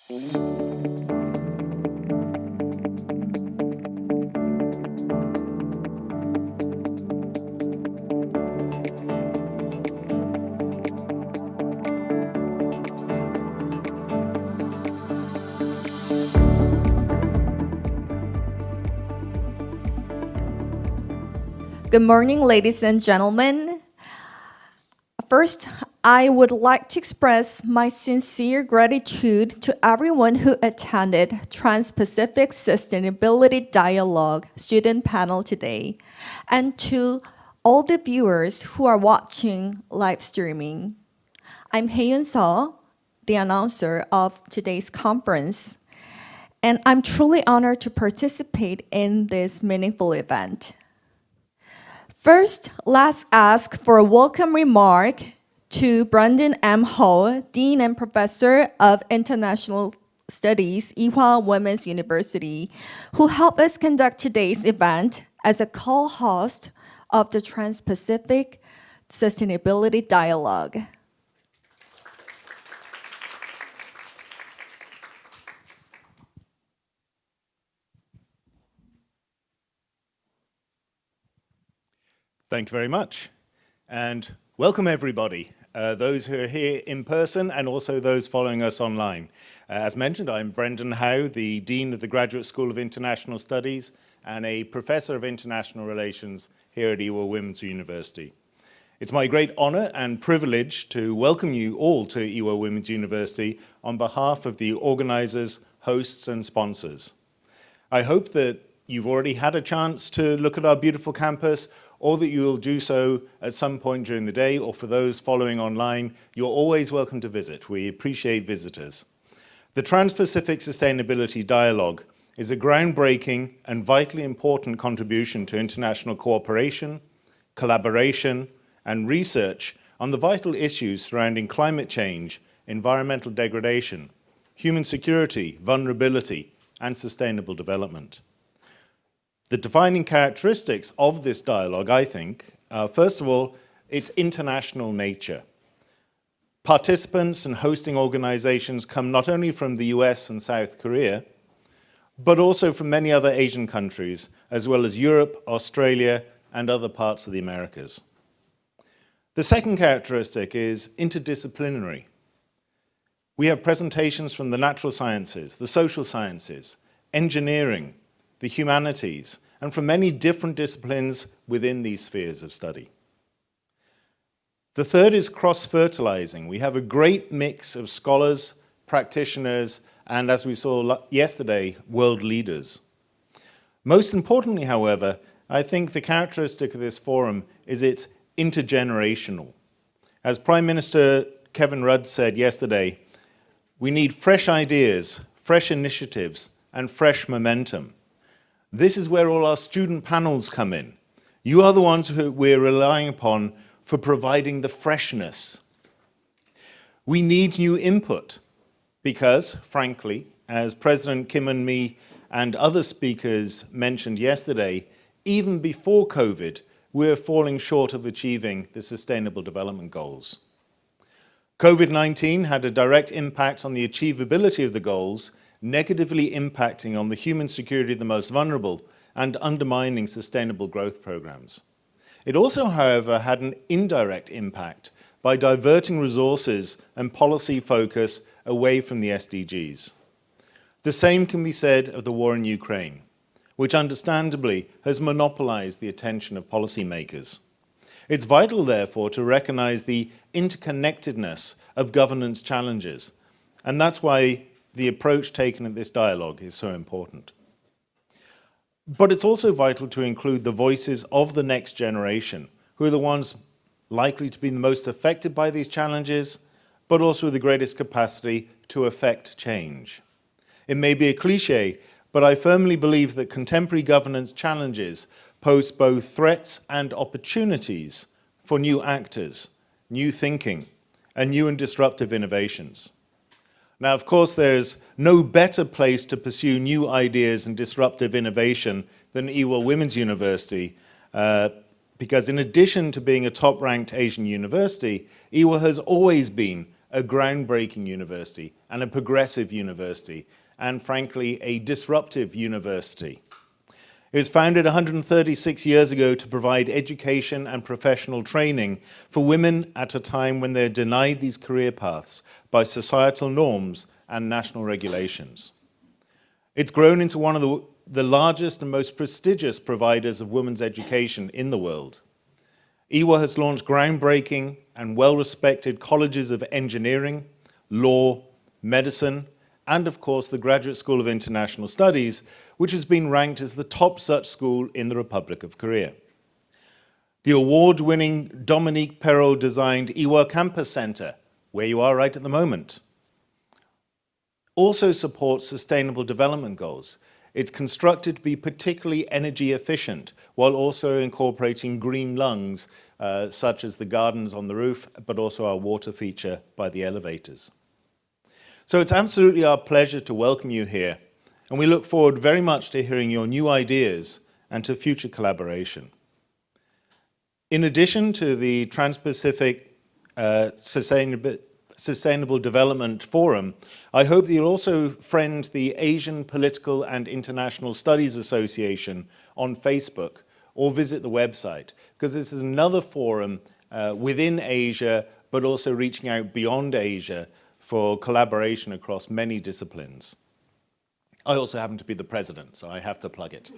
Good morning, ladies and gentlemen. First, I would like to express my sincere gratitude to everyone who attended Trans-Pacific Sustainability Dialogue student panel today, and to all the viewers who are watching live streaming. I'm Hae-Yun Seo, the announcer of today's conference, and I'm truly honored to participate in this meaningful event. First, let's ask for a welcome remark to Brandon M. Ho, Dean and Professor of International Studies, Ewha Women's University, who helped us conduct today's event as a co-host of the Trans-Pacific Sustainability Dialogue. Thank you very much, and welcome everybody, those who are here in person and also those following us online. As mentioned, I'm Brendan Howe, the Dean of the Graduate School of International Studies and a Professor of International Relations here at Ewha Women's University. It's my great honor and privilege to welcome you all to Ewha Women's University on behalf of the organizers, hosts, and sponsors. I hope that you've already had a chance to look at our beautiful campus, or that you will do so at some point during the day, or for those following online, you're always welcome to visit. We appreciate visitors. The Trans-Pacific Sustainability Dialogue is a groundbreaking and vitally important contribution to international cooperation, collaboration, and research on the vital issues surrounding climate change, environmental degradation, human security, vulnerability, and sustainable development. The defining characteristics of this dialogue, I think, are, first of all, its international nature. Participants and hosting organizations come not only from the US and South Korea, but also from many other Asian countries, as well as Europe, Australia, and other parts of the Americas. The second characteristic is interdisciplinary. We have presentations from the natural sciences, the social sciences, engineering, the humanities, and from many different disciplines within these spheres of study. The third is cross-fertilizing. We have a great mix of scholars, practitioners, and as we saw yesterday, world leaders. Most importantly, however, I think the characteristic of this forum is it's intergenerational. As Prime Minister Kevin Rudd said yesterday, we need fresh ideas, fresh initiatives, and fresh momentum. This is where all our student panels come in. You are the ones who we're relying upon for providing the freshness. We need new input because, frankly, as President Kim and me and other speakers mentioned yesterday, even before COVID, we're falling short of achieving the Sustainable Development Goals. COVID-19 had a direct impact on the achievability of the goals, negatively impacting on the human security of the most vulnerable and undermining sustainable growth programs. It also, however, had an indirect impact by diverting resources and policy focus away from the SDGs. The same can be said of the war in Ukraine, which understandably has monopolized the attention of policymakers. It's vital, therefore, to recognize the interconnectedness of governance challenges, and that's why the approach taken at this dialogue is so important. But it's also vital to include the voices of the next generation, who are the ones likely to be the most affected by these challenges, but also with the greatest capacity to affect change. It may be a cliche, but I firmly believe that contemporary governance challenges pose both threats and opportunities for new actors, new thinking, and new and disruptive innovations. Now, of course, there's no better place to pursue new ideas and disruptive innovation than Ewha Women's University, because in addition to being a top-ranked Asian university, Ewha has always been a groundbreaking university and a progressive university, and frankly, a disruptive university. It was founded 136 years ago to provide education and professional training for women at a time when they're denied these career paths by societal norms and national regulations. It's grown into one of the largest and most prestigious providers of women's education in the world. EWA has launched groundbreaking and well-respected colleges of engineering, law, medicine, and of course the Graduate School of International Studies, which has been ranked as the top such school in the Republic of Korea. The award-winning Dominique Perrault-designed EWA Campus Center, where you are right at the moment, also supports sustainable development goals. It's constructed to be particularly energy efficient, while also incorporating green lungs, such as the gardens on the roof, but also our water feature by the elevators. So it's absolutely our pleasure to welcome you here, and we look forward very much to hearing your new ideas and to future collaboration. In addition to the Trans-Pacific Sustainable Development Forum, I hope that you'll also friend the Asian Political and International Studies Association on Facebook or visit the website, because this is another forum within Asia, but also reaching out beyond Asia for collaboration across many disciplines. I also happen to be the president, so I have to plug it.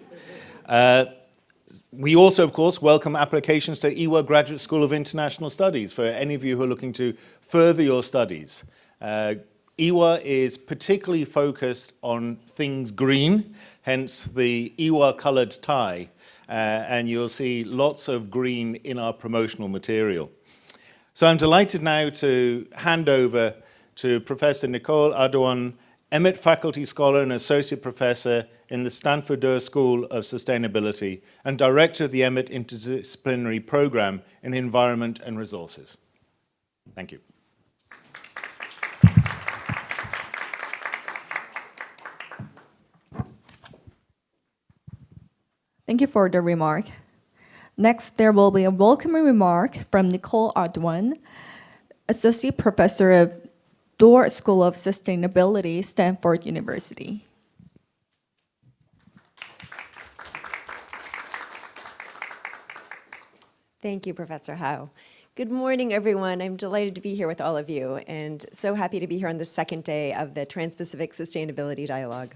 We also, of course, welcome applications to EWA Graduate School of International Studies for any of you who are looking to further your studies. EWA is particularly focused on things green, hence the EWA colored tie, and you'll see lots of green in our promotional material. So I'm delighted now to hand over to Professor Nicole Ardouan, Emmett Faculty Scholar and Associate Professor in the Stanford Doerr School of Sustainability and Director of the Emmett Interdisciplinary Program in Environment and Resources. Thank you. Thank you for the remark. Next, there will be a welcoming remark from Nicole Ardouan, Associate Professor of Doerr School of Sustainability, Stanford University. Thank you, Professor Howe. Good morning, everyone. I'm delighted to be here with all of you, and so happy to be here on the second day of the Trans-Pacific Sustainability Dialogue.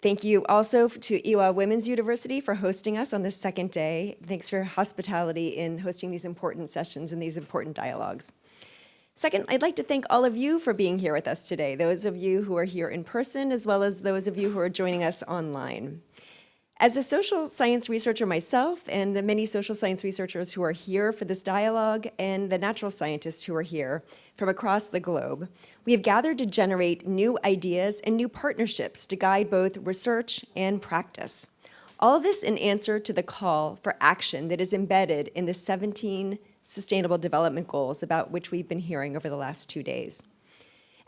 Thank you also to EWA Women's University for hosting us on this second day. Thanks for your hospitality in hosting these important sessions and these important dialogues. Second, I'd like to thank all of you for being here with us today, those of you who are here in person, as well as those of you who are joining us online. As a social science researcher myself, and the many social science researchers who are here for this dialogue, and the natural scientists who are here from across the globe, we have gathered to generate new ideas and new partnerships to guide both research and practice. All of this in answer to the call for action that is embedded in the 17 Sustainable Development Goals about which we've been hearing over the last 2 days.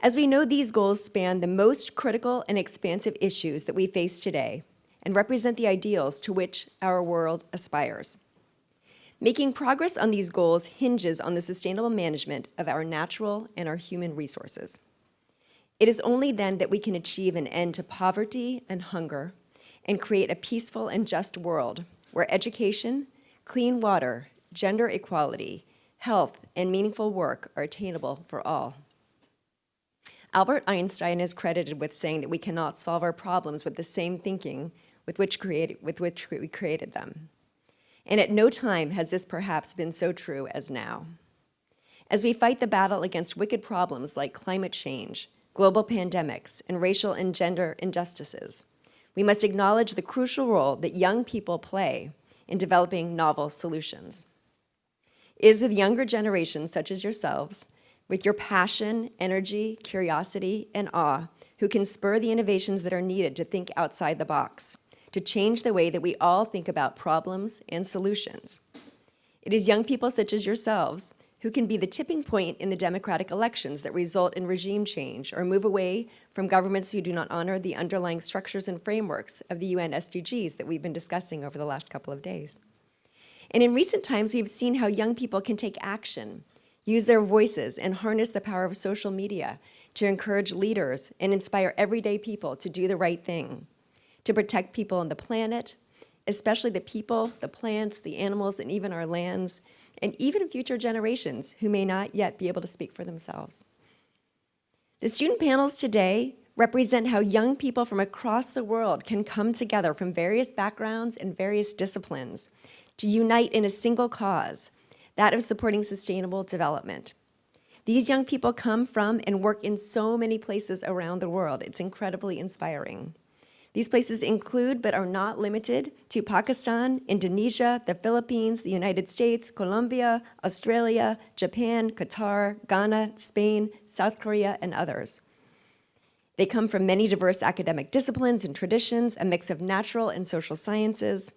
As we know, these goals span the most critical and expansive issues that we face today and represent the ideals to which our world aspires. Making progress on these goals hinges on the sustainable management of our natural and our human resources. It is only then that we can achieve an end to poverty and hunger and create a peaceful and just world where education, clean water, gender equality, health, and meaningful work are attainable for all. Albert Einstein is credited with saying that we cannot solve our problems with the same thinking with which we created them. And at no time has this perhaps been so true as now. As we fight the battle against wicked problems like climate change, global pandemics, and racial and gender injustices, we must acknowledge the crucial role that young people play in developing novel solutions. It is the younger generations, such as yourselves, with your passion, energy, curiosity, and awe, who can spur the innovations that are needed to think outside the box, to change the way that we all think about problems and solutions. It is young people such as yourselves who can be the tipping point in the democratic elections that result in regime change or move away from governments who do not honor the underlying structures and frameworks of the UN SDGs that we've been discussing over the last couple of days. And in recent times, we've seen how young people can take action, use their voices, and harness the power of social media to encourage leaders and inspire everyday people to do the right thing, to protect people on the planet, especially the people, the plants, the animals, and even our lands, and even future generations who may not yet be able to speak for themselves. The student panels today represent how young people from across the world can come together from various backgrounds and various disciplines to unite in a single cause, that of supporting sustainable development. These young people come from and work in so many places around the world. It's incredibly inspiring. These places include, but are not limited to, Pakistan, Indonesia, the Philippines, the United States, Colombia, Australia, Japan, Qatar, Ghana, Spain, South Korea, and others. They come from many diverse academic disciplines and traditions, a mix of natural and social sciences.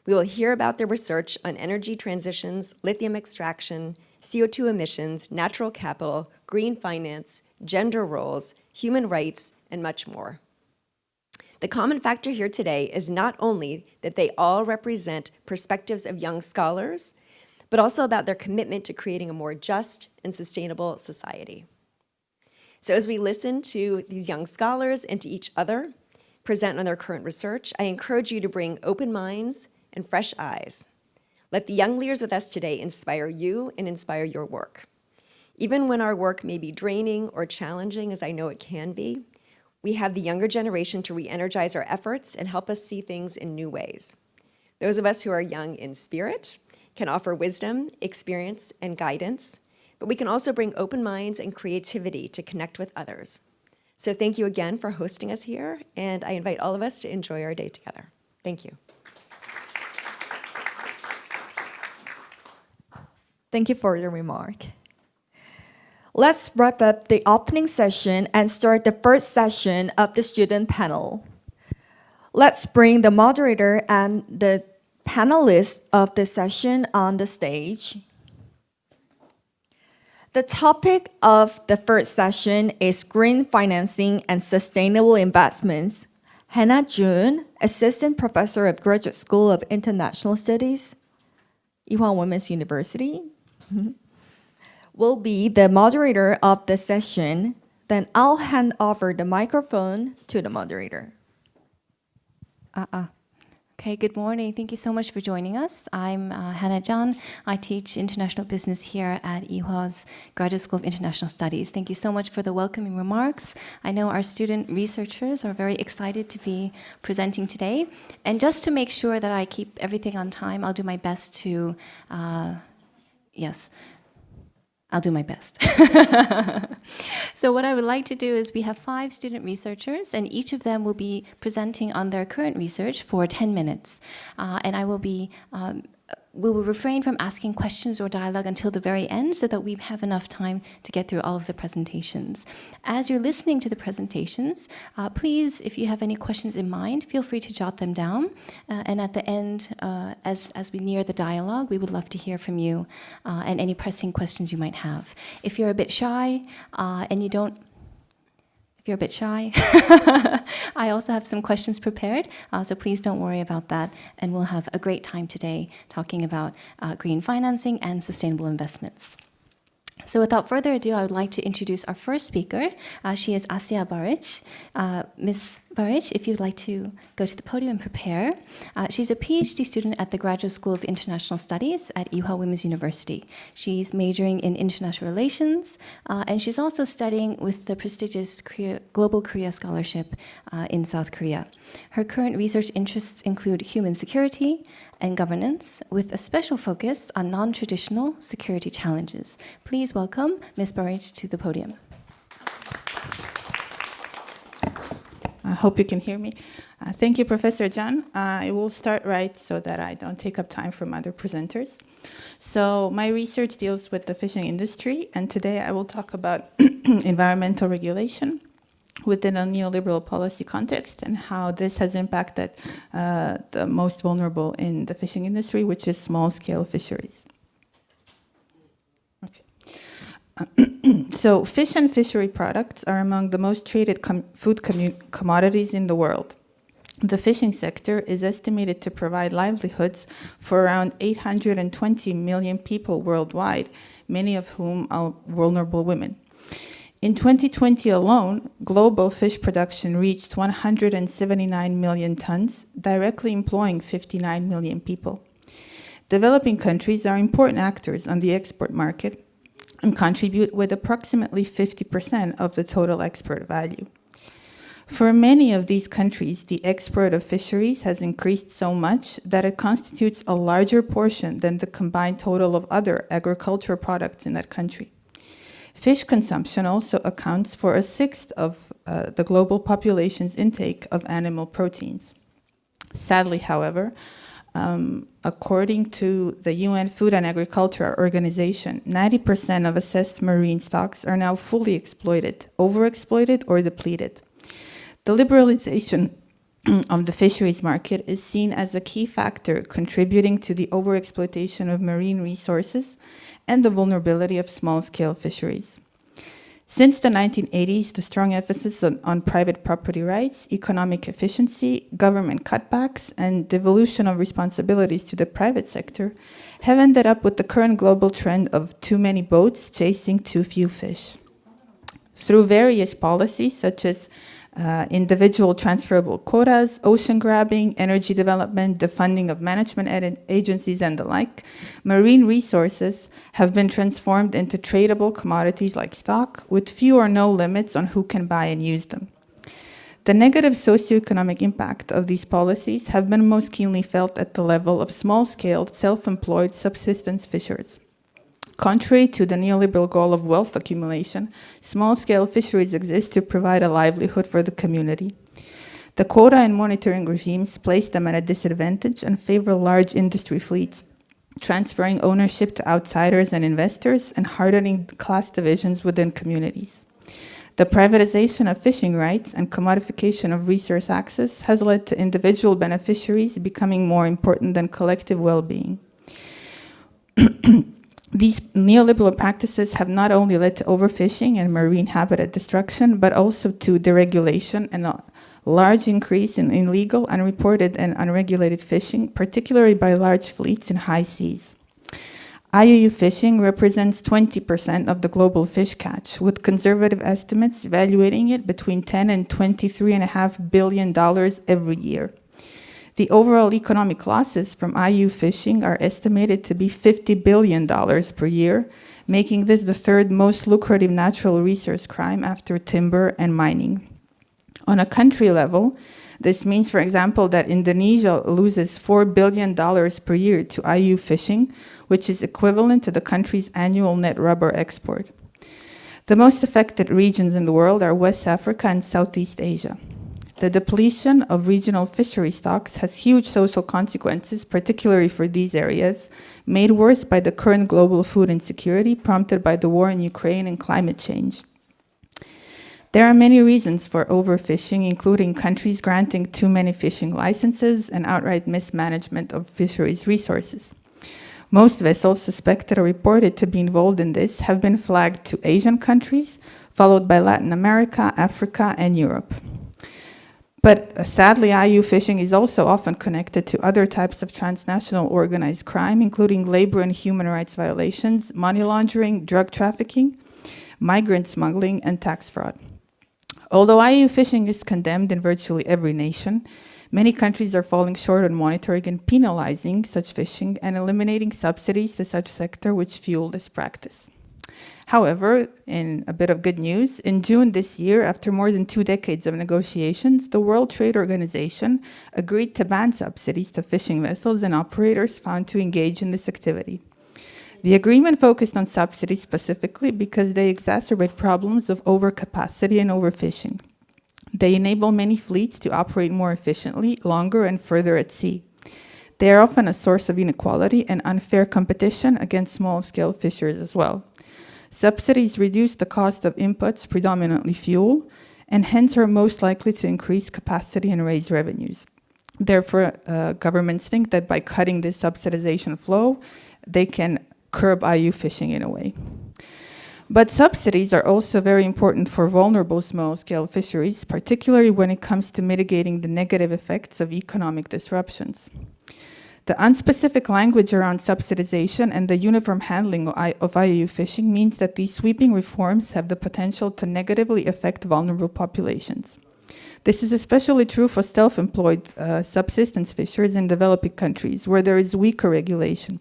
We will hear about their research on energy transitions, lithium extraction, CO2 emissions, natural capital, green finance, gender roles, human rights, and much more. The common factor here today is not only that they all represent perspectives of young scholars, but also about their commitment to creating a more just and sustainable society. So as we listen to these young scholars and to each other present on their current research, I encourage you to bring open minds and fresh eyes. Let the young leaders with us today inspire you and inspire your work. Even when our work may be draining or challenging, as I know it can be, we have the younger generation to re-energize our efforts and help us see things in new ways. Those of us who are young in spirit can offer wisdom, experience, and guidance, but we can also bring open minds and creativity to connect with others. So thank you again for hosting us here, and I invite all of us to enjoy our day together. Thank you. Thank you for your remark. Let's wrap up the opening session and start the first session of the student panel. Let's bring the moderator and the panelists of the session on the stage. The topic of the first session is green financing and sustainable investments. Hannah Jun, Assistant Professor of Graduate School of International Studies, Ewha Women's University, will be the moderator of the session. Then I'll hand over the microphone to the moderator. Okay, good morning. Thank you so much for joining us. I'm Hannah John. I teach international business here at EHWA's Graduate School of International Studies. Thank you so much for the welcoming remarks. I know our student researchers are very excited to be presenting today. And just to make sure that I keep everything on time, I'll do my best to, I'll do my best. So what I would like to do is we have 5 student researchers, and each of them will be presenting on their current research for 10 minutes. And I will be, we will refrain from asking questions or dialogue until the very end so that we have enough time to get through all of the presentations. As you're listening to the presentations, please, if you have any questions in mind, feel free to jot them down. And at the end, as we near the dialogue, we would love to hear from you and any pressing questions you might have. If you're a bit shy if you're a bit shy, I also have some questions prepared, so please don't worry about that, and we'll have a great time today talking about green financing and sustainable investments. So without further ado, I would like to introduce our first speaker. She is Asia Baric. Ms. Baric, if you'd like to go to the podium and prepare. She's a PhD student at the Graduate School of International Studies at Ewha Women's University. She's majoring in international relations, and she's also studying with the prestigious Global Korea Scholarship in South Korea. Her current research interests include human security and governance, with a special focus on non-traditional security challenges. Please welcome Ms. Baric to the podium. I hope you can hear me. Thank you, Professor John. I will start right so that I don't take up time from other presenters. So my research deals with the fishing industry, and today I will talk about environmental regulation within a neoliberal policy context and how this has impacted the most vulnerable in the fishing industry, which is small-scale fisheries. Okay. So fish and fishery products are among the most traded food commodities in the world. The fishing sector is estimated to provide livelihoods for around 820 million people worldwide, many of whom are vulnerable women. In 2020 alone, global fish production reached 179 million tons, directly employing 59 million people. Developing countries are important actors on the export market and contribute with approximately 50% of the total export value. For many of these countries, the export of fisheries has increased so much that it constitutes a larger portion than the combined total of other agricultural products in that country. Fish consumption also accounts for a sixth of the global population's intake of animal proteins. Sadly, however, according to the UN Food and Agriculture Organization, 90% of assessed marine stocks are now fully exploited, overexploited, or depleted. The liberalization of the fisheries market is seen as a key factor contributing to the overexploitation of marine resources and the vulnerability of small-scale fisheries. Since the 1980s, the strong emphasis on private property rights, economic efficiency, government cutbacks, and devolution of responsibilities to the private sector have ended up with the current global trend of too many boats chasing too few fish. Through various policies such as individual transferable quotas, ocean grabbing, energy development, the funding of management agencies, and the like, marine resources have been transformed into tradable commodities like stock, with few or no limits on who can buy and use them. The negative socioeconomic impact of these policies have been most keenly felt at the level of small-scale, self-employed subsistence fishers. Contrary to the neoliberal goal of wealth accumulation, small-scale fisheries exist to provide a livelihood for the community. The quota and monitoring regimes place them at a disadvantage and favor large industry fleets, transferring ownership to outsiders and investors and hardening class divisions within communities. The privatization of fishing rights and commodification of resource access has led to individual beneficiaries becoming more important than collective well-being. These neoliberal practices have not only led to overfishing and marine habitat destruction, but also to deregulation and a large increase in illegal, unreported, and unregulated fishing, particularly by large fleets in high seas. IUU fishing represents 20% of the global fish catch, with conservative estimates evaluating it between $10 and $23.5 billion every year. The overall economic losses from IUU fishing are estimated to be $50 billion per year, making this the third most lucrative natural resource crime after timber and mining. On a country level, this means, for example, that Indonesia loses $4 billion per year to IUU fishing, which is equivalent to the country's annual net rubber export. The most affected regions in the world are West Africa and Southeast Asia. The depletion of regional fishery stocks has huge social consequences, particularly for these areas, made worse by the current global food insecurity prompted by the war in Ukraine and climate change. There are many reasons for overfishing, including countries granting too many fishing licenses and outright mismanagement of fisheries resources. Most vessels suspected or reported to be involved in this have been flagged to Asian countries, followed by Latin America, Africa, and Europe. But sadly, IUU fishing is also often connected to other types of transnational organized crime, including labor and human rights violations, money laundering, drug trafficking, migrant smuggling, and tax fraud. Although IUU fishing is condemned in virtually every nation, many countries are falling short on monitoring and penalizing such fishing and eliminating subsidies to such sector which fuel this practice. However, in a bit of good news, in June this year, after more than 2 decades of negotiations, the World Trade Organization agreed to ban subsidies to fishing vessels and operators found to engage in this activity. The agreement focused on subsidies specifically because they exacerbate problems of overcapacity and overfishing. They enable many fleets to operate more efficiently, longer, and further at sea. They are often a source of inequality and unfair competition against small-scale fishers as well. Subsidies reduce the cost of inputs, predominantly fuel, and hence are most likely to increase capacity and raise revenues. Therefore, governments think that by cutting this subsidization flow, they can curb IUU fishing in a way. But subsidies are also very important for vulnerable small-scale fisheries, particularly when it comes to mitigating the negative effects of economic disruptions. The unspecific language around subsidization and the uniform handling of IUU fishing means that these sweeping reforms have the potential to negatively affect vulnerable populations. This is especially true for self-employed subsistence fishers in developing countries, where there is weaker regulation,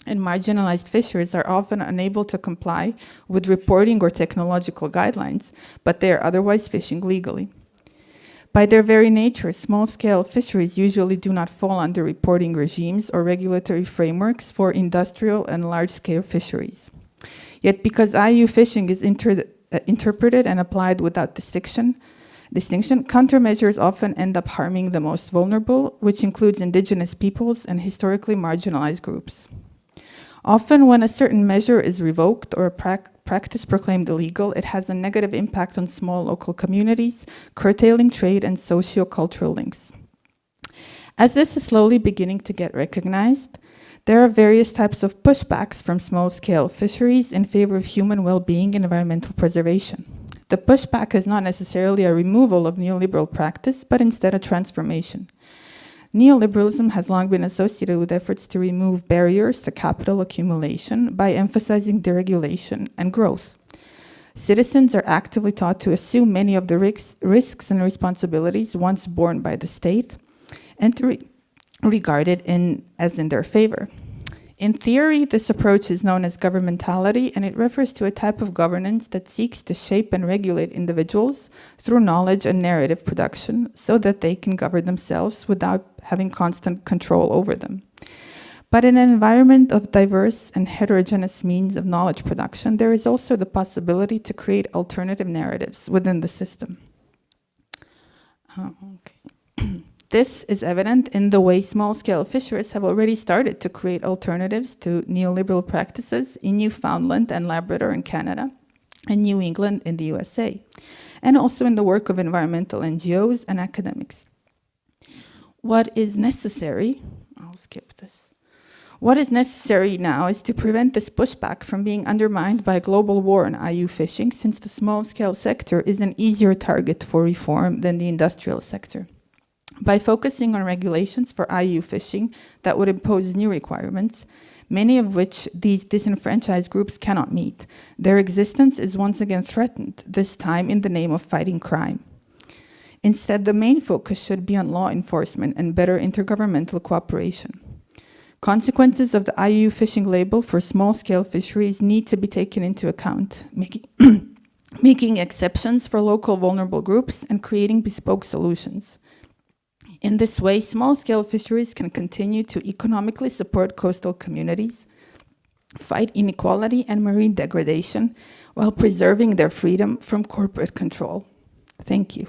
and marginalized fishers are often unable to comply with reporting or technological guidelines, but they are otherwise fishing legally. By their very nature, small-scale fisheries usually do not fall under reporting regimes or regulatory frameworks for industrial and large-scale fisheries. Yet because IUU fishing is interpreted and applied without distinction, countermeasures often end up harming the most vulnerable, which includes indigenous peoples and historically marginalized groups. Often when a certain measure is revoked or a practice proclaimed illegal, it has a negative impact on small local communities, curtailing trade and socio-cultural links. As this is slowly beginning to get recognized, there are various types of pushbacks from small-scale fisheries in favor of human well-being and environmental preservation. The pushback is not necessarily a removal of neoliberal practice, but instead a transformation. Neoliberalism has long been associated with efforts to remove barriers to capital accumulation by emphasizing deregulation and growth. Citizens are actively taught to assume many of the risks and responsibilities once borne by the state and to regard it as in their favor. In theory, this approach is known as governmentality, and it refers to a type of governance that seeks to shape and regulate individuals through knowledge and narrative production so that they can govern themselves without having constant control over them. But in an environment of diverse and heterogeneous means of knowledge production, there is also the possibility to create alternative narratives within the system. This is evident in the way small-scale fishers have already started to create alternatives to neoliberal practices in Newfoundland and Labrador in Canada, and New England in the USA, and also in the work of environmental NGOs and academics. What is necessary, I'll skip this. What is necessary now is to prevent this pushback from being undermined by a global war on IUU fishing, since the small-scale sector is an easier target for reform than the industrial sector. By focusing on regulations for IUU fishing that would impose new requirements, many of which these disenfranchised groups cannot meet, their existence is once again threatened, this time in the name of fighting crime. Instead, the main focus should be on law enforcement and better intergovernmental cooperation. Consequences of the IUU fishing label for small-scale fisheries need to be taken into account, making exceptions for local vulnerable groups and creating bespoke solutions. In this way, small-scale fisheries can continue to economically support coastal communities, fight inequality and marine degradation, while preserving their freedom from corporate control. Thank you.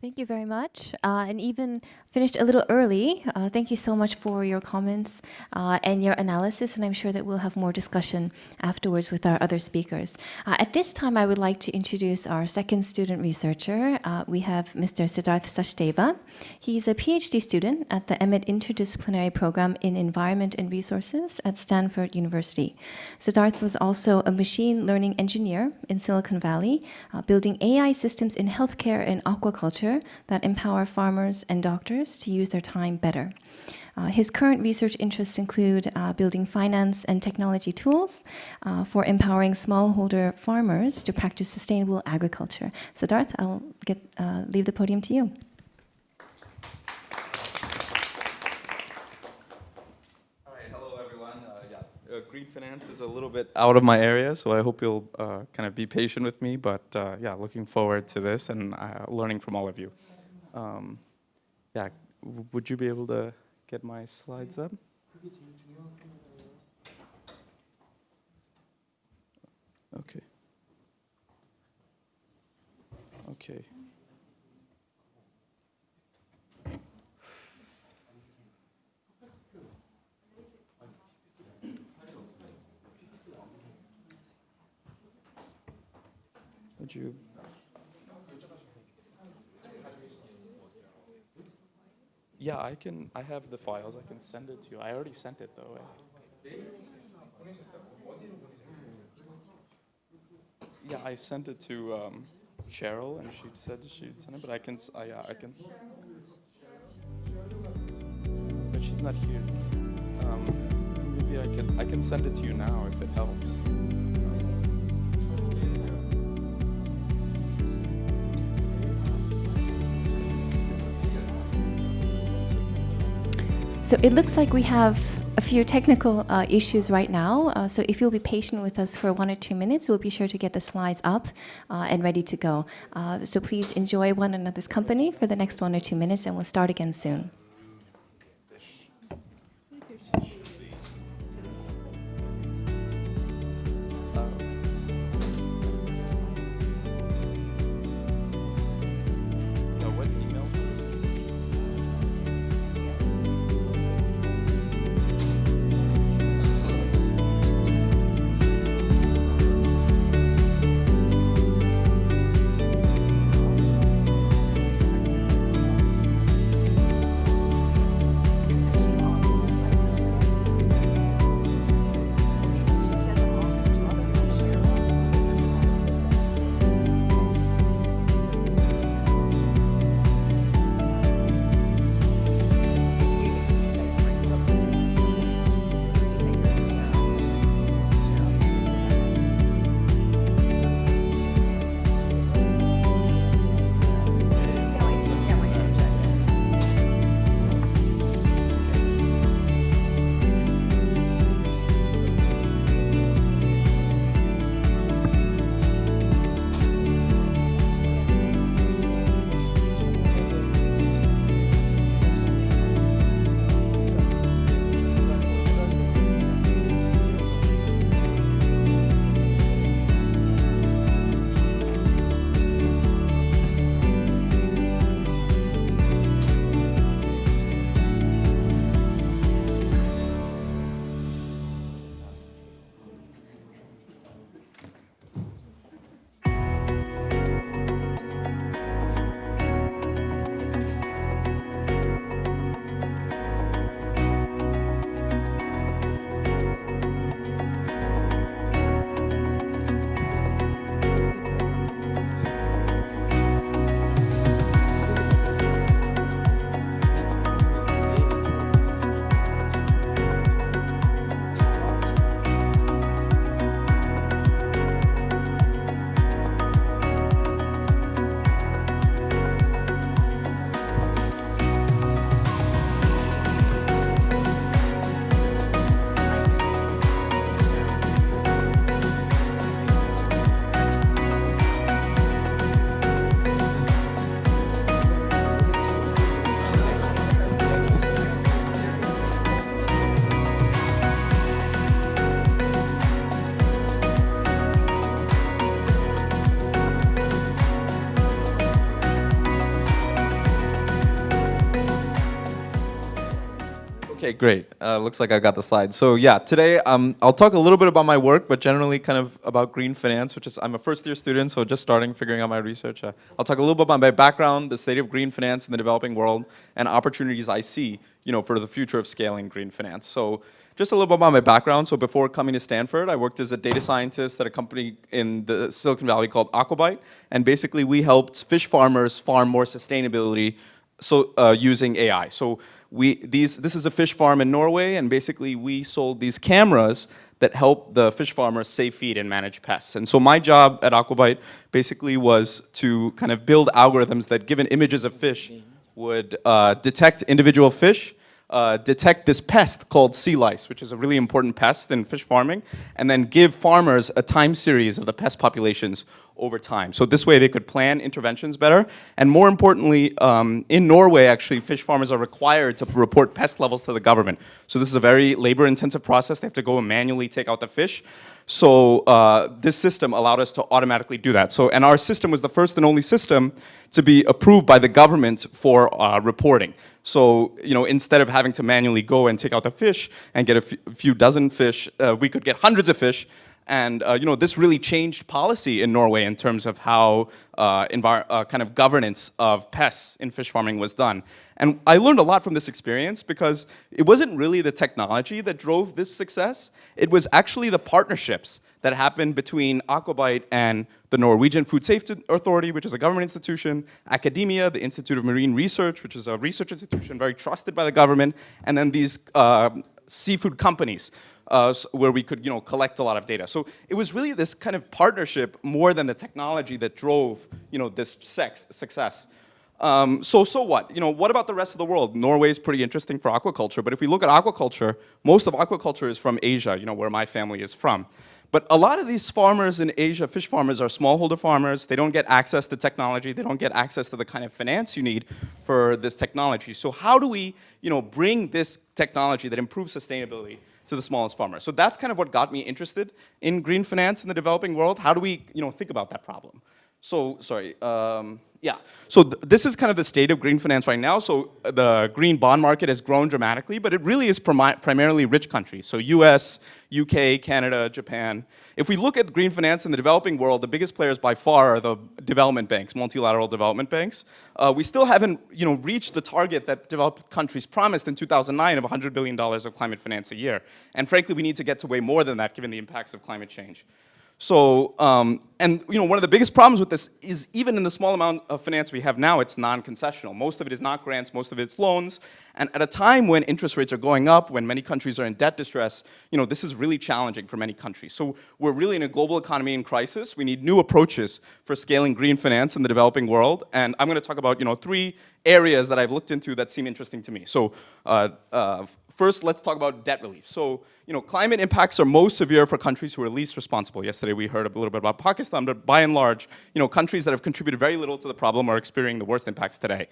Thank you very much, and even finished a little early. Thank you so much for your comments and your analysis, and I'm sure that we'll have more discussion afterwards with our other speakers. At this time, I would like to introduce our second student researcher. We have Mr. Siddharth Sachdeva. He's a PhD student at the Emmett Interdisciplinary Program in Environment and Resources at Stanford University. Siddharth was also a machine learning engineer in Silicon Valley, building AI systems in healthcare and aquaculture that empower farmers and doctors to use their time better. His current research interests include building finance and technology tools for empowering smallholder farmers to practice sustainable agriculture. Siddharth, I'll leave the podium to you. All right, hello everyone. Green finance is a little bit out of my area, so I hope you'll kind of be patient with me, but looking forward to this and learning from all of you. Would you be able to get my slides up? Okay. Okay. Would you? Yeah, I have the files. I can send it to you. I already sent it though. Yeah, I sent it to Cheryl, and she said she'd send it, but I can. But she's not here. Maybe I can send it to you now if it helps. So it looks like we have a few technical issues right now. So if you'll be patient with us for 1 or 2 minutes, we'll be sure to get the slides up and ready to go. So please enjoy one another's company for the next 1 or 2 minutes, and we'll start again soon. Okay, great. Looks like I got the slide. So yeah, today I'll talk a little bit about my work, but generally kind of about green finance, which is, I'm a first-year student, so just starting, figuring out my research. I'll talk a little bit about my background, the state of green finance in the developing world, and opportunities I see, for the future of scaling green finance. So just a little bit about my background. So before coming to Stanford, I worked as a data scientist at a company in the Silicon Valley called Aquabite, and basically we helped fish farmers farm more sustainability using AI. So this is a fish farm in Norway, and basically we sold these cameras that help the fish farmers save feed and manage pests. And so my job at Aquabite basically was to kind of build algorithms that, given images of fish, would detect individual fish, detect this pest called sea lice, which is a really important pest in fish farming, and then give farmers a time series of the pest populations over time. So this way they could plan interventions better. And more importantly, in Norway, actually, fish farmers are required to report pest levels to the government. So this is a very labor-intensive process. They have to go and manually take out the fish. So this system allowed us to automatically do that. And our system was the first and only system to be approved by the government for reporting. So instead of having to manually go and take out the fish and get a few dozen fish, we could get hundreds of fish And this really changed policy in Norway in terms of how kind of governance of pests in fish farming was done. And I learned a lot from this experience because it wasn't really the technology that drove this success. It was actually the partnerships that happened between Aquabite and the Norwegian Food Safety Authority, which is a government institution, academia, the Institute of Marine Research, which is a research institution very trusted by the government, and then these seafood companies where we could collect a lot of data. So it was really this kind of partnership more than the technology that drove this success. So what? What about the rest of the world? Norway is pretty interesting for aquaculture, but if we look at aquaculture, most of aquaculture is from Asia, where my family is from. But a lot of these farmers in Asia, fish farmers, are smallholder farmers. They don't get access to technology. They don't get access to the kind of finance you need for this technology. So how do we, bring this technology that improves sustainability to the smallest farmers? So that's kind of what got me interested in green finance in the developing world. How do we, think about that problem? So, sorry. Yeah, so this is kind of the state of green finance right now. So the green bond market has grown dramatically, but it really is primarily rich countries. So US, UK, Canada, Japan. If we look at green finance in the developing world, the biggest players by far are the development banks, multilateral development banks. We still haven't reached the target that developed countries promised in 2009 of $100 billion of climate finance a year. And frankly, we need to get to way more than that given the impacts of climate change. So, one of the biggest problems with this is even in the small amount of finance we have now, it's non-concessional. Most of it is not grants, most of it's loans. And at a time when interest rates are going up, when many countries are in debt distress, this is really challenging for many countries. So we're really in a global economy in crisis. We need new approaches for scaling green finance in the developing world. And I'm going to talk about, 3 areas that I've looked into that seem interesting to me. So first, let's talk about debt relief. So, climate impacts are most severe for countries who are least responsible. Yesterday we heard a little bit about Pakistan, but by and large, countries that have contributed very little to the problem are experiencing the worst impacts today.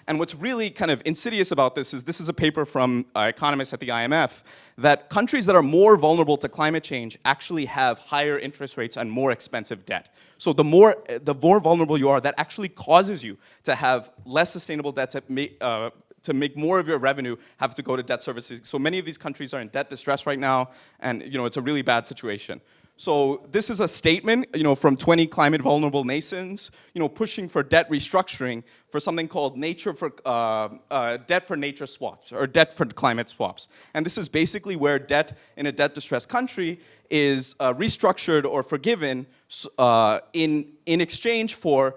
And what's really kind of insidious about this is a paper from economists at the IMF that countries that are more vulnerable to climate change actually have higher interest rates and more expensive debt. So the more vulnerable you are, that actually causes you to have less sustainable debt to make more of your revenue have to go to debt services. So many of these countries are in debt distress right now, and it's a really bad situation. So this is a statement, from 20 climate vulnerable nations, pushing for debt restructuring for something called debt for nature swaps, or debt for climate swaps. And this is basically where debt in a debt distressed country is restructured or forgiven in exchange for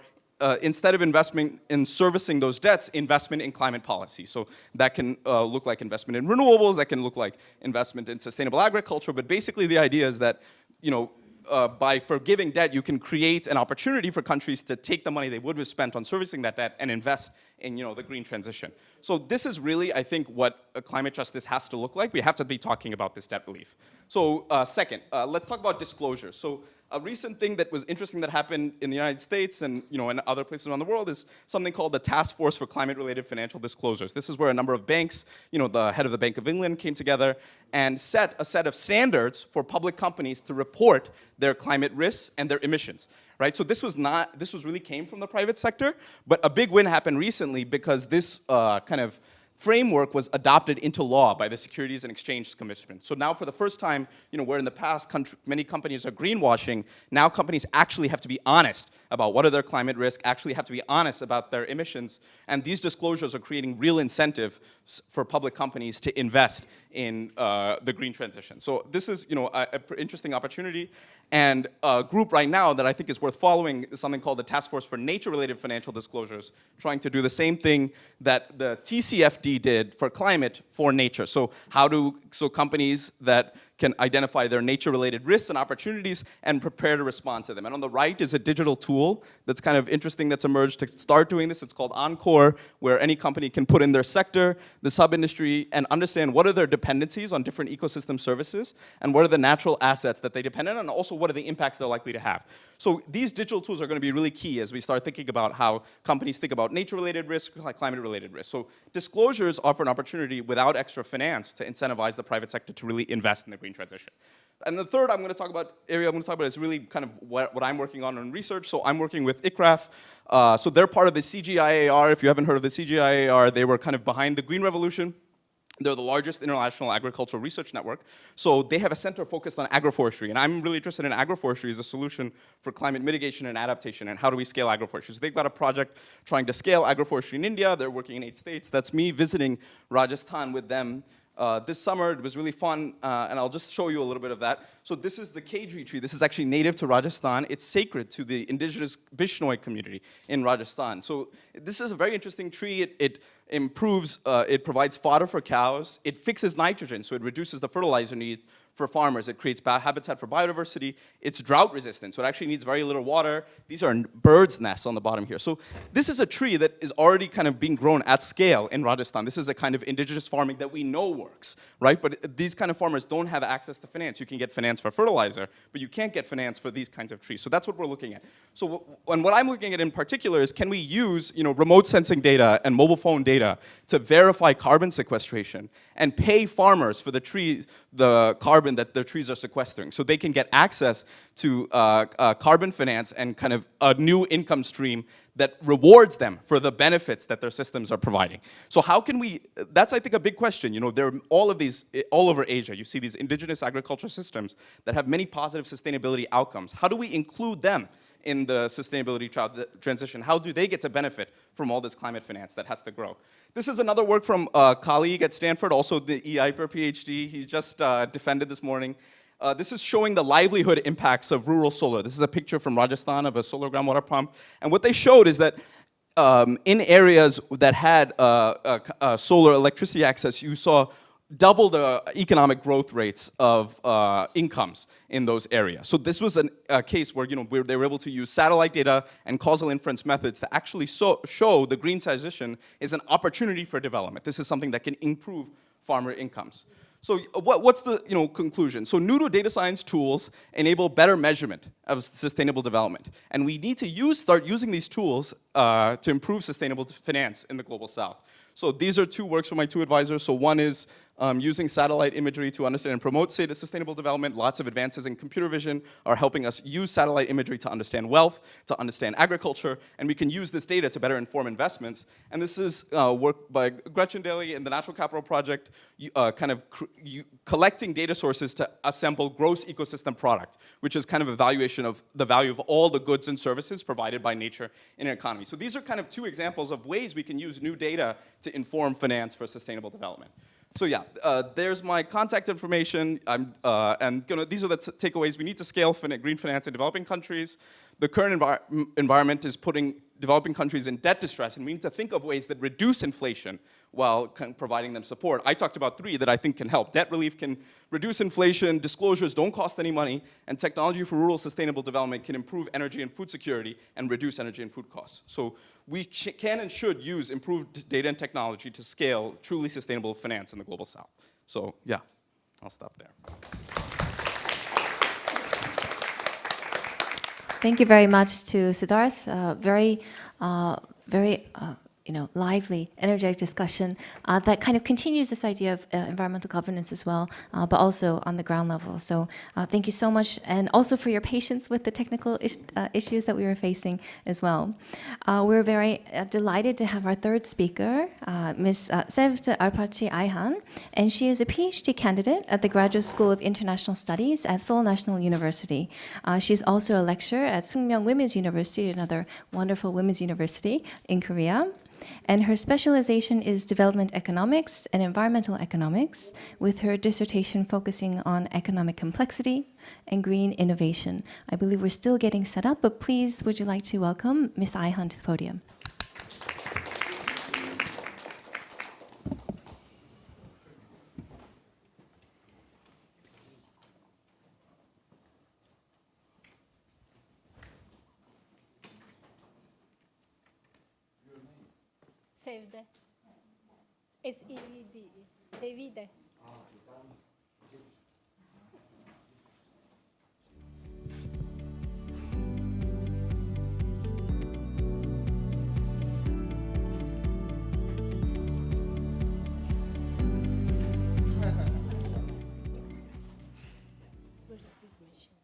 instead of investment in servicing those debts, investment in climate policy. So that can look like investment in renewables, that can look like investment in sustainable agriculture, but basically the idea is that by forgiving debt, you can create an opportunity for countries to take the money they would have spent on servicing that debt and invest in the green transition. So this is really, I think, what climate justice has to look like. We have to be talking about this debt relief. So second, let's talk about disclosure. So a recent thing that was interesting that happened in the United States and in other places around the world is something called the Task Force for Climate-Related Financial Disclosures. This is where a number of banks, the head of the Bank of England came together and set a set of standards for public companies to report their climate risks and their emissions. Right? So this really came from the private sector, but a big win happened recently because this kind of framework was adopted into law by the Securities and Exchange Commission. So now for the first time, where in the past many companies are greenwashing, now companies actually have to be honest about what are their climate risks, actually have to be honest about their emissions, and these disclosures are creating real incentive for public companies to invest in the green transition. So this is, an interesting opportunity. And a group right now that I think is worth following is something called the Task Force for Nature-Related Financial Disclosures, trying to do the same thing that the TCFD did for climate for nature. So companies that can identify their nature-related risks and opportunities and prepare to respond to them. And on the right is a digital tool that's kind of interesting that's emerged to start doing this. It's called Encore, where any company can put in their sector, the sub-industry, and understand what are their dependencies on different ecosystem services, and what are the natural assets that they depend on, and also what are the impacts they're likely to have. So these digital tools are going to be really key as we start thinking about how companies think about nature-related risk, like climate-related risk. So disclosures offer an opportunity without extra finance to incentivize the private sector to really invest in the green transition. And the third area I'm going to talk about is really kind of what I'm working on in research. So I'm working with ICRAF. So they're part of the CGIAR. If you haven't heard of the CGIAR, they were kind of behind the Green Revolution. They're the largest international agricultural research network. So they have a center focused on agroforestry. And I'm really interested in agroforestry as a solution for climate mitigation and adaptation, and how do we scale agroforestry. So they've got a project trying to scale agroforestry in India. They're working in 8 states. That's me visiting Rajasthan with them this summer. It was really fun, and I'll just show you a little bit of that. So this is the Kedri tree. This is actually native to Rajasthan. It's sacred to the indigenous Bishnoi community in Rajasthan. So this is a very interesting tree. It improves, it provides fodder for cows. It fixes nitrogen, so it reduces the fertilizer needs for farmers. It creates habitat for biodiversity. It's drought resistant, so it actually needs very little water. These are birds' nests on the bottom here. So this is a tree that is already kind of being grown at scale in Rajasthan. This is a kind of indigenous farming that we know works, right? But these kind of farmers don't have access to finance. You can get finance for fertilizer, but you can't get finance for these kinds of trees. So that's what we're looking at. So and what I'm looking at in particular is, can we use remote sensing data and mobile phone data to verify carbon sequestration and pay farmers for the trees, the carbon that their trees are sequestering, so they can get access to carbon finance and kind of a new income stream that rewards them for the benefits that their systems are providing. So how can we, that's I think a big question. There are all of these, all over Asia, you see these indigenous agriculture systems that have many positive sustainability outcomes. How do we include them in the sustainability transition? How do they get to benefit from all this climate finance that has to grow? This is another work from a colleague at Stanford, also the EIPER PhD. He just defended this morning. This is showing the livelihood impacts of rural solar. This is a picture from Rajasthan of a solar groundwater pump. And what they showed is that in areas that had solar electricity access, you saw double the economic growth rates of incomes in those areas. So this was a case where where they were able to use satellite data and causal inference methods to actually show the green transition is an opportunity for development. This is something that can improve farmer incomes. So what's the conclusion? So new to data science tools enable better measurement of sustainable development. And we need to start using these tools to improve sustainable finance in the Global South. So these are 2 works from my 2 advisors. So one is using satellite imagery to understand and promote sustainable development. Lots of advances in computer vision are helping us use satellite imagery to understand wealth, to understand agriculture, and we can use this data to better inform investments. And this is work by Gretchen Daly and the Natural Capital Project, collecting data sources to assemble gross ecosystem product, which is kind of a valuation of the value of all the goods and services provided by nature in an economy. So these are kind of 2 examples of ways we can use new data to inform finance for sustainable development. So yeah, there's my contact information, and these are the takeaways. We need to scale green finance in developing countries. The current environment is putting developing countries in debt distress, and we need to think of ways that reduce inflation while providing them support. I talked about 3 that I think can help. Debt relief can reduce inflation, disclosures don't cost any money, and technology for rural sustainable development can improve energy and food security and reduce energy and food costs. So we can and should use improved data and technology to scale truly sustainable finance in the Global South. So yeah, I'll stop there. Thank you very much to Siddharth. Very lively, energetic discussion that kind of continues this idea of environmental governance as well, but also on the ground level. So thank you so much, and also for your patience with the technical issues that we were facing as well. We're very delighted to have our 3rd speaker, Ms. Sevde Arpachi Ayhan, and she is a PhD candidate at the Graduate School of International Studies at Seoul National University. She's also a lecturer at Sungmyeong Women's University, another wonderful women's university in Korea. And her specialization is development economics and environmental economics, with her dissertation focusing on economic complexity and green innovation. I believe we're still getting set up, but please, would you like to welcome Ms. Ayhan to the podium? Sevde. S-E-V-D-E. Sevde. Where is this machine?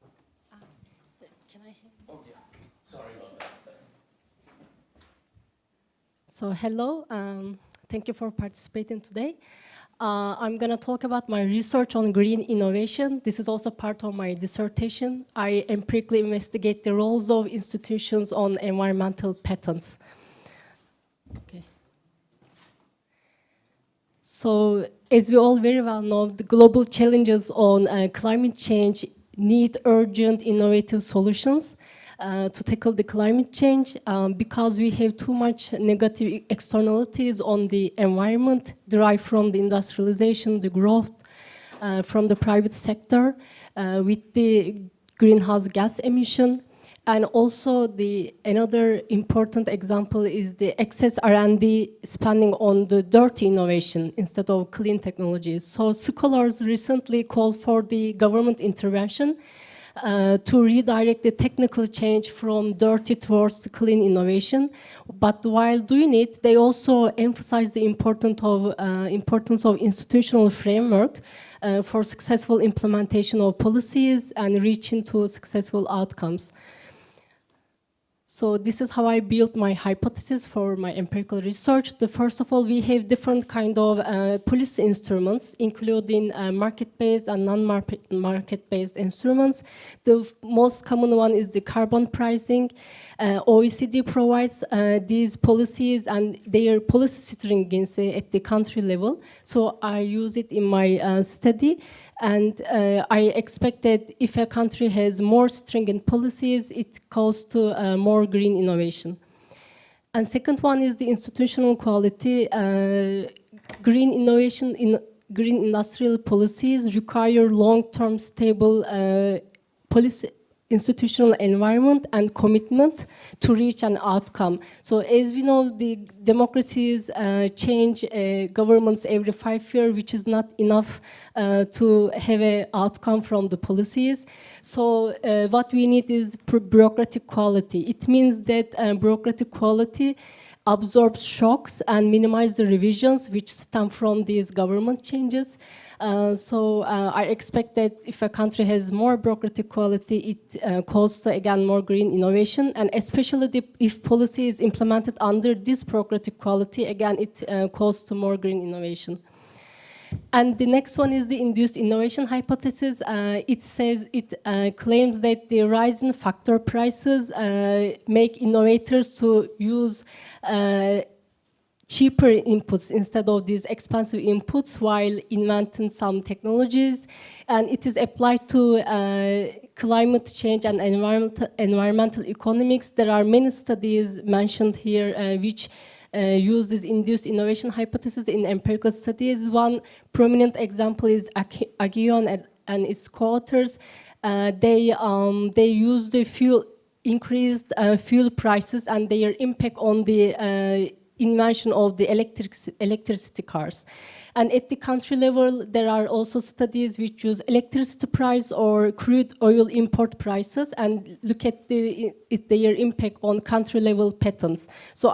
So can I have? Oh yeah, sorry about that. So hello, thank you for participating today. I'm going to talk about my research on green innovation. This is also part of my dissertation. I empirically investigate the roles of institutions on environmental patents. Okay. So, as we all very well know, the global challenges on climate change need urgent, innovative solutions to tackle the climate change because we have too much negative externalities on the environment derived from the industrialization, the growth from the private sector with the greenhouse gas emission. And also another important example is the excess R&D spending on the dirty innovation instead of clean technologies. So scholars recently called for the government intervention to redirect the technical change from dirty towards clean innovation. But while doing it, they also emphasize the importance of institutional framework for successful implementation of policies and reaching to successful outcomes. So this is how I built my hypothesis for my empirical research. First of all, we have different kind of policy instruments, including market-based and non-market-based instruments. The most common one is the carbon pricing. OECD provides these policies and their policy stringency at the country level. So I use it in my study. And I expect that if a country has more stringent policies, it calls to more green innovation. And second one is the institutional quality. Green innovation in green industrial policies require long-term stable policy institutional environment and commitment to reach an outcome. So as we know, the democracies change governments every 5 years, which is not enough to have an outcome from the policies. So what we need is bureaucratic quality. It means that bureaucratic quality absorbs shocks and minimizes the revisions which stem from these government changes. So I expect that if a country has more bureaucratic quality, it calls to, again, more green innovation, and especially if policy is implemented under this bureaucratic quality, again, it calls to more green innovation. And the next one is the induced innovation hypothesis. It claims that the rise in factor prices make innovators to use cheaper inputs instead of these expensive inputs while inventing some technologies. And it is applied to climate change and environmental economics. There are many studies mentioned here which use this induced innovation hypothesis in empirical studies. One prominent example is Aguillon and its co-authors. They use the increased fuel prices and their impact on the invention of the electricity cars. And at the country level, there are also studies which use electricity price or crude oil import prices and look at their impact on country level patents. So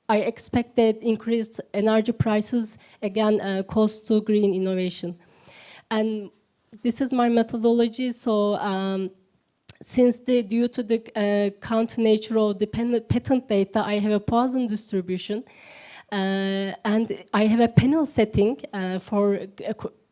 I expect that increased energy prices, again, cause to green innovation. And this is my methodology. So since due to the count nature of the patent data, I have a Poisson distribution. And I have a panel setting for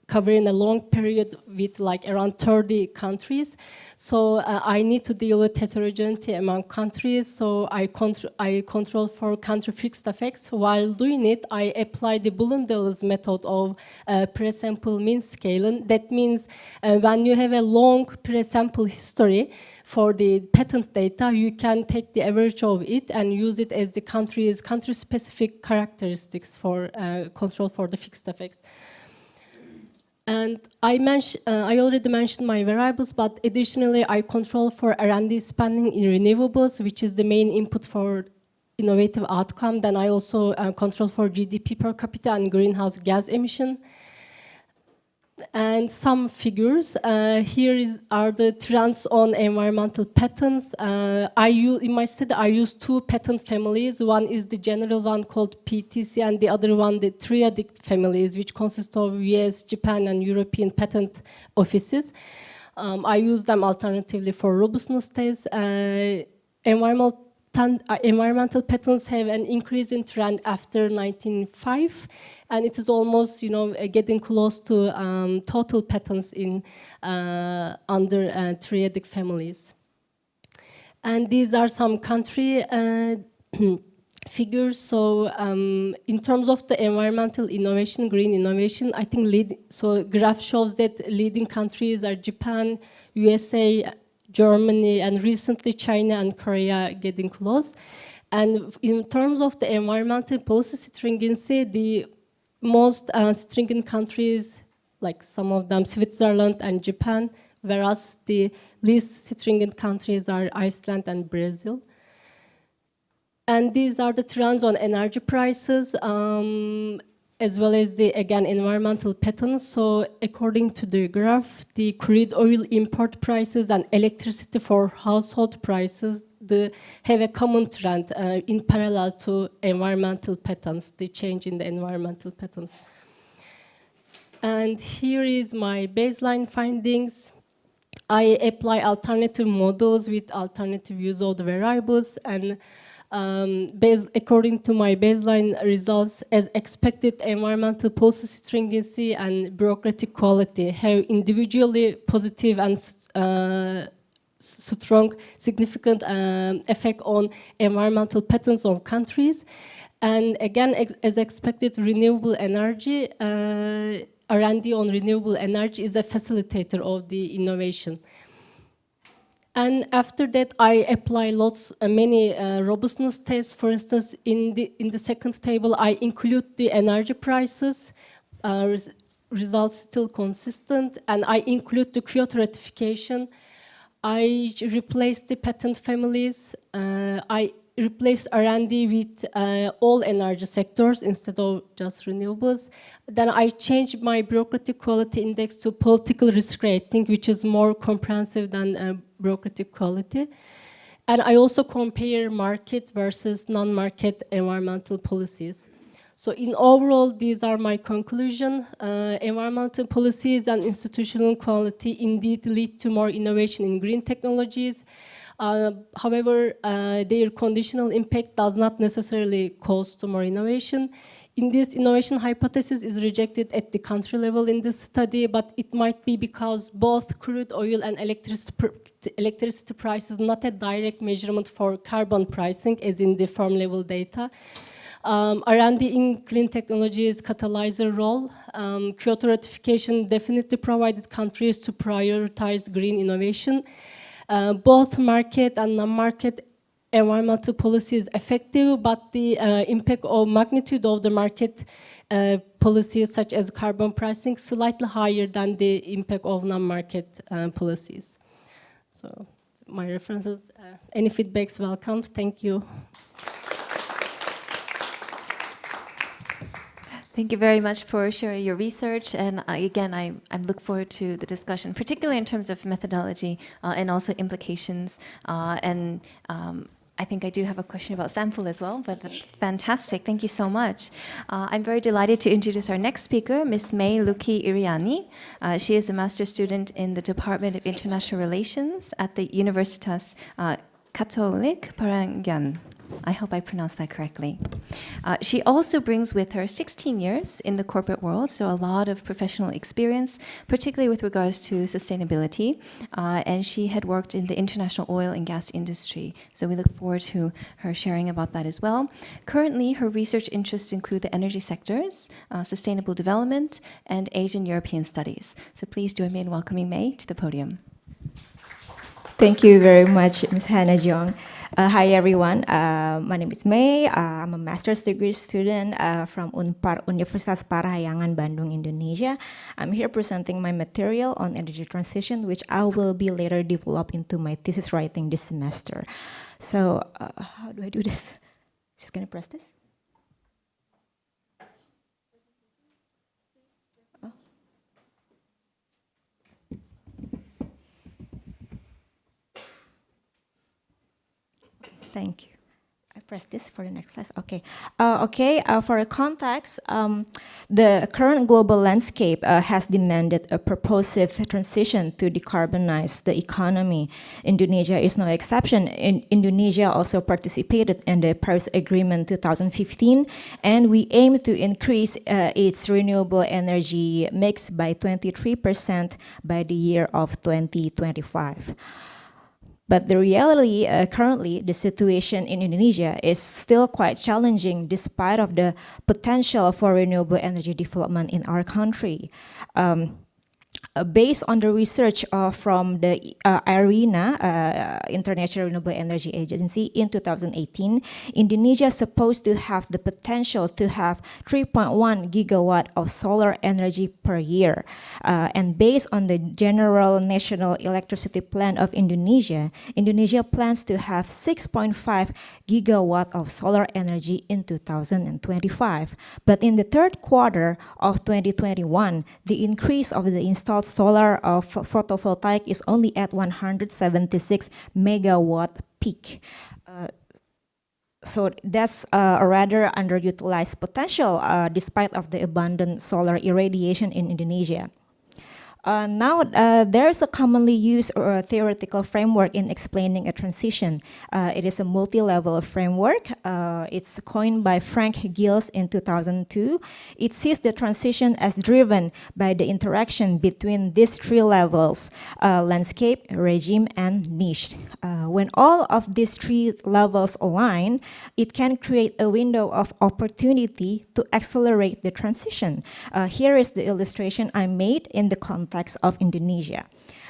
covering a long period with like around 30 countries. So I need to deal with heterogeneity among countries. So I control for country fixed effects. While doing it, I apply the Blundell's method of pre-sample mean scaling. That means when you have a long pre-sample history for the patent data, you can take the average of it and use it as the country-specific characteristics for control for the fixed effects. And I already mentioned my variables, but additionally, I control for R&D spending in renewables, which is the main input for innovative outcome. Then I also control for GDP per capita and greenhouse gas emission. And some figures. Here are the trends on environmental patents. In my study, I use two patent families. One is the general one called PTC, and the other one, the triadic families, which consist of US, Japan, and European patent offices. I use them alternatively for robustness tests. environmental patents have an increasing trend after 1905, and it is almost, getting close to total patents in under triadic families. And these are some country figures. So in terms of the environmental innovation, green innovation, I think graph shows that leading countries are Japan, USA, Germany, and recently China and Korea getting close. And in terms of the environmental policy stringency, the most stringent countries, like some of them, Switzerland and Japan, whereas the least stringent countries are Iceland and Brazil. And these are the trends on energy prices, as well as the, again, environmental patterns. So according to the graph, the crude oil import prices and electricity for household prices have a common trend in parallel to environmental patterns, the change in the environmental patterns. And here is my baseline findings. I apply alternative models with alternative use of the variables, and according to my baseline results, as expected, environmental policy stringency and bureaucratic quality have individually positive and strong, significant effect on environmental patterns of countries. And again, as expected, renewable energy, R&D on renewable energy is a facilitator of the innovation. And after that, I apply many robustness tests. For instance, in the second table, I include the energy prices, results still consistent, and I include the Kyoto ratification. I replace the patent families. I replace R&D with all energy sectors instead of just renewables. Then I change my bureaucratic quality index to political risk rating, which is more comprehensive than bureaucratic quality. And I also compare market versus non-market environmental policies. So in overall, these are my conclusion. Environmental policies and institutional quality indeed lead to more innovation in green technologies. However, their conditional impact does not necessarily cause to more innovation. In this, innovation hypothesis is rejected at the country level in this study, but it might be because both crude oil and electricity prices not a direct measurement for carbon pricing, as in the firm level data. R&D in clean technologies catalyze a role. Kyoto ratification definitely provided countries to prioritize green innovation. Both market and non-market environmental policy is effective, but the impact or magnitude of the market policies, such as carbon pricing, slightly higher than the impact of non-market policies. So my references, any feedbacks welcome. Thank you. Thank you very much for sharing your research, and again, I look forward to the discussion, particularly in terms of methodology and also implications. I think I do have a question about sample as well, but fantastic, thank you so much. I'm very delighted to introduce our next speaker, Ms. May Luki Iriani. She is a master's student in the Department of International Relations at the Universitas Katolik Parangyan. I hope I pronounced that correctly. She also brings with her 16 years in the corporate world, so a lot of professional experience, particularly with regards to sustainability. And she had worked in the international oil and gas industry, so we look forward to her sharing about that as well. Currently, her research interests include the energy sectors, sustainable development, and Asian European studies. So please join me in welcoming May to the podium. Thank you very much, Ms. Hannah Jong. Hi, everyone. My name is May. I'm a master's degree student from Unpar, Universitas Parahyangan, Bandung, Indonesia. I'm here presenting my material on energy transition, which I will be later develop into my thesis writing this semester. So how do I do this? Just gonna press this? Thank you. press this for the next slide? Okay. For a context, the current global landscape has demanded a purposive transition to decarbonize the economy. Indonesia is no exception. Indonesia also participated in the Paris Agreement 2015, and we aim to increase its renewable energy mix by 23% by the year of 2025. But the reality currently, the situation in Indonesia is still quite challenging despite of the potential for renewable energy development in our country. Based on the research from the IRENA, International Renewable Energy Agency, in 2018, Indonesia is supposed to have the potential to have 3.1 gigawatt of solar energy per year. And based on the General National Electricity Plan of Indonesia, Indonesia plans to have 6.5 gigawatt of solar energy in 2025. But in the third quarter of 2021, the increase of the installed solar of photovoltaic is only at 176 megawatt peak. So that's a rather underutilized potential despite of the abundant solar irradiation in Indonesia. Now, there's a commonly used theoretical framework in explaining a transition. It is a multi-level framework. It's coined by Frank Gills in 2002. It sees the transition as driven by the interaction between these three levels, landscape, regime, and niche. When all of these three levels align, it can create a window of opportunity to accelerate the transition. Here is the illustration I made in the context of Indonesia.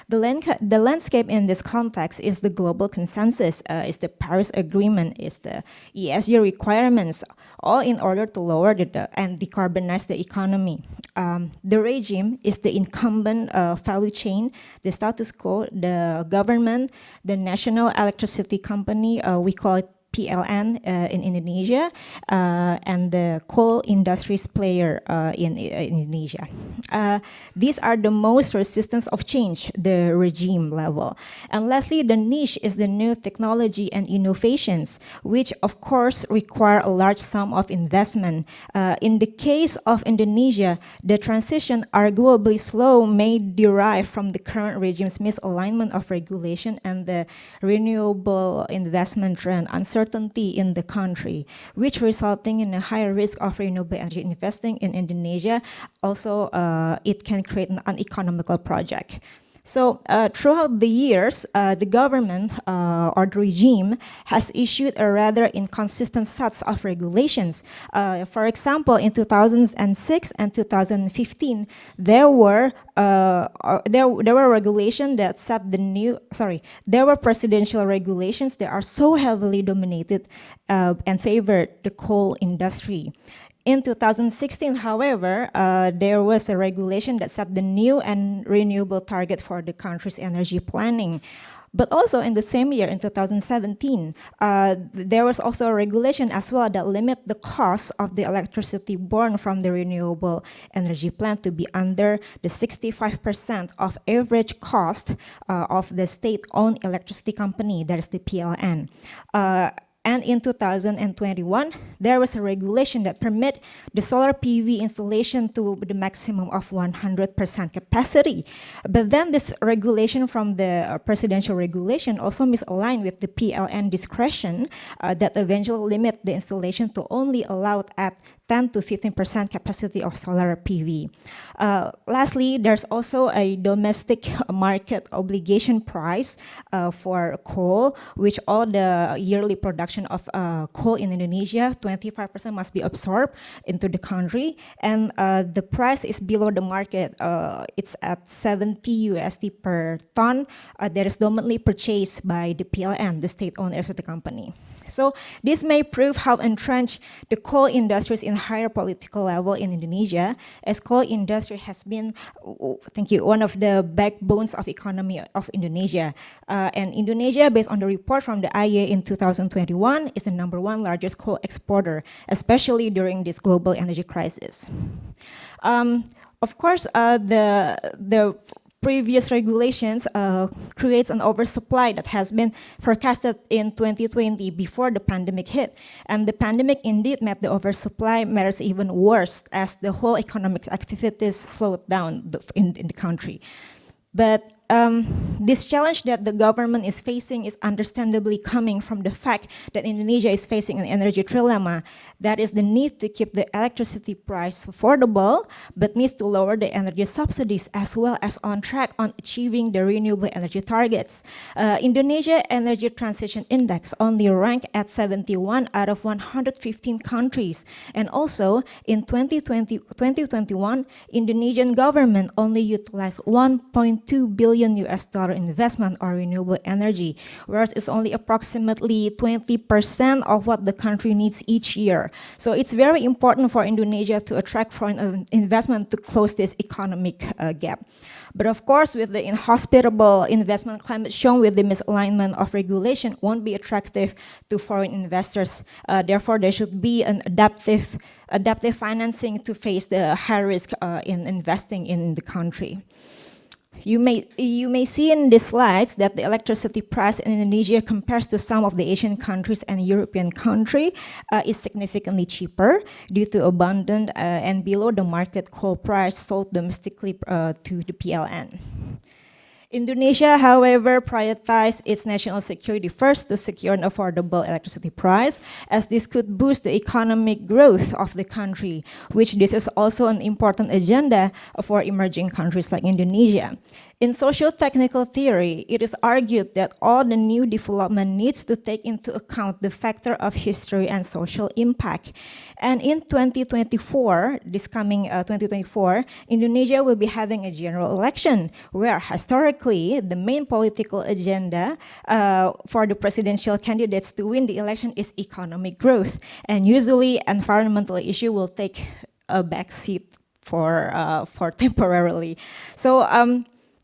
The landscape in this context is the global consensus, is the Paris Agreement, is the ESG requirements, all in order to lower and decarbonize the economy. The regime is the incumbent value chain, the status quo, the government, the national electricity company, we call it PLN in Indonesia, and the coal industries player in Indonesia. These are the most resistance of change, the regime level. And lastly, the niche is the new technology and innovations, which of course require a large sum of investment. In the case of Indonesia, the transition, arguably slow, may derive from the current regime's misalignment of regulation and the renewable investment trend, uncertainty in the country, which resulting in a higher risk of renewable energy investing in Indonesia. Also, it can create an uneconomical project. So throughout the years, the government or the regime has issued a rather inconsistent sets of regulations. For example, in 2006 and 2015, there were regulations that set the new, there were presidential regulations that are so heavily dominated and favored the coal industry. In 2016, however, there was a regulation that set the new and renewable target for the country's energy planning. But also in the same year, in 2017, there was also a regulation as well that limit the cost of the electricity born from the renewable energy plant to be under the 65% of average cost of the state-owned electricity company, that is the PLN. And in 2021, there was a regulation that permit the solar PV installation to the maximum of 100% capacity. But then this regulation from the presidential regulation also misaligned with the PLN discretion that eventually limit the installation to only allowed at 10 to 15% capacity of solar PV. Lastly, there's also a domestic market obligation price for coal, which all the yearly production of coal in Indonesia, 25% must be absorbed into the country, and the price is below the market. It's at 70 USD per ton that is dominantly purchased by the PLN, the state-owned electricity company. So this may prove how entrenched the coal industry is in higher political level in Indonesia, as coal industry has been, one of the backbones of economy of Indonesia. And Indonesia, based on the report from the IEA in 2021, is the #1 largest coal exporter, especially during this global energy crisis. Of course, the previous regulations creates an oversupply that has been forecasted in 2020 before the pandemic hit. And the pandemic indeed made the oversupply matters even worse as the whole economic activities slowed down in the country. But this challenge that the government is facing is understandably coming from the fact that Indonesia is facing an energy trilemma. That is the need to keep the electricity price affordable, but needs to lower the energy subsidies as well as on track on achieving the renewable energy targets. Indonesia Energy Transition Index only ranked at 71 out of 115 countries. And also, in 2021, Indonesian government only utilized 1.2 billion US dollar investment on renewable energy, whereas it's only approximately 20% of what the country needs each year. So it's very important for Indonesia to attract foreign investment to close this economic gap. But of course, with the inhospitable investment climate shown with the misalignment of regulation won't be attractive to foreign investors. Therefore, there should be an adaptive financing to face the high risk in investing in the country. You may see in these slides that the electricity price in Indonesia compared to some of the Asian countries and European countries is significantly cheaper due to abundant and below the market coal price sold domestically to the PLN. Indonesia, however, prioritized its national security first to secure an affordable electricity price, as this could boost the economic growth of the country, which this is also an important agenda for emerging countries like Indonesia. In socio-technical theory, it is argued that all the new development needs to take into account the factor of history and social impact. And in 2024, this coming 2024, Indonesia will be having a general election, where historically the main political agenda for the presidential candidates to win the election is economic growth. And usually environmental issue will take a backseat for temporarily. So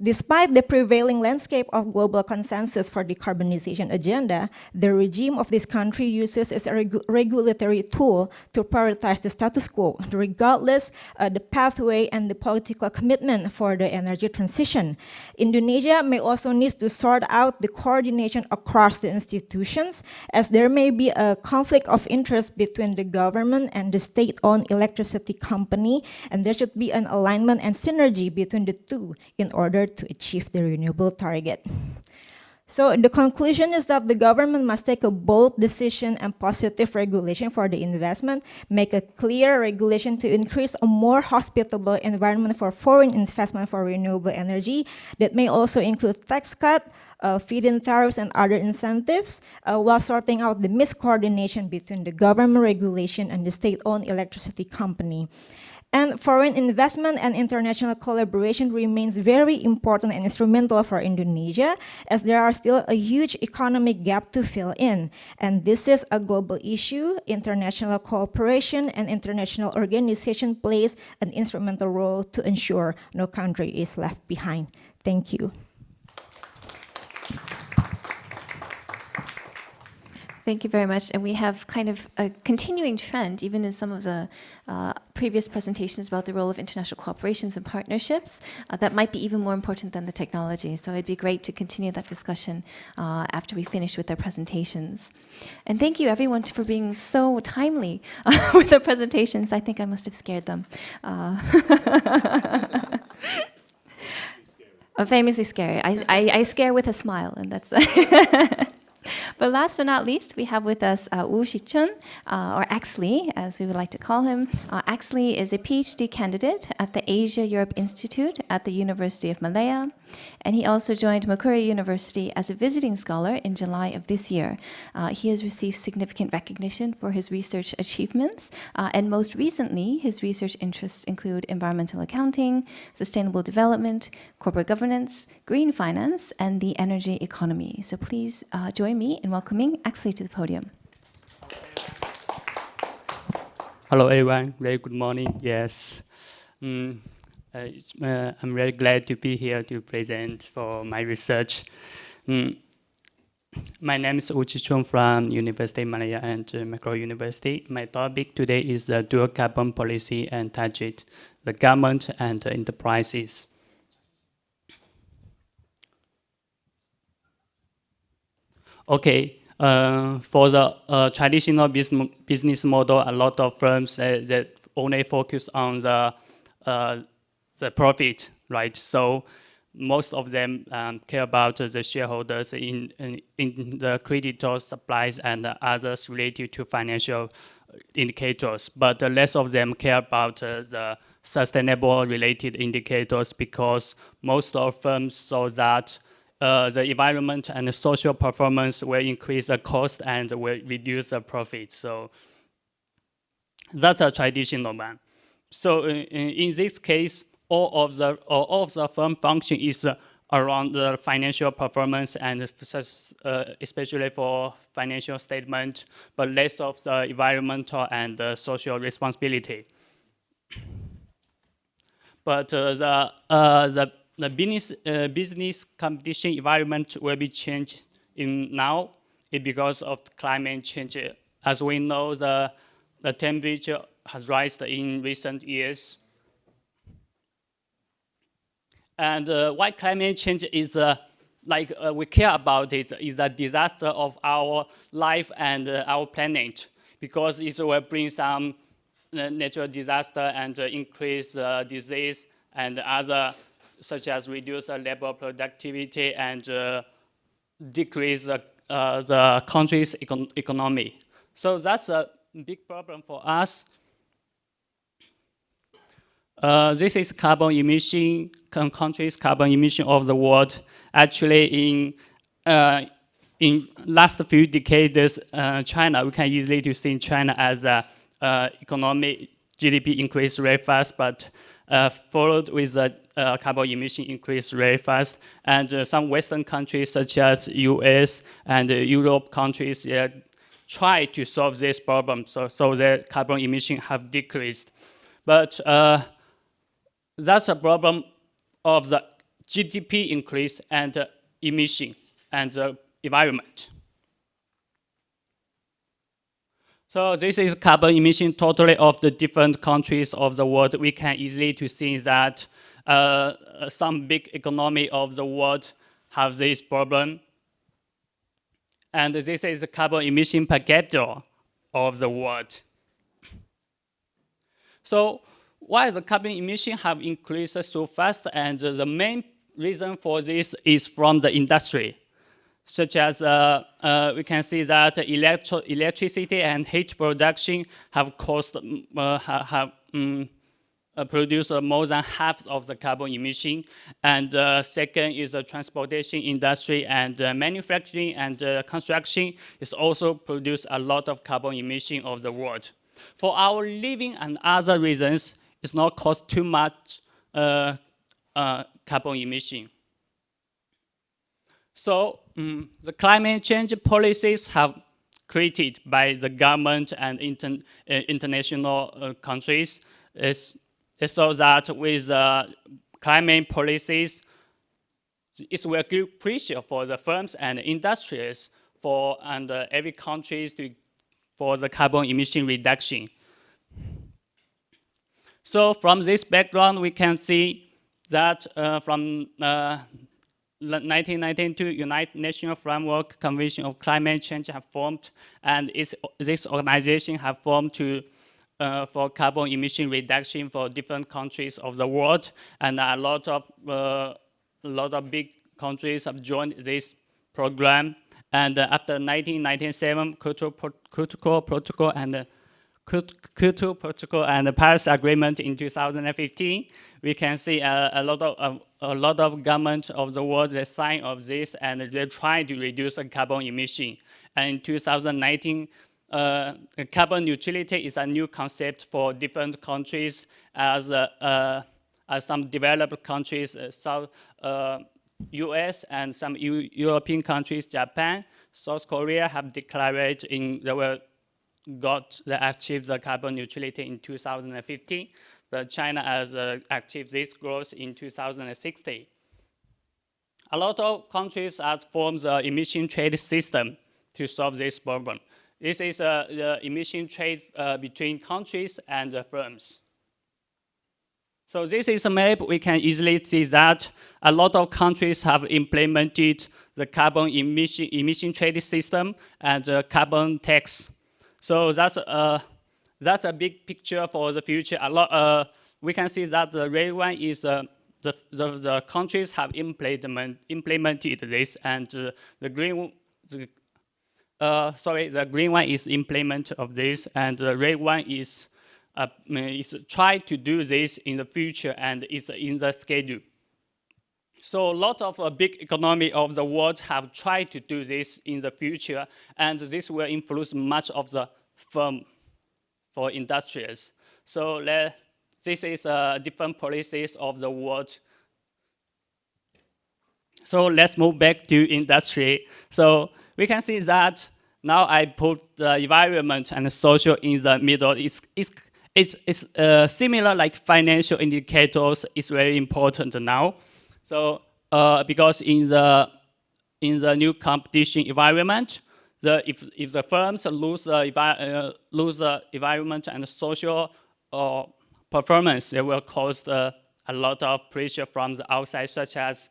despite the prevailing landscape of global consensus for decarbonization agenda, the regime of this country uses as a regulatory tool to prioritize the status quo, regardless the pathway and the political commitment for the energy transition. Indonesia may also need to sort out the coordination across the institutions, as there may be a conflict of interest between the government and the state-owned electricity company, and there should be an alignment and synergy between the two in order to achieve the renewable target. So the conclusion is that the government must take a bold decision and positive regulation for the investment, make a clear regulation to increase a more hospitable environment for foreign investment for renewable energy that may also include tax cut, feed-in tariffs and other incentives, while sorting out the miscoordination between the government regulation and the state-owned electricity company. And foreign investment and international collaboration remains very important and instrumental for Indonesia, as there are still a huge economic gap to fill in. And this is a global issue. International cooperation and international organization plays an instrumental role to ensure no country is left behind. Thank you. Thank you very much. And we have kind of a continuing trend, even in some of the previous presentations about the role of international cooperations and partnerships, that might be even more important than the technology. So it'd be great to continue that discussion after we finish with our presentations. And thank you, everyone, for being so timely with their presentations. I think I must have scared them. Famously scary. I scare with a smile, and that's... But last but not least, we have with us Woo Shi-chun, or Axley, as we would like to call him. Axley is a PhD candidate at the Asia-Europe Institute at the University of Malaya, and he also joined Macquarie University as a visiting scholar in July of this year. He has received significant recognition for his research achievements, and most recently, his research interests include environmental accounting, sustainable development, corporate governance, green finance, and the energy economy. So please join me in welcoming Axley to the podium. Hello, everyone. Very good morning. Yes. I'm very glad to be here to present for my research. My name is Woo Shi-chun from University of Malaya and Macquarie University. My topic today is the dual carbon policy and target, the government and enterprises. okay, for the traditional business model, a lot of firms that only focus on the profit, right? So most of them care about the shareholders in the creditors, supplies, and others related to financial indicators. But less of them care about the sustainable related indicators, because most of firms saw that the environment and the social performance will increase the cost and will reduce the profit. So that's a traditional one. So in this case, all of the firm function is around the financial performance, and especially for financial statement, but less of the environmental and social responsibility. But the business competition environment will be changed now because of climate change. As we know, the temperature has risen in recent years. And why climate change is we care about it is a disaster of our life and our planet, because it will bring some natural disaster and increase disease and other, such as reduce labor productivity and decrease the country's economy. So that's a big problem for us. This is carbon emission, countries' carbon emission of the world. Actually, in last few decades, China, we can easily to see China as a economic GDP increase very fast, but followed with the carbon emission increase very fast. And some Western countries such as US and Europe countries try to solve this problem, so the carbon emission have decreased. But that's a problem of the GDP increase and emission and the environment. So this is carbon emission totally of the different countries of the world. We can easily to see that some big economy of the world have this problem. And this is the carbon emission per capita of the world. So why the carbon emission have increased so fast? And the main reason for this is from the industry, such as we can see that electricity and heat production have produced more than half of the carbon emission. And second is the transportation industry, and manufacturing and construction is also produce a lot of carbon emission of the world. For our living and other reasons, it's not cost too much carbon emission. So the climate change policies have created by the government and international countries is so that with climate policies, it will give pressure for the firms and industries and every country for the carbon emission reduction. So from this background, we can see that from 1992, United Nations Framework Convention of Climate Change have formed, and this organization have formed for carbon emission reduction for different countries of the world, and a lot of big countries have joined this program. And after 1997, Kyoto Protocol and Kyoto Protocol and the Paris Agreement in 2015, we can see a lot of governments of the world they sign of this, and they try to reduce the carbon emission. And in 2019, carbon neutrality is a new concept for different countries, as some developed countries, South US and some European countries, Japan, South Korea have declared they will achieve the carbon neutrality in 2015. But China has achieved this growth in 2060. A lot of countries have formed the emission trade system to solve this problem. This is the emission trade between countries and the firms. So this is a map. We can easily see that a lot of countries have implemented the carbon emission trading system and the carbon tax. So that's a big picture for the future. We can see that the red one is the countries have implemented this, and the green one is implement of this, and the red one is try to do this in the future and is in the schedule. So a lot of big economy of the world have tried to do this in the future, and this will influence much of the firm for industries. So this is different policies of the world. So let's move back to industry. So we can see that now I put the environment and social in the middle. It's similar like financial indicators is very important now. So because in the new competition environment, if the firms lose the environment and social performance, it will cause a lot of pressure from the outside, such as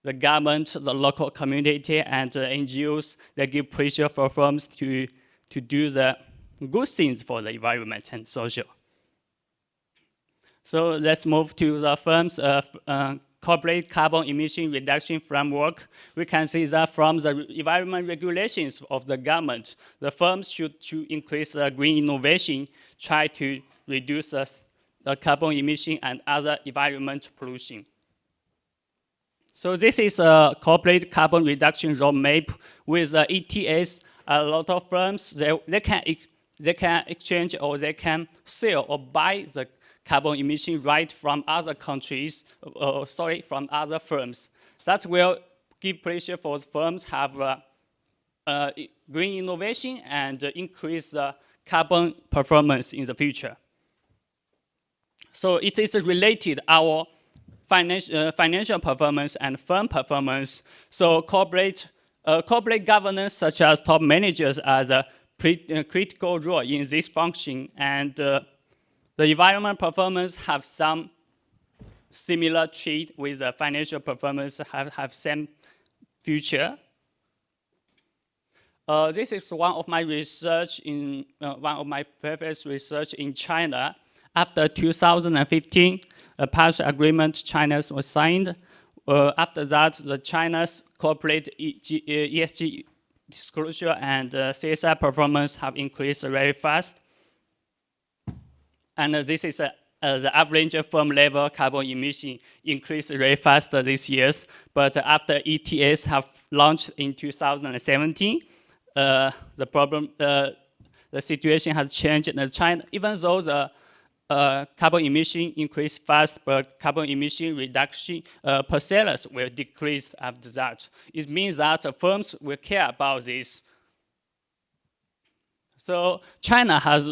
the government, the local community, and the NGOs. They give pressure for firms to do the good things for the environment and social. So let's move to the firms' corporate carbon emission reduction framework. We can see that from the environment regulations of the government, the firms should increase green innovation, try to reduce the carbon emission and other environment pollution. So this is a corporate carbon reduction roadmap with ETS. A lot of firms, they can exchange or they can sell or buy the carbon emission right from other countries, from other firms. That will give pressure for firms have green innovation and increase the carbon performance in the future. So it is related our financial performance and firm performance. So corporate governance, such as top managers, are the critical role in this function, and the environment performance have some similar trait with the financial performance, have same future. This is one of my research in one of my previous research in China. After 2015, a Paris Agreement China was signed. After that, the China's corporate ESG disclosure and CSR performance have increased very fast. And this is the average firm level carbon emission increased very fast these years. But after ETS have launched in 2017, the situation has changed in China. Even though the carbon emission increased fast, but carbon emission reduction percentage will decrease after that. It means that firms will care about this. So China has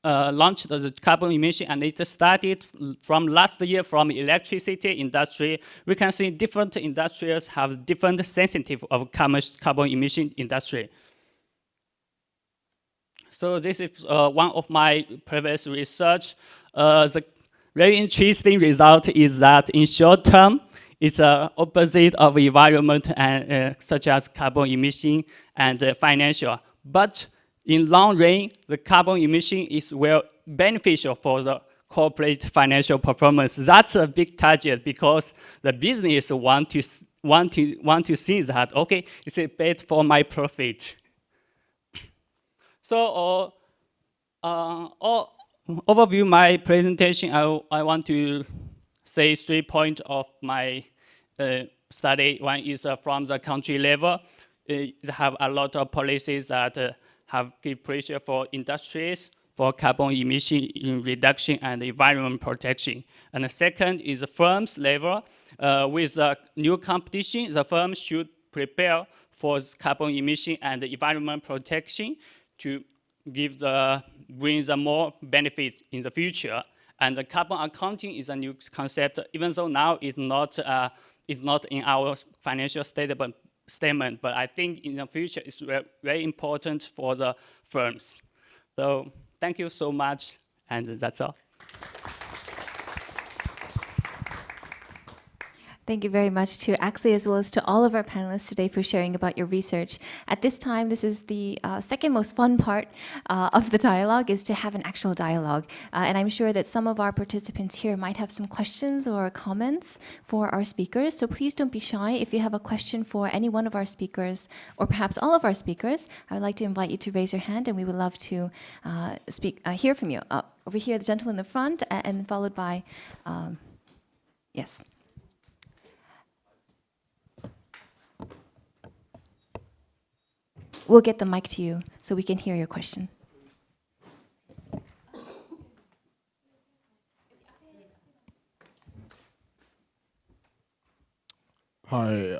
launched the carbon emission, and it started from last year from electricity industry. We can see different industries have different sensitive of carbon emission industry. So this is one of my previous research. The very interesting result is that in short term, it's opposite of environment and such as carbon emission and financial. But in long run, the carbon emission is well beneficial for the corporate financial performance. That's a big target because the business want to see that, okay, it's paid for my profit. So overview my presentation, I want to say 3 points of my study. One is from the country level. They have a lot of policies that have give pressure for industries for carbon emission reduction and environment protection. And the second is the firms level. With new competition, the firms should prepare for carbon emission and environment protection to bring the more benefits in the future. And the carbon accounting is a new concept, even though now it's not in our financial statement, but I think in the future it's very important for the firms. So thank you so much, and that's all. Thank you very much to Axley as well as to all of our panelists today for sharing about your research. At this time, this is the second most fun part of the dialogue, is to have an actual dialogue. And I'm sure that some of our participants here might have some questions or comments for our speakers. So please don't be shy. If you have a question for any one of our speakers, or perhaps all of our speakers, I would like to invite you to raise your hand, and we would love to hear from you. Over here, the gentleman in the front, and followed by, yes. We'll get the mic to you so we can hear your question. Hi,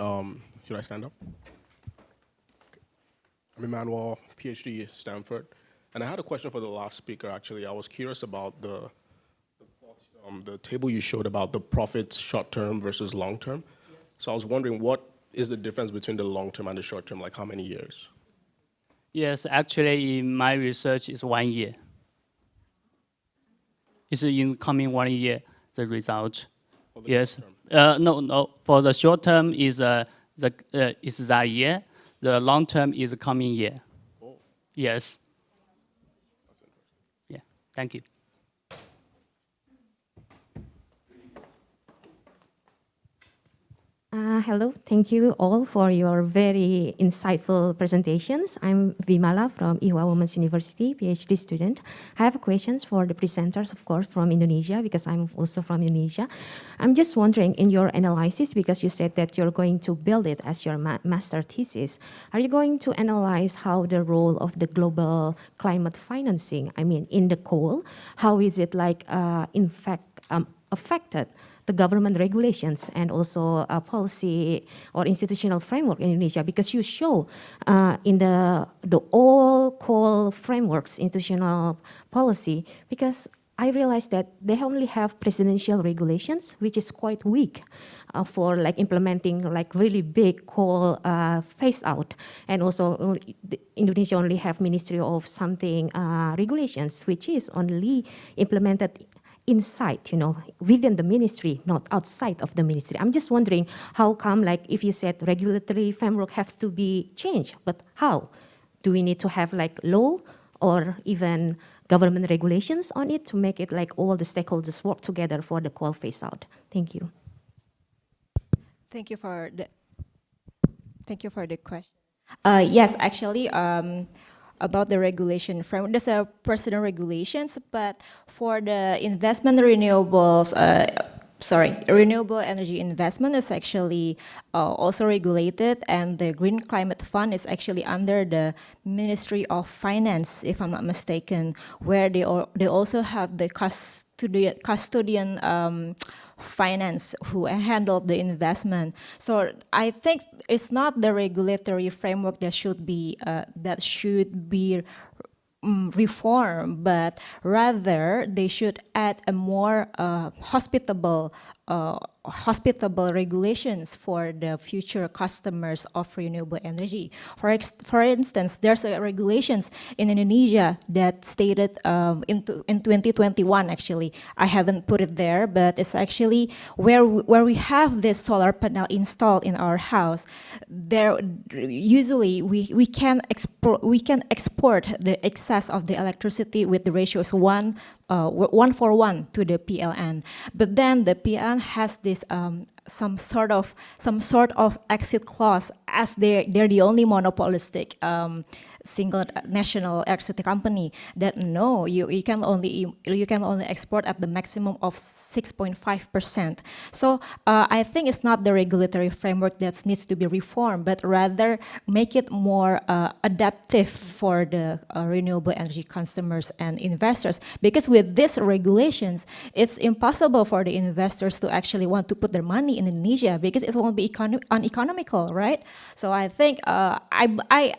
should I stand up? I'm Emmanuel, PhD, Stanford. And I had a question for the last speaker, actually. I was curious about the table you showed about the profits short-term versus long-term. Yes. So I was wondering, what is the difference between the long-term and the short-term, like how many years? Yes, actually, in my research is 1 year. It's in coming 1 year, the result. Yes. No. For the short term is that year. The long term is the coming year. Oh. Yes. That's interesting. Yeah. Thank you. Hello, thank you all for your very insightful presentations. I'm Vimala from Ihwa Women's University, PhD student. I have questions for the presenters, of course, from Indonesia, because I'm also from Indonesia. I'm just wondering, in your analysis, because you said that you're going to build it as your master thesis, are you going to analyze how the role of the global climate financing, I mean, in the coal, how is it like, in fact, affected the government regulations and also policy or institutional framework in Indonesia? Because you show in the all coal frameworks, institutional policy, because I realized that they only have presidential regulations, which is quite weak for like implementing like really big coal phase out. And also Indonesia only have Ministry of something regulations, which is only implemented inside, within the ministry, not outside of the ministry. I'm just wondering how come, like if you said regulatory framework has to be changed, but how? Do we need to have like law or even government regulations on it to make it like all the stakeholders work together for the coal phase out? Thank you. Thank you for the question. Yes, actually, about the regulation framework, there's a personal regulations, but for the investment renewables, renewable energy investment is actually also regulated, and the Green Climate Fund is actually under the Ministry of Finance, if I'm not mistaken, where they also have the custodian finance who handle the investment. So I think it's not the regulatory framework that should be reformed, but rather they should add a more hospitable regulations for the future customers of renewable energy. For instance, there's a regulations in Indonesia that stated in 2021, actually. I haven't put it there, but it's actually where we have this solar panel installed in our house. There, usually we can export the excess of the electricity with the ratios 1:1 to the PLN. But then the PLN has this some sort of exit clause, as they're the only monopolistic single national electricity company, that no, you can only export at the maximum of 6.5%. So I think it's not the regulatory framework that needs to be reformed, but rather make it more adaptive for the renewable energy customers and investors. Because with these regulations, it's impossible for the investors to actually want to put their money in Indonesia, because it won't be uneconomical, right? So I think I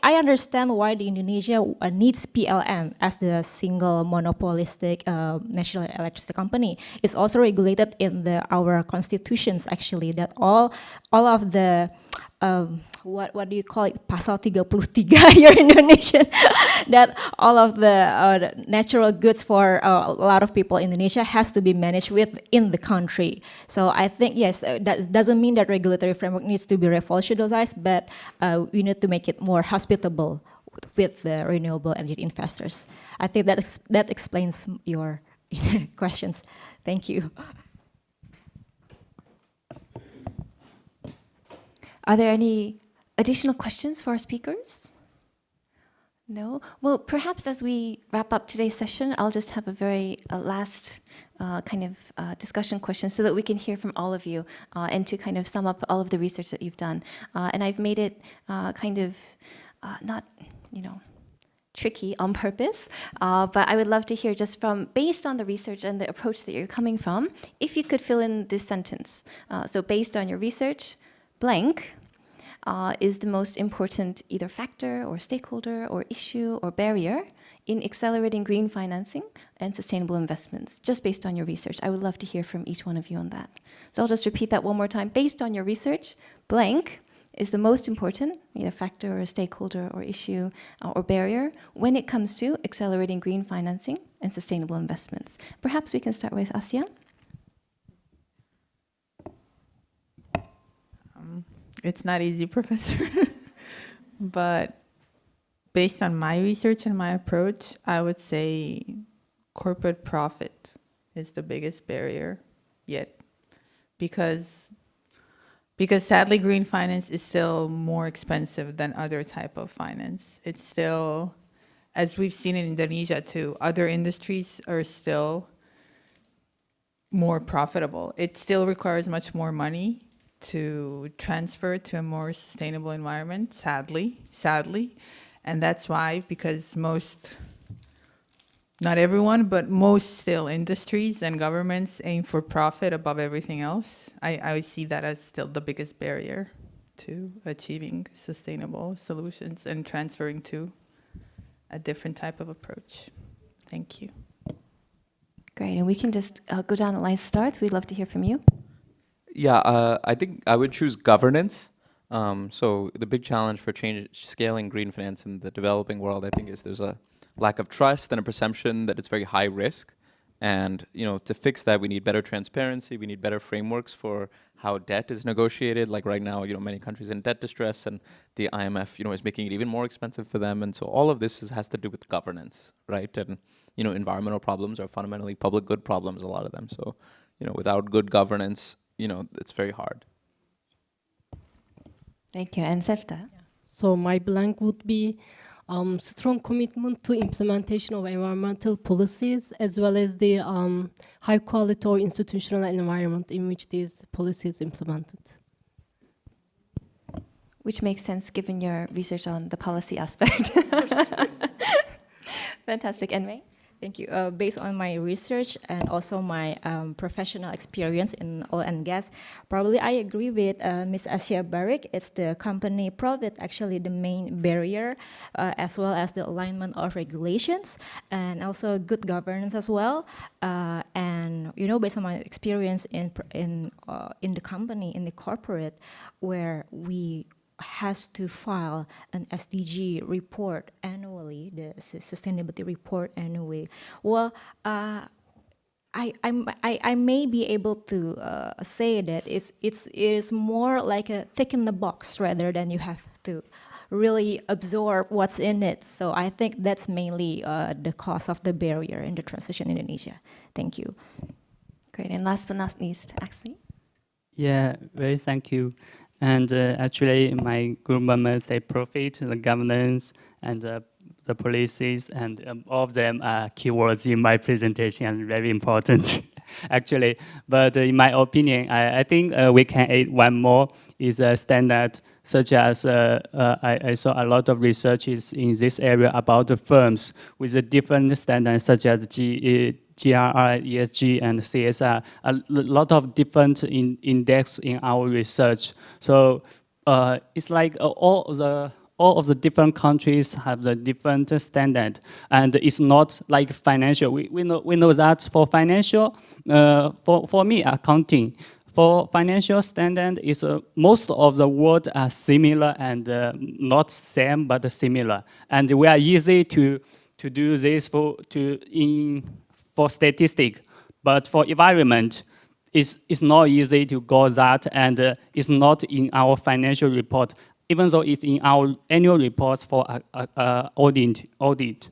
understand why the Indonesia needs PLN as the single monopolistic national electricity company. It's also regulated in our constitutions, actually, that all of the what do you call it, pasal 33 here in Indonesia, that all of the natural goods for a lot of people in Indonesia has to be managed within the country. So I think, yes, that doesn't mean that regulatory framework needs to be revolutionized, but we need to make it more hospitable with the renewable energy investors. I think that explains your questions. Thank you. Are there any additional questions for our speakers? No? Well, perhaps as we wrap up today's session, I'll just have a very last kind of discussion question so that we can hear from all of you and to kind of sum up all of the research that you've done. And I've made it kind of not, tricky on purpose, but I would love to hear just from, based on the research and the approach that you're coming from, if you could fill in this sentence. So based on your research, blank is the most important either factor or stakeholder or issue or barrier in accelerating green financing and sustainable investments, just based on your research. I would love to hear from each one of you on that. So I'll just repeat that one more time. Based on your research, blank is the most important, either factor or stakeholder or issue or barrier when it comes to accelerating green financing and sustainable investments. Perhaps we can start with Asia. It's not easy, Professor. But based on my research and my approach, I would say corporate profit is the biggest barrier yet. Because sadly, green finance is still more expensive than other type of finance. It's still, as we've seen in Indonesia too, other industries are still more profitable. It still requires much more money to transfer to a more sustainable environment, sadly. And that's why, because not everyone, but most still industries and governments aim for profit above everything else. I see that as still the biggest barrier to achieving sustainable solutions and transferring to a different type of approach. Thank you. Great, and we can just go down the line. Start. We'd love to hear from you. Yeah, I think I would choose governance. So the big challenge for scaling green finance in the developing world, I think, is there's a lack of trust and a perception that it's very high risk. And to fix that, we need better transparency. We need better frameworks for how debt is negotiated. Like right now, many countries in debt distress, and the IMF, is making it even more expensive for them. And so all of this has to do with governance, right? And environmental problems are fundamentally public good problems, a lot of them. So without good governance, it's very hard. Thank you. And Sevda? So my blank would be strong commitment to implementation of environmental policies, as well as the high quality or institutional environment in which these policies implemented. Which makes sense given your research on the policy aspect. Fantastic. And May? Thank you. Based on my research and also my professional experience in oil and gas, probably I agree with Ms. Asia Barik. It's the company profit actually the main barrier, as well as the alignment of regulations and also good governance as well. And based on my experience in the company, in the corporate, where we has to file an SDG report annually, the sustainability report annually. Well, I may be able to say that it is more like a tick in the box rather than you have to really absorb what's in it. So I think that's mainly the cause of the barrier in the transition in Indonesia. Thank you. Great. And last but not least, Axley? Yeah, very thank you. And actually, my group members, they profit, the governance, and the policies, and all of them are keywords in my presentation and very important, actually. But in my opinion, I think we can add one more, is a standard, such as I saw a lot of researches in this area about the firms with a different standards, such as GRI, ESG, and CSR, a lot of different index in our research. So it's like all of the different countries have the different standard, and it's not like financial. We know that for financial, for me, accounting, for financial standard, is most of the words are similar and not same but similar, and we are easy to do this for statistic, but for environment, it's not easy to go that, and it's not in our financial report, even though it's in our annual reports for audit.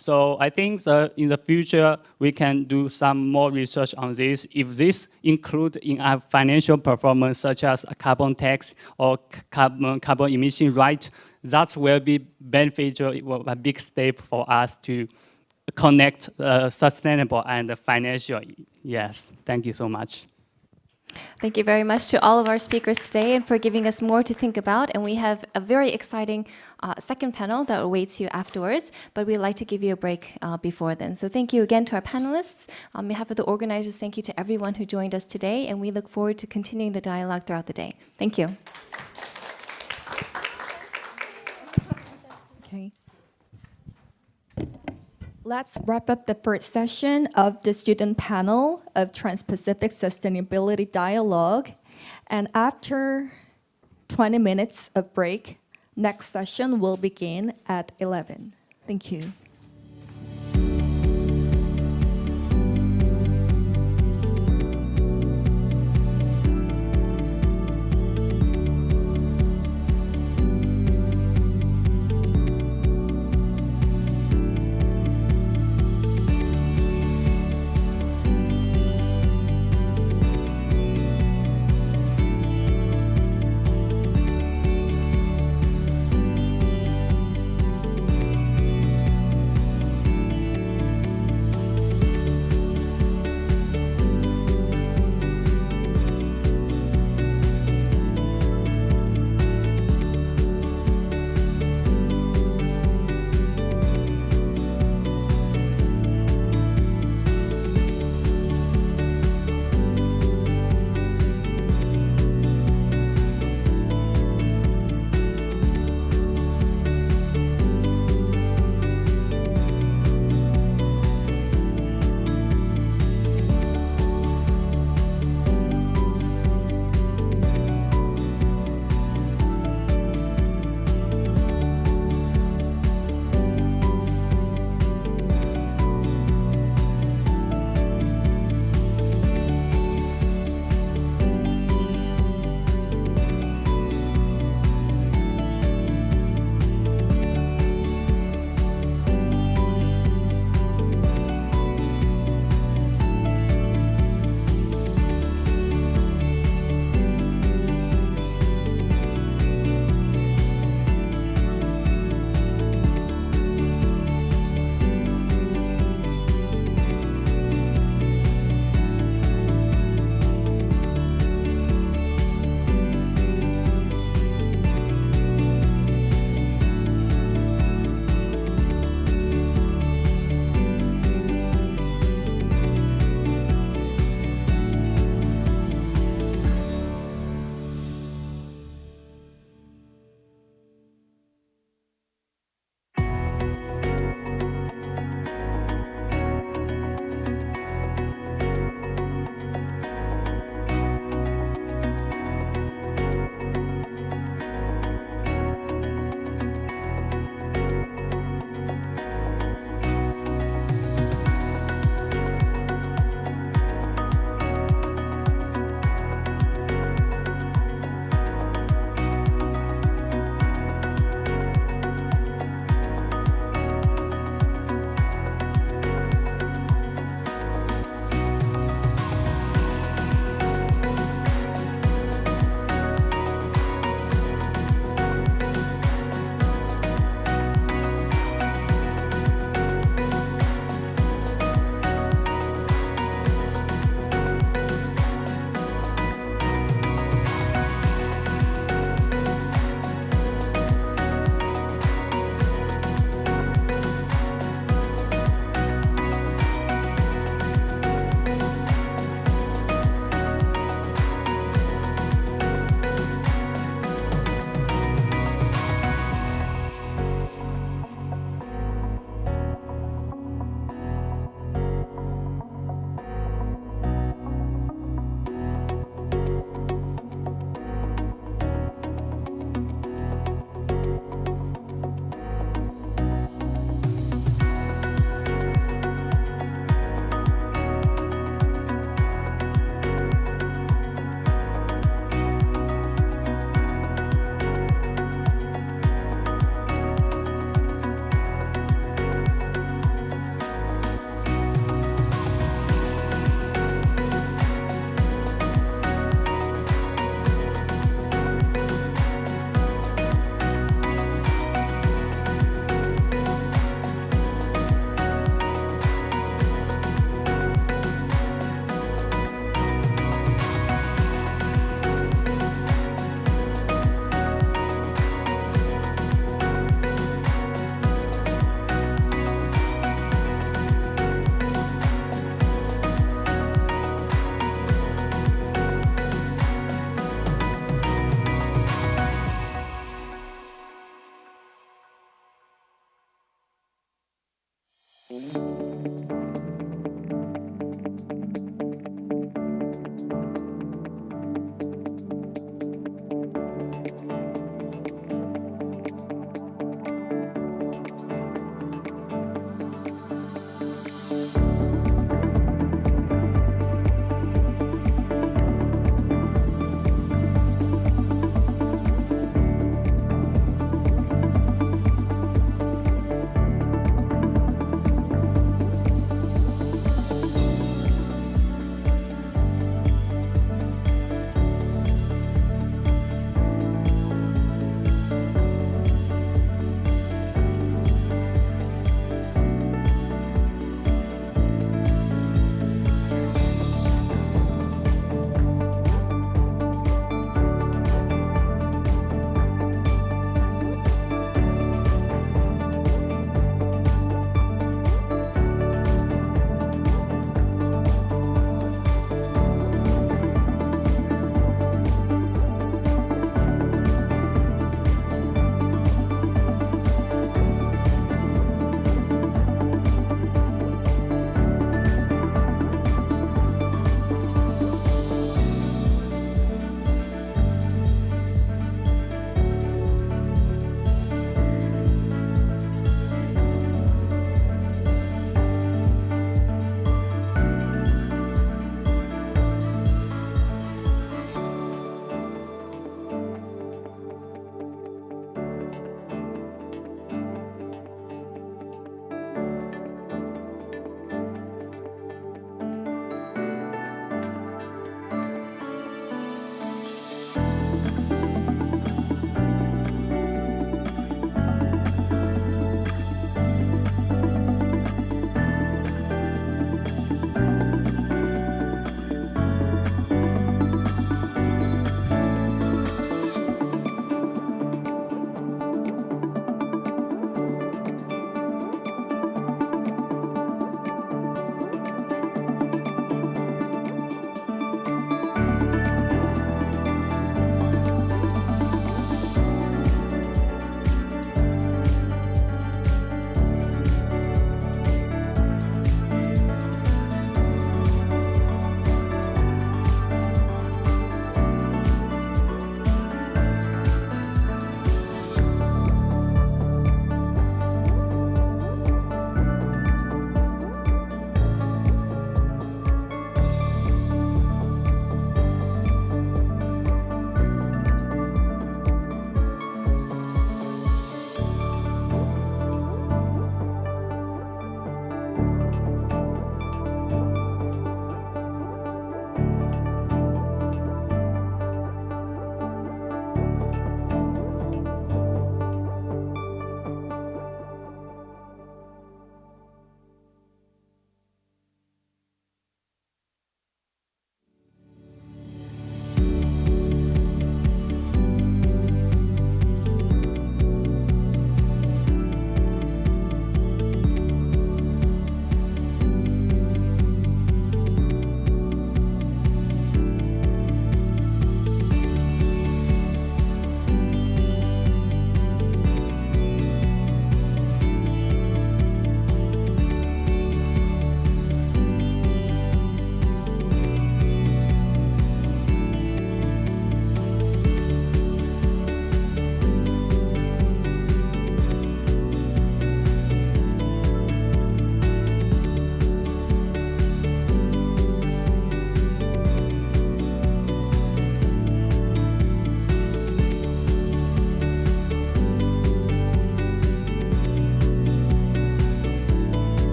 So I think in the future, we can do some more research on this. If this include in our financial performance, such as a carbon tax or carbon emission right, that will be beneficial, a big step for us to connect sustainable and financial. Yes, thank you so much. Thank you very much to all of our speakers today and for giving us more to think about. And we have a very exciting second panel that awaits you afterwards, but we'd like to give you a break before then. So thank you again to our panelists. On behalf of the organizers, thank you to everyone who joined us today, and we look forward to continuing the dialogue throughout the day. Thank you. Okay. Let's wrap up the first session of the student panel of Trans-Pacific Sustainability Dialogue. And after 20 minutes of break, next session will begin at 11. Thank you.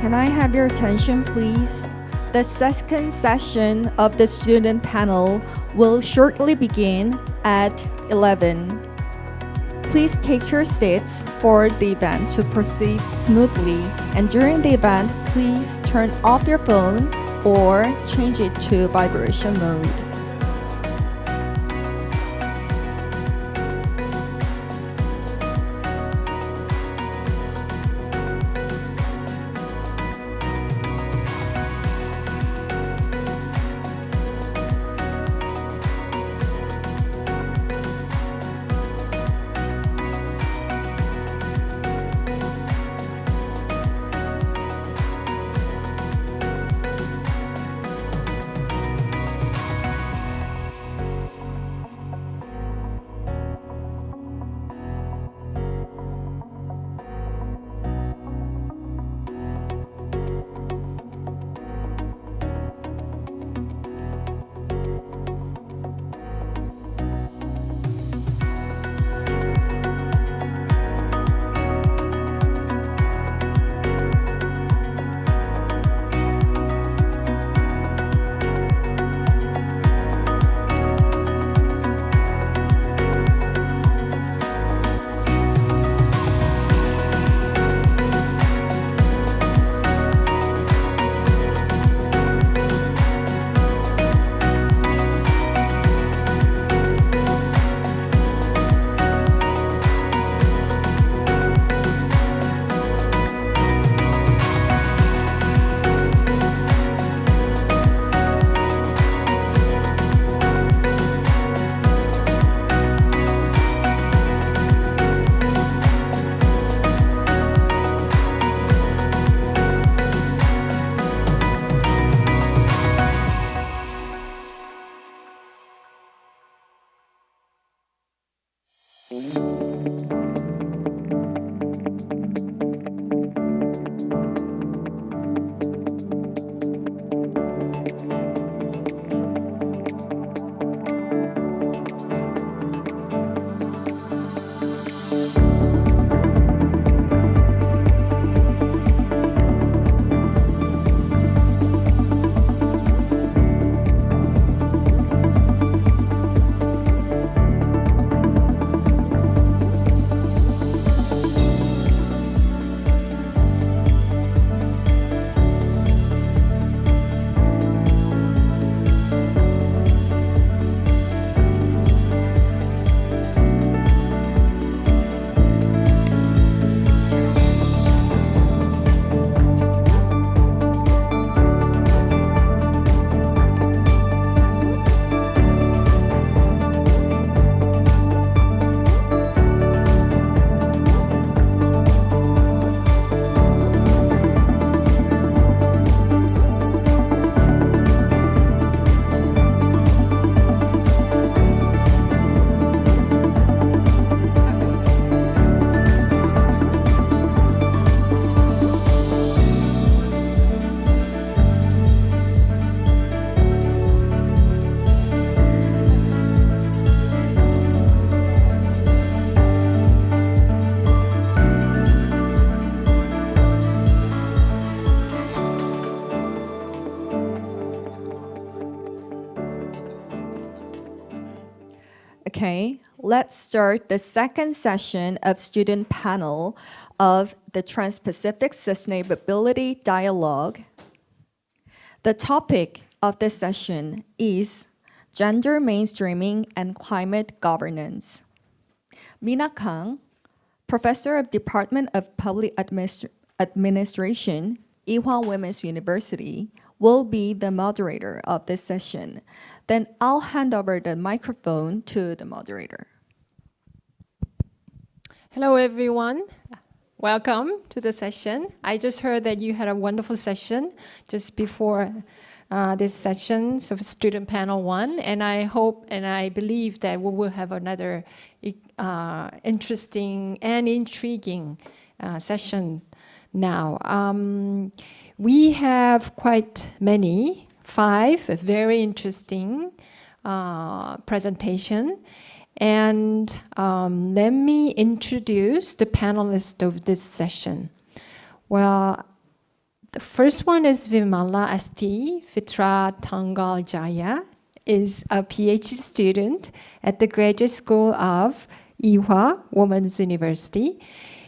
Can I have your attention, please? The second session of the student panel will shortly begin at 11. Please take your seats for the event to proceed smoothly, and during the event, please turn off your phone or change it to vibration mode. Okay, let's start the second session of student panel of the Trans-Pacific Sustainability Dialogue. The topic of this session is gender mainstreaming and climate governance. Mina Kang, Professor of Department of Public Administration, Ewha Women's University, will be the moderator of this session. Then I'll hand over the microphone to the moderator. Hello, everyone. Welcome to the session. I just heard that you had a wonderful session just before this session of Student Panel 1, and I hope and I believe that we will have another interesting and intriguing session now. We have quite many, 5 very interesting presentation. And let me introduce the panelists of this session. Well, The first one is Vimala St. Fitra Tangal Jaya, is a PhD student at the Graduate School of Ewha Women's University.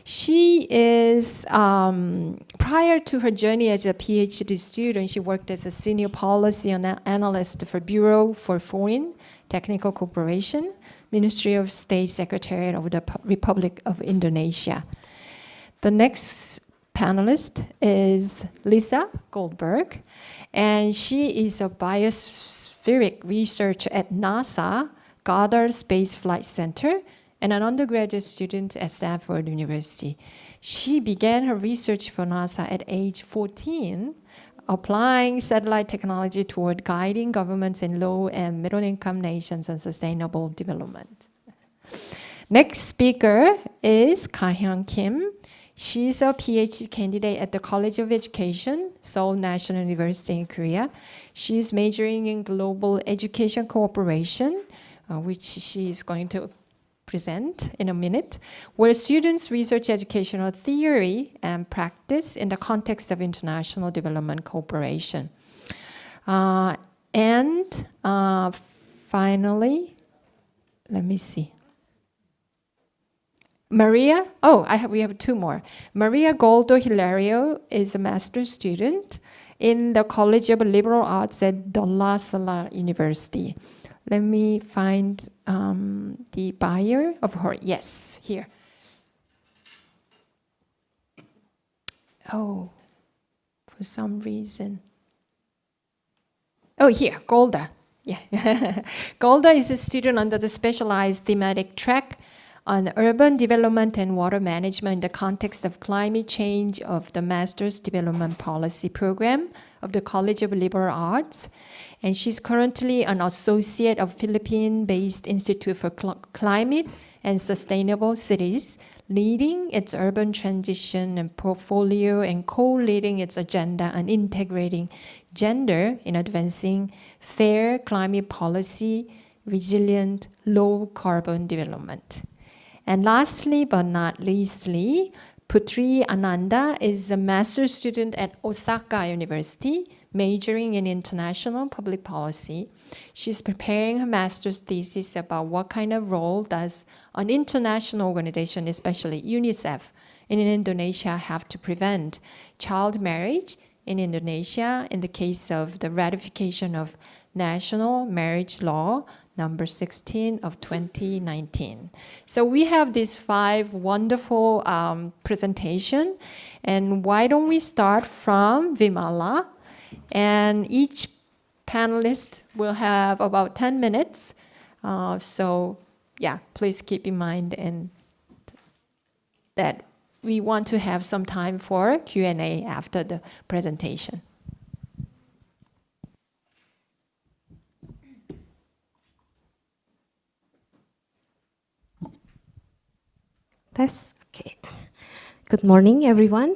She is, prior to her journey as a PhD student, she worked as a senior policy analyst for Bureau for Foreign Technical Cooperation, Ministry of State Secretariat of the Republic of Indonesia. The next panelist is Lisa Goldberg, and she is a biospheric researcher at NASA Goddard Space Flight Center and an undergraduate student at Stanford University. She began her research for NASA at age 14, applying satellite technology toward guiding governments in low and middle-income nations on sustainable development. Next speaker is Ka-hyun Kim. She's a PhD candidate at the College of Education, Seoul National University in Korea. She's majoring in global education cooperation, which she is going to present in a minute, where students research educational theory and practice in the context of international development cooperation. Finally, let me see. Maria, we have two more. Maria Goldo Hilario is a master's student in the College of Liberal Arts at Dolla Sala University. Let me find the bio of her. Yes, here. Oh, for some reason. Oh, here, Golda. Yeah. Golda is a student under the specialized thematic track on urban development and water management in the context of climate change of the Master's Development Policy Program of the College of Liberal Arts. And she's currently an associate of Philippine-based Institute for Climate and Sustainable Cities, leading its urban transition and portfolio and co-leading its agenda on integrating gender in advancing fair climate policy, resilient, low-carbon development. And lastly, but not leastly, Putri Ananda is a master's student at Osaka University, majoring in international public policy. She's preparing her master's thesis about what kind of role does an international organization, especially UNICEF, in Indonesia have to prevent child marriage in Indonesia in the case of the ratification of national marriage law number 16 of 2019. So we have these 5 wonderful presentation, and why don't we start from Vimala, and each panelist will have about 10 minutes. So yeah, please keep in mind and that we want to have some time for Q&A after the presentation. That's okay. Good morning, everyone.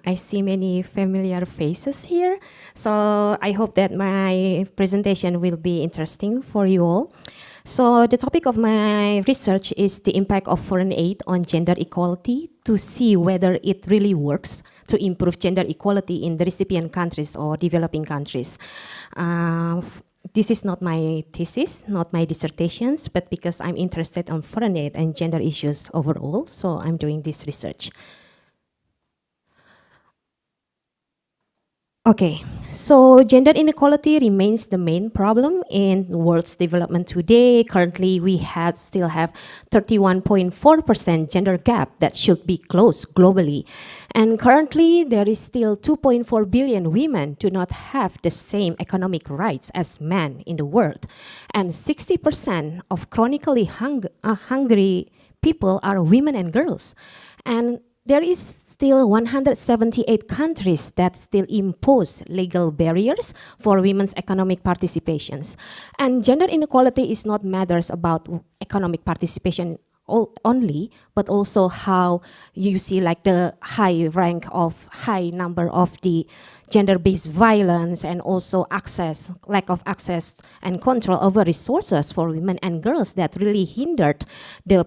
I see many familiar faces here, so I hope that my presentation will be interesting for you all. So the topic of my research is the impact of foreign aid on gender equality to see whether it really works to improve gender equality in the recipient countries or developing countries. This is not my thesis, not my dissertations, but because I'm interested on foreign aid and gender issues overall, so I'm doing this research. Okay, so gender inequality remains the main problem in the world's development today. Currently, we still have 31.4% gender gap that should be closed globally. And currently, there is still 2.4 billion women do not have the same economic rights as men in the world. And 60% of chronically hungry people are women and girls. And there is still 178 countries that still impose legal barriers for women's economic participations. And gender inequality is not matters about economic participation only, but also how you see like the high number of the gender-based violence, and also lack of access and control over resources for women and girls that really hindered the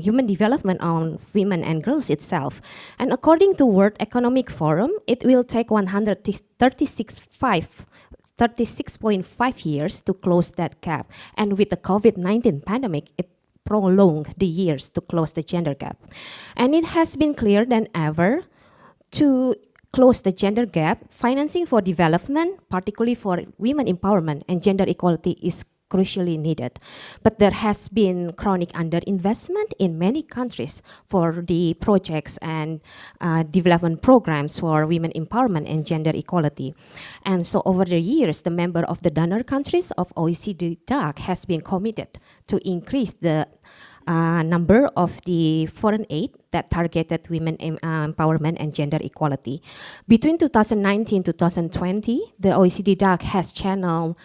human development of women and girls itself. And according to World Economic Forum, it will take 36.5 years to close that gap. And with the COVID-19 pandemic, it prolonged the years to close the gender gap. And it has been clear than ever to close the gender gap, financing for development, particularly for women empowerment and gender equality, is crucially needed. But there has been chronic underinvestment in many countries for the projects and development programs for women empowerment and gender equality. And so over the years, the member of the donor countries of OECD DAC has been committed to increase the number of the foreign aid that targeted women empowerment and gender equality. Between 2019 to 2020, the OECD DAC has channeled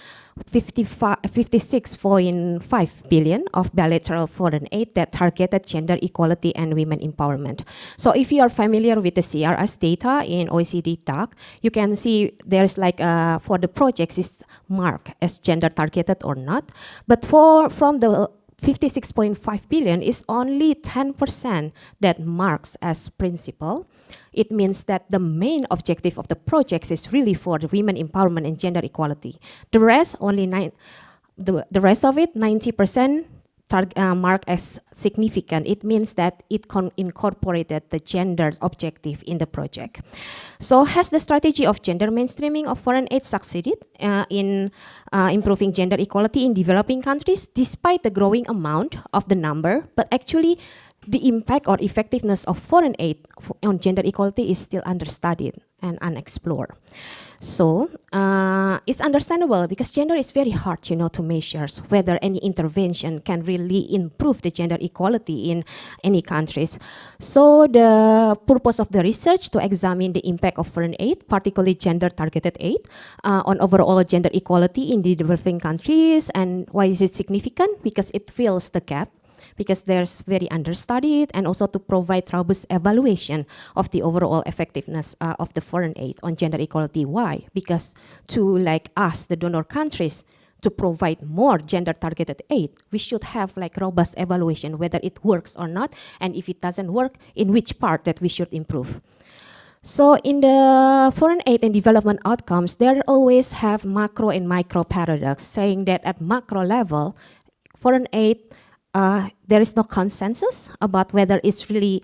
56.5 billion of bilateral foreign aid that targeted gender equality and women empowerment. So if you are familiar with the CRS data in OECD DAC, you can see there's like for the projects it's marked as gender targeted or not. But from the 56.5 billion is only 10% that marks as principal. It means that the main objective of the projects is really for the women empowerment and gender equality. The rest, the rest of it, 90%, marked as significant. It means that it incorporated the gender objective in the project. So has the strategy of gender mainstreaming of foreign aid succeeded in improving gender equality in developing countries, despite the growing amount of the number? But actually, the impact or effectiveness of foreign aid on gender equality is still understudied and unexplored. So it's understandable because gender is very hard, to measure whether any intervention can really improve the gender equality in any countries. So the purpose of the research to examine the impact of foreign aid, particularly gender-targeted aid, on overall gender equality in the developing countries. And why is it significant? Because it fills the gap, because there's very understudied, and also to provide robust evaluation of the overall effectiveness of the foreign aid on gender equality. Why? Because to ask the donor countries to provide more gender-targeted aid, we should have robust evaluation whether it works or not, and if it doesn't work, in which part that we should improve. So in the foreign aid and development outcomes, there always have macro and micro paradox, saying that at macro level, foreign aid there is no consensus about whether it's really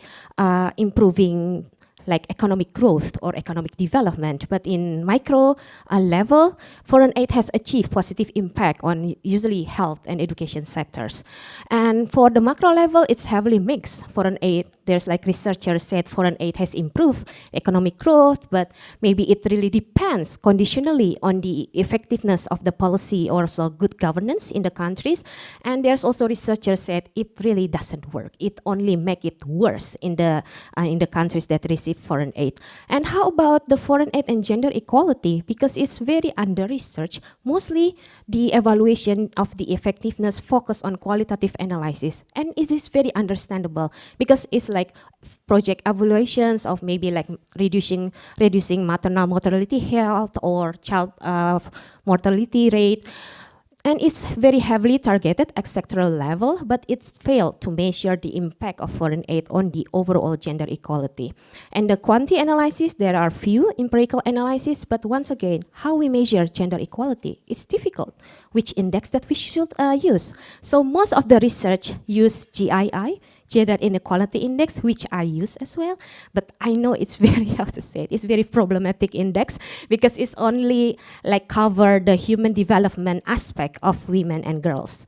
improving economic growth or economic development. But in micro level, foreign aid has achieved positive impact on usually health and education sectors. And for the macro level, it's heavily mixed. Foreign aid, there's researchers said foreign aid has improved economic growth, but maybe it really depends conditionally on the effectiveness of the policy or also good governance in the countries. And there's also researchers said it really doesn't work. It only make it worse in the countries that receive foreign aid. And how about the foreign aid and gender equality? Because it's very under-researched. Mostly the evaluation of the effectiveness focus on qualitative analysis. And it is very understandable because it's project evaluations of maybe reducing maternal mortality health or child mortality rate. And it's very heavily targeted at sectoral level, but it's failed to measure the impact of foreign aid on the overall gender equality. And the quantity analysis, there are few empirical analyses, but once again, how we measure gender equality, it's difficult. Which index that we should use? So most of the research use GII, Gender Inequality Index, which I use as well, but I know it's very, how to say it, it's very problematic index because it's only cover the human development aspect of women and girls.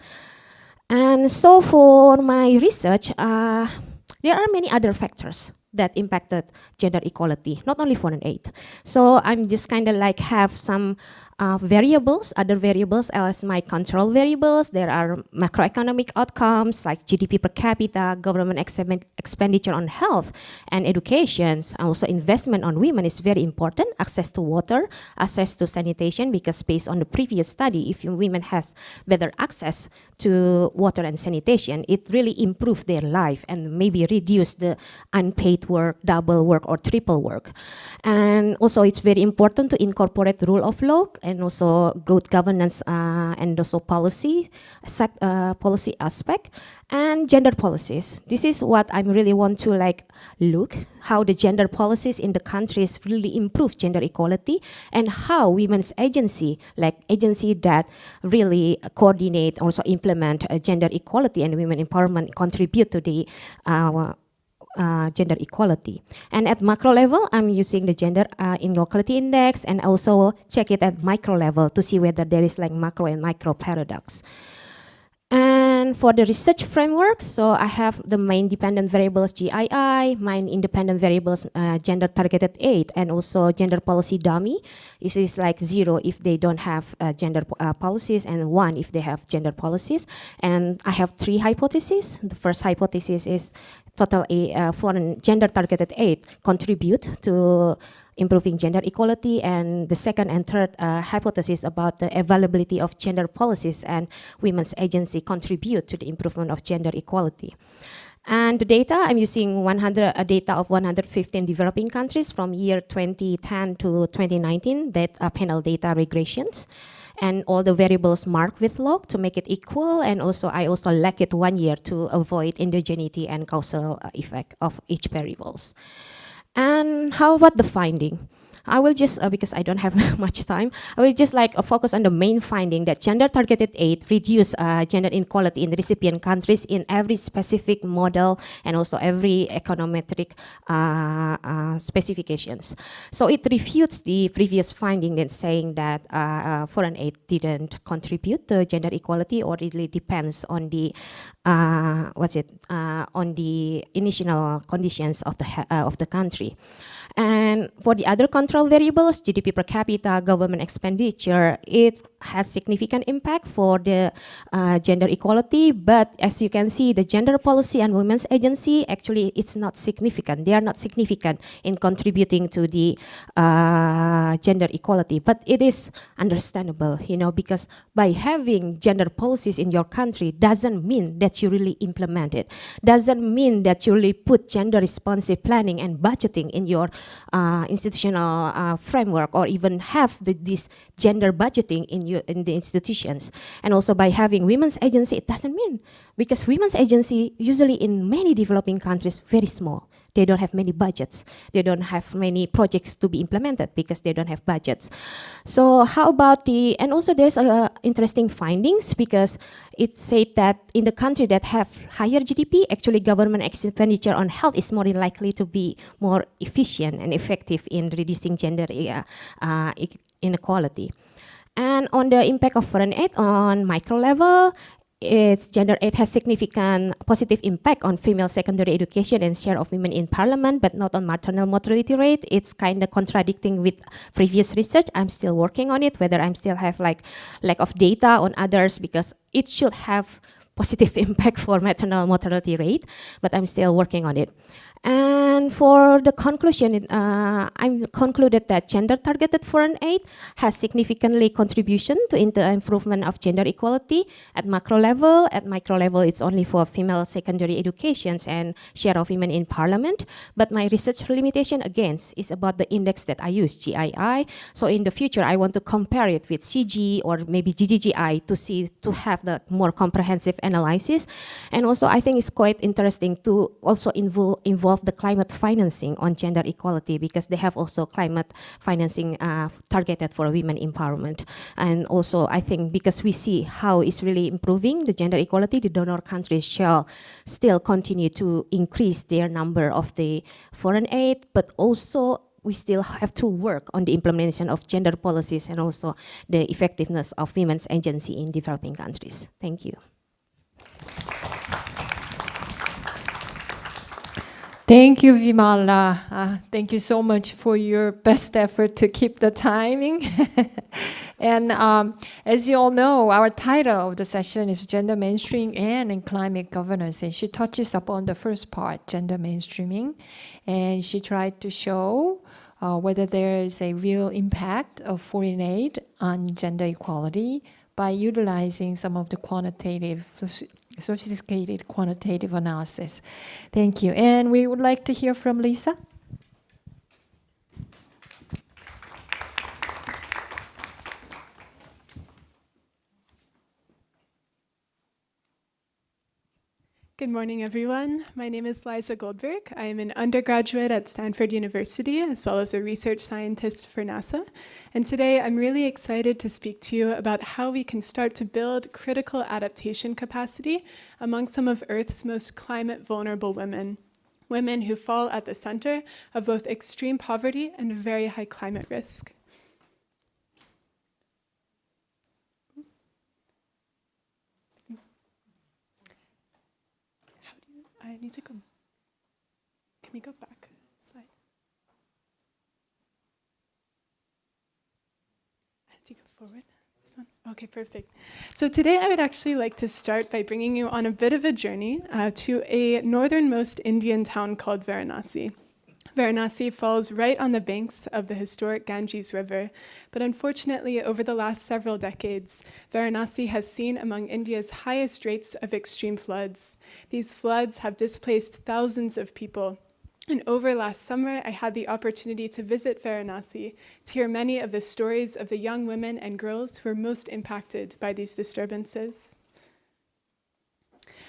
And so for my research, there are many other factors that impacted gender equality, not only foreign aid. So I'm just have some variables, other variables as my control variables. There are macroeconomic outcomes like GDP per capita, government expenditure on health and education. Also investment on women is very important. Access to water, access to sanitation, because based on the previous study, if women has better access to water and sanitation, it really improves their life and maybe reduce the unpaid work, double work or triple work. And also it's very important to incorporate rule of law and also good governance and also policy aspect and gender policies. This is what I really want to look how the gender policies in the countries really improve gender equality and how women's agency, like agency that really coordinate, also implement gender equality and women empowerment contribute to the gender equality. And at macro level, I'm using the gender inequality index and also check it at micro level to see whether there is macro and micro paradox. And for the research framework, so I have the main dependent variables GII, main independent variables gender targeted aid, and also gender policy dummy. It is 0 if they don't have gender policies and 1 if they have gender policies. And I have 3 hypotheses. The first hypothesis is total foreign gender targeted aid contribute to improving gender equality, and the second and third hypothesis about the availability of gender policies and women's agency contribute to the improvement of gender equality. And the data, I'm using data of 115 developing countries from year 2010 to 2019, that panel data regressions. And all the variables marked with log to make it equal, and also I also lag it 1 year to avoid endogeneity and causal effect of each variables. And how about the finding? I will just, because I don't have much time, I will just focus on the main finding that gender targeted aid reduce gender inequality in the recipient countries in every specific model and also every econometric specifications. So it refutes the previous finding that's saying that foreign aid didn't contribute to gender equality, or it really depends on the on the initial conditions of the country. And for the other control variables, GDP per capita, government expenditure, it has significant impact for the gender equality. But as you can see, the gender policy and women's agency, actually, it's not significant. They are not significant in contributing to the gender equality. But it is understandable, because by having gender policies in your country doesn't mean that you really implement it. Doesn't mean that you really put gender responsive planning and budgeting in your institutional framework, or even have this gender budgeting in the institutions. And also by having women's agency, it doesn't mean, because women's agency usually in many developing countries very small. They don't have many budgets. They don't have many projects to be implemented because they don't have budgets. So how about and also there's interesting findings, because it said that in the country that have higher GDP, actually government expenditure on health is more likely to be more efficient and effective in reducing gender inequality. And on the impact of foreign aid on micro level, gender aid has significant positive impact on female secondary education and share of women in parliament, but not on maternal mortality rate. It's kind of contradicting with previous research. I'm still working on it, whether I still have lack of data on others, because it should have positive impact for maternal mortality rate, but I'm still working on it. And for the conclusion, I concluded that gender-targeted foreign aid has significantly contribution to the improvement of gender equality at macro level. At micro level, it's only for female secondary educations and share of women in parliament. But my research limitation, again, is about the index that I use, GII. So in the future, I want to compare it with CG or maybe GGGI to have the more comprehensive analysis. And also, I think it's quite interesting to also involve the climate financing on gender equality, because they have also climate financing targeted for women empowerment. And also, I think because we see how it's really improving the gender equality, the donor countries shall still continue to increase their number of the foreign aid, but also we still have to work on the implementation of gender policies and also the effectiveness of women's agency in developing countries. Thank you. Thank you, Vimala. Thank you so much for your best effort to keep the timing. And as you all know, our title of the session is Gender Mainstreaming and Climate Governance. And she touches upon the first part, gender mainstreaming. And she tried to show whether there is a real impact of foreign aid on gender equality by utilizing some of the sophisticated quantitative analysis. Thank you. And we would like to hear from Lisa. Good morning, everyone. My name is Liza Goldberg. I am an undergraduate at Stanford University, as well as a research scientist for NASA. And today, I'm really excited to speak to you about how we can start to build critical adaptation capacity among some of Earth's most climate-vulnerable women, women who fall at the center of both extreme poverty and very high climate risk. I need to go. Can we go back? Slide. Did you go forward? This one? Okay, perfect. So today I would actually like to start by bringing you on a bit of a journey to a northernmost Indian town called Varanasi. Varanasi falls right on the banks of the historic Ganges River, but unfortunately, over the last several decades, Varanasi has seen among India's highest rates of extreme floods. These floods have displaced thousands of people. And over last summer, I had the opportunity to visit Varanasi to hear many of the stories of the young women and girls who were most impacted by these disturbances.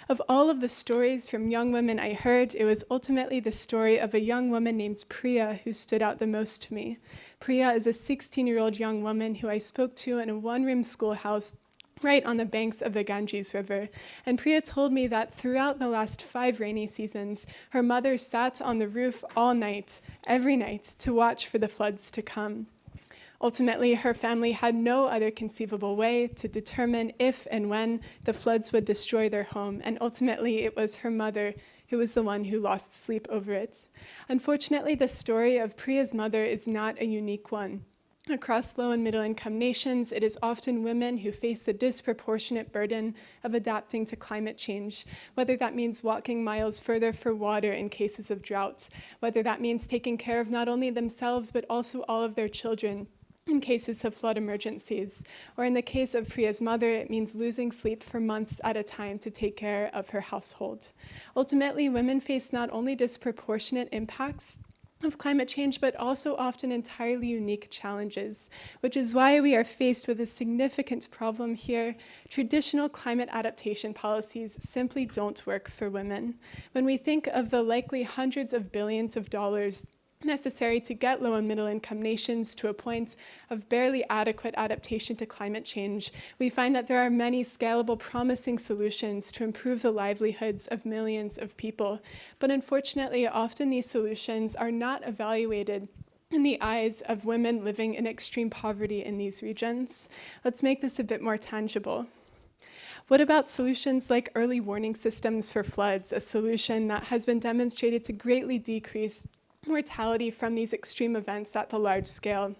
Of all of the stories from young women I heard, it was ultimately the story of a young woman named Priya who stood out the most to me. Priya is a 16-year-old young woman who I spoke to in a one-room schoolhouse right on the banks of the Ganges River. And Priya told me that throughout the last 5 rainy seasons, her mother sat on the roof all night, every night, to watch for the floods to come. Ultimately, her family had no other conceivable way to determine if and when the floods would destroy their home, and ultimately it was her mother who was the one who lost sleep over it. Unfortunately, the story of Priya's mother is not a unique one. Across low and middle-income nations, it is often women who face the disproportionate burden of adapting to climate change, whether that means walking miles further for water in cases of drought, whether that means taking care of not only themselves but also all of their children in cases of flood emergencies, or in the case of Priya's mother, it means losing sleep for months at a time to take care of her household. Ultimately, women face not only disproportionate impacts of climate change, but also often entirely unique challenges, which is why we are faced with a significant problem here. Traditional climate adaptation policies simply don't work for women. When we think of the likely hundreds of billions of dollars necessary to get low and middle income nations to a point of barely adequate adaptation to climate change, we find that there are many scalable, promising solutions to improve the livelihoods of millions of people. But unfortunately, often these solutions are not evaluated in the eyes of women living in extreme poverty in these regions. Let's make this a bit more tangible. What about solutions like early warning systems for floods, a solution that has been demonstrated to greatly decrease mortality from these extreme events at the large scale?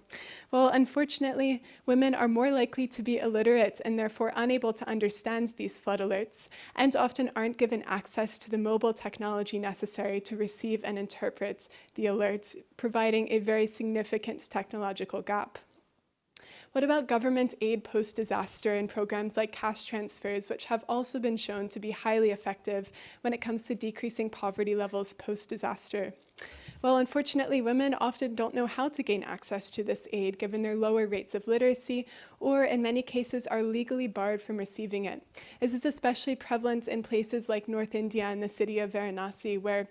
Well, unfortunately, women are more likely to be illiterate and therefore unable to understand these flood alerts, and often aren't given access to the mobile technology necessary to receive and interpret the alerts, providing a very significant technological gap. What about government aid post-disaster and programs like cash transfers, which have also been shown to be highly effective when it comes to decreasing poverty levels post-disaster? Well, unfortunately, women often don't know how to gain access to this aid given their lower rates of literacy, or in many cases are legally barred from receiving it. This is especially prevalent in places like North India and the city of Varanasi, where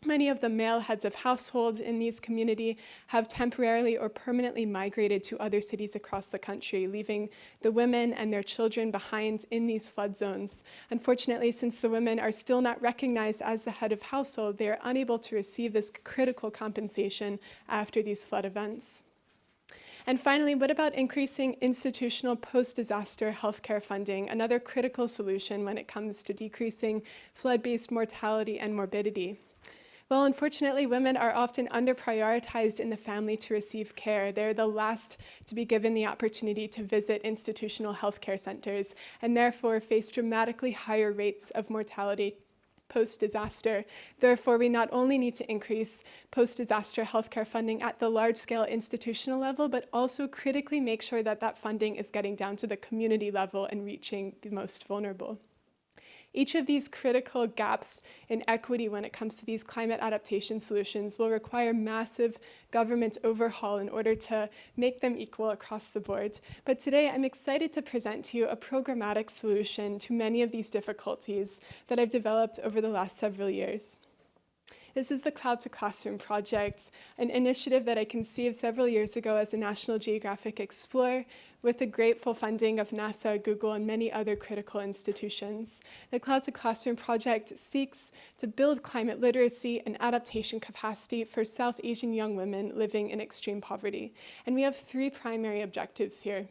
many of the male heads of household in these communities have temporarily or permanently migrated to other cities across the country, leaving the women and their children behind in these flood zones. Unfortunately, since the women are still not recognized as the head of household, they are unable to receive this critical compensation after these flood events. And finally, what about increasing institutional post-disaster healthcare funding, another critical solution when it comes to decreasing flood-based mortality and morbidity? Well, unfortunately, women are often under-prioritized in the family to receive care. They're the last to be given the opportunity to visit institutional healthcare centers and therefore face dramatically higher rates of mortality post-disaster. Therefore, we not only need to increase post-disaster healthcare funding at the large-scale institutional level, but also critically make sure that that funding is getting down to the community level and reaching the most vulnerable. Each of these critical gaps in equity when it comes to these climate adaptation solutions will require massive government overhaul in order to make them equal across the board. But today I'm excited to present to you a programmatic solution to many of these difficulties that I've developed over the last several years. This is the Cloud to Classroom project, an initiative that I conceived several years ago as a National Geographic Explorer with the grateful funding of NASA, Google, and many other critical institutions. The Cloud to Classroom project seeks to build climate literacy and adaptation capacity for South Asian young women living in extreme poverty. And we have three primary objectives here.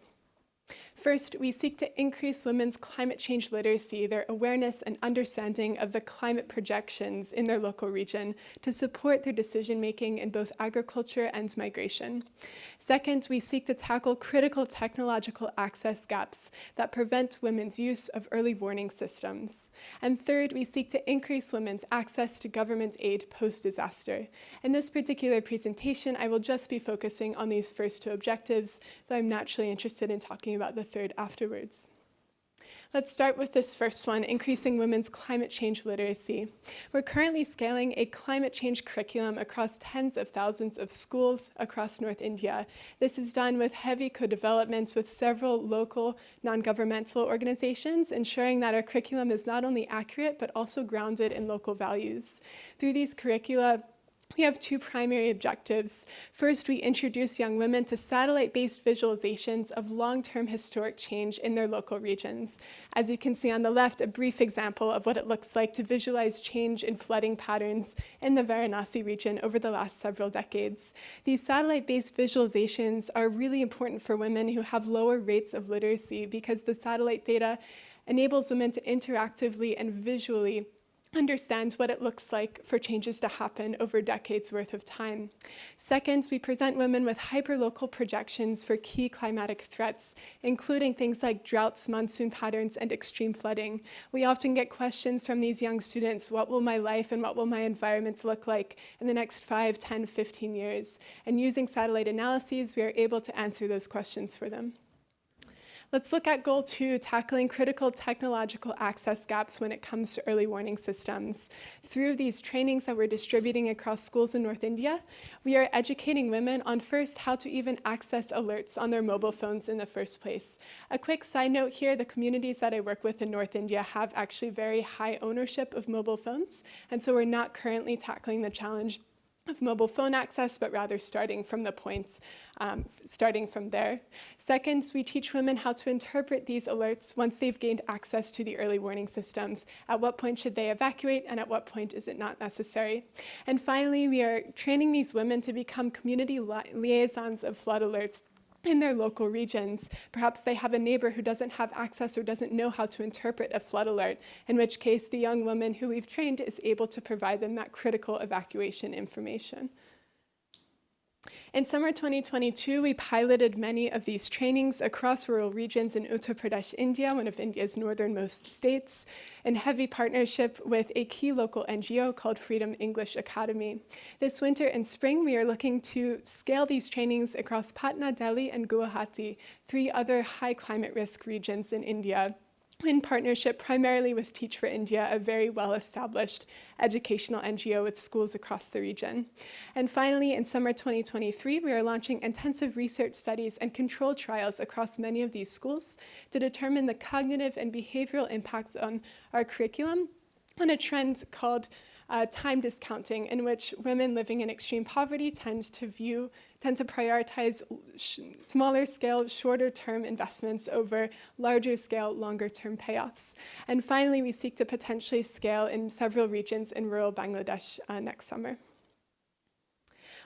First, we seek to increase women's climate change literacy, their awareness and understanding of the climate projections in their local region to support their decision-making in both agriculture and migration. Second, we seek to tackle critical technological access gaps that prevent women's use of early warning systems. And third, we seek to increase women's access to government aid post-disaster. In this particular presentation, I will just be focusing on these first two objectives, though I'm naturally interested in talking about the third afterwards. Let's start with this first one, increasing women's climate change literacy. We're currently scaling a climate change curriculum across tens of thousands of schools across North India. This is done with heavy co-developments with several local non-governmental organizations, ensuring that our curriculum is not only accurate, but also grounded in local values. Through these curricula, we have two primary objectives. First, we introduce young women to satellite-based visualizations of long-term historic change in their local regions. As you can see on the left, a brief example of what it looks like to visualize change in flooding patterns in the Varanasi region over the last several decades. These satellite-based visualizations are really important for women who have lower rates of literacy because the satellite data enables women to interactively and visually understand what it looks like for changes to happen over decades worth of time. Second, we present women with hyperlocal projections for key climatic threats, including things like droughts, monsoon patterns, and extreme flooding. We often get questions from these young students, what will my life and what will my environment look like in the next 5, 10, 15 years? And using satellite analyses, we are able to answer those questions for them. Let's look at goal 2, tackling critical technological access gaps when it comes to early warning systems. Through these trainings that we're distributing across schools in North India, we are educating women on first how to even access alerts on their mobile phones in the first place. A quick side note here, the communities that I work with in North India have actually very high ownership of mobile phones, and so we're not currently tackling the challenge of mobile phone access, but rather starting from the points, starting from there. Second, we teach women how to interpret these alerts once they've gained access to the early warning systems. At what point should they evacuate, and at what point is it not necessary? And finally, we are training these women to become community liaisons of flood alerts in their local regions. Perhaps they have a neighbor who doesn't have access or doesn't know how to interpret a flood alert, in which case the young woman who we've trained is able to provide them that critical evacuation information. In summer 2022, we piloted many of these trainings across rural regions in Uttar Pradesh, India, one of India's northernmost states, in heavy partnership with a key local NGO called Freedom English Academy. This winter and spring, we are looking to scale these trainings across Patna, Delhi, and Guwahati, 3 other high climate risk regions in India, in partnership primarily with Teach for India, a very well-established educational NGO with schools across the region. And finally, in summer 2023, we are launching intensive research studies and control trials across many of these schools to determine the cognitive and behavioral impacts on our curriculum on a trend called time discounting, in which women living in extreme poverty tend to prioritize smaller scale, shorter term investments over larger scale, longer term payoffs. And finally, we seek to potentially scale in several regions in rural Bangladesh next summer.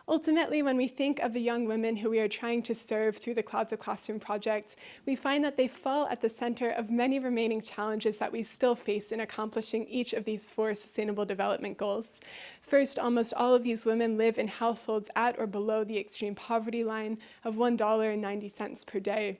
Ultimately, when we think of the young women who we are trying to serve through the Clouds of Classroom project, we find that they fall at the center of many remaining challenges that we still face in accomplishing each of these 4 Sustainable Development Goals. First, almost all of these women live in households at or below the extreme poverty line of $1.90 per day.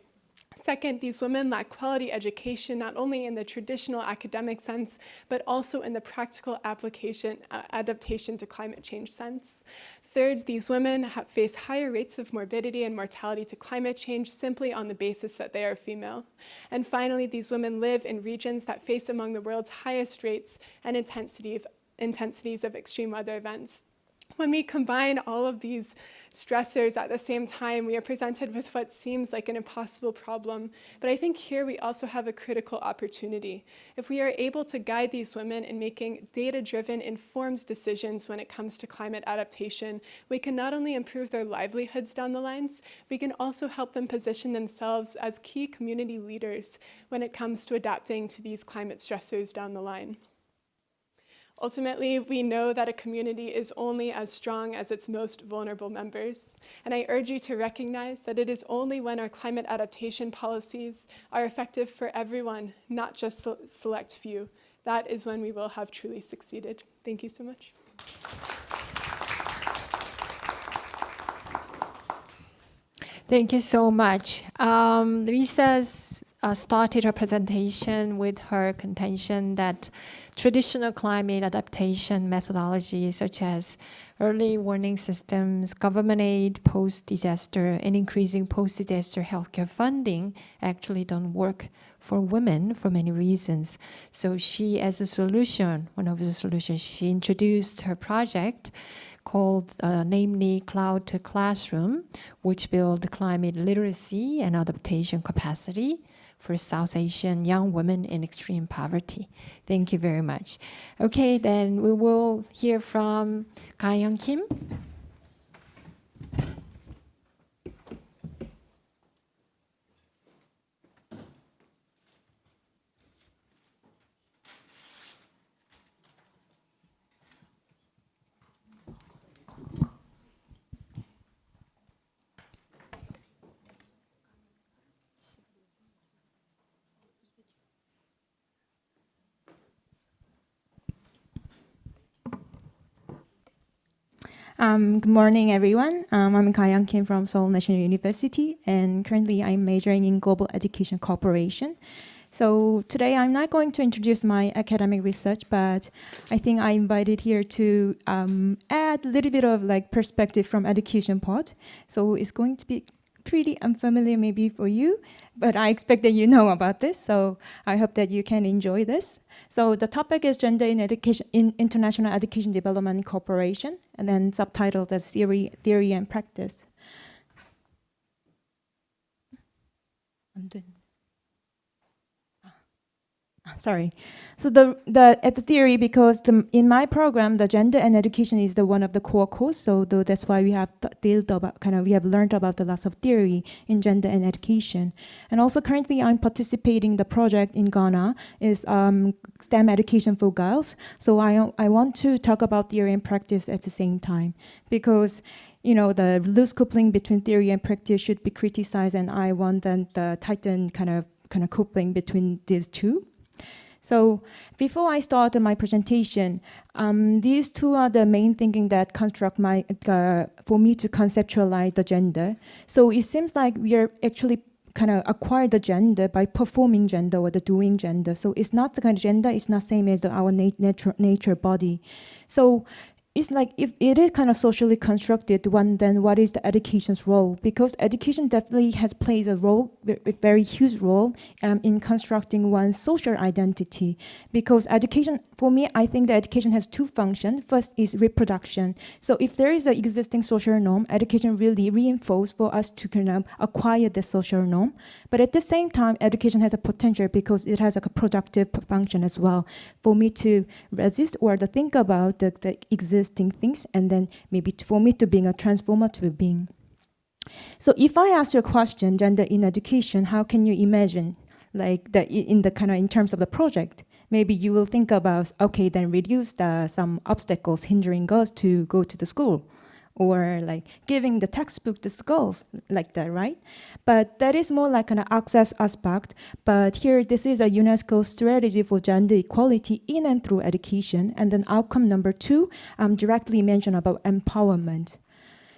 Second, these women lack quality education, not only in the traditional academic sense, but also in the practical application, adaptation to climate change sense. Third, these women face higher rates of morbidity and mortality to climate change simply on the basis that they are female. And finally, these women live in regions that face among the world's highest rates and intensities of extreme weather events. When we combine all of these stressors at the same time, we are presented with what seems like an impossible problem. But I think here we also have a critical opportunity. If we are able to guide these women in making data-driven, informed decisions when it comes to climate adaptation, we can not only improve their livelihoods down the lines, we can also help them position themselves as key community leaders when it comes to adapting to these climate stressors down the line. Ultimately, we know that a community is only as strong as its most vulnerable members. And I urge you to recognize that it is only when our climate adaptation policies are effective for everyone, not just the select few, that is when we will have truly succeeded. Thank you so much. Thank you so much. Lisa's started her presentation with her contention that traditional climate adaptation methodologies such as early warning systems, government aid post-disaster, and increasing post-disaster healthcare funding actually don't work for women for many reasons. So she, as a solution, one of the solutions, she introduced her project called namely Cloud to Classroom, which build climate literacy and adaptation capacity for South Asian young women in extreme poverty. Thank you very much. Okay, then we will hear from Ga-young Kim. Good morning, everyone. I'm Ga-young Kim from Seoul National University, and currently I'm majoring in Global Education Cooperation. So today I'm not going to introduce my academic research, but I think I invited here to add a little bit of like perspective from education part. So it's going to be pretty unfamiliar maybe for you, but I expect that you know about this, so I hope that you can enjoy this. So the topic is Gender in Education in International Education Development Cooperation, and then subtitled as Theory and Practice. Sorry. So at the theory, because in my program, the gender and education is the one of the core course. So that's why we have we have learned about the lots of theory in gender and education. And also currently I'm participating in the project in Ghana is STEM education for girls. So I want to talk about theory and practice at the same time, because the loose coupling between theory and practice should be criticized, and I want then the tighten kind of coupling between these two. So before I start my presentation, these two are the main thinking that construct for me to conceptualize the gender. So it seems like we are actually acquire the gender by performing gender or the doing gender. So it's not the kind of gender, it's not same as our nature body. So it's like if it is kind of socially constructed, then what is the education's role? Because education definitely has played a role, a very huge role in constructing one's social identity. Because education, for me, I think that education has two functions. First is reproduction. So if there is an existing social norm, education really reinforces for us to acquire the social norm. But at the same time, education has a potential because it has a productive function as well for me to resist or to think about the existing things, and then maybe for me to being a transformative being. So if I ask you a question, gender in education, how can you imagine like in terms of the project? Maybe you will think about, okay, then reduce some obstacles hindering girls to go to the school, or like giving the textbook to schools like that, right? But that is more like an access aspect. But here, this is a UNESCO strategy for gender equality in and through education. And then outcome number 2, directly mentioned about empowerment.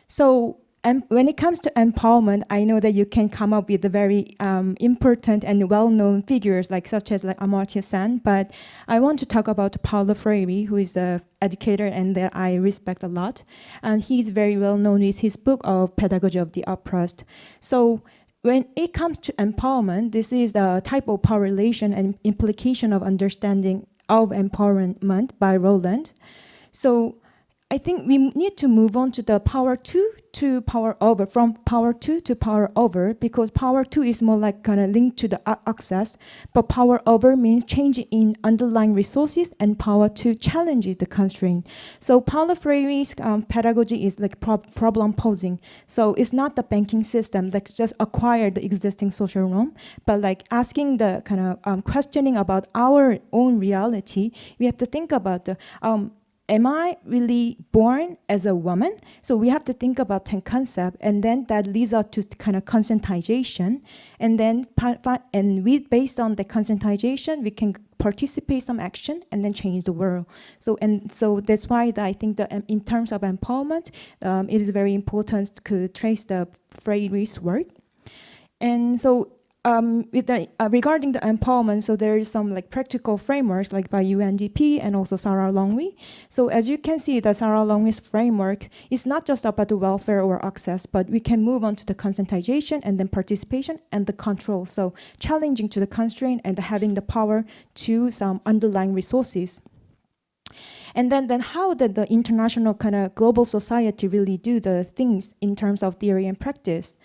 So when it comes to empowerment, I know that you can come up with the very important and well-known figures such as Amartya Sen, but I want to talk about Paulo Freire, who is an educator and that I respect a lot. And he's very well known with his book of Pedagogy of the Oppressed. So when it comes to empowerment, this is the type of power relation and implication of understanding of empowerment by Roland. So I think we need to move on to the power 2 to power over, from power 2 to power over, because power 2 is more like kind of linked to the access, but power over means changing in underlying resources, and power 2 challenges the constraint. So Paulo Freire's pedagogy is like problem posing. So it's not the banking system that just acquire the existing social norm, but like asking the kind of questioning about our own reality. We have to think about the am I really born as a woman? So we have to think about 10 concept, and then that leads us to kind of conscientization. And then based on the conscientization, we can participate some action and then change the world. So that's why I think that in terms of empowerment, it is very important to trace the Freire's work. And so regarding the empowerment, so there is some like practical frameworks like by UNDP and also Sarah Longwy. So as you can see, the Sarah Longwy's framework is not just about the welfare or access, but we can move on to the conscientization and then participation and the control. So challenging to the constraint and having the power to some underlying resources. And then how did the international kind of global society really do the things in terms of theory and practice?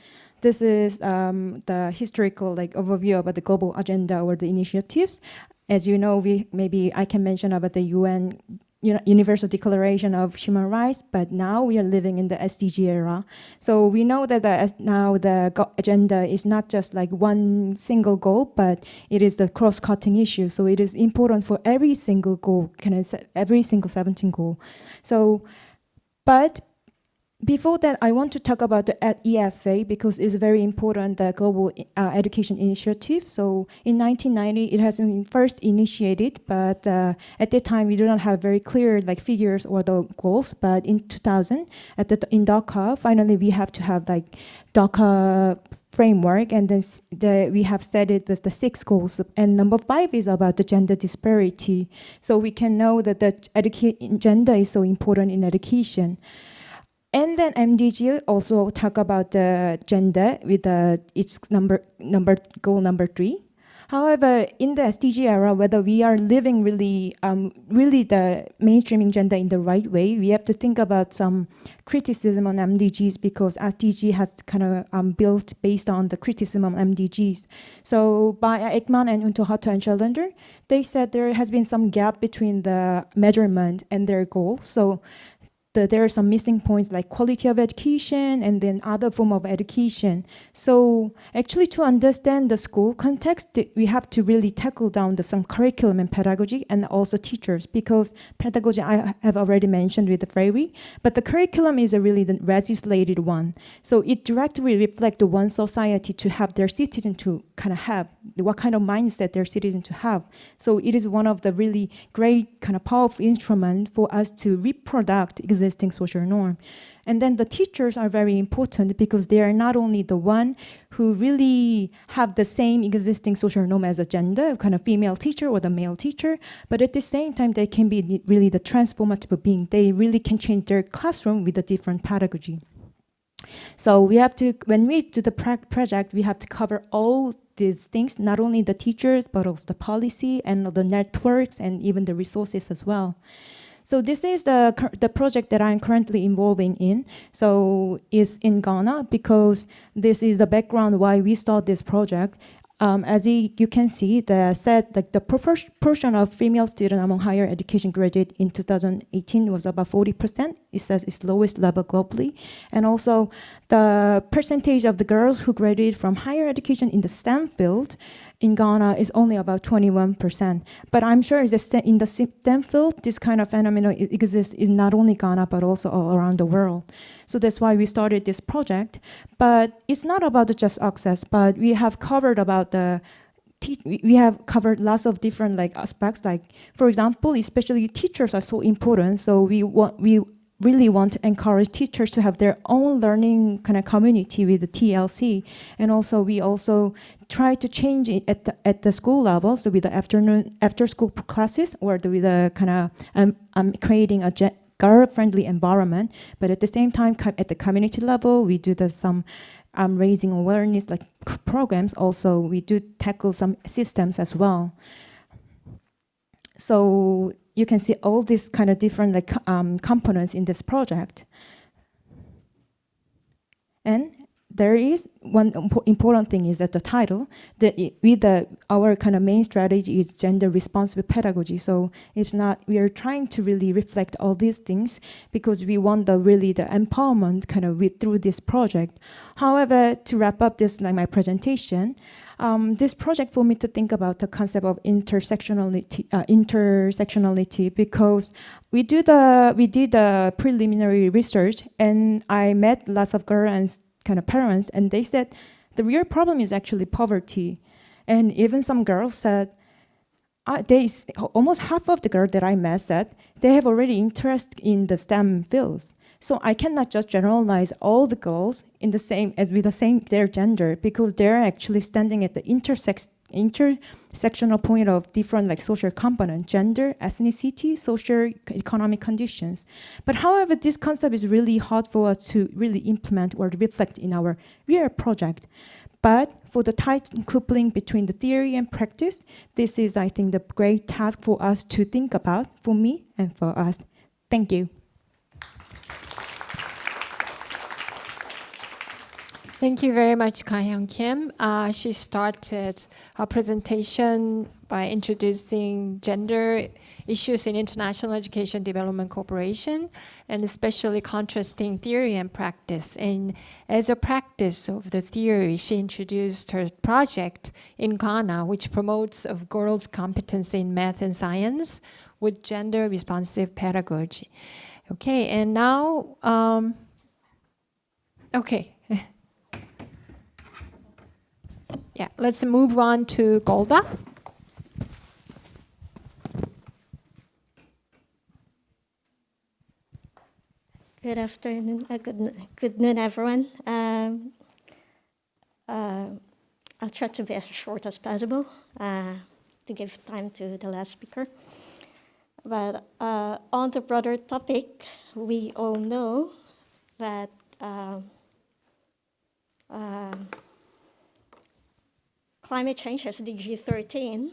This is the historical overview about the global agenda or the initiatives. As you know, maybe I can mention about the UN Universal Declaration of Human Rights, but now we are living in the SDG era. So we know that now the agenda is not just like one single goal, but it is the cross-cutting issue. So it is important for every single goal, every single 17 goal. So, but before that, I want to talk about the EFA because it's very important, the Global Education Initiative. So in 1990, it has been first initiated, but at that time, we do not have very clear figures or the goals. But in 2000, in Dhaka, finally, we have to have Dhaka framework, and then we have set it as the 6 goals. And number 5 is about the gender disparity. So we can know that the gender is so important in education. And then MDG also talk about the gender with its goal number 3. However, in the SDG era, whether we are living really the mainstreaming gender in the right way, we have to think about some criticism on MDGs because SDG has kind of built based on the criticism on MDGs. So by Ekman and Untohato and Challenger, they said there has been some gap between the measurement and their goal. So there are some missing points like quality of education and then other form of education. So actually to understand the school context, we have to really tackle down some curriculum and pedagogy and also teachers because pedagogy I have already mentioned with the Freire, but the curriculum is really the legislated one. So it directly reflects the one society to have their citizen to kind of have, what kind of mindset their citizen to have. So it is one of the really great kind of powerful instrument for us to reproduce existing social norm. And then the teachers are very important because they are not only the one who really have the same existing social norm as a gender, kind of female teacher or the male teacher, but at the same time, they can be really the transformative being. They really can change their classroom with a different pedagogy. So we have to, when we do the project, we have to cover all these things, not only the teachers, but also the policy and the networks and even the resources as well. So this is the project that I'm currently involving in. So it's in Ghana because this is the background why we start this project. As you can see, the proportion of female students among higher education graduate in 2018 was about 40%. It says it's lowest level globally. And also the percentage of the girls who graduate from higher education in the STEM field in Ghana is only about 21%. But I'm sure in the STEM field, this kind of phenomenon exists in not only Ghana, but also all around the world. So that's why we started this project. But it's not about just access, but we have covered lots of different aspects. Like, for example, especially teachers are so important. So we really want to encourage teachers to have their own learning kind of community with the TLC. And also we also try to change it at the school level, so with the after school classes, or with the kind of creating a girl-friendly environment. But at the same time, at the community level, we do some raising awareness like programs. Also, we do tackle some systems as well. So you can see all these kind of different components in this project. And there is one important thing is that the title, our kind of main strategy is gender responsive pedagogy. So it's not, we are trying to really reflect all these things because we want the empowerment kind of through this project. However, to wrap up this my presentation, this project for me to think about the concept of intersectionality, because we did the preliminary research, and I met lots of girls and kind of parents, and they said the real problem is actually poverty. And even some girls said, almost half of the girls that I met said they have already interest in the STEM fields. So I cannot just generalize all the girls with their gender, because they're actually standing at the intersectional point of different social components, gender, ethnicity, socio-economic conditions. But however, this concept is really hard for us to really implement or reflect in our real project. But for the tight coupling between the theory and practice, this is, I think, the great task for us to think about, for me and for us. Thank you. Thank you very much, Ka-hyun Kim. She started her presentation by introducing gender issues in International Education Development Cooperation, and especially contrasting theory and practice. And as a practice of the theory, she introduced her project in Ghana, which promotes of girls' competence in math and science with gender-responsive pedagogy. Okay, and now, okay. Yeah, let's move on to Golda. Good afternoon, good noon, everyone. I'll try to be as short as possible to give time to the last speaker. But on the broader topic, we all know that climate change, SDG 13,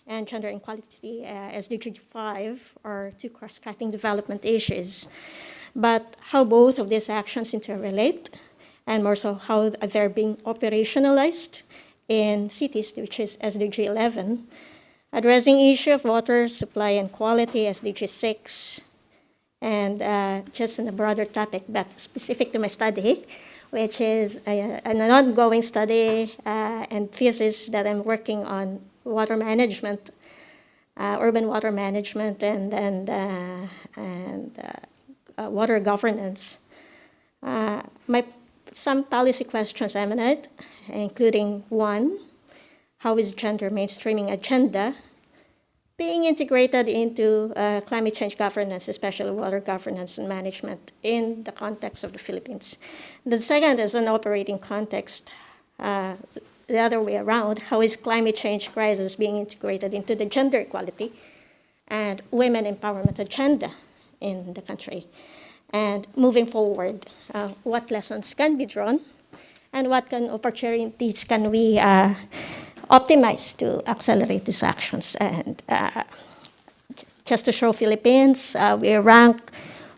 and gender equality, SDG 5, are two cross-cutting development issues. But how both of these actions interrelate, and more so how they're being operationalized in cities, which is SDG 11, addressing issue of water supply and quality, SDG 6, and just in a broader topic, but specific to my study, which is an ongoing study and thesis that I'm working on water management, urban water management, and water governance. Some policy questions emanate, including one, how is gender mainstreaming agenda being integrated into climate change governance, especially water governance and management in the context of the Philippines. The second is an operating context, the other way around, how is climate change crisis being integrated into the gender equality and women empowerment agenda in the country. And moving forward, what lessons can be drawn and what opportunities can we optimize to accelerate these actions. And just to show Philippines, we rank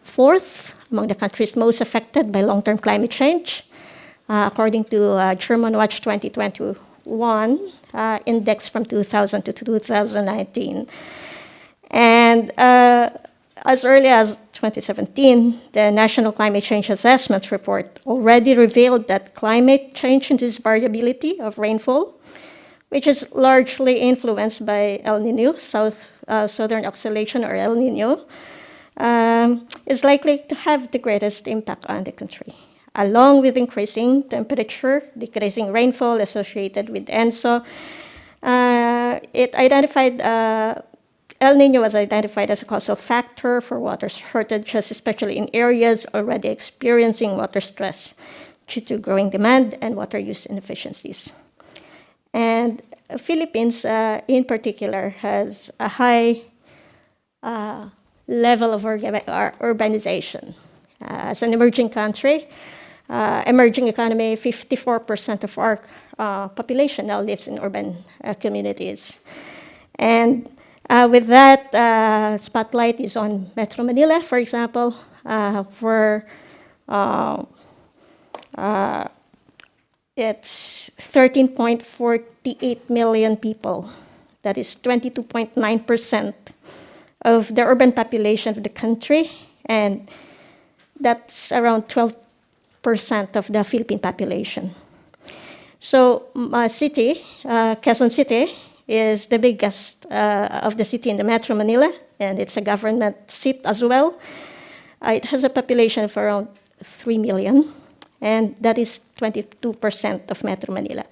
4th among the countries most affected by long-term climate change, according to German Watch 2021 index from 2000 to 2019. And as early as 2017, the National Climate Change Assessment Report already revealed that climate change induces variability of rainfall, which is largely influenced by El Nino, Southern Oscillation or El Nino, is likely to have the greatest impact on the country. Along with increasing temperature, decreasing rainfall associated with ENSO, El Nino was identified as a causal factor for water shortages, especially in areas already experiencing water stress due to growing demand and water use inefficiencies. And Philippines, in particular, has a high level of urbanization. As an emerging country, emerging economy, 54% of our population now lives in urban communities. And with that, spotlight is on Metro Manila, for example, where it's 13.48 million people. That is 22.9% of the urban population of the country, and that's around 12% of the Philippine population. So my city, Quezon City, is the biggest of the city in the Metro Manila, and it's a government seat as well. It has a population of around 3 million, and that is 22% of Metro Manila.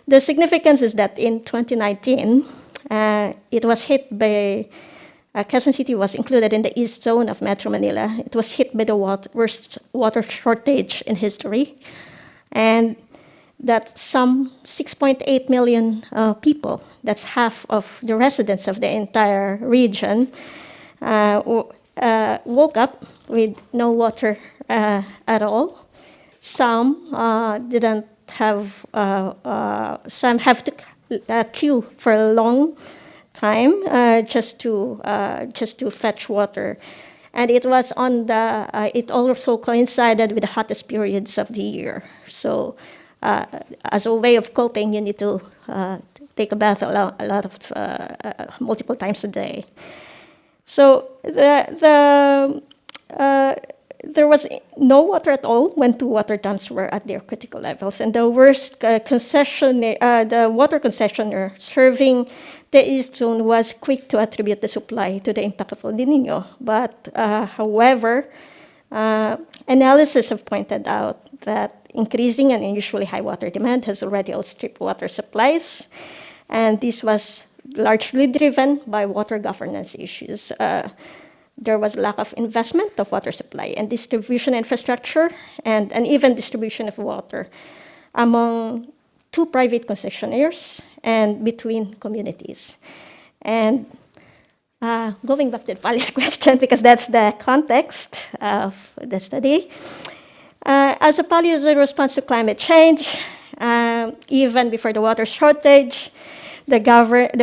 The significance is that in 2019, it was hit by, Quezon City was included in the east zone of Metro Manila. It was hit by the worst water shortage in history, and that some 6.8 million people, that's half of the residents of the entire region, woke up with no water at all. Some didn't have, some have to queue for a long time just to fetch water. And it was on the, it also coincided with the hottest periods of the year. So as a way of coping, you need to take a bath a lot of, multiple times a day. So there was no water at all when 2 water dams were at their critical levels. And the worst concessionaire, the water concessionaire serving the East Zone was quick to attribute the supply to the impact of El Nino. But however, analysis have pointed out that increasing and unusually high water demand has already outstripped water supplies. And this was largely driven by water governance issues. There was lack of investment of water supply and distribution infrastructure and uneven distribution of water among 2 private concessionaires and between communities. And going back to the policy question, because that's the context of the study, as a policy response to climate change, even before the water shortage, the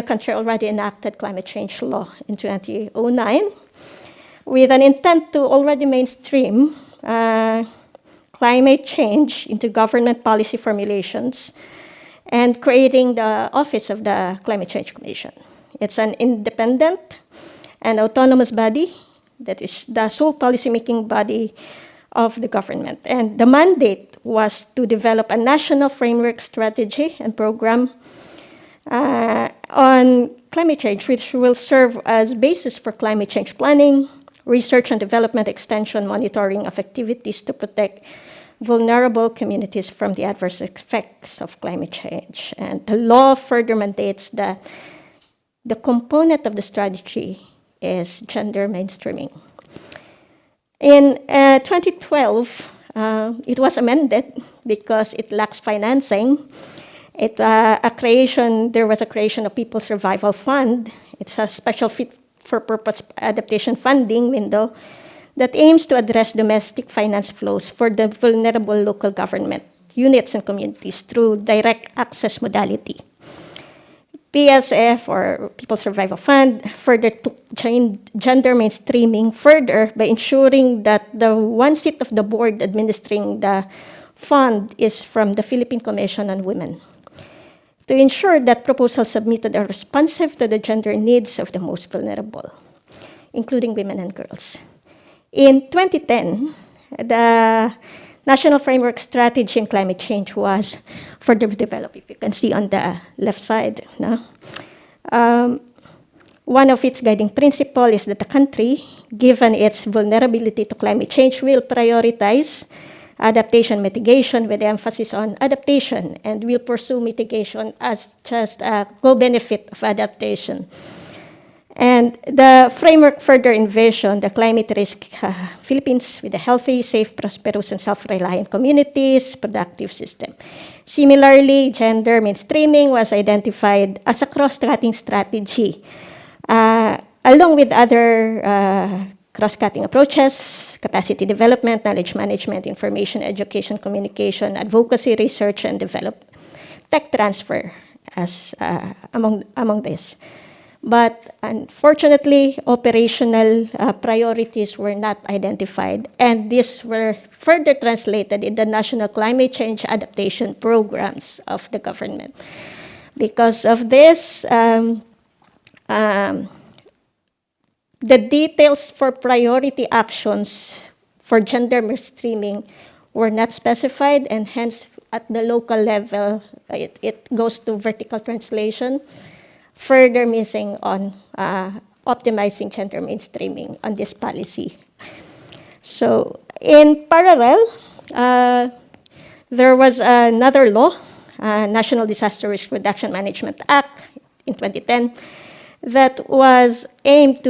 country already enacted climate change law in 2009 with an intent to already mainstream climate change into government policy formulations and creating the Office of the Climate Change Commission. It's an independent and autonomous body that is the sole policymaking body of the government. And the mandate was to develop a national framework strategy and program on climate change, which will serve as basis for climate change planning, research and development, extension, monitoring of activities to protect vulnerable communities from the adverse effects of climate change. And the law further mandates that the component of the strategy is gender mainstreaming. In 2012, it was amended because it lacks financing. There was a creation of People's Survival Fund. It's a special fit-for-purpose adaptation funding window that aims to address domestic finance flows for the vulnerable local government units and communities through direct access modality. PSF, or People's Survival Fund, further took gender mainstreaming further by ensuring that the one seat of the board administering the fund is from the Philippine Commission on Women, to ensure that proposals submitted are responsive to the gender needs of the most vulnerable, including women and girls. In 2010, the national framework strategy in climate change was further developed, if you can see on the left side. No? One of its guiding principles is that the country, given its vulnerability to climate change, will prioritize adaptation mitigation with emphasis on adaptation, and will pursue mitigation as just a co-benefit of adaptation. And the framework further envisioned the climate risk Philippines with a healthy, safe, prosperous, and self-reliant communities, productive system. Similarly, gender mainstreaming was identified as a cross-cutting strategy, along with other cross-cutting approaches, capacity development, knowledge management, information, education, communication, advocacy, research, and development, tech transfer as among this. But unfortunately, operational priorities were not identified, and these were further translated in the national climate change adaptation programs of the government. Because of this, the details for priority actions for gender mainstreaming were not specified, and hence at the local level, it goes to vertical translation, further missing on optimizing gender mainstreaming on this policy. So in parallel, there was another law, National Disaster Risk Reduction Management Act in 2010, that was aimed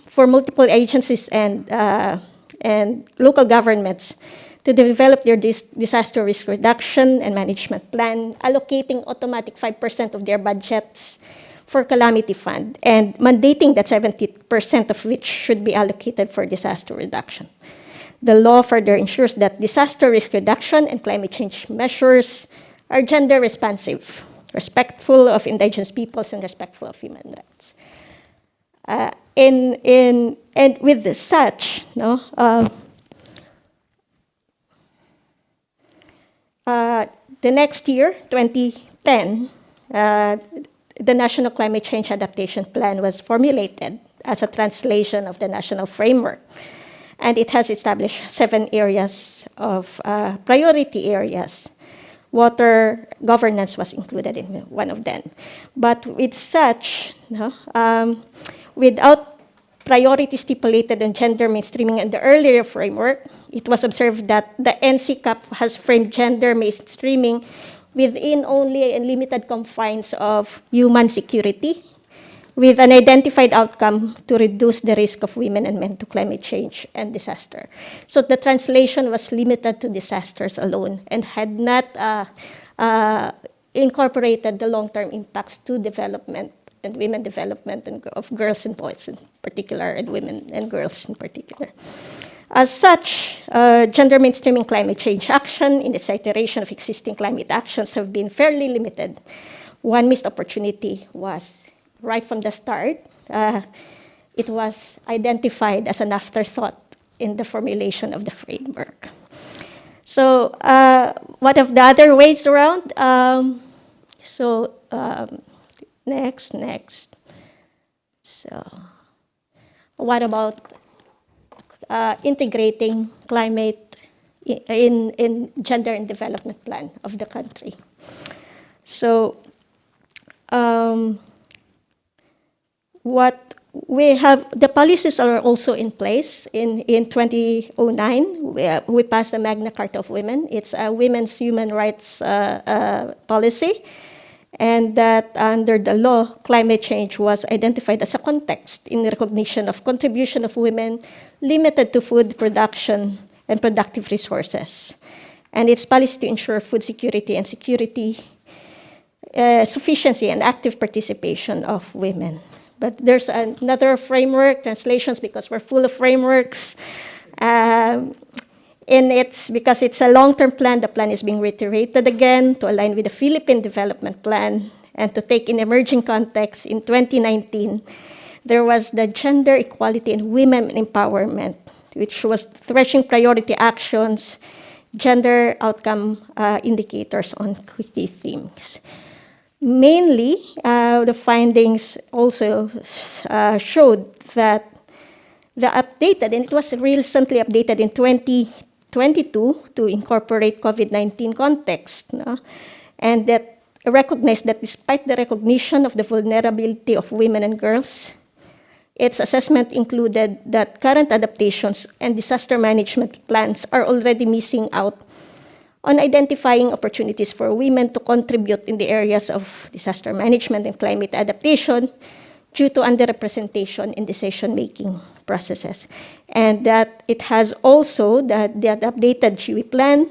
for multiple agencies and local governments to develop their disaster risk reduction and management plan, allocating automatic 5% of their budgets for calamity fund, and mandating that 70% of which should be allocated for disaster reduction. The law further ensures that disaster risk reduction and climate change measures are gender responsive, respectful of indigenous peoples, and respectful of human rights. And with this such, the next year, 2010, the National Climate Change Adaptation Plan was formulated as a translation of the national framework. And it has established 7 areas of priority areas. Water governance was included in one of them. But with such, without priority stipulated on gender mainstreaming in the earlier framework, it was observed that the NCCAP has framed gender mainstreaming within only a limited confines of human security, with an identified outcome to reduce the risk of women and men to climate change and disaster. So the translation was limited to disasters alone and had not incorporated the long-term impacts to development and women development and of girls and boys in particular, and women and girls in particular. As such, gender mainstreaming climate change action in its iteration of existing climate actions have been fairly limited. One missed opportunity was right from the start. It was identified as an afterthought in the formulation of the framework. So what of the other ways around? Next. So what about integrating climate in gender and development plan of the country? So what we have, the policies are also in place. In 2009, we passed the Magna Carta of Women. It's a women's human rights policy. And that under the law, climate change was identified as a context in recognition of contribution of women limited to food production and productive resources. And its policy to ensure food security and sufficiency and active participation of women. But there's another framework, translations, because we're full of frameworks. Because it's a long-term plan, the plan is being reiterated again to align with the Philippine Development Plan and to take in emerging context. In 2019, there was the Gender Equality and Women Empowerment, which was threshing priority actions, gender outcome indicators on key themes. Mainly, the findings also showed that the updated, and it was recently updated in 2022 to incorporate COVID-19 context, no? And that recognized that despite the recognition of the vulnerability of women and girls, its assessment included that current adaptations and disaster management plans are already missing out on identifying opportunities for women to contribute in the areas of disaster management and climate adaptation due to underrepresentation in decision-making processes. And that it has also, that the updated GWI plan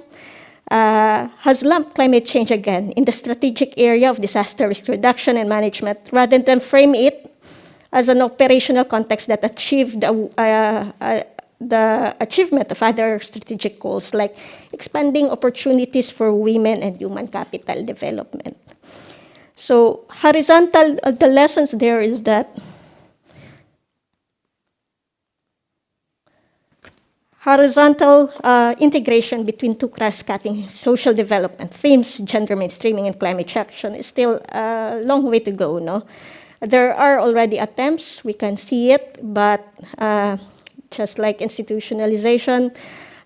has lumped climate change again in the strategic area of disaster risk reduction and management rather than frame it as an operational context that achieved the achievement of other strategic goals like expanding opportunities for women and human capital development. So horizontal, the lessons there is that horizontal integration between two cross-cutting social development themes, gender mainstreaming and climate action, is still a long way to go, no? There are already attempts, we can see it, but just like institutionalization,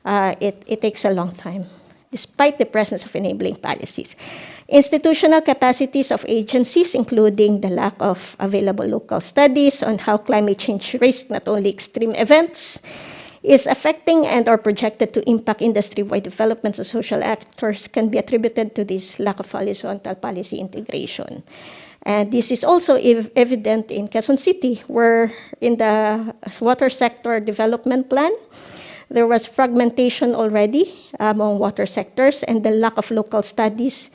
it takes a long time, despite the presence of enabling policies. Institutional capacities of agencies, including the lack of available local studies on how climate change risks not only extreme events, is affecting and or projected to impact industry-wide developments of social actors, can be attributed to this lack of horizontal policy integration. And this is also evident in Quezon City, where in the water sector development plan, there was fragmentation already among water sectors and the lack of local studies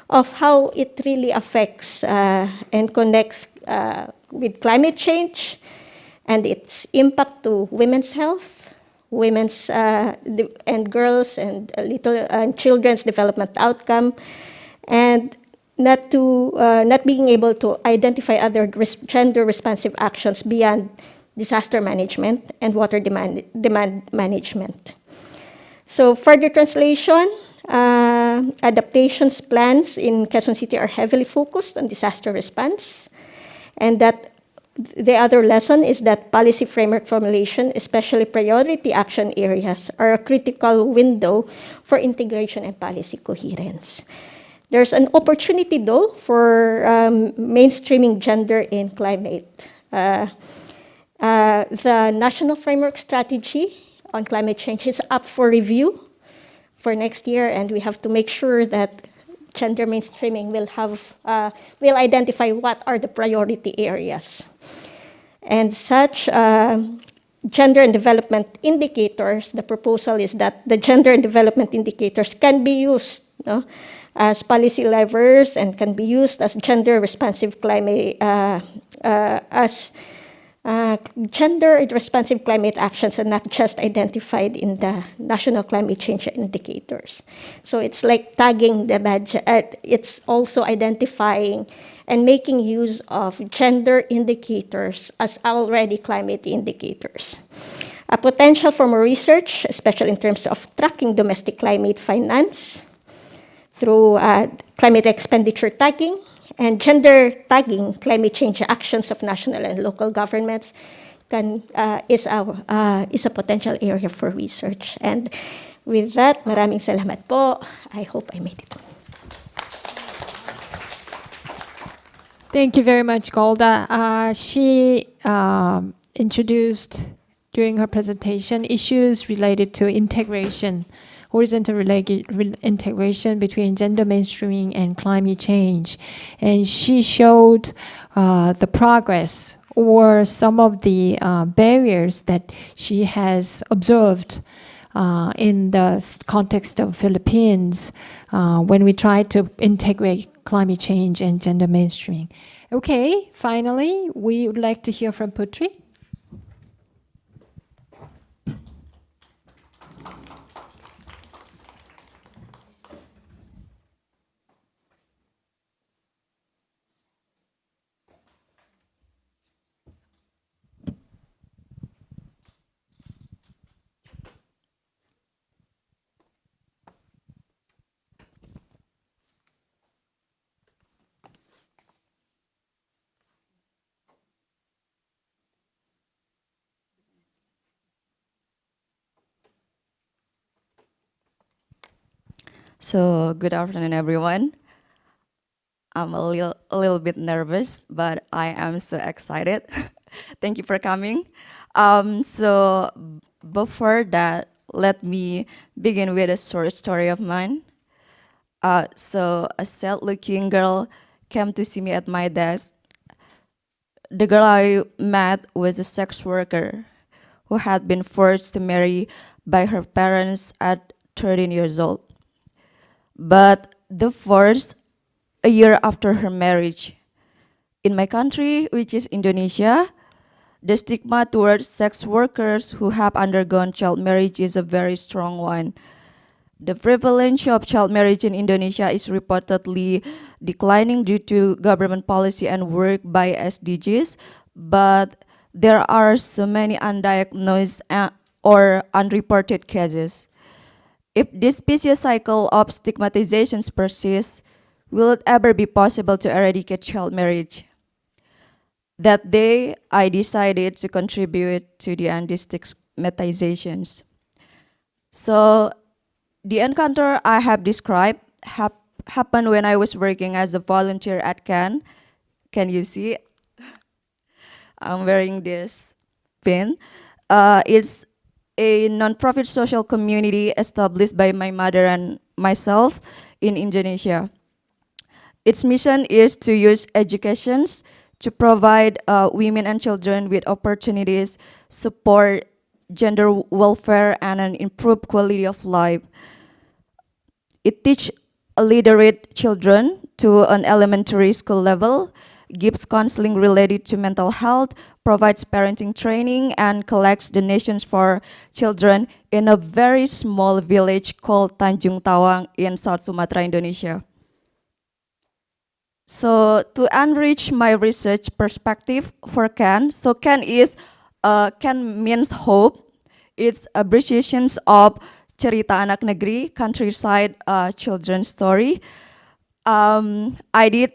of how it really affects and connects with climate change and its impact to women's health, women's and girls and children's development outcome, and not being able to identify other gender-responsive actions beyond disaster management and water demand management. So further translation, adaptations plans in Quezon City are heavily focused on disaster response, and that the other lesson is that policy framework formulation, especially priority action areas, are a critical window for integration and policy coherence. There's an opportunity, though, for mainstreaming gender in climate. The National Framework Strategy on Climate Change is up for review for next year, and we have to make sure that gender mainstreaming will identify what are the priority areas. And such gender and development indicators, the proposal is that the gender and development indicators can be used as policy levers and can be used as gender-responsive climate gender-responsive climate actions and not just identified in the national climate change indicators. So it's like tagging the badge. It's also identifying and making use of gender indicators as already climate indicators. A potential for more research, especially in terms of tracking domestic climate finance through climate expenditure tagging and gender tagging climate change actions of national and local governments is a potential area for research. And with that, maraming salamat po. I hope I made it. Thank you very much, Golda. She introduced during her presentation issues related to integration, horizontal integration between gender mainstreaming and climate change. And she showed the progress or some of the barriers that she has observed in the context of Philippines when we try to integrate climate change and gender mainstreaming. Okay, finally, we would like to hear from Putri. So good afternoon, everyone. I'm a little bit nervous, but I am so excited. Thank you for coming. So before that, let me begin with a short story of mine. So a sad-looking girl came to see me at my desk. The girl I met was a sex worker who had been forced to marry by her parents at 13 years old. But the first, a year after her marriage. In my country, which is Indonesia, the stigma towards sex workers who have undergone child marriage is a very strong one. The prevalence of child marriage in Indonesia is reportedly declining due to government policy and work by SDGs, but there are so many undiagnosed or unreported cases. If this vicious cycle of stigmatizations persists, will it ever be possible to eradicate child marriage? That day, I decided to contribute to the anti-stigmatizations. So, the encounter I have described happened when I was working as a volunteer at Can. Can you see? I'm wearing this pin. It's a non-profit social community established by my mother and myself in Indonesia. Its mission is to use educations to provide women and children with opportunities, support gender welfare, and an improved quality of life. It teaches illiterate children to an elementary school level, gives counseling related to mental health, provides parenting training, and collects donations for children in a very small village called Tanjung Tawang in South Sumatra, Indonesia. So to enrich my research perspective for Can, so Can means hope. It's abbreviations of Cerita Anak Negeri, countryside children's story. I did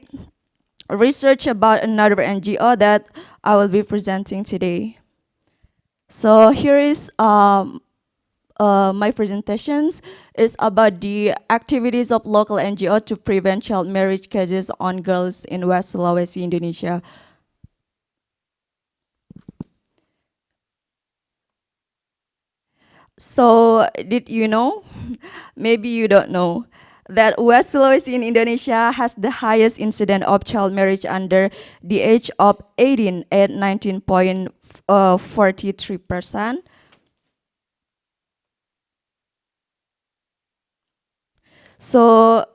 research about another NGO that I will be presenting today. So here is my presentations is about the activities of local NGO to prevent child marriage cases on girls in West Sulawesi, Indonesia. So did you know, maybe you don't know, that West Sulawesi in Indonesia has the highest incidence of child marriage under the age of 18 at 19.43%. So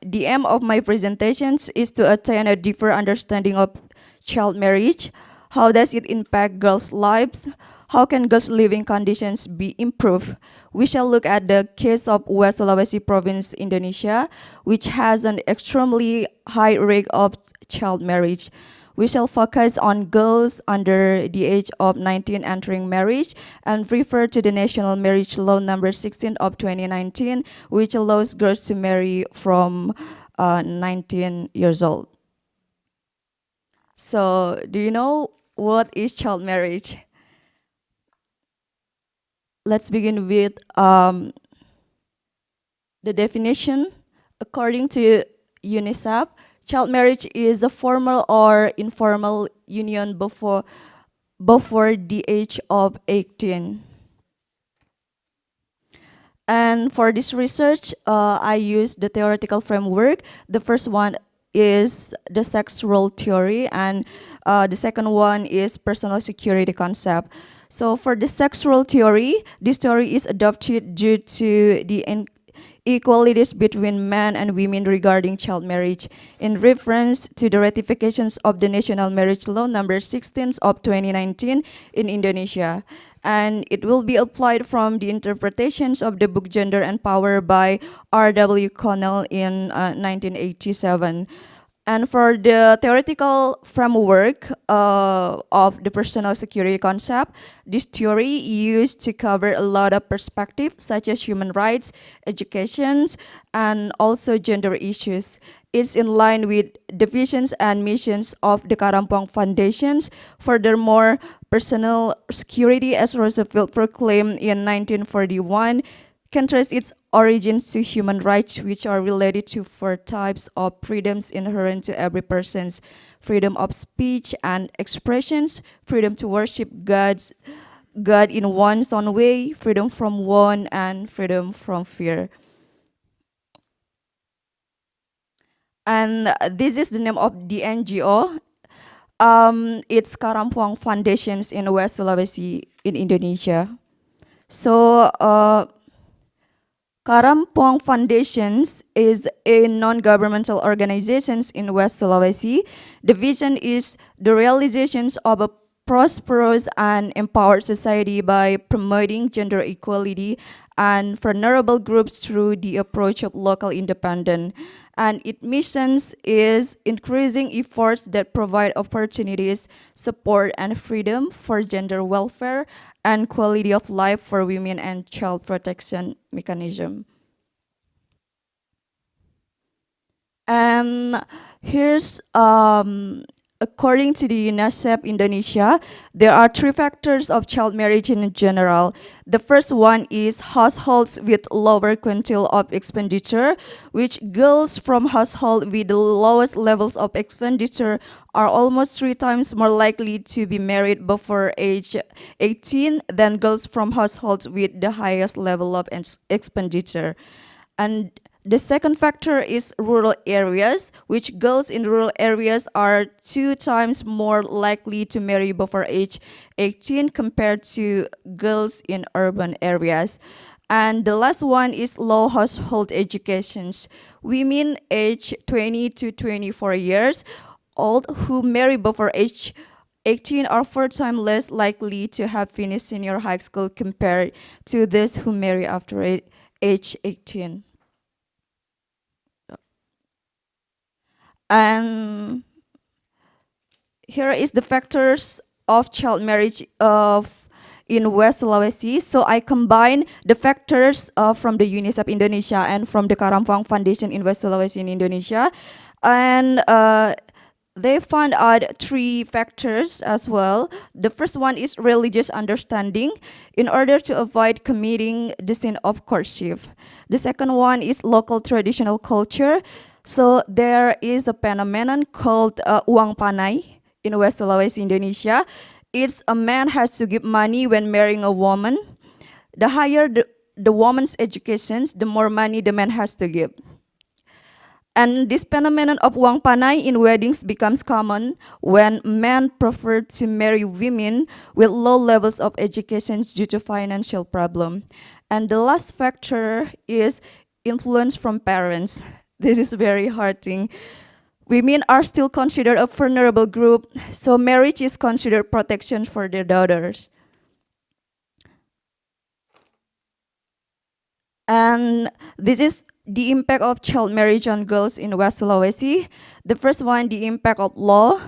the aim of my presentations is to attain a deeper understanding of child marriage. How does it impact girls' lives? How can girls' living conditions be improved? We shall look at the case of West Sulawesi province, Indonesia, which has an extremely high rate of child marriage. We shall focus on girls under the age of 19 entering marriage and refer to the National Marriage Law number 16 of 2019, which allows girls to marry from 19 years old. So, do you know what is child marriage? Let's begin with the definition. According to UNICEF, child marriage is a formal or informal union before the age of 18. And for this research, I used the theoretical framework. The first one is the sex role theory, and the second one is personal security concept. So for the sex role theory, this theory is adopted due to the inequalities between men and women regarding child marriage in reference to the ratifications of the National Marriage Law number 16 of 2019 in Indonesia. And it will be applied from the interpretations of the book Gender and Power by R.W. Connell in 1987. And for the theoretical framework of the personal security concept, this theory used to cover a lot of perspectives such as human rights, education, and also gender issues. It's in line with the visions and missions of the Karampong Foundations. Furthermore, personal security, as Roosevelt proclaimed in 1941, can trace its origins to human rights, which are related to four types of freedoms inherent to every person's: freedom of speech and expressions, freedom to worship God in one's own way, freedom from want, and freedom from fear. And this is the name of the NGO. It's Karampuang Foundations in West Sulawesi in Indonesia. So Karampuang Foundations is a non-governmental organization in West Sulawesi. The vision is the realization of a prosperous and empowered society by promoting gender equality and vulnerable groups through the approach of local independence. And its missions is increasing efforts that provide opportunities, support, and freedom for gender welfare and quality of life for women and child protection mechanism. And here's according to the UNICEF Indonesia, there are three factors of child marriage in general. The first one is households with lower quintile of expenditure, which girls from households with the lowest levels of expenditure are almost 3 times more likely to be married before age 18 than girls from households with the highest level of expenditure. And the second factor is rural areas, which girls in rural areas are 2 times more likely to marry before age 18 compared to girls in urban areas. And the last one is low household educations. Women aged 20 to 24 years old who marry before age 18 are 4 times less likely to have finished senior high school compared to those who marry after age 18. And here is the factors of child marriage in West Sulawesi. So I combine the factors from the UNICEF Indonesia and from the Karampuang Foundation in West Sulawesi in Indonesia. And they found out 3 factors as well. The first one is religious understanding in order to avoid committing the sin of courtship. The second one is local traditional culture. So there is a phenomenon called uang panai in West Sulawesi, Indonesia. It's a man has to give money when marrying a woman. The higher the woman's education, the more money the man has to give. And this phenomenon of uang panai in weddings becomes common when men prefer to marry women with low levels of education due to financial problem. And the last factor is influence from parents. This is very hard thing. Women are still considered a vulnerable group, so marriage is considered protection for their daughters. And this is the impact of child marriage on girls in West Sulawesi. The first one, the impact of law.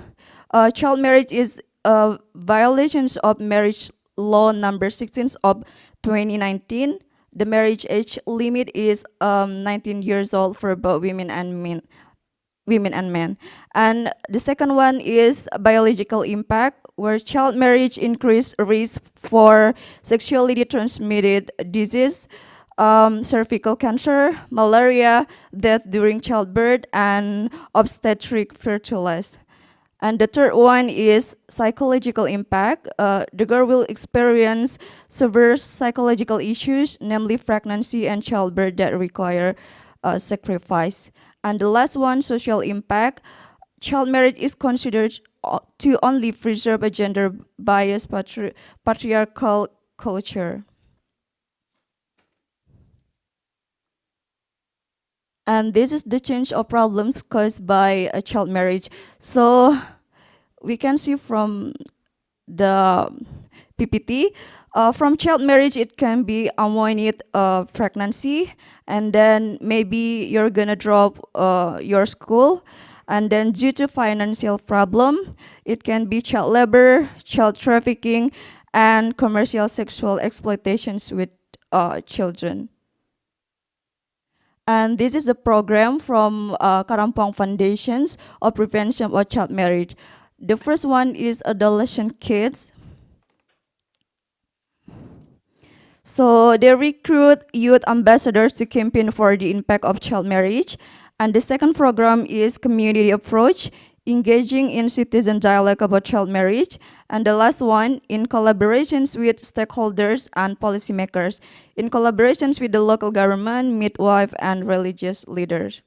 Child marriage is a violation of marriage law number 16 of 2019. The marriage age limit is 19 years old for both women and men. And the second one is biological impact, where child marriage increase risk for sexually transmitted disease, cervical cancer, malaria, death during childbirth, and obstetric fertility. And the third one is psychological impact. The girl will experience severe psychological issues, namely pregnancy and childbirth that require sacrifice. And the last one, social impact. Child marriage is considered to only preserve a gender-biased patriarchal culture. And this is the change of problems caused by a child marriage. So we can see from the PPT, from child marriage, it can be unwanted pregnancy, and then maybe you're gonna drop your school, and then due to financial problem, it can be child labor, child trafficking, and commercial sexual exploitations with children. And this is the program from Karampuang Foundations of Prevention of Child Marriage. The first one is adolescent kids. So they recruit youth ambassadors to campaign for the impact of child marriage. And the second program is community approach, engaging in citizen dialogue about child marriage. And the last one, in collaborations with stakeholders and policymakers, in collaborations with the local government, midwife, and religious leaders.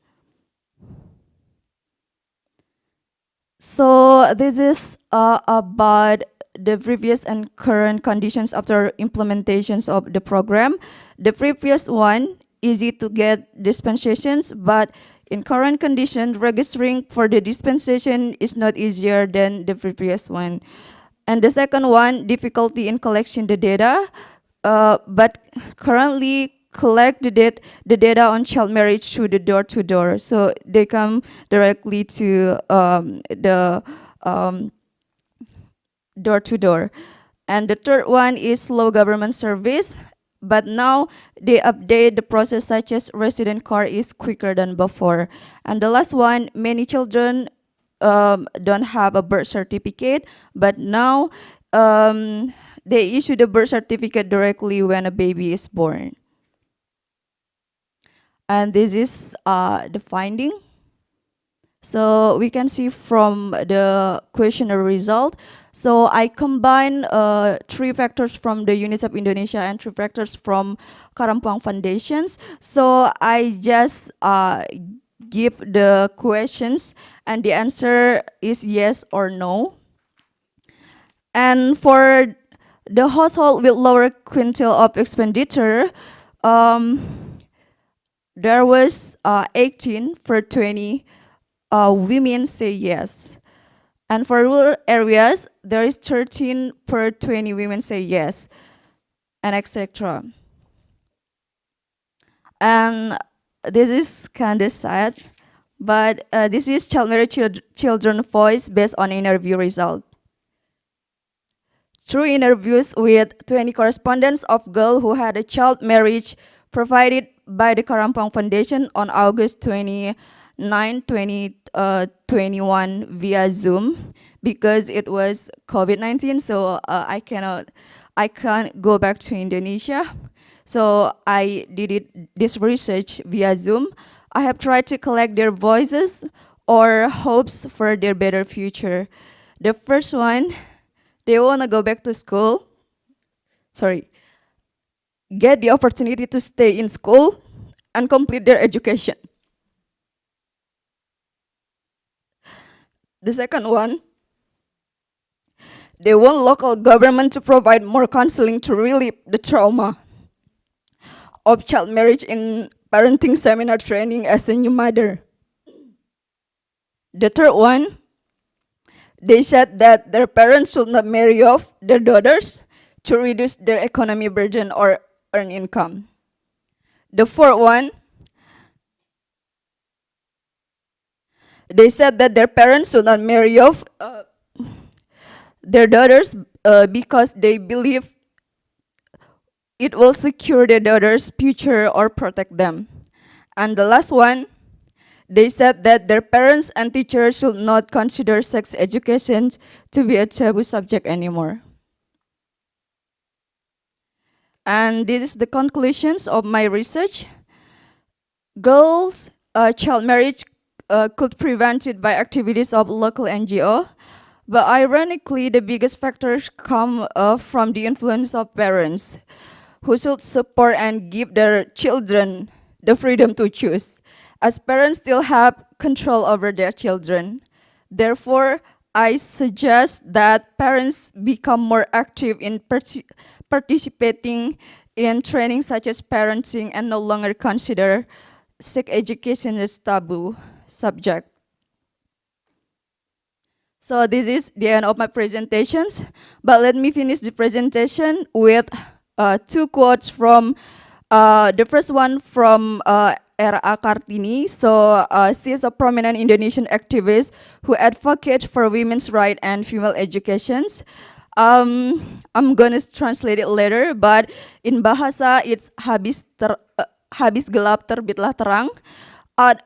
So this is about the previous and current conditions after implementations of the program. The previous one, easy to get dispensations, but in current conditions, registering for the dispensation is not easier than the previous one. And the second one, difficulty in collecting the data, but currently collect the data on child marriage through the door-to-door. So they come directly to the door-to-door. And the third one is slow government service, but now they update the process such as resident card is quicker than before. And the last one, many children don't have a birth certificate, but now they issue the birth certificate directly when a baby is born. And this is the finding. So we can see from the questionnaire result. So I combine 3 factors from the UNICEF Indonesia and 3 factors from Karampuang Foundations. So I just give the questions and the answer is yes or no. And for the household with lower quintile of expenditure, there was 18 for 20 women say yes. And for rural areas, there is 13 per 20 women say yes, and etc. And this is kind of sad, but this is child marriage children voice based on interview result. Through interviews with 20 correspondents of girls who had a child marriage provided by the Karampuang Foundation on August 29, 2021 via Zoom, because it was COVID-19, so I can't go back to Indonesia. So I did this research via Zoom. I have tried to collect their voices or hopes for their better future. The first one, they want to go back to school. Get the opportunity to stay in school and complete their education. The second one, they want local government to provide more counseling to relieve the trauma of child marriage in parenting seminar training as a new mother. The third one, they said that their parents should not marry off their daughters to reduce their economy burden or earn income. The fourth one, they said that their parents should not marry off their daughters because they believe it will secure their daughters' future or protect them. And the last one, they said that their parents and teachers should not consider sex education to be a taboo subject anymore. And this is the conclusions of my research. Girls' child marriage could prevented by activities of local NGO, but ironically, the biggest factors come from the influence of parents, who should support and give their children the freedom to choose, as parents still have control over their children. Therefore, I suggest that parents become more active in participating in training such as parenting and no longer consider sex education as taboo subject. So this is the end of my presentations, but let me finish the presentation with 2 quotes from, the first one from R.A. Kartini. So she is a prominent Indonesian activist who advocates for women's rights and female educations. I'm gonna translate it later, but in Bahasa it's habis gelap terbitlah terang, out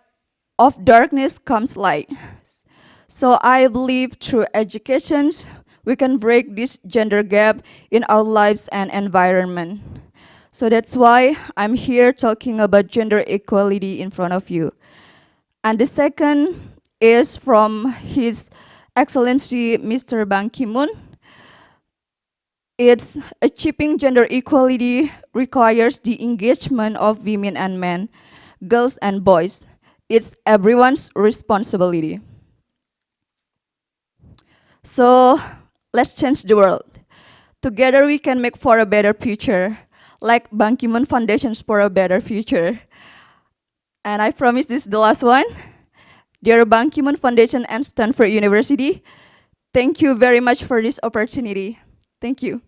of darkness comes light. So I believe through education, we can break this gender gap in our lives and environment. So that's why I'm here talking about gender equality in front of you. And the second is from His Excellency Mr. Ban Ki-moon. It's achieving gender equality requires the engagement of women and men, girls and boys. It's everyone's responsibility. So let's change the world. Together we can make for a better future, like Ban Ki-moon Foundations for a Better Future. And I promise this is the last one. Dear Ban Ki-moon Foundation and Stanford University, thank you very much for this opportunity. Thank you.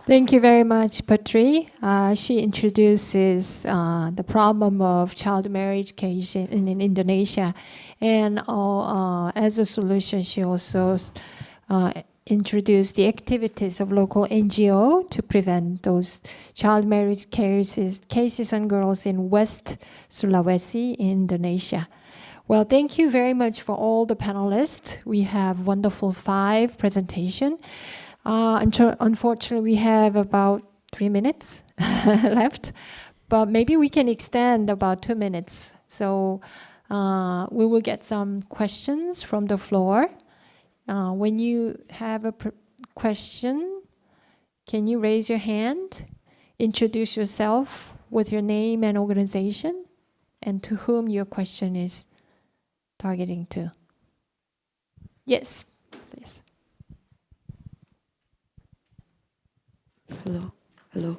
Thank you very much, Patri. She introduces the problem of child marriage case in Indonesia. And as a solution, she also introduced the activities of local NGO to prevent those child marriage cases on girls in West Sulawesi, Indonesia. Well, thank you very much for all the panelists. We have wonderful 5 presentations. Unfortunately, we have about 3 minutes left, but maybe we can extend about 2 minutes. So we will get some questions from the floor. When you have a question, can you raise your hand, introduce yourself with your name and organization, and to whom your question is targeting to? Yes, please. Hello.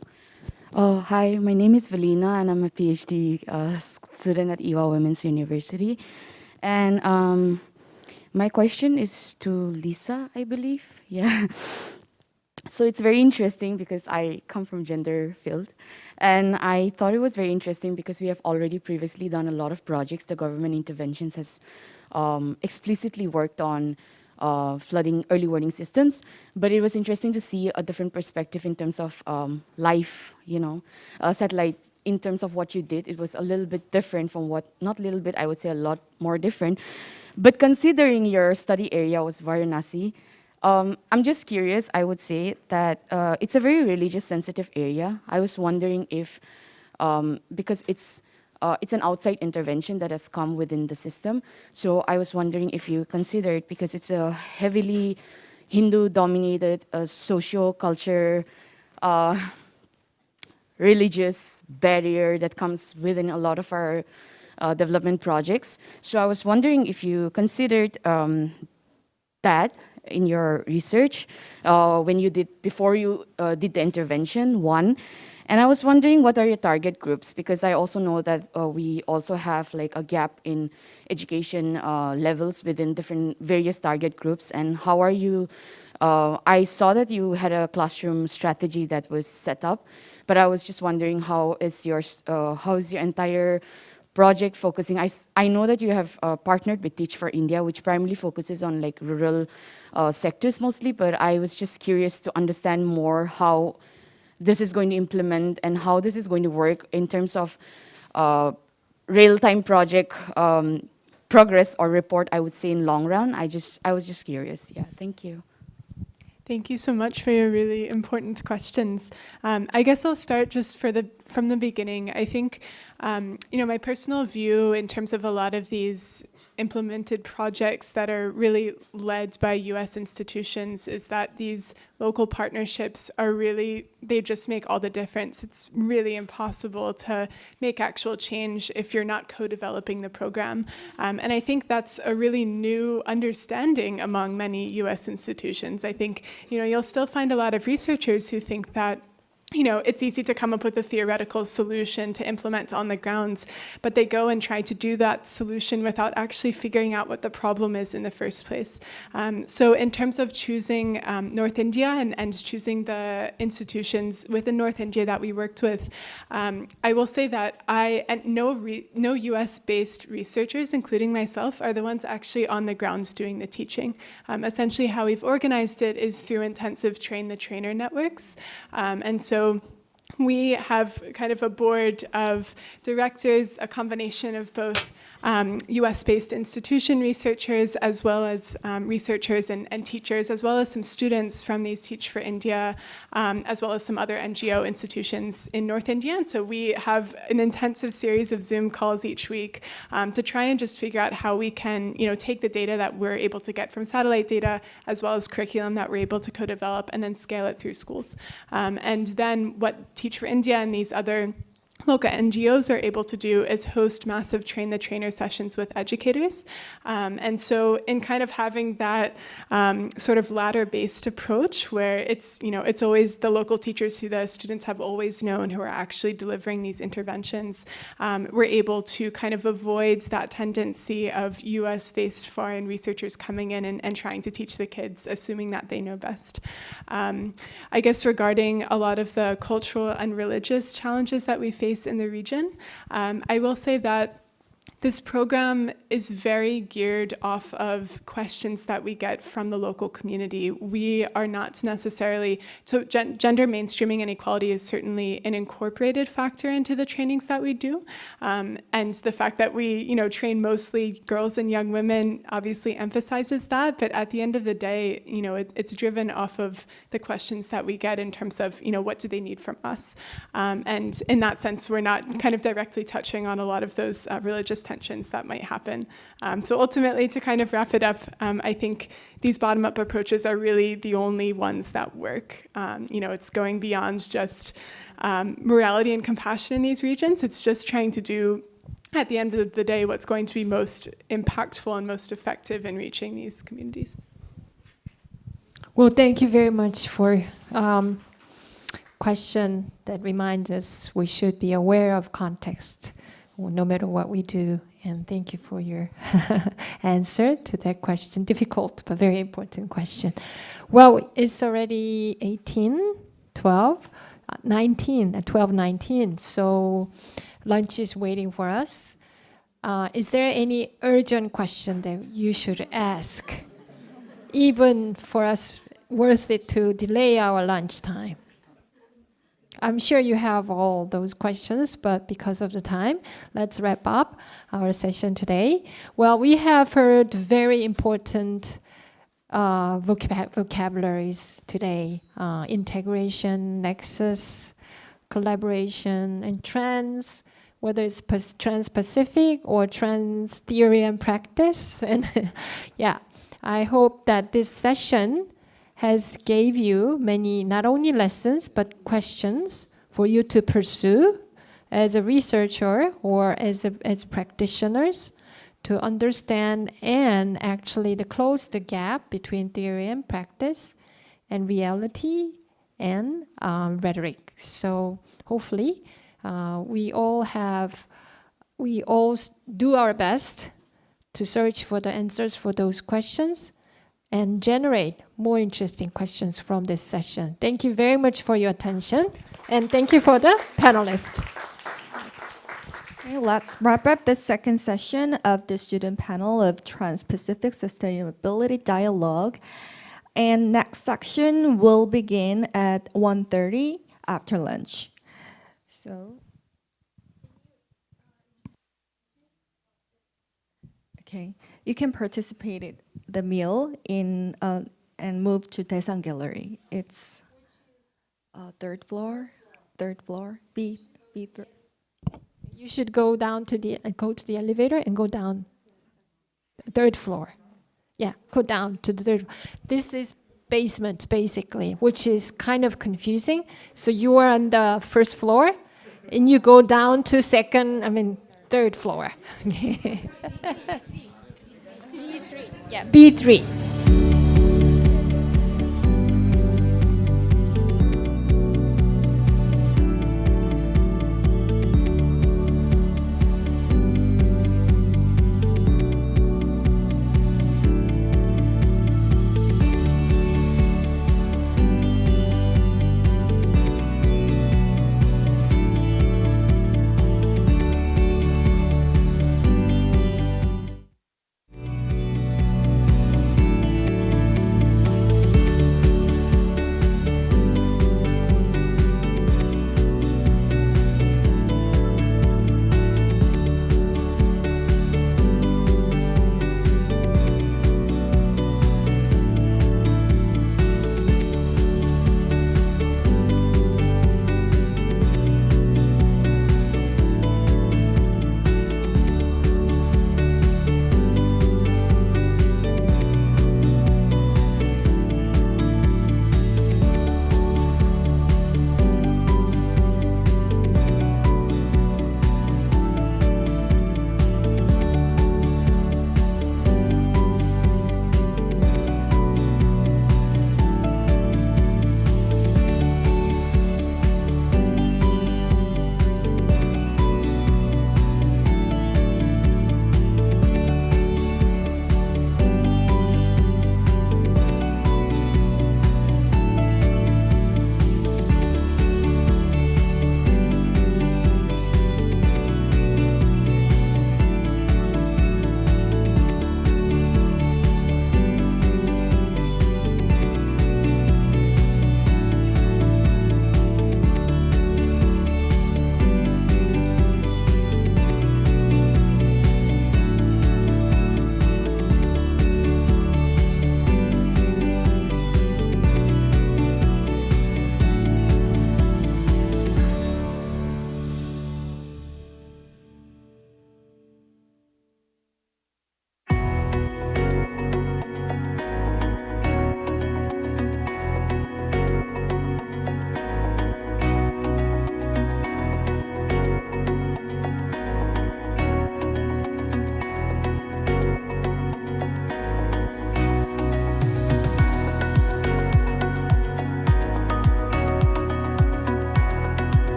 Hi, my name is Valina, and I'm a PhD student at Iwa Women's University. And my question is to Lisa, I believe. Yeah. So it's very interesting because I come from gender field, and I thought it was very interesting because we have already previously done a lot of projects. The government interventions has explicitly worked on flooding early warning systems, but it was interesting to see a different perspective in terms of life, satellite. In terms of what you did, it was a little bit different from what, not a little bit, I would say a lot more different. But considering your study area was Varanasi, I'm just curious, I would say that it's a very religious sensitive area. I was wondering if, because it's an outside intervention that has come within the system. So I was wondering if you consider it, because it's a heavily Hindu-dominated socio-culture, religious barrier that comes within a lot of our development projects. So I was wondering if you considered that in your research when you did, before you did the intervention, one. And I was wondering, what are your target groups? Because I also know that we also have like a gap in education levels within different various target groups. And how are you, I saw that you had a classroom strategy that was set up, but I was just wondering, how is your entire project focusing? I know that you have partnered with Teach for India, which primarily focuses on like rural sectors mostly, but I was just curious to understand more how this is going to implement and how this is going to work in terms of real-time project progress or report, I would say, in long run. I was just curious. Yeah, thank you. Thank you so much for your really important questions. I guess I'll start just from the beginning. I think, my personal view in terms of a lot of these implemented projects that are really led by US institutions is that these local partnerships are really, they just make all the difference. It's really impossible to make actual change if you're not co-developing the program. And I think that's a really new understanding among many US institutions. I think, you'll still find a lot of researchers who think that it's easy to come up with a theoretical solution to implement on the ground, but they go and try to do that solution without actually figuring out what the problem is in the first place. So in terms of choosing North India and choosing the institutions within North India that we worked with, I will say that no US-based researchers, including myself, are the ones actually on the grounds doing the teaching. Essentially how we've organized it is through intensive train-the-trainer networks. And so we have kind of a board of directors, a combination of both US-based institution researchers, as well as researchers and teachers, as well as some students from these Teach for India, as well as some other NGO institutions in North India. And so we have an intensive series of Zoom calls each week to try and just figure out how we can, take the data that we're able to get from satellite data, as well as curriculum that we're able to co-develop, and then scale it through schools. And then what Teach for India and these other local NGOs are able to do is host massive train the trainer sessions with educators. And so in kind of having that sort of ladder-based approach where it's always the local teachers who the students have always known who are actually delivering these interventions, we're able to kind of avoid that tendency of US-based foreign researchers coming in and trying to teach the kids, assuming that they know best. I guess regarding a lot of the cultural and religious challenges that we face in the region, I will say that this program is very geared off of questions that we get from the local community. We are not necessarily, so gender mainstreaming and equality is certainly an incorporated factor into the trainings that we do. And the fact that we, train mostly girls and young women obviously emphasizes that, but at the end of the day, it's driven off of the questions that we get in terms of, what do they need from us? And in that sense, we're not kind of directly touching on a lot of those religious tensions that might happen. So ultimately, to kind of wrap it up, I think these bottom-up approaches are really the only ones that work. It's going beyond just morality and compassion in these regions. It's just trying to do, at the end of the day, what's going to be most impactful and most effective in reaching these communities. Well, thank you very much for question that reminds us we should be aware of context no matter what we do. And thank you for your answer to that question. Difficult, but very important question. Well, it's already 12:19, so lunch is waiting for us. Is there any urgent question that you should ask, even for us worth it to delay our lunchtime? I'm sure you have all those questions, but because of the time, let's wrap up our session today. Well, we have heard very important vocabularies today. Integration, nexus, collaboration, and trans, whether it's trans-Pacific or trans theory and practice. And yeah, I hope that this session has gave you many, not only lessons, but questions for you to pursue as a researcher or as practitioners to understand and actually to close the gap between theory and practice and reality and rhetoric. So hopefully we all do our best to search for the answers for those questions and generate more interesting questions from this session. Thank you very much for your attention, and thank you for the panelists. Okay, let's wrap up the second session of the student panel of Trans-Pacific Sustainability Dialogue. And next section will begin at 1:30 after lunch. So, okay, you can participate in the meal in and move to Daesan Gallery. It's third floor, B. You should go down to the elevator and go down the third floor. Yeah, go down to the third. This is basement basically, which is kind of confusing. So you are on the first floor, and you go down to third floor. B3. Yeah, B3.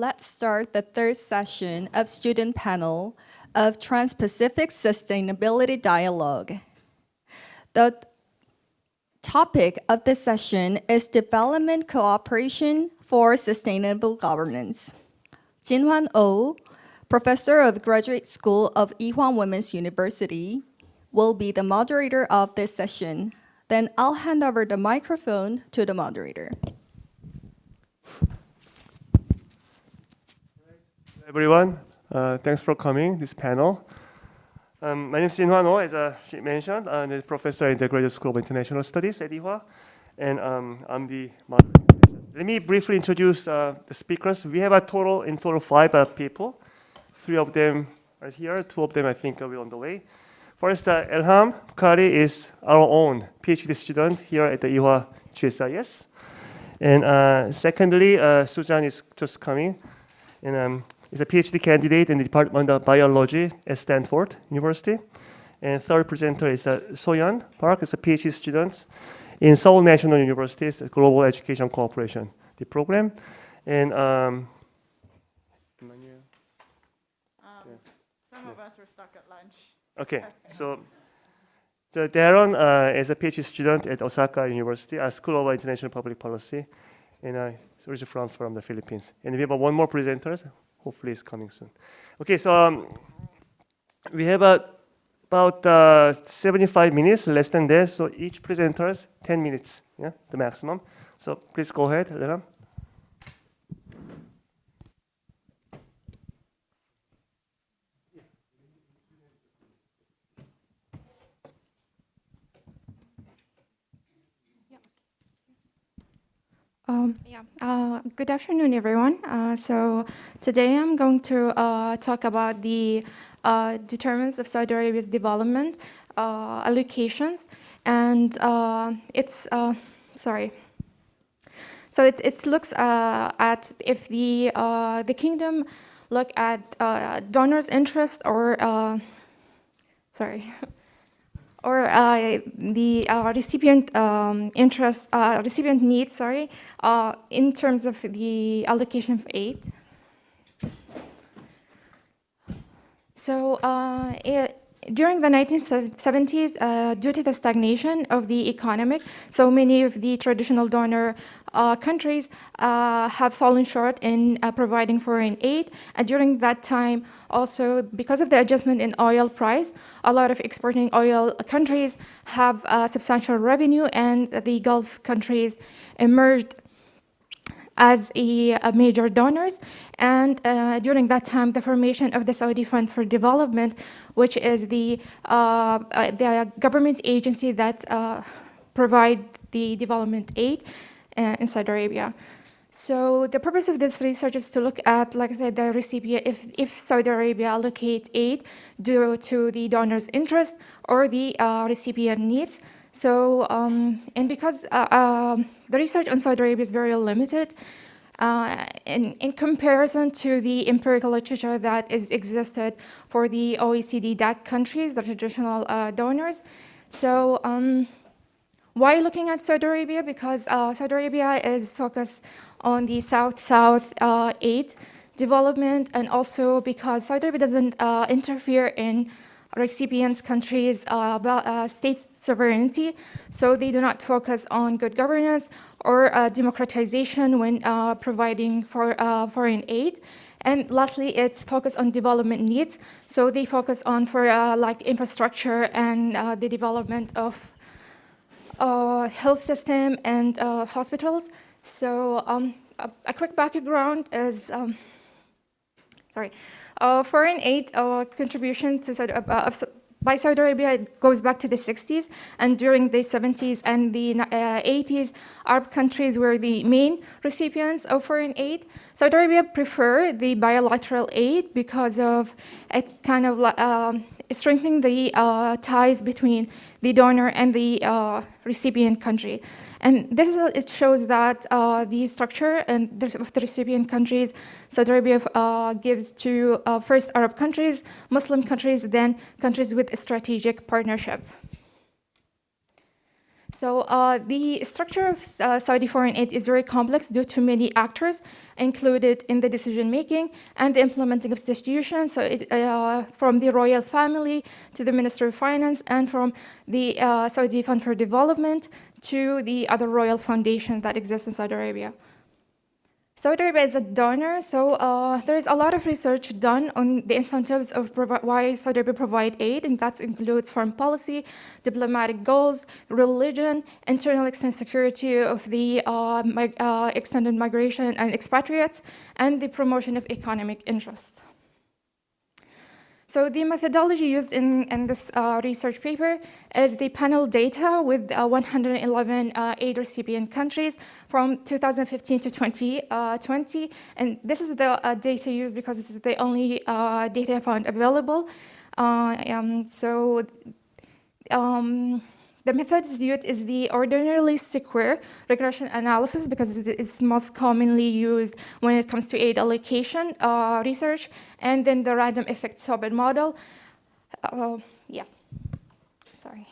let's start the third session of student panel of Trans-Pacific Sustainability Dialogue. The topic of this session is Development Cooperation for Sustainable Governance. Jinhwan Oh, Professor of Graduate School of Ewha Women's University, will be the moderator of this session. Then I'll hand over the microphone to the moderator. Everyone, thanks for coming this panel. My name is Jinhwan Oh, as she mentioned. I'm a professor in the Graduate School of International Studies at Ewha, and I'm the moderator. Let me briefly introduce the speakers. We have in total 5 people. 3 of them are here. 2 of them, I think, are on the way. First, Elham Bukhari is our own PhD student here at the Ewha GSIS. And secondly, Sujan is just coming, and is a PhD candidate in the Department of Biology at Stanford University. And third presenter is Soyeon Park, is a PhD student in Seoul National University's Global Education Cooperation, the program. And some of us are stuck at lunch. Okay, so Darren is a PhD student at Osaka University, School of International Public Policy, and originally from the Philippines. And we have one more presenter, hopefully it's coming soon. Okay, so we have about 75 minutes, less than that, so each presenter is 10 minutes, yeah, the maximum. So please go ahead, Darren. Good afternoon, everyone. So today I'm going to talk about the determinants of Saudi Arabia's development allocations, and So it looks at if the kingdom look at donors' interest or the recipient interest, recipient needs, in terms of the allocation of aid. So during the 1970s, due to the stagnation of the economy, so many of the traditional donor countries have fallen short in providing foreign aid. And during that time, also because of the adjustment in oil price, a lot of exporting oil countries have substantial revenue, and the Gulf countries emerged as a major donors. And during that time, the formation of the Saudi Fund for Development, which is the government agency that provide the development aid in Saudi Arabia. So the purpose of this research is to look at, like I said, the recipient, if Saudi Arabia allocate aid due to the donor's interest or the recipient needs. So, and because the research on Saudi Arabia is very limited, in comparison to the empirical literature that is existed for the OECD DAC countries, the traditional donors. So, why looking at Saudi Arabia? Because Saudi Arabia is focused on the South-South aid development, and also because Saudi Arabia doesn't interfere in recipients' countries' state sovereignty, so they do not focus on good governance or democratization when providing for foreign aid. And lastly, it's focused on development needs, so they focus on like infrastructure and the development of health system and hospitals. So a quick background is, foreign aid contribution to by Saudi Arabia goes back to the 60s, and during the 70s and the 80s, Arab countries were the main recipients of foreign aid. Saudi Arabia preferred the bilateral aid because of it kind of strengthening the ties between the donor and the recipient country. And this is, it shows that the structure and of the recipient countries, Saudi Arabia gives to first Arab countries, Muslim countries, then countries with a strategic partnership. So the structure of Saudi foreign aid is very complex due to many actors included in the decision-making and the implementing of institutions. So from the royal family to the Ministry of Finance and from the Saudi Fund for Development to the other royal foundations that exist in Saudi Arabia. Saudi Arabia is a donor, so there is a lot of research done on the incentives of why Saudi Arabia provide aid, and that includes foreign policy, diplomatic goals, religion, internal external security of the extended migration and expatriates, and the promotion of economic interests. So the methodology used in this research paper is the panel data with 111 aid recipient countries from 2015 to 2020. And this is the data used because it's the only data I found available. The method used is the ordinarily square regression analysis because it's most commonly used when it comes to aid allocation research, and then the random effect Tobin model. Yes, sorry.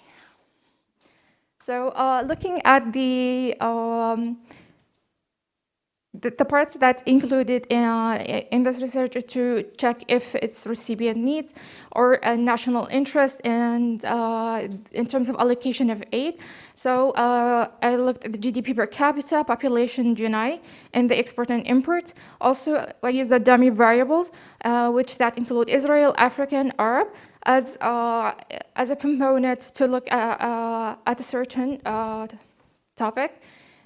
So looking at the parts that included in this research to check if it's recipient needs or a national interest and in terms of allocation of aid. So I looked at the GDP per capita, population, GNI, and the export and import. Also, I used the dummy variables, which that include Israel, African, Arab, as a component to look at a certain topic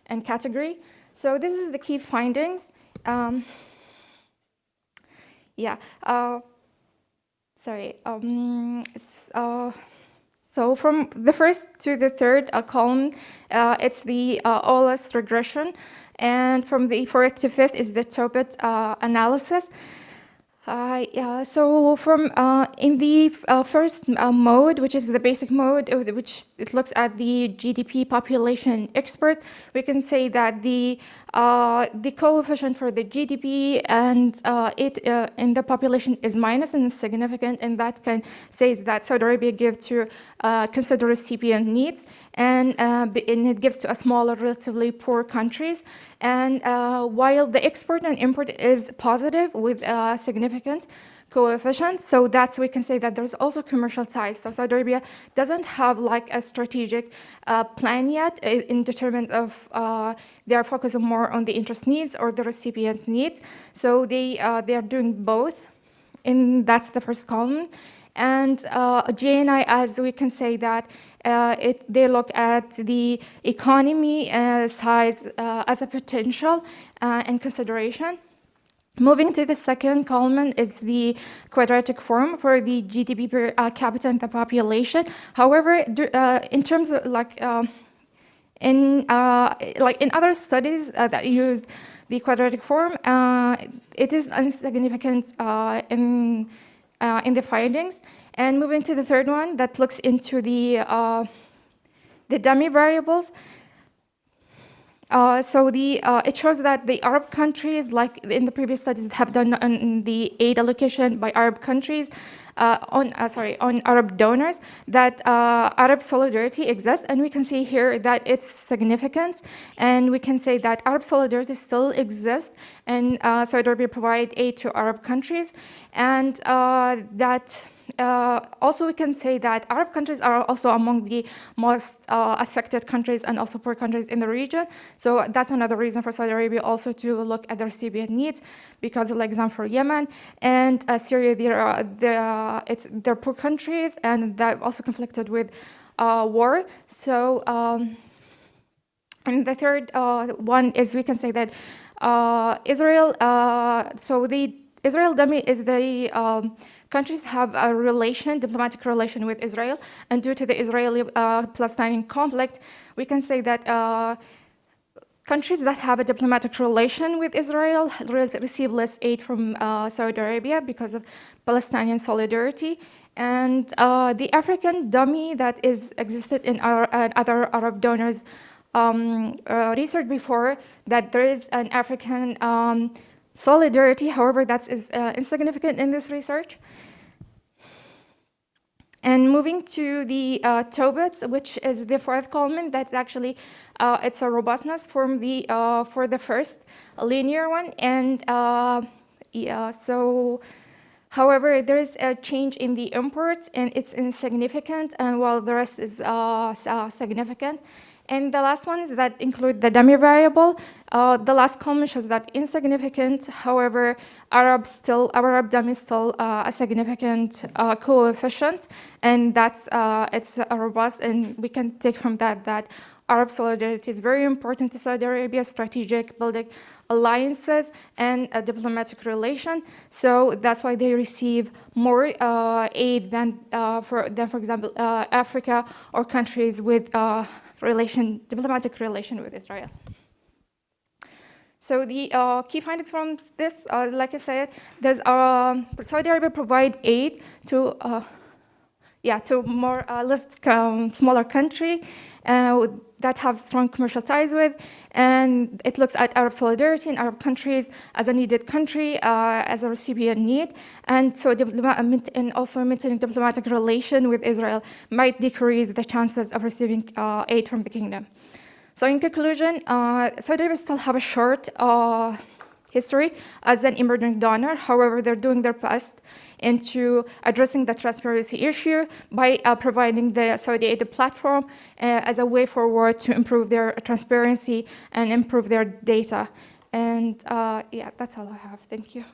and category. So this is the key findings. So from the first to the third column, it's the OLS regression, and from the fourth to fifth is the Tobit analysis. So from in the first mode, which is the basic mode, which it looks at the GDP population expert, we can say that the coefficient for the GDP and it in the population is minus and significant, and that can say that Saudi Arabia give to consider recipient needs, and it gives to a smaller, relatively poor countries. And while the export and import is positive with significant coefficient, so that's we can say that there's also commercial ties. So Saudi Arabia doesn't have like a strategic plan yet in determinant of they are focusing more on the interest needs or the recipient needs. So they are doing both, and that's the first column. And GNI, as we can say that they look at the economy size as a potential and consideration. Moving to the second column is the quadratic form for the GDP per capita and the population. However, in terms of in other studies that used the quadratic form, it is insignificant in the findings. And moving to the third one that looks into the dummy variables. It shows that the Arab countries, like in the previous studies, have done on the aid allocation by Arab countries, on Arab donors, that Arab solidarity exists, and we can see here that it's significant, and we can say that Arab solidarity still exists, and Saudi Arabia provide aid to Arab countries, and also we can say that Arab countries are also among the most affected countries and also poor countries in the region. So that's another reason for Saudi Arabia also to look at the recipient needs, because of, like example, for Yemen and Syria, they're poor countries and that also conflicted with war. So and the third one is we can say that Israel, so the Israel dummy is the countries have a diplomatic relation with Israel, and due to the Israeli-Palestinian conflict, we can say that countries that have a diplomatic relation with Israel receive less aid from Saudi Arabia because of Palestinian solidarity. And the African dummy that existed in other Arab donors research before, that there is an African solidarity, however, that is insignificant in this research. And moving to the TOBIT, which is the fourth column, that's actually, it's a robustness from the, for the first linear one. And yeah, so, however, there is a change in the imports, and it's insignificant, and while the rest is significant. And the last ones that include the dummy variable, the last column shows that insignificant. However, Arab dummy is still a significant coefficient, and that's it's robust. And we can take from that Arab solidarity is very important to Saudi Arabia, strategic building alliances and a diplomatic relation. So that's why they receive more aid than, for example, Africa or countries with diplomatic relation with Israel. So the key findings from this, like I said, there's Saudi Arabia provide aid to more smaller country that have strong commercial ties with, and it looks at Arab solidarity in Arab countries as a needed country, as a recipient need, and so and also maintaining diplomatic relation with Israel might decrease the chances of receiving aid from the kingdom. So in conclusion, Saudi Arabia still have a short history as an emerging donor. However, they're doing their best into addressing the transparency issue by providing the Saudi Aid platform as a way forward to improve their transparency and improve their data. And yeah, that's all I have. Thank you.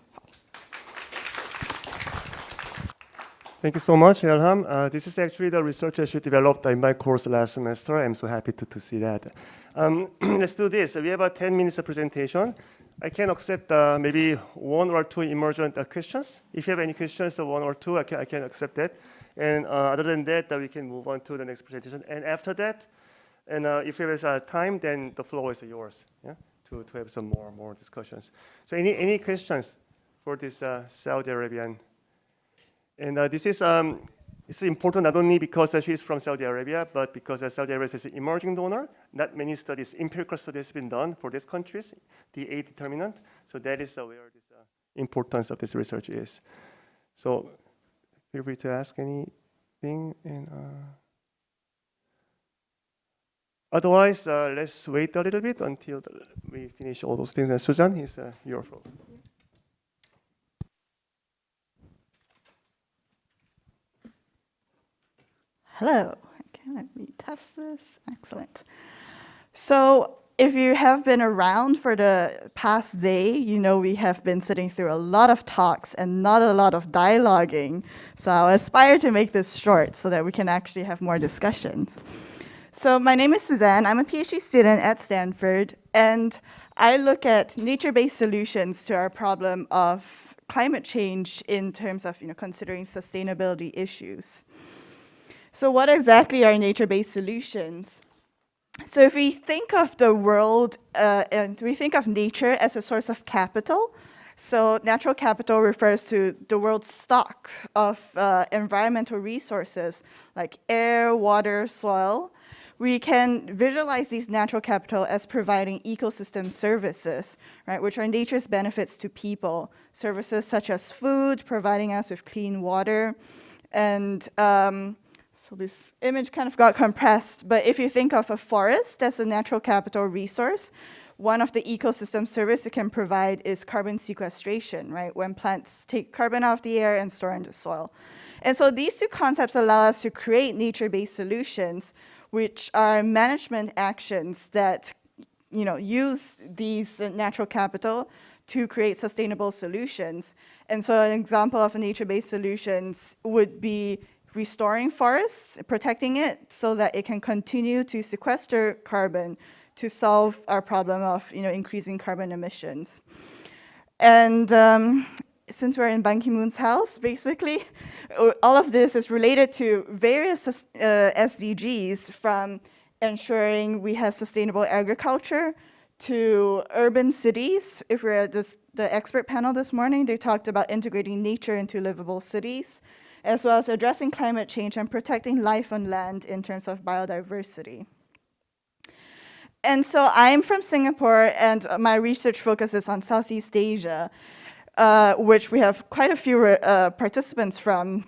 Thank you so much, Elham. This is actually the research that you developed in my course last semester. I'm so happy to see that. Let's do this. We have a 10 minutes of presentation. I can accept maybe one or two emergent questions. If you have any questions, one or two, I can accept that. And other than that, we can move on to the next presentation. And after that, and if you have time, then the floor is yours, yeah, to have some more discussions. So any questions for this Saudi Arabian? And this is it's important not only because she is from Saudi Arabia, but because Saudi Arabia is an emerging donor. Not many studies, empirical studies have been done for these countries, the aid determinant. So that is where this importance of this research is. So feel free to ask anything. And otherwise, let's wait a little bit until we finish all those things. And Susan, it's your floor. Hello, let me test this. Excellent. So if you have been around for the past day, you know we have been sitting through a lot of talks and not a lot of dialoguing. So I'll aspire to make this short so that we can actually have more discussions. So my name is Suzanne. I'm a PhD student at Stanford, and I look at nature-based solutions to our problem of climate change in terms of considering sustainability issues. So what exactly are nature-based solutions? So if we think of the world and we think of nature as a source of capital, so natural capital refers to the world's stock of environmental resources like air, water, soil. We can visualize these natural capital as providing ecosystem services, right, which are nature's benefits to people. Services such as food, providing us with clean water, and so this image kind of got compressed, but if you think of a forest as a natural capital resource, one of the ecosystem services it can provide is carbon sequestration, right? When plants take carbon out of the air and store in the soil. And so these two concepts allow us to create nature-based solutions, which are management actions that use these natural capital to create sustainable solutions. And so an example of a nature-based solutions would be restoring forests, protecting it so that it can continue to sequester carbon to solve our problem of increasing carbon emissions. And since we're in Ban Ki-moon's house, basically, all of this is related to various SDGs, from ensuring we have sustainable agriculture to urban cities. If we're at the expert panel this morning, they talked about integrating nature into livable cities, as well as addressing climate change and protecting life on land in terms of biodiversity. And so I'm from Singapore, and my research focuses on Southeast Asia. which we have quite a few participants from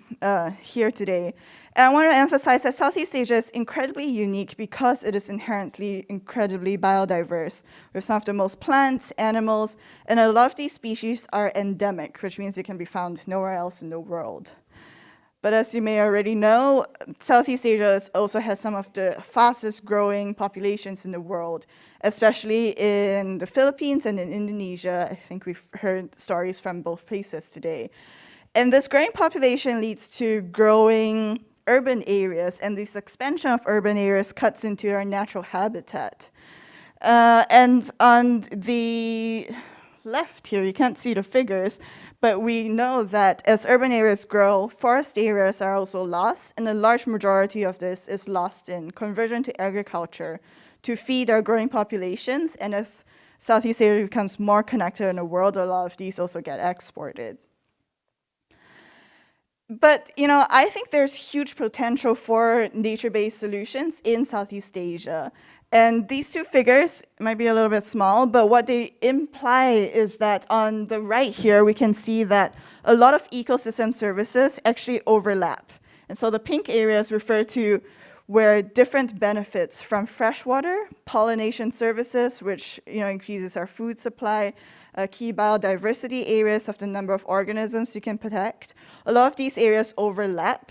here today. And I want to emphasize that Southeast Asia is incredibly unique because it is inherently incredibly biodiverse. We have some of the most plants, animals, and a lot of these species are endemic, which means they can be found nowhere else in the world. But as you may already know, Southeast Asia also has some of the fastest growing populations in the world, especially in the Philippines and in Indonesia. I think we've heard stories from both places today. And this growing population leads to growing urban areas, and this expansion of urban areas cuts into our natural habitat. And on the left here, you can't see the figures, but we know that as urban areas grow, forest areas are also lost, and a large majority of this is lost in conversion to agriculture to feed our growing populations. And as Southeast Asia becomes more connected in the world, a lot of these also get exported. But, you know, I think there's huge potential for nature-based solutions in Southeast Asia. And these two figures might be a little bit small, but what they imply is that on the right here, we can see that a lot of ecosystem services actually overlap. And so the pink areas refer to where different benefits from freshwater, pollination services, which increases our food supply, key biodiversity areas of the number of organisms you can protect. A lot of these areas overlap.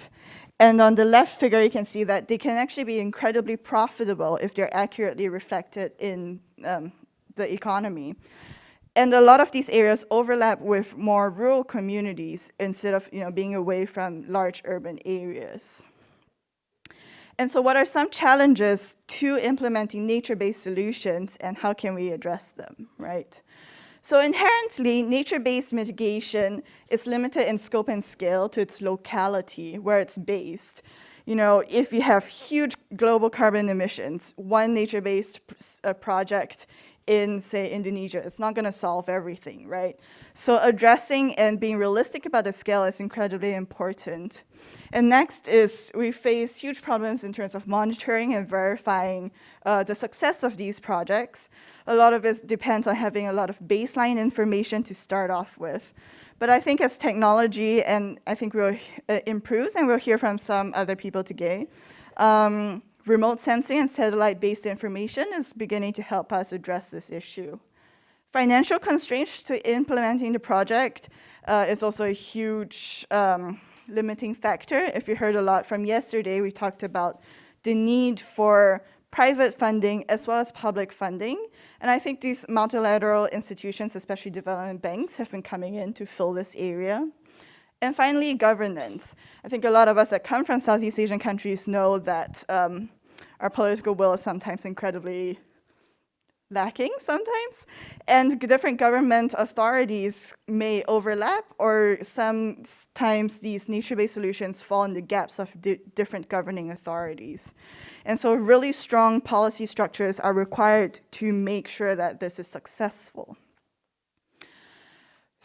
And on the left figure, you can see that they can actually be incredibly profitable if they're accurately reflected in the economy. And a lot of these areas overlap with more rural communities instead of being away from large urban areas. And so what are some challenges to implementing nature-based solutions, and how can we address them, right? So inherently, nature-based mitigation is limited in scope and scale to its locality, where it's based. If you have huge global carbon emissions, one nature-based project in, say, Indonesia, it's not going to solve everything, right? So addressing and being realistic about the scale is incredibly important. And next is we face huge problems in terms of monitoring and verifying the success of these projects. A lot of it depends on having a lot of baseline information to start off with. But I think as technology, and I think will improves, and we'll hear from some other people today, remote sensing and satellite-based information is beginning to help us address this issue. Financial constraints to implementing the project is also a huge limiting factor. If you heard a lot from yesterday, we talked about the need for private funding as well as public funding. And I think these multilateral institutions, especially development banks, have been coming in to fill this area. And finally, governance. I think a lot of us that come from Southeast Asian countries know that our political will is sometimes incredibly lacking sometimes, and different government authorities may overlap, or sometimes these nature-based solutions fall in the gaps of different governing authorities. And so really strong policy structures are required to make sure that this is successful.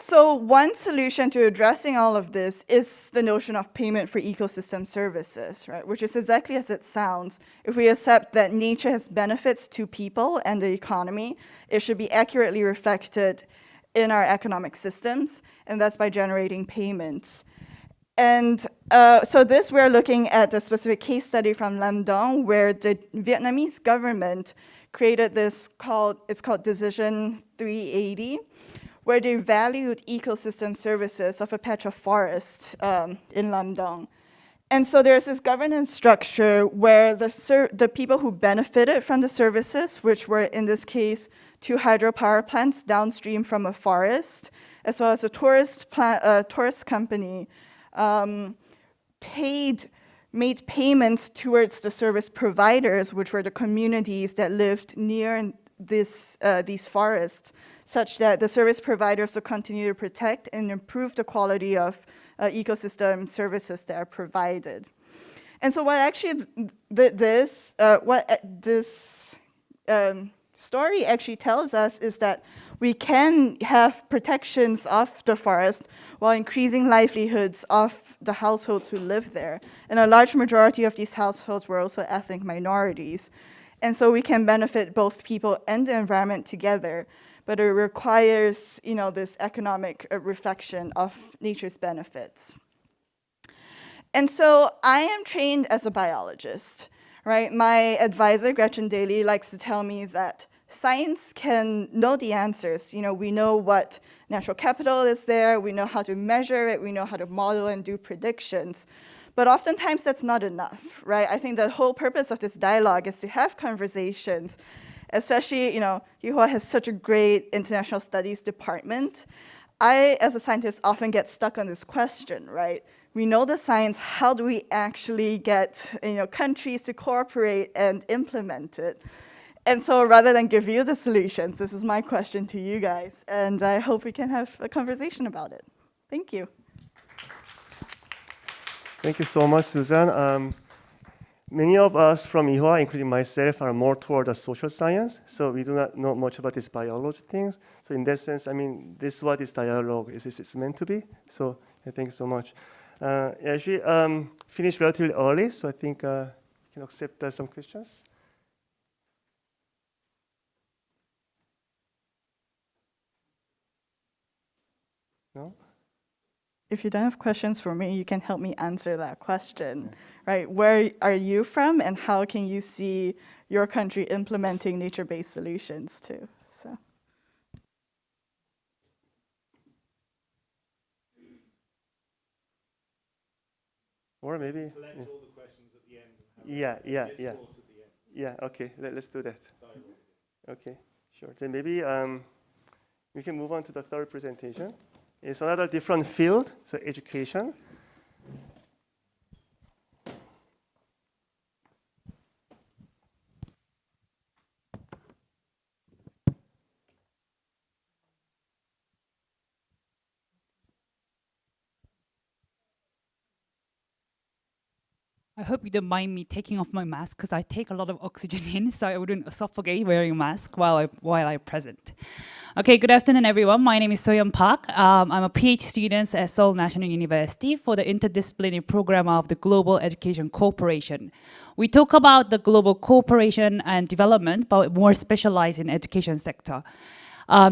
So one solution to addressing all of this is the notion of payment for ecosystem services, right? Which is exactly as it sounds. If we accept that nature has benefits to people and the economy, it should be accurately reflected in our economic systems, and that's by generating payments. And so this, we're looking at a specific case study from Lam Dong, where the Vietnamese government created this it's called Decision 380, where they valued ecosystem services of a patch of forest in Lam Dong. And so there's this governance structure where the people who benefited from the services, which were in this case 2 hydropower plants downstream from a forest, as well as a tourist company, made payments towards the service providers, which were the communities that lived near these forests, such that the service providers will continue to protect and improve the quality of ecosystem services that are provided. And so what actually this story actually tells us is that we can have protections of the forest while increasing livelihoods of the households who live there. And a large majority of these households were also ethnic minorities. And so we can benefit both people and the environment together. but it requires, this economic reflection of nature's benefits. And so I am trained as a biologist, right? My advisor, Gretchen Daly, likes to tell me that science can know the answers. We know what natural capital is there, we know how to measure it, we know how to model and do predictions. But oftentimes that's not enough, right? I think the whole purpose of this dialogue is to have conversations, especially, Yuhua has such a great international studies department. I, as a scientist, often get stuck on this question, right? We know the science, how do we actually get countries to cooperate and implement it? And so rather than give you the solutions, this is my question to you guys, and I hope we can have a conversation about it. Thank you. Thank you so much, Susan. Many of us from IHWA, including myself, are more toward the social science, so we do not know much about these biology things. So in that sense, this is what this dialogue is meant to be. So thank you so much. She finished relatively early, so I think we can accept some questions. No? If you don't have questions for me, you can help me answer that question, right? Where are you from, and how can you see your country implementing nature-based solutions too? So. Or maybe. Collect all the questions at the end. Yeah. Okay. Let's do that. Okay. Sure. Then maybe we can move on to the third presentation. It's another different field, so education. I hope you don't mind me taking off my mask because I take a lot of oxygen in, so I wouldn't suffocate wearing a mask while I present. Okay, good afternoon, everyone. My name is Soyeon Park. I'm a PhD student at Seoul National University for the interdisciplinary program of the Global Education Cooperation. We talk about the global cooperation and development, but more specialized in education sector.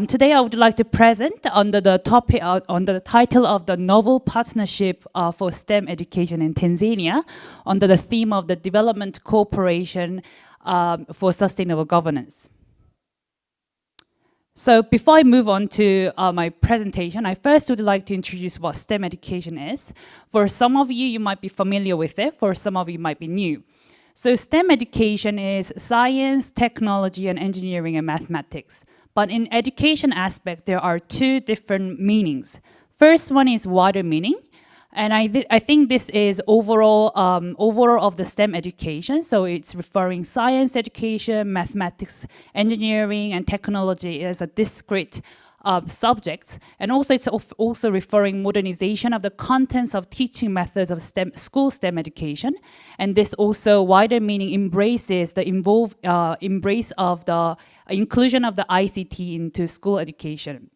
Today, I would like to present under the topic, under the title of the Novel Partnership for STEM Education in Tanzania, under the theme of the Development Cooperation for Sustainable Governance. So before I move on to my presentation, I first would like to introduce what STEM education is. For some of you, you might be familiar with it. For some of you, might be new. So STEM education is science, technology, and engineering and mathematics. But in education aspect, there are two different meanings. First one is wider meaning. And I think this is overall of the STEM education. So it's referring science education, mathematics, engineering, and technology as a discrete subjects. And also it's also referring modernization of the contents of teaching methods of school STEM education. And this also wider meaning embraces the embrace of the inclusion of the ICT into school education.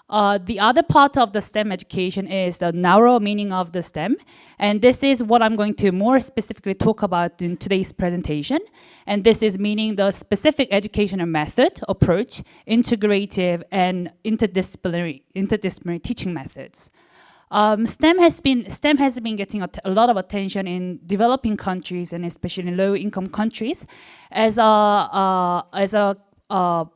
The other part of the STEM education is the narrow meaning of the STEM. And this is what I'm going to more specifically talk about in today's presentation. And this is meaning the specific educational method, approach, integrative, and interdisciplinary teaching methods. STEM has been getting a lot of attention in developing countries and especially in low-income countries as a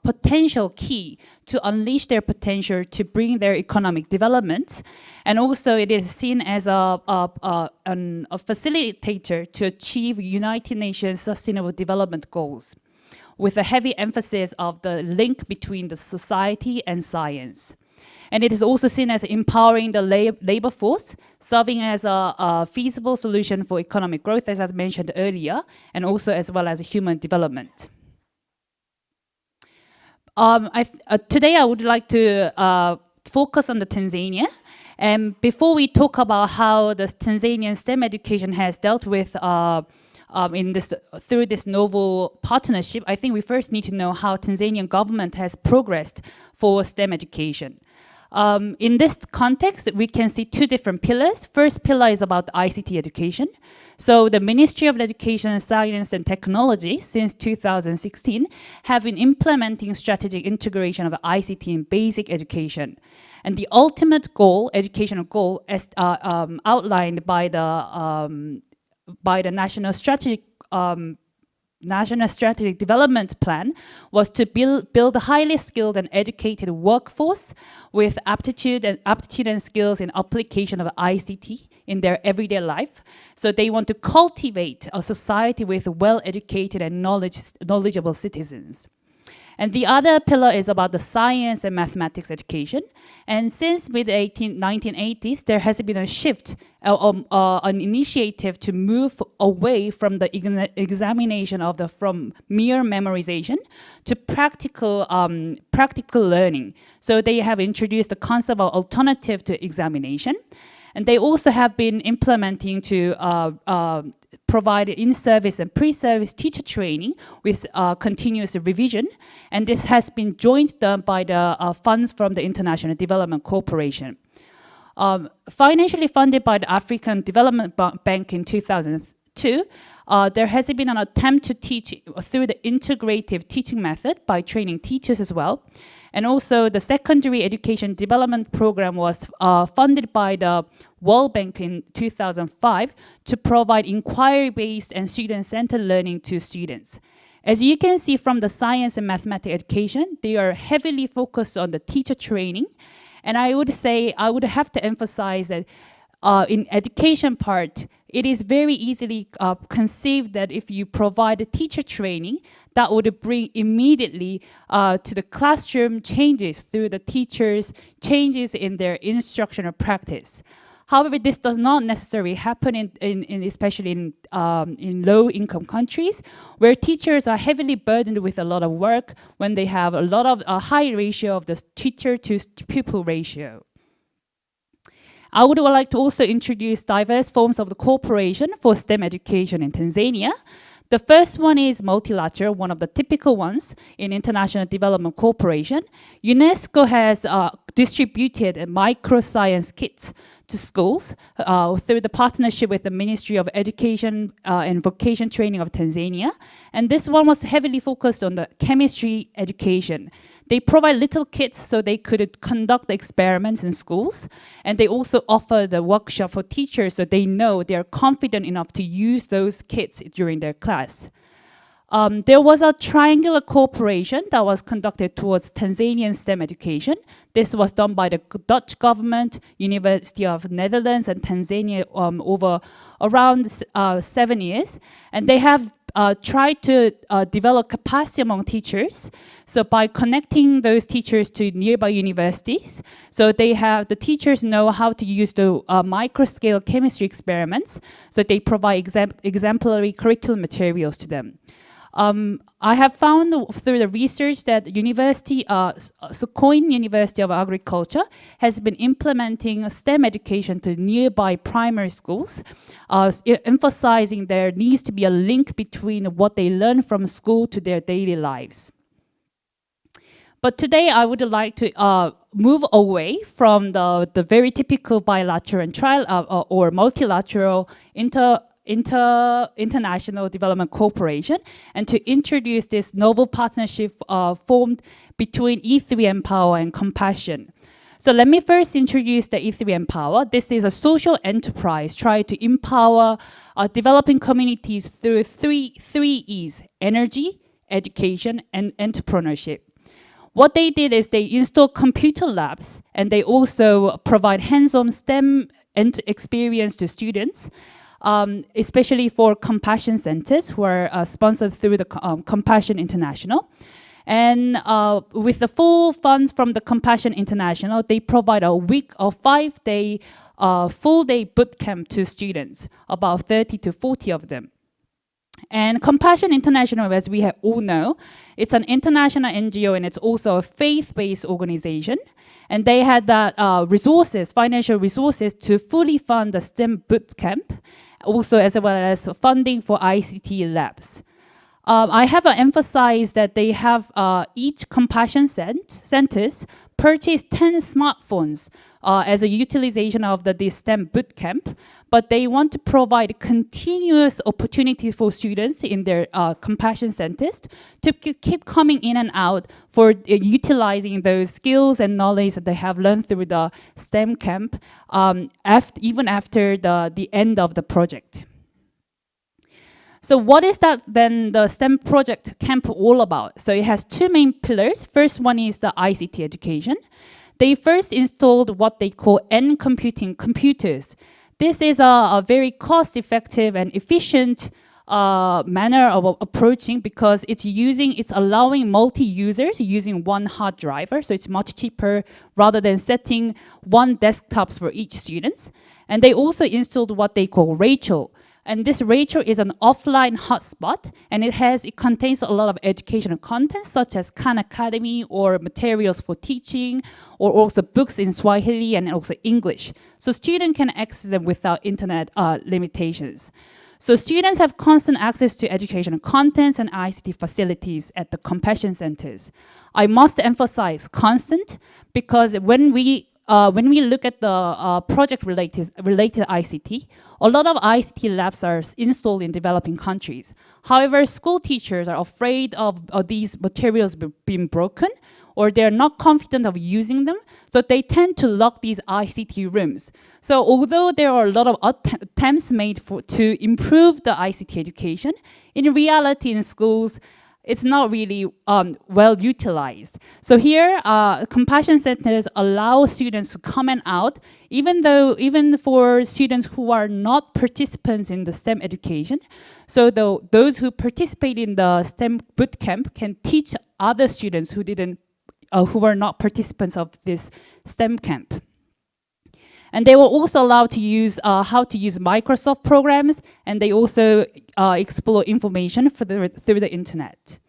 potential key to unleash their potential to bring their economic development. And also it is seen as a facilitator to achieve United Nations Sustainable Development Goals, with a heavy emphasis of the link between the society and science. And it is also seen as empowering the labor force, serving as a feasible solution for economic growth, as I mentioned earlier, and also as well as human development. Today I would like to focus on the Tanzania. And before we talk about how the Tanzanian STEM education has dealt with through this novel partnership, I think we first need to know how Tanzanian government has progressed for STEM education. In this context, we can see two different pillars. First pillar is about ICT education. So the Ministry of Education, Science and Technology since 2016 have been implementing strategic integration of ICT in basic education. And the ultimate goal, educational goal, as outlined by the National Strategic Development Plan, was to build a highly skilled and educated workforce with aptitude and skills in application of ICT in their everyday life. So they want to cultivate a society with well-educated and knowledgeable citizens. And the other pillar is about the science and mathematics education. And since mid-1980s, there has been a shift, an initiative to move away from the examination from mere memorization to practical learning. So they have introduced the concept of alternative to examination. And they also have been implementing to provide in-service and pre-service teacher training with continuous revision. And this has been jointly done by the funds from the International Development Corporation. Financially funded by the African Development Bank in 2002, there has been an attempt to teach through the integrative teaching method by training teachers as well. And also the secondary education development program was funded by the World Bank in 2005 to provide inquiry-based and student-centered learning to students. As you can see from the science and mathematics education, they are heavily focused on the teacher training. And I would have to emphasize that in education part, it is very easily conceived that if you provide a teacher training, that would bring immediately to the classroom changes through the teachers, changes in their instructional practice. However, this does not necessarily happen especially in low-income countries, where teachers are heavily burdened with a lot of work when they have a high ratio of the teacher to pupil ratio. I would like to also introduce diverse forms of the cooperation for STEM education in Tanzania. The first one is multilateral, one of the typical ones in International Development Corporation. UNESCO has distributed microscience kits to schools through the partnership with the Ministry of Education and Vocation Training of Tanzania. And this one was heavily focused on the chemistry education. They provide little kits so they could conduct the experiments in schools. And they also offer the workshop for teachers so they know they're confident enough to use those kits during their class. There was a triangular cooperation that was conducted towards Tanzanian STEM education. This was done by the Dutch government, University of Netherlands, and Tanzania over around 7 years. And they have tried to develop capacity among teachers. So by connecting those teachers to nearby universities, so the teachers know how to use the micro-scale chemistry experiments. So they provide exemplary curriculum materials to them. I have found through the research that Sokoine University of Agriculture has been implementing STEM education to nearby primary schools, emphasizing there needs to be a link between what they learn from school to their daily lives. But today I would like to move away from the very typical bilateral and or multilateral international development cooperation, and to introduce this novel partnership formed between E3 Empower and Compassion. So let me first introduce the E3 Empower. This is a social enterprise trying to empower developing communities through three E's: energy, education, and entrepreneurship. What they did is they installed computer labs, and they also provide hands-on STEM experience to students, especially for compassion centers who are sponsored through the Compassion International. And with the full funds from the Compassion International, they provide a 5-day full-day boot camp to students, about 30 to 40 of them. And Compassion International, as we all know, it's an international NGO, and it's also a faith-based organization. And they had that financial resources to fully fund the STEM boot camp, also as well as funding for ICT labs. I have emphasized that they have each compassion centers purchased 10 smartphones as a utilization of the STEM bootcamp, but they want to provide continuous opportunities for students in their compassion centers to keep coming in and out for utilizing those skills and knowledge that they have learned through the STEM camp, even after the end of the project. So what is that then the STEM project camp all about? So it has two main pillars. First one is the ICT education. They first installed what they call ENG computing computers. This is a very cost-effective and efficient manner of approaching because it's allowing multi-users using one hard driver, so it's much cheaper rather than setting one desktops for each student. And they also installed what they call Rachel. And this Rachel is an offline hotspot, and it contains a lot of educational content such as Khan Academy or materials for teaching, or also books in Swahili and also English. So students can access them without internet limitations. So students have constant access to educational contents and ICT facilities at the compassion centers. I must emphasize constant because when we look at the project-related ICT, a lot of ICT labs are installed in developing countries. However, school teachers are afraid of these materials being broken, or they're not confident of using them, so they tend to lock these ICT rooms. So although there are a lot of attempts made to improve the ICT education, in reality in schools, it's not really well utilized. So here, compassion centers allow students to come and out, even for students who are not participants in the STEM education. So those who participate in the STEM bootcamp can teach other students who were not participants of this STEM camp. And they were also allowed to use how to use Microsoft programs, and they also explore information through the internet.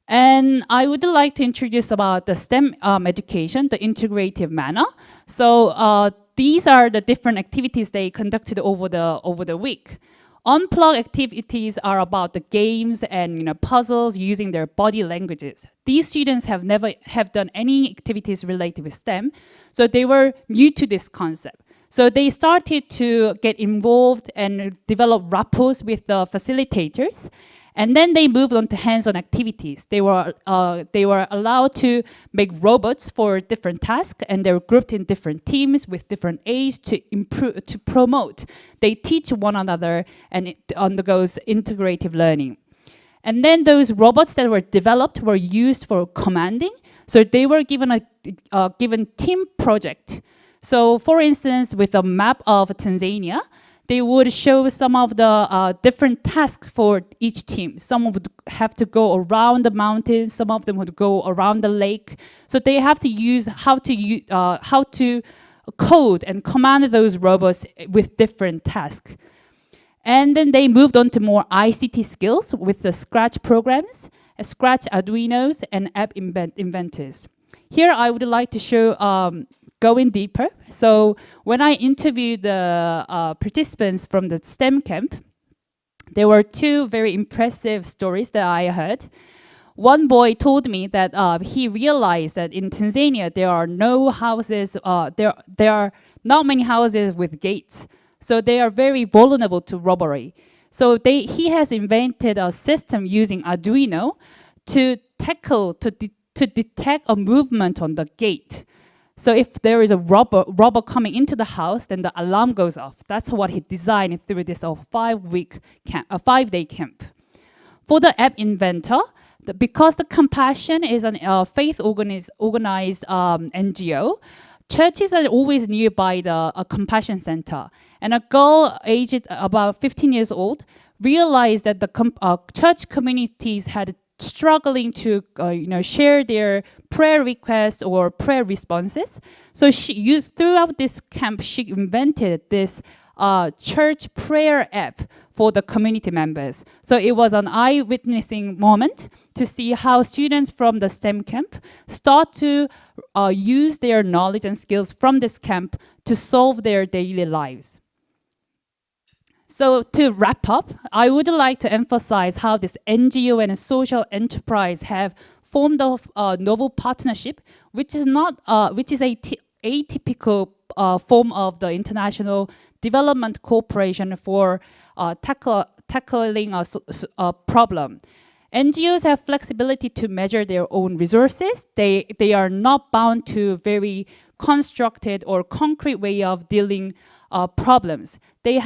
And I would like to introduce about the STEM education, the integrative manner. So these are the different activities they conducted over the week. Unplugged activities are about the games and puzzles using their body languages. These students have never done any activities related with STEM, so they were new to this concept. So they started to get involved and develop rapport with the facilitators. And then they moved on to hands-on activities. They were allowed to make robots for different tasks, and they were grouped in different teams with different aids to promote. They teach one another, and it undergoes integrative learning. And then those robots that were developed were used for commanding. So they were given a given team project. So for instance, with a map of Tanzania, they would show some of the different tasks for each team. Some would have to go around the mountains, some of them would go around the lake. So they have to use how to code and command those robots with different tasks. And then they moved on to more ICT skills with the Scratch programs, Scratch Arduinos, and app inventors. Here I would like to show going deeper. So when I interviewed the participants from the STEM camp, there were two very impressive stories that I heard. One boy told me that he realized that in Tanzania there are no houses, there are not many houses with gates. So they are very vulnerable to robbery. So he has invented a system using Arduino to detect a movement on the gate. So if there is a robber coming into the house, then the alarm goes off. That's what he designed through this 5-day camp. For the app inventor, because the Compassion is a faith-organized NGO, churches are always nearby the Compassion Center. And a girl aged about 15 years old realized that the church communities had struggling to share their prayer requests or prayer responses. So throughout this camp, she invented this church prayer app for the community members. So it was an eye-witnessing moment to see how students from the STEM camp start to use their knowledge and skills from this camp to solve their daily lives. So to wrap up, I would like to emphasize how this NGO and social enterprise have formed a novel partnership, which is not, which is a atypical form of the international development cooperation for tackling a problem. NGOs have flexibility to measure their own resources. They are not bound to very constructed or concrete way of dealing problems. They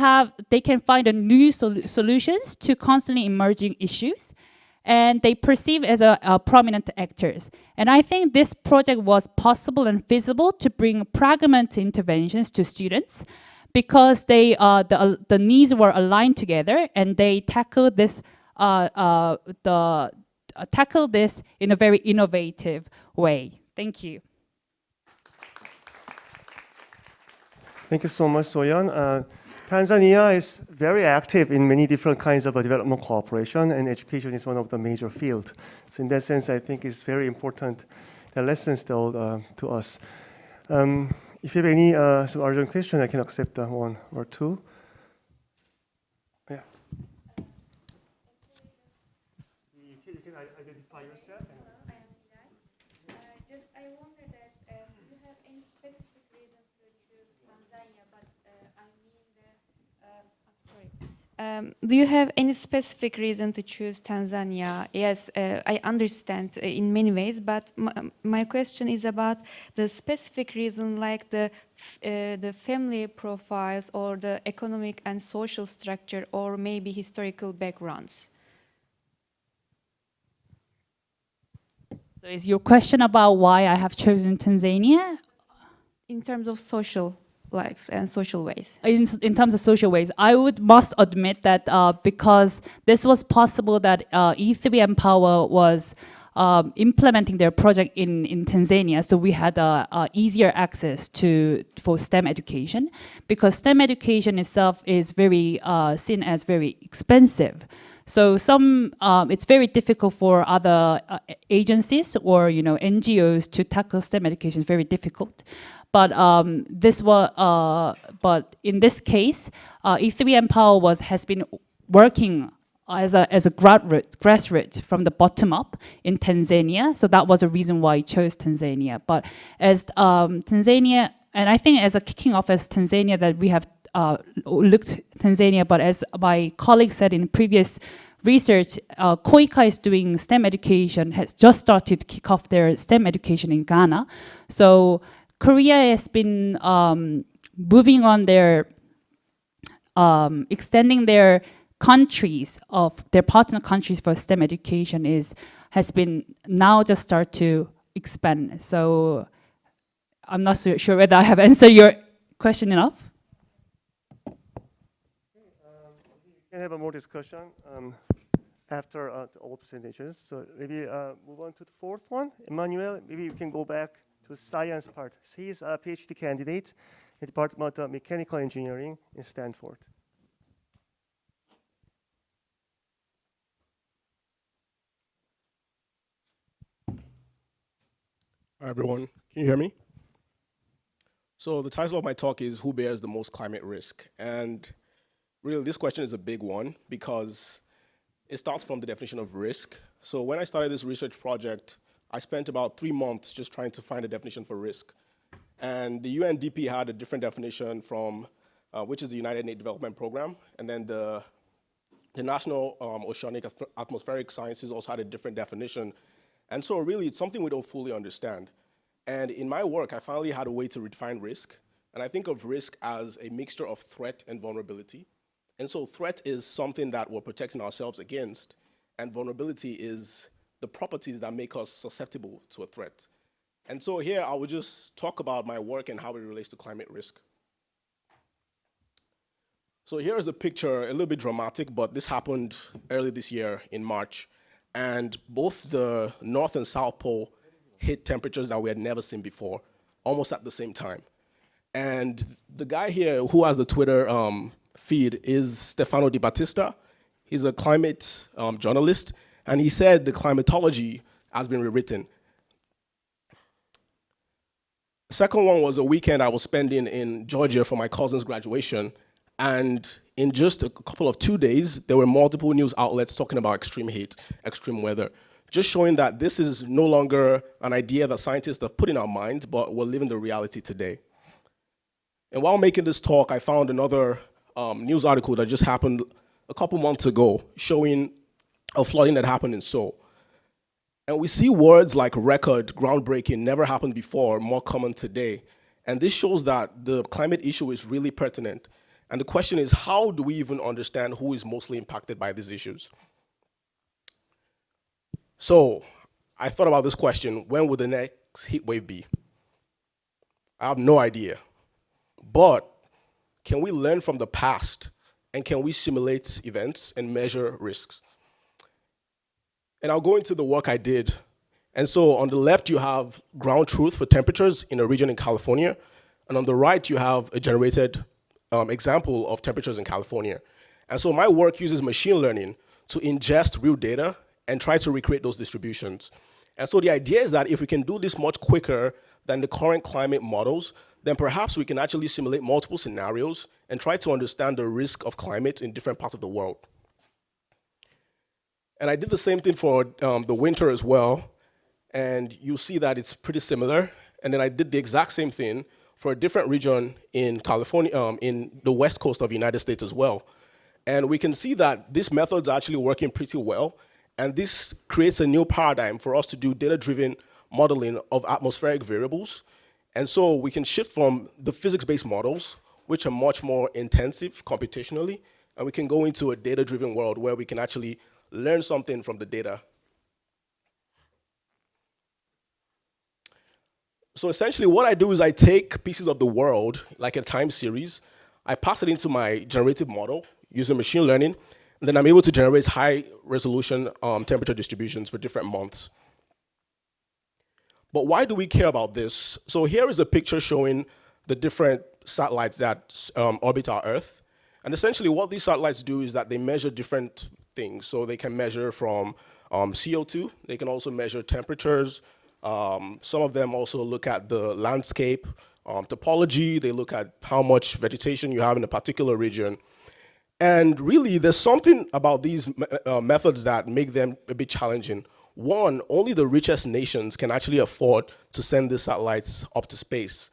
can find a new solutions to constantly emerging issues, and they perceive as a prominent actors. And I think this project was possible and feasible to bring pragmatic interventions to students, because the needs were aligned together, and they tackled this in a very innovative way. Thank you. Thank you so much, Soyeon. Tanzania is very active in many different kinds of development cooperation, and education is one of the major fields. So in that sense, I think it's very important, the lessons told to us. If you have any some urgent question, I can accept one or two. Yeah. You can identify yourself. Just I wonder that do you have any specific reason to choose Tanzania? But I mean do you have any specific reason to choose Tanzania? Yes, I understand in many ways, but my question is about the specific reason, like the family profiles or the economic and social structure, or maybe historical backgrounds. So is your question about why I have chosen Tanzania? In terms of social life and social ways. In terms of social ways, I must admit that because this was possible that E3 Empower was implementing their project in Tanzania, so we had easier access for STEM education, because STEM education itself is very seen as very expensive. So it's very difficult for other agencies or NGOs to tackle STEM education. It's very difficult. But but in this case, E3 Empower has been working as a grassroots from the bottom up in Tanzania. So that was a reason why I chose Tanzania. But as Tanzania, and I think as a kicking off as Tanzania, that we have looked Tanzania, but as my colleague said in previous research, KOICA is doing STEM education, has just started to kick off their STEM education in Ghana. So Korea has been moving on their, extending their countries of their partner countries for STEM education has been now just start to expand. So I'm not so sure whether I have answered your question enough. We can have a more discussion after all presentations. So maybe move on to the fourth one. Emmanuel, maybe you can go back to the science part. He's a PhD candidate in the Department of Mechanical Engineering in Stanford. Hi, everyone. Can you hear me? So the title of my talk is Who Bears the Most Climate Risk? And really, this question is a big one because it starts from the definition of risk. So when I started this research project, I spent about 3 months just trying to find a definition for risk. And the UNDP had a different definition from, which is the United Nations Development Program. And then the National Oceanic Atmospheric Sciences also had a different definition. And so really, it's something we don't fully understand. And in my work, I finally had a way to redefine risk. And I think of risk as a mixture of threat and vulnerability. And so threat is something that we're protecting ourselves against, and vulnerability is the properties that make us susceptible to a threat. And so here, I will just talk about my work and how it relates to climate risk. So here is a picture, a little bit dramatic, but this happened early this year in March. And both the North and South Pole hit temperatures that we had never seen before, almost at the same time. And the guy here who has the Twitter feed is Stefano Di Battista. He's a climate journalist, and he said the climatology has been rewritten. The second one was a weekend I was spending in Georgia for my cousin's graduation, and in just a couple of 2 days, there were multiple news outlets talking about extreme heat, extreme weather. just showing that this is no longer an idea that scientists have put in our minds, but we're living the reality today. And while making this talk, I found another news article that just happened a couple months ago showing a flooding that happened in Seoul. And we see words like record, groundbreaking, never happened before, more common today. And this shows that the climate issue is really pertinent. And the question is, how do we even understand who is mostly impacted by these issues? So I thought about this question: when will the next heat wave be? I have no idea. But can we learn from the past, and can we simulate events and measure risks? And I'll go into the work I did. And so on the left, you have ground truth for temperatures in a region in California. And on the right, you have a generated example of temperatures in California. And so my work uses machine learning to ingest real data and try to recreate those distributions. And so the idea is that if we can do this much quicker than the current climate models, then perhaps we can actually simulate multiple scenarios and try to understand the risk of climate in different parts of the world. And I did the same thing for the winter as well, and you'll see that it's pretty similar. And then I did the exact same thing for a different region in California, in the west coast of the United States as well. And we can see that these methods are actually working pretty well, and this creates a new paradigm for us to do data-driven modeling of atmospheric variables. And so we can shift from the physics-based models, which are much more intensive computationally, and we can go into a data-driven world where we can actually learn something from the data. So essentially what I do is I take pieces of the world, like a time series, I pass it into my generative model using machine learning, and then I'm able to generate high resolution temperature distributions for different months. But why do we care about this? So here is a picture showing the different satellites that orbit our Earth. And essentially what these satellites do is that they measure different things. So they can measure from CO2, they can also measure temperatures. Some of them also look at the landscape, topology, they look at how much vegetation you have in a particular region. And really, there's something about these methods that make them a bit challenging. One, only the richest nations can actually afford to send these satellites up to space.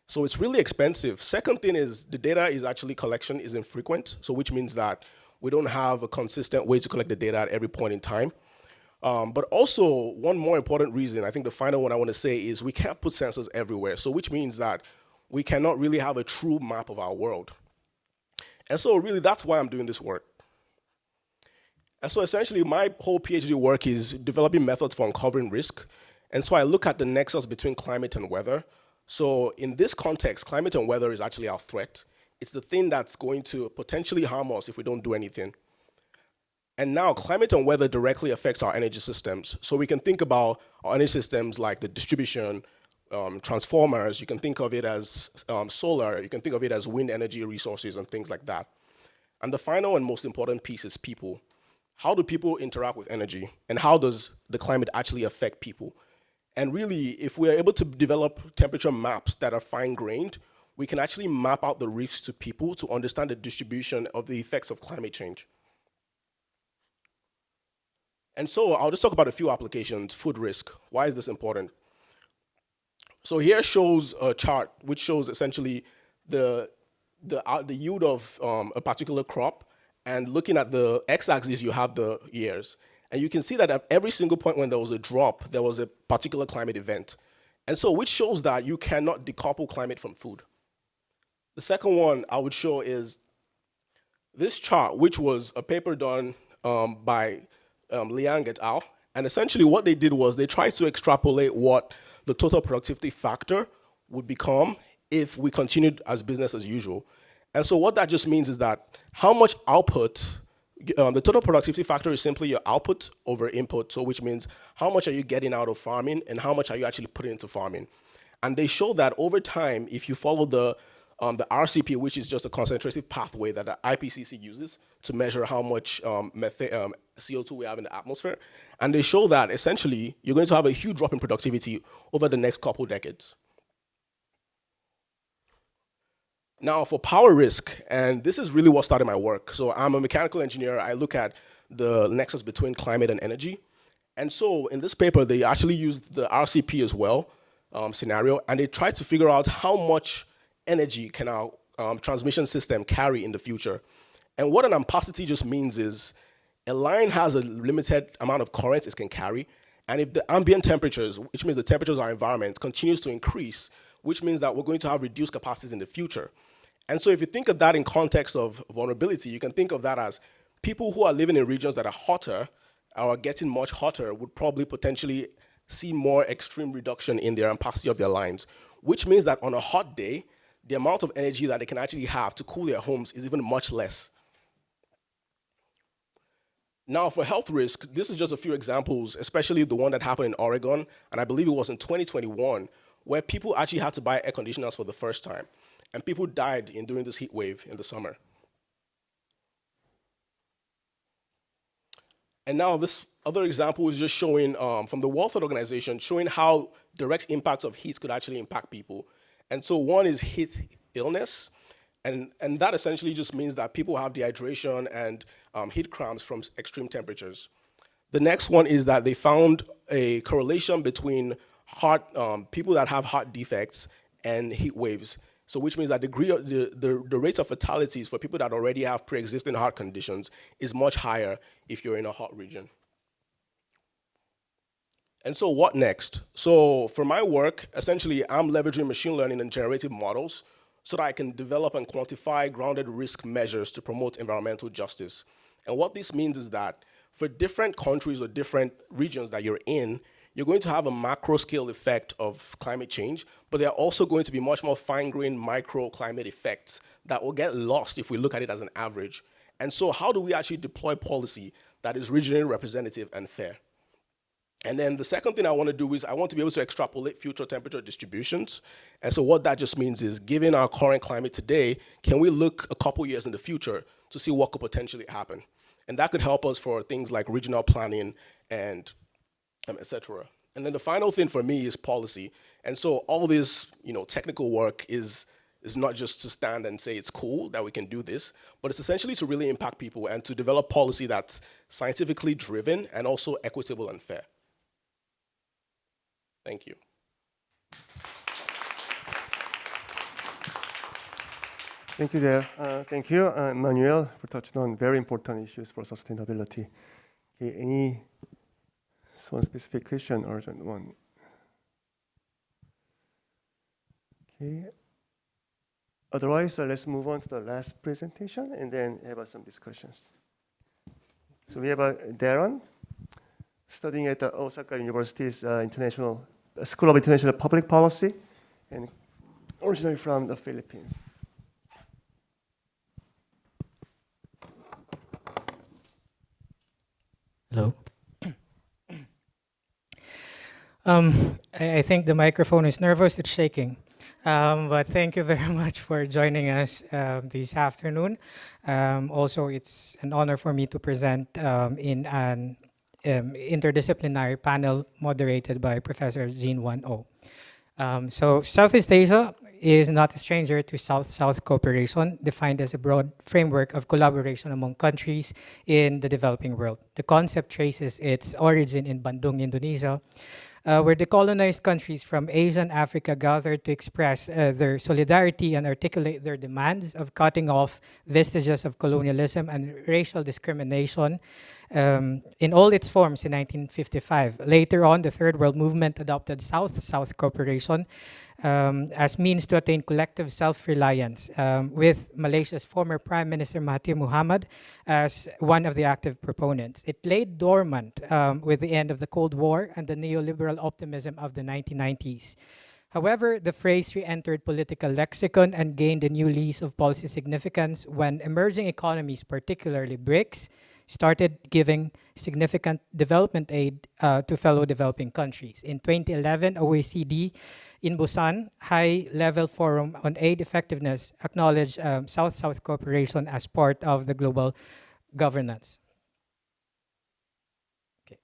So it's really expensive. Second thing is the data is actually collection is infrequent, so which means that we don't have a consistent way to collect the data at every point in time. But also, one more important reason, I think the final one I want to say is we can't put sensors everywhere, so which means that we cannot really have a true map of our world. And so really, that's why I'm doing this work. And so essentially, my whole PhD work is developing methods for uncovering risk. And so I look at the nexus between climate and weather. So in this context, climate and weather is actually our threat. It's the thing that's going to potentially harm us if we don't do anything. And now climate and weather directly affects our energy systems. So we can think about our energy systems like the distribution, transformers, you can think of it as solar, you can think of it as wind energy resources and things like that. And the final and most important piece is people. How do people interact with energy? And how does the climate actually affect people? And really, if we're able to develop temperature maps that are fine-grained, we can actually map out the risks to people to understand the distribution of the effects of climate change. And so I'll just talk about a few applications. Food risk. Why is this important? So here shows a chart which shows essentially the yield of a particular crop, and looking at the x-axis, you have the years. And you can see that at every single point when there was a drop, there was a particular climate event. And so which shows that you cannot decouple climate from food. The second one I would show is this chart, which was a paper done by Liang et al. And essentially what they did was they tried to extrapolate what the total productivity factor would become if we continued as business as usual. And so what that just means is that how much output, the total productivity factor is simply your output over input, so which means how much are you getting out of farming and how much are you actually putting into farming. And they show that over time, if you follow the RCP, which is just a concentrative pathway that the IPCC uses to measure how much CO2 we have in the atmosphere, and they show that essentially you're going to have a huge drop in productivity over the next couple decades. Now for power risk, and this is really what started my work. So I'm a mechanical engineer. I look at the nexus between climate and energy. And so in this paper, they actually used the RCP as well scenario, and they tried to figure out how much energy can our transmission system carry in the future. And what an ampacity just means is a line has a limited amount of current it can carry, and if the ambient temperatures, which means the temperatures of our environment, continues to increase, which means that we're going to have reduced capacities in the future. And so if you think of that in context of vulnerability, you can think of that as people who are living in regions that are hotter or are getting much hotter would probably potentially see more extreme reduction in their ampacity of their lines, which means that on a hot day, the amount of energy that they can actually have to cool their homes is even much less. Now, for health risk, this is just a few examples, especially the one that happened in Oregon, and I believe it was in 2021, where people actually had to buy air conditioners for the first time, and people died during this heat wave in the summer. And now this other example is just showing from the World Health Organization, showing how direct impacts of heat could actually impact people. And so one is heat illness, and that essentially just means that people have dehydration and heat cramps from extreme temperatures. The next one is that they found a correlation between people that have heart defects and heat waves. So which means that the rate of fatalities for people that already have pre-existing heart conditions is much higher if you're in a hot region. And so what next? So for my work, essentially I'm leveraging machine learning and generative models so that I can develop and quantify grounded risk measures to promote environmental justice. And what this means is that for different countries or different regions that you're in, you're going to have a macro scale effect of climate change, but there are also going to be much more fine-grained micro climate effects that will get lost if we look at it as an average. And so how do we actually deploy policy that is regionally representative and fair? And then the second thing I want to do is I want to be able to extrapolate future temperature distributions. And so what that just means is, given our current climate today, can we look a couple years in the future to see what could potentially happen? And that could help us for things like regional planning and et cetera. And then the final thing for me is policy. And so all this technical work is not just to stand and say it's cool that we can do this, but it's essentially to really impact people and to develop policy that's scientifically driven and also equitable and fair. Thank you. Thank you there. Thank you, Manuel, for touching on very important issues for sustainability. Okay, any one specific question or just one? Okay. Otherwise, let's move on to the last presentation and then have some discussions. So we have Darren, studying at the Osaka University's School of International Public Policy, and originally from the Philippines. Hello. I think the microphone is nervous, it's shaking. But thank you very much for joining us this afternoon. Also, it's an honor for me to present in an interdisciplinary panel moderated by Professor Jean-Wan Oh. So Southeast Asia is not a stranger to South-South cooperation, defined as a broad framework of collaboration among countries in the developing world. The concept traces its origin in Bandung, Indonesia, where decolonized countries from Asia and Africa gathered to express their solidarity and articulate their demands of cutting off vestiges of colonialism and racial discrimination in all its forms in 1955. Later on, the Third World Movement adopted South-South cooperation as means to attain collective self-reliance, with Malaysia's former Prime Minister Mahathir Mohamad as one of the active proponents. It laid dormant with the end of the Cold War and the neoliberal optimism of the 1990s. However, the phrase re-entered political lexicon and gained a new lease of policy significance when emerging economies, particularly BRICS, started giving significant development aid to fellow developing countries. In 2011, OECD in Busan High-Level Forum on Aid Effectiveness acknowledged South-South cooperation as part of the global governance. Okay.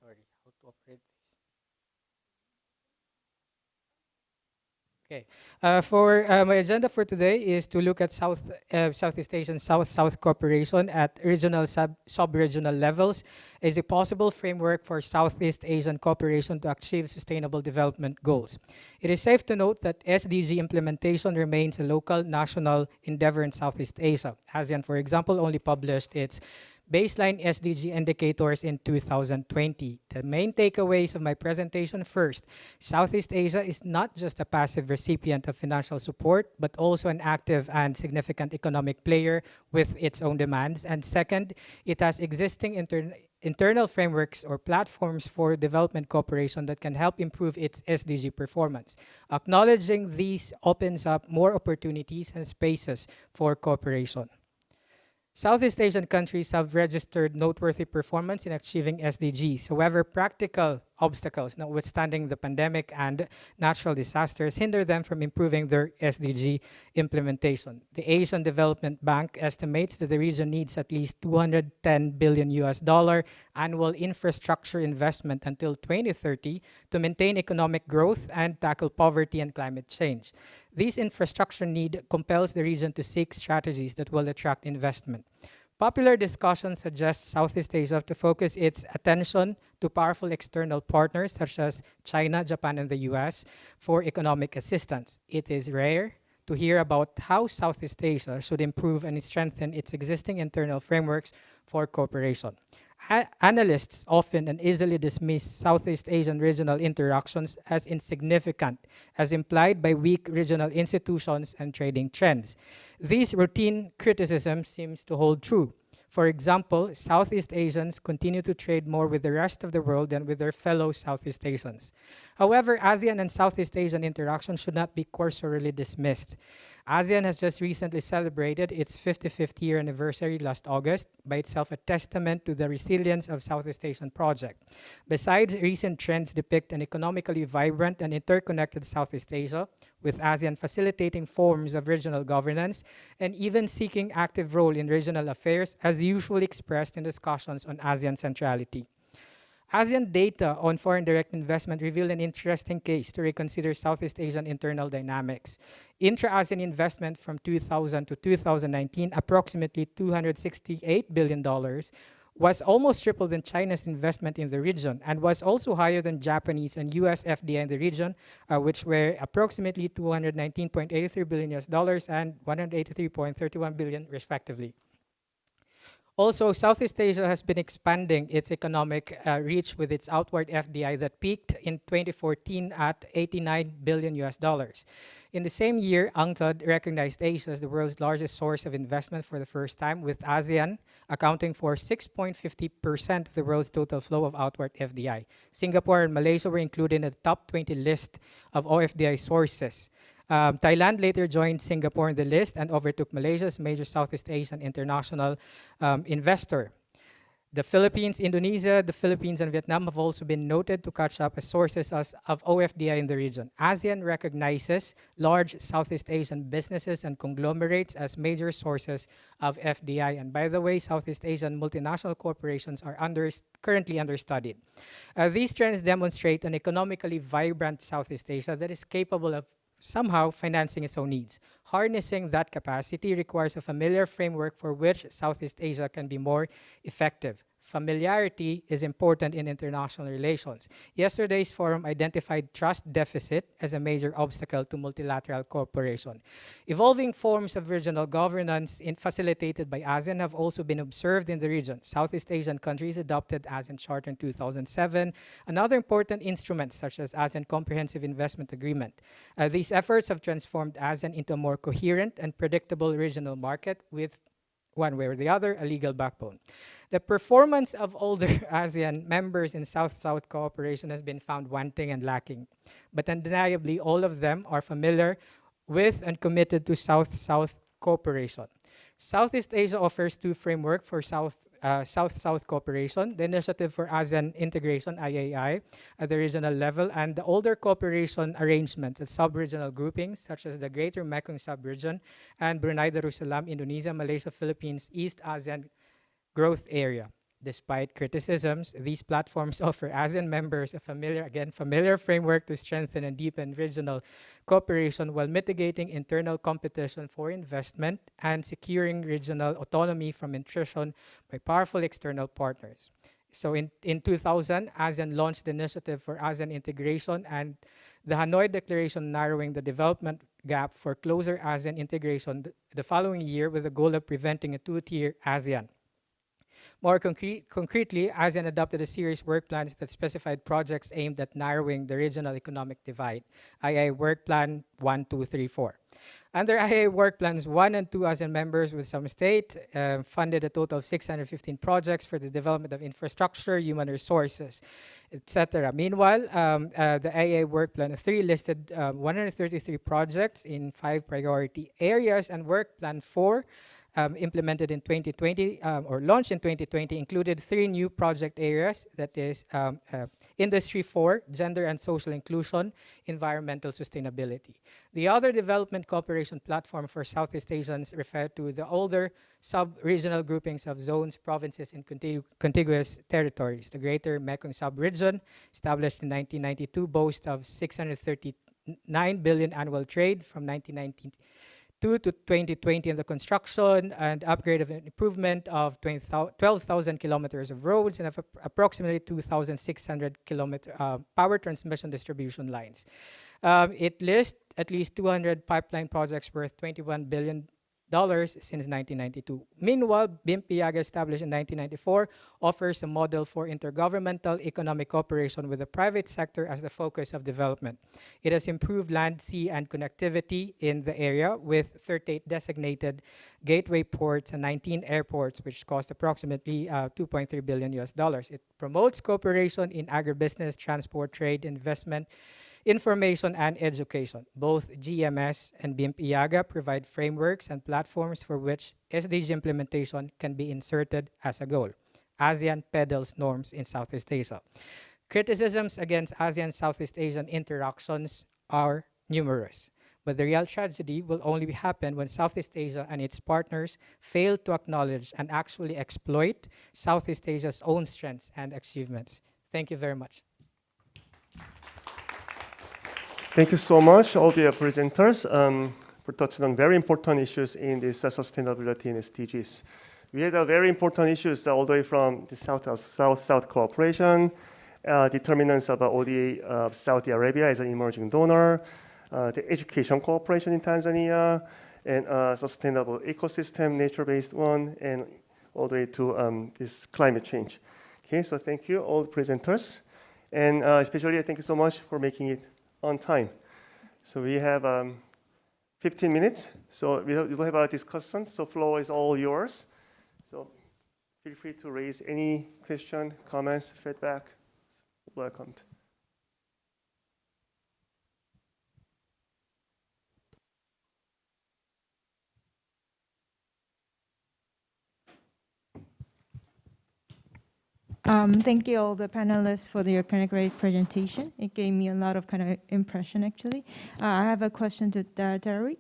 Sorry, how to operate this? Okay. For my agenda for today is to look at Southeast Asian South-South cooperation at regional sub-regional levels as a possible framework for Southeast Asian cooperation to achieve sustainable development goals. It is safe to note that SDG implementation remains a local national endeavor in Southeast Asia. ASEAN, for example, only published its baseline SDG indicators in 2020. The main takeaways of my presentation: first, Southeast Asia is not just a passive recipient of financial support, but also an active and significant economic player with its own demands. And second, it has existing internal frameworks or platforms for development cooperation that can help improve its SDG performance. Acknowledging these opens up more opportunities and spaces for cooperation. Southeast Asian countries have registered noteworthy performance in achieving SDGs. However, practical obstacles, notwithstanding the pandemic and natural disasters, hinder them from improving their SDG implementation. The Asian Development Bank estimates that the region needs at least $210 billion annual infrastructure investment until 2030 to maintain economic growth and tackle poverty and climate change. This infrastructure need compels the region to seek strategies that will attract investment. Popular discussion suggests Southeast Asia to focus its attention to powerful external partners such as China, Japan, and the US for economic assistance. It is rare to hear about how Southeast Asia should improve and strengthen its existing internal frameworks for cooperation. Analysts often and easily dismiss Southeast Asian regional interactions as insignificant, as implied by weak regional institutions and trading trends. This routine criticism seems to hold true. For example, Southeast Asians continue to trade more with the rest of the world than with their fellow Southeast Asians. However, ASEAN and Southeast Asian interactions should not be cursorily dismissed. ASEAN has just recently celebrated its 55th year anniversary last August, by itself a testament to the resilience of Southeast Asian project. Besides, recent trends depict an economically vibrant and interconnected Southeast Asia, with ASEAN facilitating forms of regional governance and even seeking active role in regional affairs, as usually expressed in discussions on ASEAN centrality. ASEAN data on foreign direct investment reveal an interesting case to reconsider Southeast Asian internal dynamics. Intra-ASEAN investment from 2000 to 2019, approximately $268 billion, was almost triple than China's investment in the region, and was also higher than Japanese and US FDI in the region, which were approximately $219.83 billion and $183.31 billion respectively. Also, Southeast Asia has been expanding its economic reach with its outward FDI that peaked in 2014 at $89 billion. In the same year, UNCTAD recognized Asia as the world's largest source of investment for the first time, with ASEAN accounting for 6.50% of the world's total flow of outward FDI. Singapore and Malaysia were included in the top 20 list of OFDI sources. Thailand later joined Singapore in the list and overtook Malaysia's major Southeast Asian international investor. The Philippines, Indonesia, the Philippines, and Vietnam have also been noted to catch up as sources of OFDI in the region. ASEAN recognizes large Southeast Asian businesses and conglomerates as major sources of FDI. And by the way, Southeast Asian multinational corporations are currently understudied. These trends demonstrate an economically vibrant Southeast Asia that is capable of somehow financing its own needs. Harnessing that capacity requires a familiar framework for which Southeast Asia can be more effective. Familiarity is important in international relations. Yesterday's forum identified trust deficit as a major obstacle to multilateral cooperation. Evolving forms of regional governance facilitated by ASEAN have also been observed in the region. Southeast Asian countries adopted ASEAN Charter in 2007, and other important instruments such as ASEAN Comprehensive Investment Agreement. These efforts have transformed ASEAN into a more coherent and predictable regional market with, one way or the other, a legal backbone. The performance of older ASEAN members in South-South cooperation has been found wanting and lacking, but undeniably all of them are familiar with and committed to South-South cooperation. Southeast Asia offers two frameworks for South-South cooperation: the Initiative for ASEAN Integration, IAI, at the regional level, and the older cooperation arrangements at sub-regional groupings such as the Greater Mekong Sub-region and Brunei Darussalam, Indonesia, Malaysia, Philippines, East ASEAN Growth Area. Despite criticisms, these platforms offer ASEAN members a familiar framework to strengthen and deepen regional cooperation while mitigating internal competition for investment and securing regional autonomy from intrusion by powerful external partners. So in 2000, ASEAN launched the Initiative for ASEAN Integration and the Hanoi Declaration narrowing the development gap for closer ASEAN integration the following year with the goal of preventing a two-tier ASEAN. More concretely, ASEAN adopted a series of work plans that specified projects aimed at narrowing the regional economic divide, II Work Plan 1, 2, 3, 4. Under II Work Plans 1 and 2, ASEAN members with some state funded a total of 615 projects for the development of infrastructure, human resources, etc. Meanwhile, the II Work Plan 3 listed 133 projects in 5 priority areas, and Work Plan 4 implemented in 2020 or launched in 2020 included 3 new project areas, that is Industry 4, Gender and Social Inclusion, Environmental Sustainability. The other development cooperation platform for Southeast Asians refer to the older sub-regional groupings of zones, provinces, and contiguous territories. The Greater Mekong Sub-Region, established in 1992, boasts of 639 billion annual trade from 1992 to 2020, and the construction and upgrade of an improvement of 12,000 kilometers of roads and of approximately 2,600 power transmission distribution lines. It lists at least 200 pipeline projects worth $21 billion since 1992. Meanwhile, BIMPIAGA, established in 1994, offers a model for intergovernmental economic cooperation with the private sector as the focus of development. It has improved land, sea, and connectivity in the area with 38 designated gateway ports and 19 airports, which cost approximately $2.3 billion. It promotes cooperation in agribusiness, transport, trade, investment, information, and education. Both GMS and BIMPIAGA provide frameworks and platforms for which SDG implementation can be inserted as a goal. ASEAN peddles norms in Southeast Asia. Criticisms against ASEAN-Southeast Asian interactions are numerous, but the real tragedy will only happen when Southeast Asia and its partners fail to acknowledge and actually exploit Southeast Asia's own strengths and achievements. Thank you very much. Thank you so much, all the presenters, for touching on very important issues in this sustainability and SDGs. We had very important issues all the way from the South-South cooperation, determinants about ODA of Saudi Arabia as an emerging donor, the education cooperation in Tanzania, and sustainable ecosystem, nature-based one, and all the way to this climate change. Okay, so thank you, all the presenters. And especially thank you so much for making it on time. So we have 15 minutes. So we will have a discussion. So floor is all yours. So feel free to raise any question, comments, feedback. Welcomed. Thank you all the panelists for your kind of great presentation. It gave me a lot of kind of impression actually. I have a question to Darwin.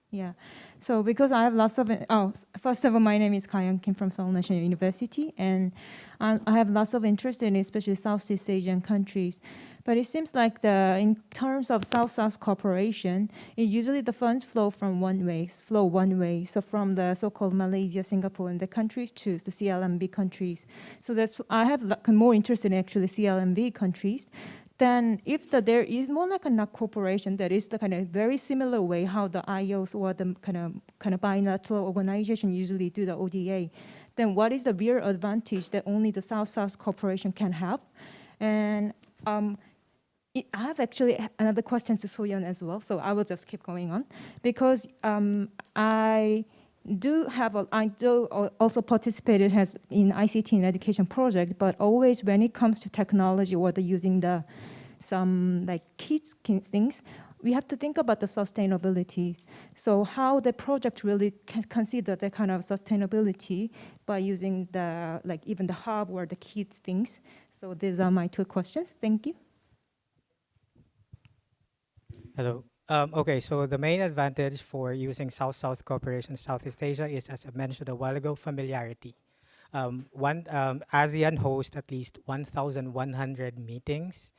Yeah. So because I have lots of, first of all, my name is Kayan Kim from Seoul National University, and I have lots of interest in especially Southeast Asian countries. But it seems like in terms of South-South cooperation, usually the funds flow one way. So from the so-called Malaysia, Singapore, and the countries to the CLMV countries. So I have more interest in actually CLMV countries. Then if there is more like a cooperation, that is the kind of very similar way how the IOs or the kind of bilateral organization usually do the ODA, then what is the real advantage that only the South-South cooperation can have? And I have actually another question to Soyeon as well, so I will just keep going on. Because I do also participated in ICT and education project, but always when it comes to technology or using some like kids things, we have to think about the sustainability. So how the project really can consider the kind of sustainability by using even the hub or the kids things. So these are my 2 questions. Thank you. Hello. Okay, so the main advantage for using South-South cooperation in Southeast Asia is, as I mentioned a while ago, familiarity. ASEAN hosts at least 1,100 meetings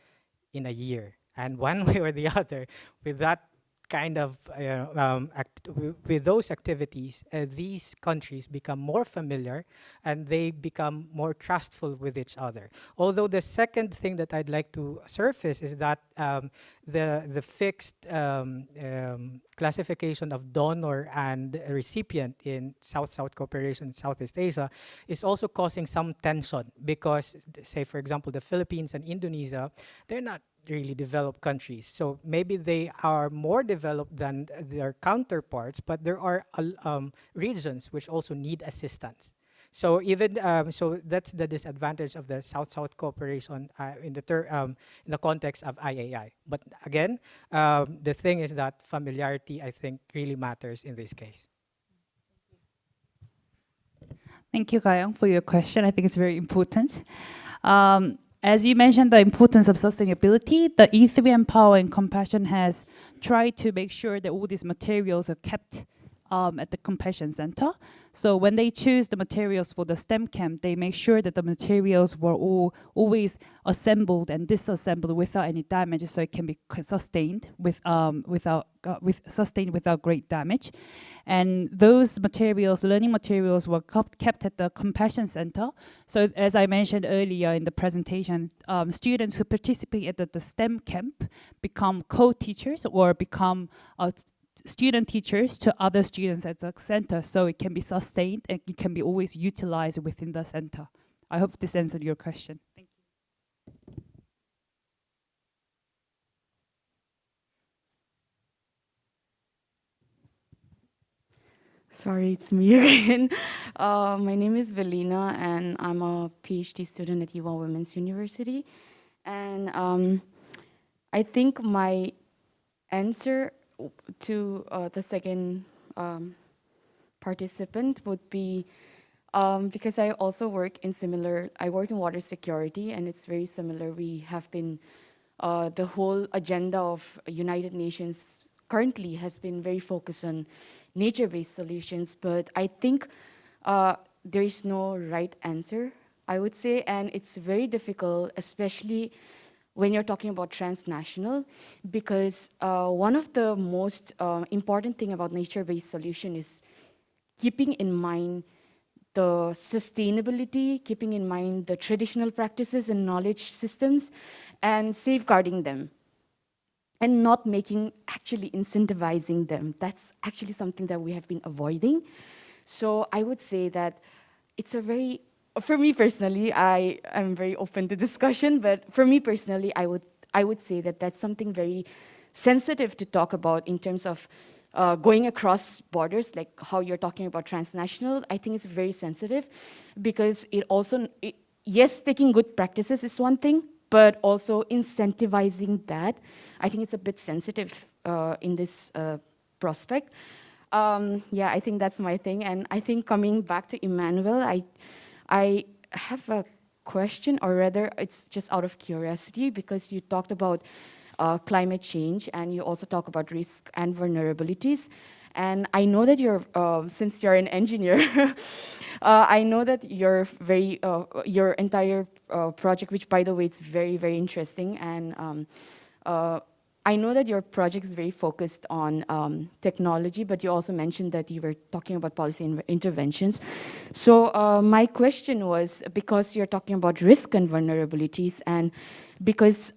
in a year. And one way or the other, with that kind of with those activities, these countries become more familiar and they become more trustful with each other. Although the second thing that I'd like to surface is that the fixed classification of donor and recipient in South-South cooperation in Southeast Asia is also causing some tension because, say, for example, the Philippines and Indonesia, they're not really developed countries. So maybe they are more developed than their counterparts, but there are regions which also need assistance. So even so, that's the disadvantage of the South-South cooperation in the context of IAI. But again, the thing is that familiarity, I think, really matters in this case. Thank you, Kayang, for your question. I think it's very important. As you mentioned, the importance of sustainability, the E3 Empower and Compassion has tried to make sure that all these materials are kept at the Compassion Center. So when they choose the materials for the STEM camp, they make sure that the materials were always assembled and disassembled without any damage, so it can be sustained without great damage. And those materials, learning materials, were kept at the Compassion Center. So as I mentioned earlier in the presentation, students who participate at the STEM camp become co-teachers or become student teachers to other students at the center, so it can be sustained and it can be always utilized within the center. I hope this answered your question. Thank you. Sorry, it's me again. My name is Velina, and I'm a PhD student at Ewha Women's University. And I think my answer to the second participant would be because I also work in I work in water security, and it's very similar. We have been, the whole agenda of United Nations currently has been very focused on nature-based solutions, but I think there is no right answer, I would say, and it's very difficult, especially when you're talking about transnational, because one of the most important thing about nature-based solution is keeping in mind the sustainability, keeping in mind the traditional practices and knowledge systems, and safeguarding them, and not actually incentivizing them. That's actually something that we have been avoiding. So I would say that it's a very, for me personally, I am very open to discussion, but for me personally, I would say that that's something very sensitive to talk about in terms of going across borders, like how you're talking about transnational. I think it's very sensitive because it also, yes, taking good practices is one thing, but also incentivizing that, I think it's a bit sensitive in this prospect. Yeah, I think that's my thing. And I think coming back to Emmanuel, I have a question, or rather it's just out of curiosity, because you talked about climate change and you also talk about risk and vulnerabilities. And I know that you're, since you're an engineer, I know that you're very, your entire project, which by the way, it's very, very interesting. And I know that your project is very focused on technology, but you also mentioned that you were talking about policy interventions. So my question was, because you're talking about risk and vulnerabilities, and because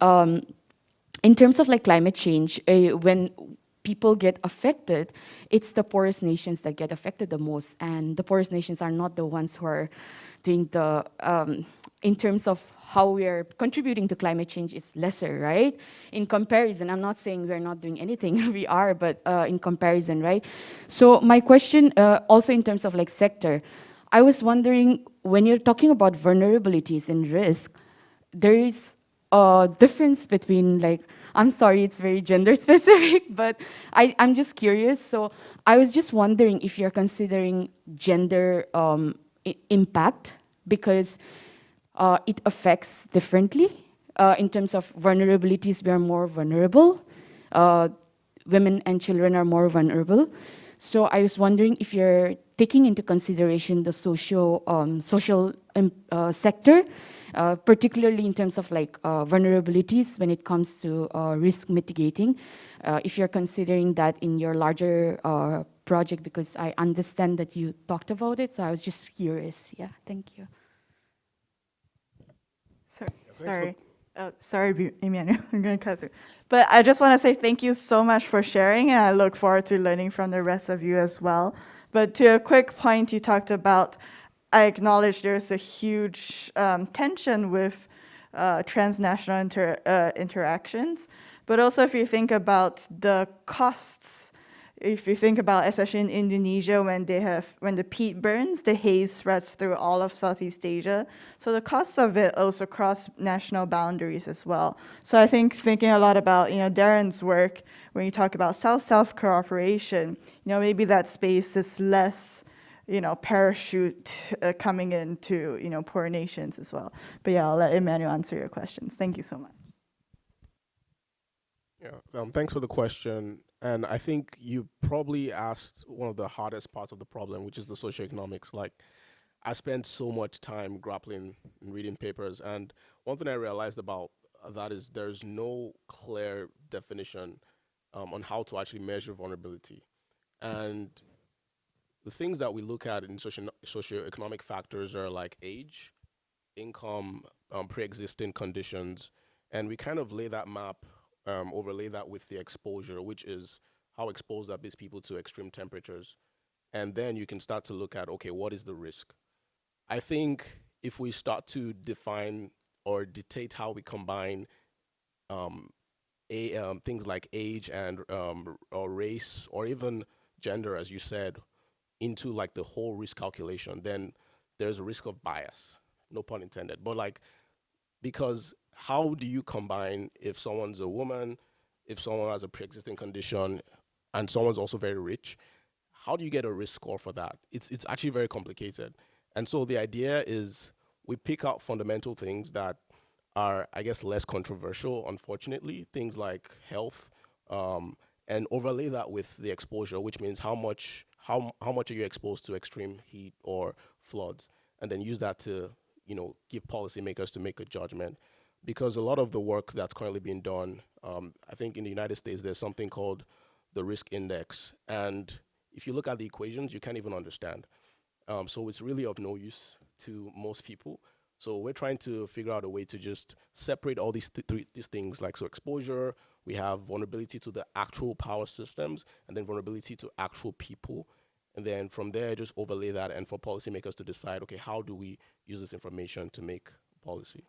in terms of like climate change, when people get affected, it's the poorest nations that get affected the most. And the poorest nations are not the ones who are doing the, in terms of how we are contributing to climate change is lesser, right? In comparison, I'm not saying we're not doing anything, we are, but in comparison, right? So my question, also in terms of like sector, I was wondering, when you're talking about vulnerabilities and risk, there is a difference between like, I'm sorry, it's very gender specific, but I'm just curious. So I was just wondering if you're considering gender impact, because it affects differently. In terms of vulnerabilities, we are more vulnerable. Women and children are more vulnerable. So I was wondering if you're taking into consideration the social sector, particularly in terms of like vulnerabilities when it comes to risk mitigating, if you're considering that in your larger project, because I understand that you talked about it, so I was just curious. Yeah, thank you. Sorry, Emmanuel, I'm going to cut through. But I just want to say thank you so much for sharing, and I look forward to learning from the rest of you as well. But to a quick point you talked about, I acknowledge there's a huge tension with transnational interactions. But also if you think about the costs, if you think about, especially in Indonesia, when the peat burns, the haze spreads through all of Southeast Asia. So the costs of it also cross national boundaries as well. So I think thinking a lot about, Darren's work, when you talk about South-South cooperation, maybe that space is less, parachute coming into, poor nations as well. But yeah, I'll let Emmanuel answer your questions. Thank you so much. Yeah, thanks for the question. And I think you probably asked one of the hardest parts of the problem, which is the socioeconomics. Like, I spent so much time grappling and reading papers, and one thing I realized about that is there's no clear definition on how to actually measure vulnerability. And the things that we look at in socioeconomic factors are like age, income, pre-existing conditions, and we kind of lay that map, overlay that with the exposure, which is how exposed are these people to extreme temperatures. And then you can start to look at, okay, what is the risk? I think if we start to define or dictate how we combine things like age and or race or even gender, as you said, into like the whole risk calculation, then there's a risk of bias, no pun intended. But like, because how do you combine if someone's a woman, if someone has a pre-existing condition, and someone's also very rich? How do you get a risk score for that? It's actually very complicated. And so the idea is we pick out fundamental things that are, I guess, less controversial, unfortunately, things like health, and overlay that with the exposure, which means how much are you exposed to extreme heat or floods, and then use that to, give policymakers to make a judgment. Because a lot of the work that's currently being done, I think in the United States, there's something called the risk index. And if you look at the equations, you can't even understand. So it's really of no use to most people. So we're trying to figure out a way to just separate all these things, like so exposure, we have vulnerability to the actual power systems, and then vulnerability to actual people. And then from there, just overlay that, and for policymakers to decide, okay, how do we use this information to make policy?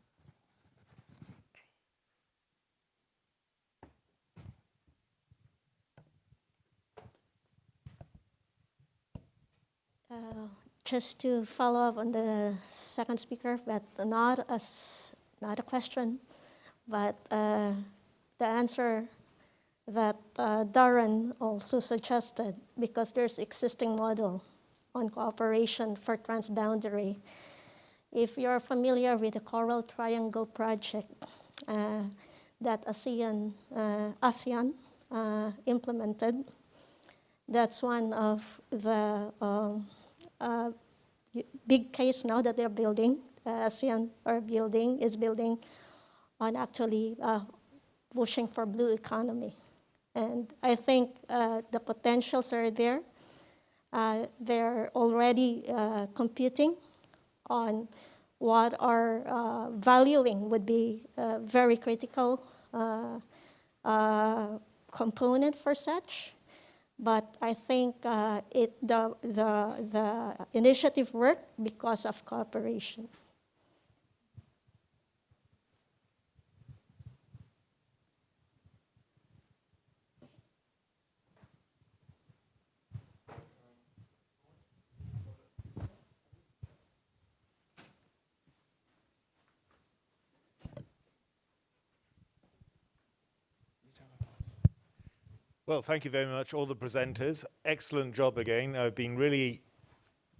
Just to follow up on the second speaker, but not a question, but the answer that Darren also suggested, because there's existing model on cooperation for transboundary. If you're familiar with the Coral Triangle project that ASEAN implemented, that's one of the big case now that they're building. ASEAN is building on actually pushing for blue economy. And I think the potentials are there. They're already computing on what our valuing would be a very critical component for such. But I think the initiative worked because of cooperation. Well, thank you very much, all the presenters. Excellent job again. I've been really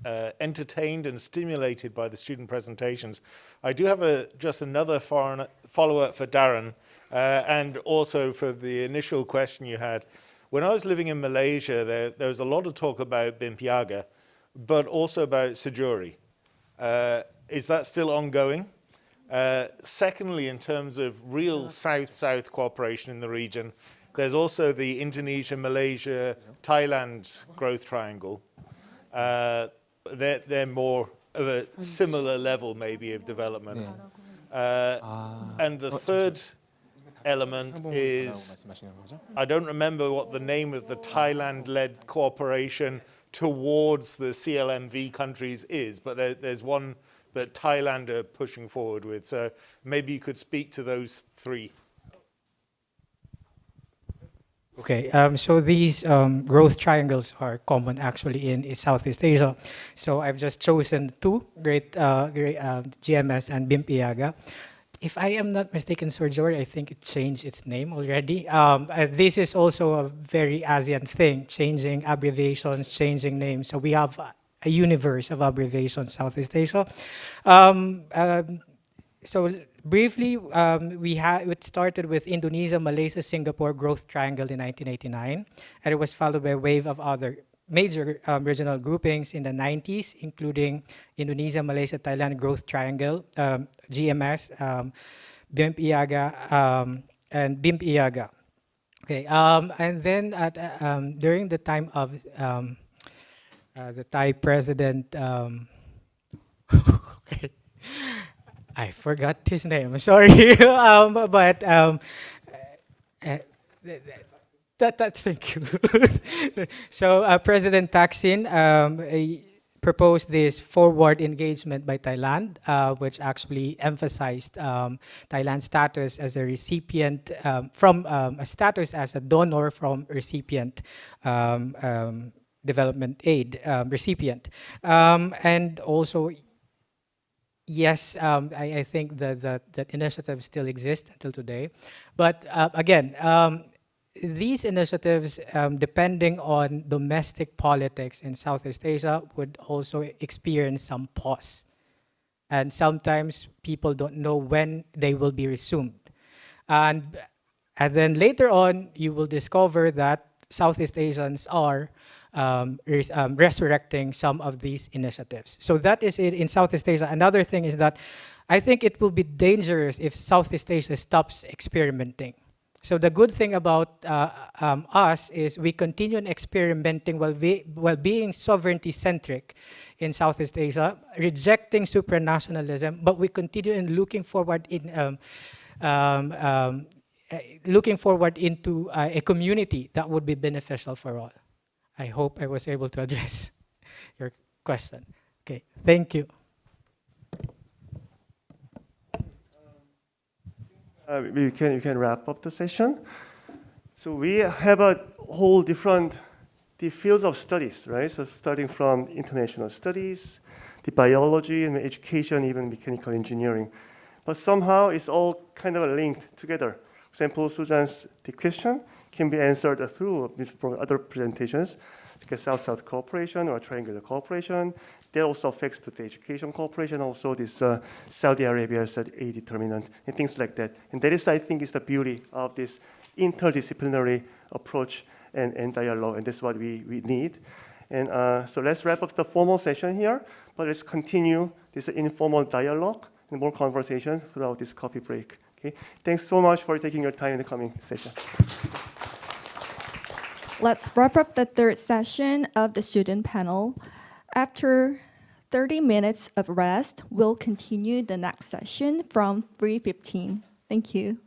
entertained and stimulated by the student presentations. I do have just another follow-up for Darren, and also for the initial question you had. When I was living in Malaysia, there was a lot of talk about Bimpiaga, but also about Sejuri. Is that still ongoing? Secondly, in terms of real South-South cooperation in the region, there's also the Indonesia, Malaysia, Thailand growth triangle. They're more of a similar level, maybe, of development. And the third element is, I don't remember what the name of the Thailand-led cooperation towards the CLMV countries is, but there's one that Thailand are pushing forward with. So maybe you could speak to those three. Okay, so these growth triangles are common actually in Southeast Asia. So I've just chosen two, GMS and Bimpiaga. If I am not mistaken, Sejuri, I think it changed its name already. This is also a very ASEAN thing, changing abbreviations, changing names. So we have a universe of abbreviations, Southeast Asia. So briefly, it started with Indonesia, Malaysia, Singapore growth triangle in 1989, and it was followed by a wave of other major regional groupings in the 90s, including Indonesia, Malaysia, Thailand growth triangle, GMS, Bimpiaga, and Bimpiaga. Okay, and then during the time of the Thai president, okay, I forgot his name. Sorry, thank you. So President Thaksin proposed this forward engagement by Thailand, which actually emphasized Thailand's status as a recipient from a status as a donor from recipient development aid recipient, and also. Yes, I think that initiatives still exist until today. But again, these initiatives, depending on domestic politics in Southeast Asia, would also experience some pause. And sometimes people don't know when they will be resumed. And then later on, you will discover that Southeast Asians are resurrecting some of these initiatives. So that is it in Southeast Asia. Another thing is that I think it will be dangerous if Southeast Asia stops experimenting. So the good thing about us is we continue on experimenting while being sovereignty-centric in Southeast Asia, rejecting supranationalism, but we continue in looking forward into a community that would be beneficial for all. I hope I was able to address your question. Okay, thank you. You can wrap up the session. So we have a whole different fields of studies, right? So starting from international studies, the biology and education, even mechanical engineering. But somehow it's all kind of linked together. For example, Sujan's question can be answered through other presentations, like a South-South cooperation or triangular cooperation. That also affects the education cooperation, also this Saudi Arabia's aid determinant, and things like that. And that is, I think, is the beauty of this interdisciplinary approach and dialogue, and that's what we need. And so let's wrap up the formal session here, but let's continue this informal dialogue and more conversation throughout this coffee break. Okay? Thanks so much for taking your time in the coming session. Let's wrap up the third session of the student panel. After 30 minutes of rest, we'll continue the next session from 3:15. Thank you.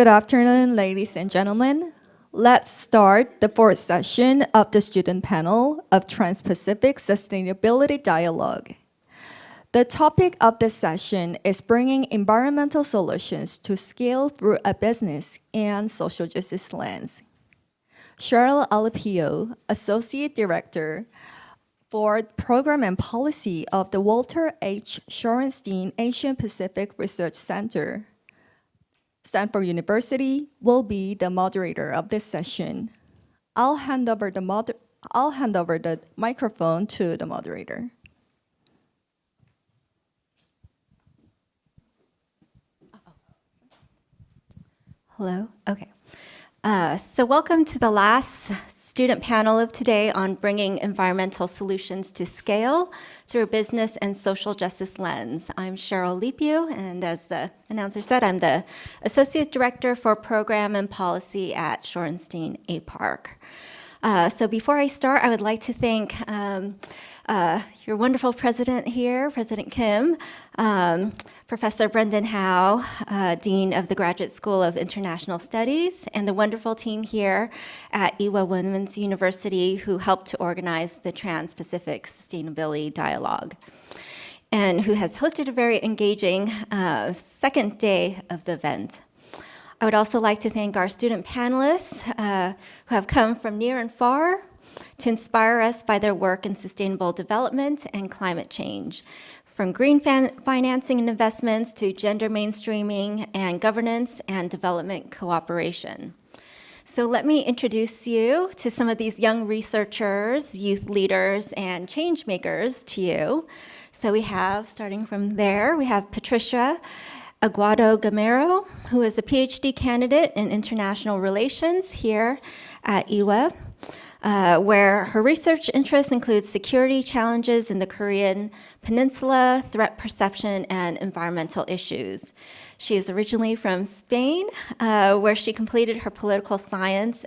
Good afternoon, ladies and gentlemen. Let's start the fourth session of the student panel of Trans-Pacific Sustainability Dialogue. The topic of this session is bringing environmental solutions to scale through a business and social justice lens. Cheryl Alipio, Associate Director for Program and Policy of the Walter H. Shorenstein Asian Pacific Research Center, Stanford University, will be the moderator of this session. I'll hand over the microphone to the moderator. Hello. Okay. So welcome to the last student panel of today on bringing environmental solutions to scale through a business and social justice lens. I'm Cheryl Lipio, and as the announcer said, I'm the Associate Director for Program and Policy at Shorenstein APARC. So before I start, I would like to thank your wonderful president here, President Kim, Professor Brendan Howe, Dean of the Graduate School of International Studies, and the wonderful team here at Ewha Women's University who helped to organize the Trans-Pacific Sustainability Dialogue, and who has hosted a very engaging second day of the event. I would also like to thank our student panelists who have come from near and far to inspire us by their work in sustainable development and climate change, from green financing and investments to gender mainstreaming and governance and development cooperation. So let me introduce you to some of these young researchers, youth leaders, and change makers to you. So we have, starting from there, we have Patricia Aguado Gamero, who is a PhD candidate in international relations here at Ewha, where her research interests include security challenges in the Korean Peninsula, threat perception, and environmental issues. She is originally from Spain, where she completed her political science,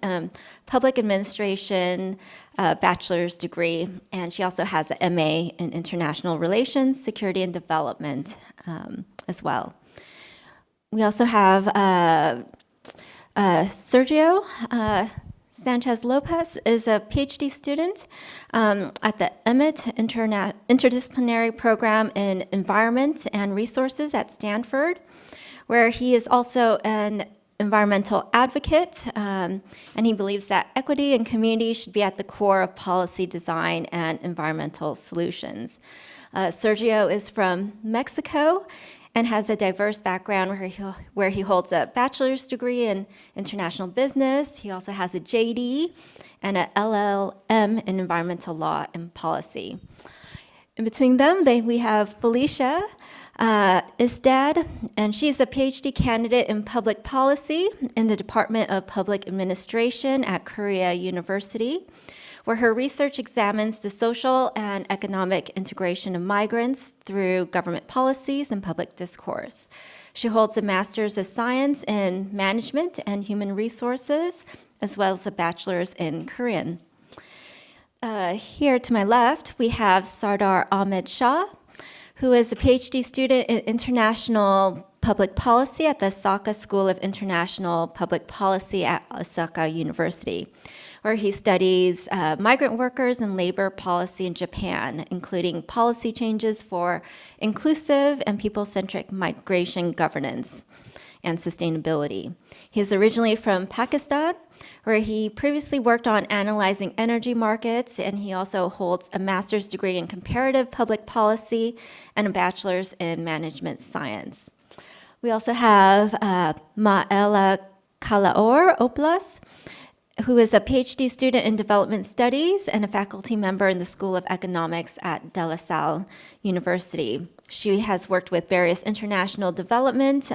public administration, bachelor's degree, and she also has an MA in international relations, security, and development as well. We also have Sergio Sanchez Lopez is a PhD student at the Emmett Interdisciplinary Program in Environment and Resources at Stanford, where he is also an environmental advocate, and he believes that equity and community should be at the core of policy design and environmental solutions. Sergio is from Mexico and has a diverse background where he holds a bachelor's degree in international business. He also has a JD and an LLM in environmental law and policy. In between them, we have Felicia Istad, and she's a PhD candidate in public policy in the Department of Public Administration at Korea University, where her research examines the social and economic integration of migrants through government policies and public discourse. She holds a Master's of Science in Management and Human Resources, as well as a Bachelor's in Korean. Here to my left, we have Sardar Ahmed Shah, who is a PhD student in International Public Policy at the Osaka School of International Public Policy at Osaka University, where he studies migrant workers and labor policy in Japan, including policy changes for inclusive and people-centric migration governance and sustainability. He is originally from Pakistan, where he previously worked on analyzing energy markets, and he also holds a master's degree in comparative public policy and a bachelor's in management science. We also have Maela Kalaor Oplas, who is a PhD student in development studies and a faculty member in the School of Economics at De La Salle University. She has worked with various international development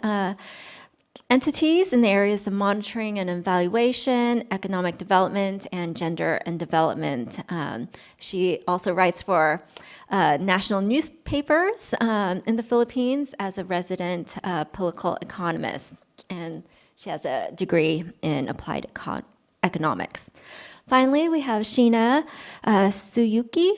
entities in the areas of monitoring and evaluation, economic development, and gender and development. She also writes for national newspapers in the Philippines as a resident political economist, and she has a degree in applied economics. Finally, we have Sheena Suyuki,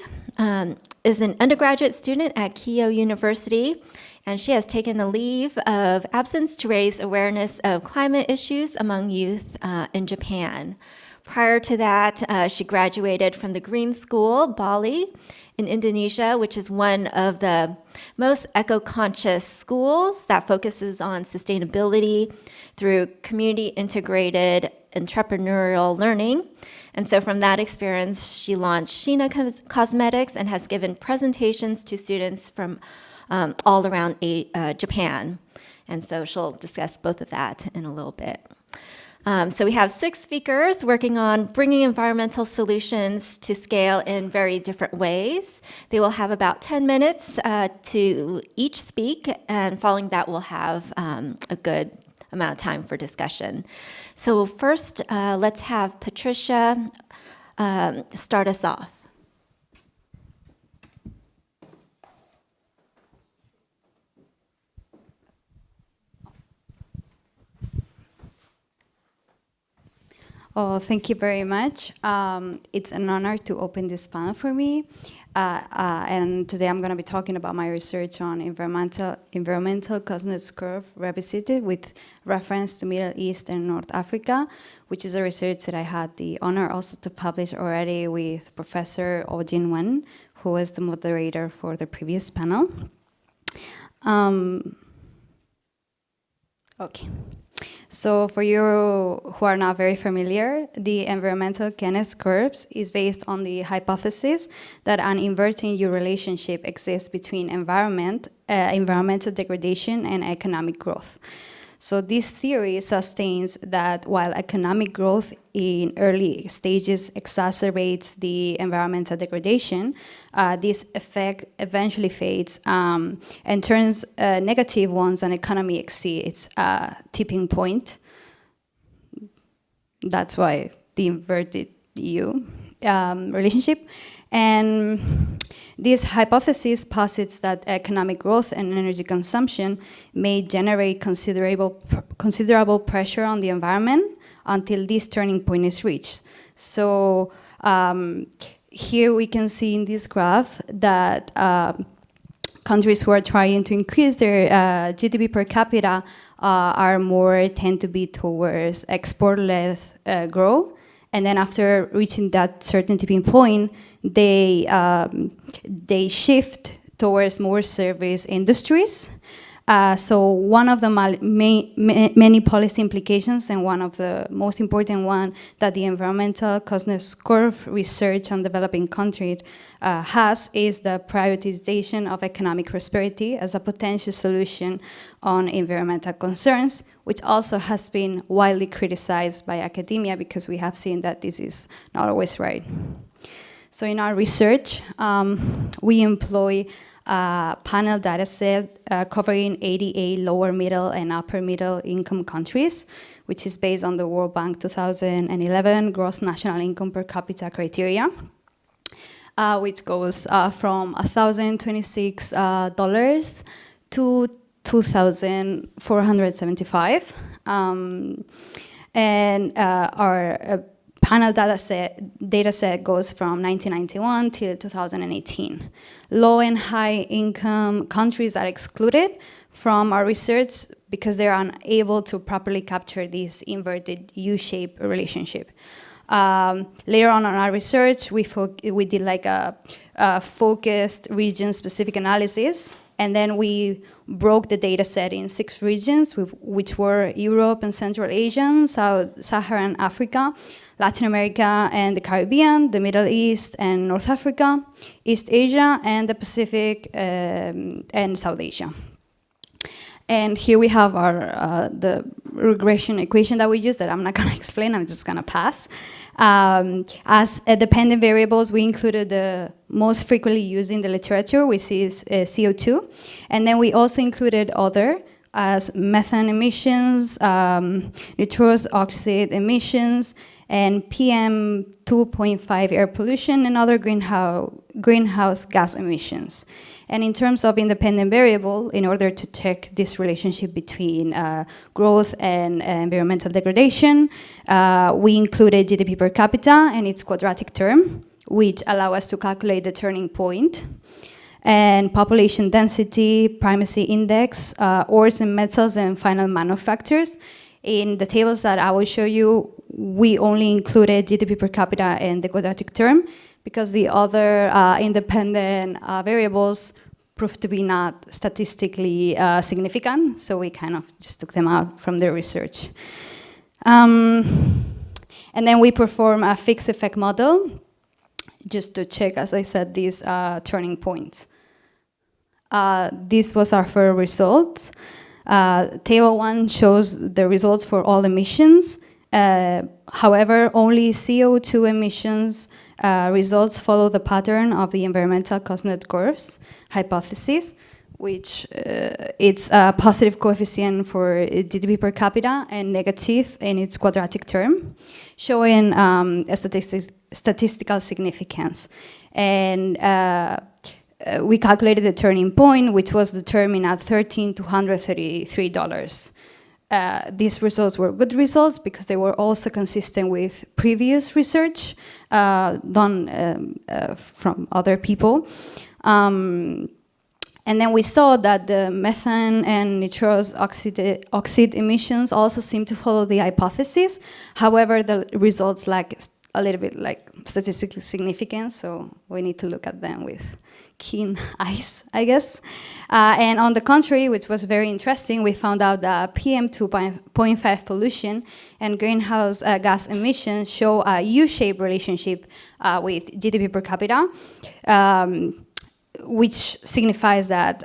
is an undergraduate student at Keio University, and she has taken a leave of absence to raise awareness of climate issues among youth in Japan. Prior to that, she graduated from the Green School, Bali, in Indonesia, which is one of the most eco-conscious schools that focuses on sustainability through community-integrated entrepreneurial learning. And so from that experience, she launched Sheena Cosmetics and has given presentations to students from all around Japan. And so she'll discuss both of that in a little bit. So we have 6 speakers working on bringing environmental solutions to scale in very different ways. They will have about 10 minutes to each speak, and following that we'll have a good amount of time for discussion. So first, let's have Patricia start us off. Oh, thank you very much. It's an honor to open this panel for me. And today I'm going to be talking about my research on environmental cost curve revisited with reference to Middle East and North Africa, which is a research that I had the honor also to publish already with Professor Oh Jin Wan, who was the moderator for the previous panel. Okay. So for you who are not very familiar, the environmental Keynes curves is based on the hypothesis that an inverting U relationship exists between environmental degradation and economic growth. So this theory sustains that while economic growth in early stages exacerbates the environmental degradation, this effect eventually fades and turns negative once an economy exceeds its tipping point. That's why the inverted U relationship. And this hypothesis posits that economic growth and energy consumption may generate considerable pressure on the environment until this turning point is reached. So here we can see in this graph that countries who are trying to increase their GDP per capita tend to be towards export-led growth. And then after reaching that certain tipping point, they shift towards more service industries. So one of the many policy implications, and one of the most important one that the environmental cost curve research on developing countries has, is the prioritization of economic prosperity as a potential solution on environmental concerns, which also has been widely criticized by academia because we have seen that this is not always right. So in our research, we employ a panel data set covering 88 lower middle and upper middle income countries, which is based on the World Bank 2011 gross national income per capita criteria, which goes from $1,026 to $2,475. And our panel data set goes from 1991 till 2018. Low and high income countries are excluded from our research because they are unable to properly capture this inverted U-shaped relationship. Later on in our research, we did like a focused region-specific analysis, and then we broke the data set in 6 regions, which were Europe and Central Asia, Sub-Saharan Africa, Latin America and the Caribbean, the Middle East and North Africa, East Asia, and the Pacific and South Asia. And here we have our the regression equation that we use that I'm not going to explain, I'm just going to pass. As dependent variables, we included the most frequently used in the literature, which is CO2. And then we also included other, as methane emissions, nitrous oxide emissions, and PM 2.5 air pollution and other greenhouse gas emissions. And in terms of independent variable, in order to check this relationship between growth and environmental degradation, we included GDP per capita and its quadratic term, which allow us to calculate the turning point, and population density, primacy index, ores and metals, and final manufacturers. In the tables that I will show you, we only included GDP per capita and the quadratic term, because the other independent variables proved to be not statistically significant, so we kind of just took them out from the research. And then we perform a fixed effect model just to check, as I said, these turning points. This was our first result. Table 1 shows the results for all emissions. However, only CO2 emissions results follow the pattern of the environmental cost-net curves hypothesis, which it's a positive coefficient for GDP per capita and negative in its quadratic term, showing a statistical significance. And we calculated the turning point, which was determined at $13,233. These results were good results because they were also consistent with previous research done from other people. And then we saw that the methane and nitrous oxide emissions also seem to follow the hypothesis. However, the results lack a little bit like statistically significant, so we need to look at them with keen eyes, I guess. And on the contrary, which was very interesting, we found out that PM 2.5 pollution and greenhouse gas emissions show a U-shaped relationship with GDP per capita, which signifies that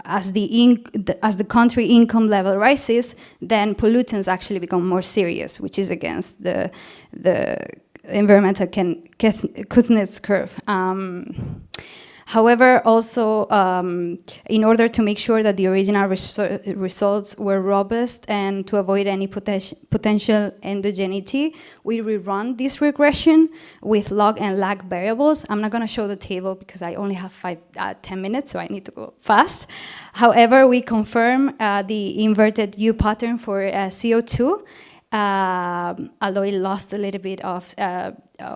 as the country income level rises, then pollutants actually become more serious, which is against the environmental Kuznets curve. However, also, in order to make sure that the original results were robust and to avoid any potential endogeneity, we rerun this regression with log and lag variables. I'm not going to show the table because I only have 10 minutes, so I need to go fast. However, we confirm the inverted U pattern for CO2, although it lost a little bit of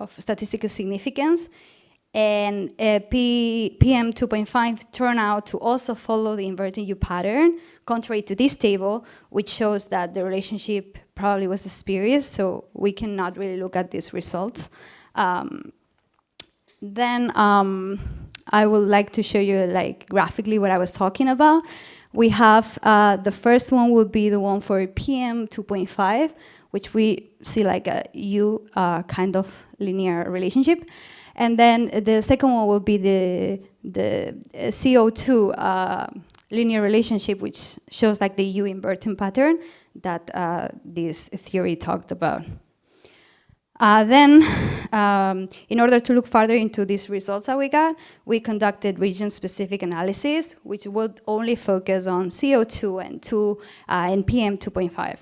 statistical significance. And PM 2.5 turned out to also follow the inverted U pattern, contrary to this table, which shows that the relationship probably was spurious, so we cannot really look at these results. Then I would like to show you like graphically what I was talking about. We have the first one would be the one for PM 2.5, which we see like a U kind of linear relationship. And then the second one will be the CO2 linear relationship, which shows like the U inverting pattern that this theory talked about. Then, in order to look further into these results that we got, we conducted region-specific analysis, which would only focus on CO2 and PM 2.5.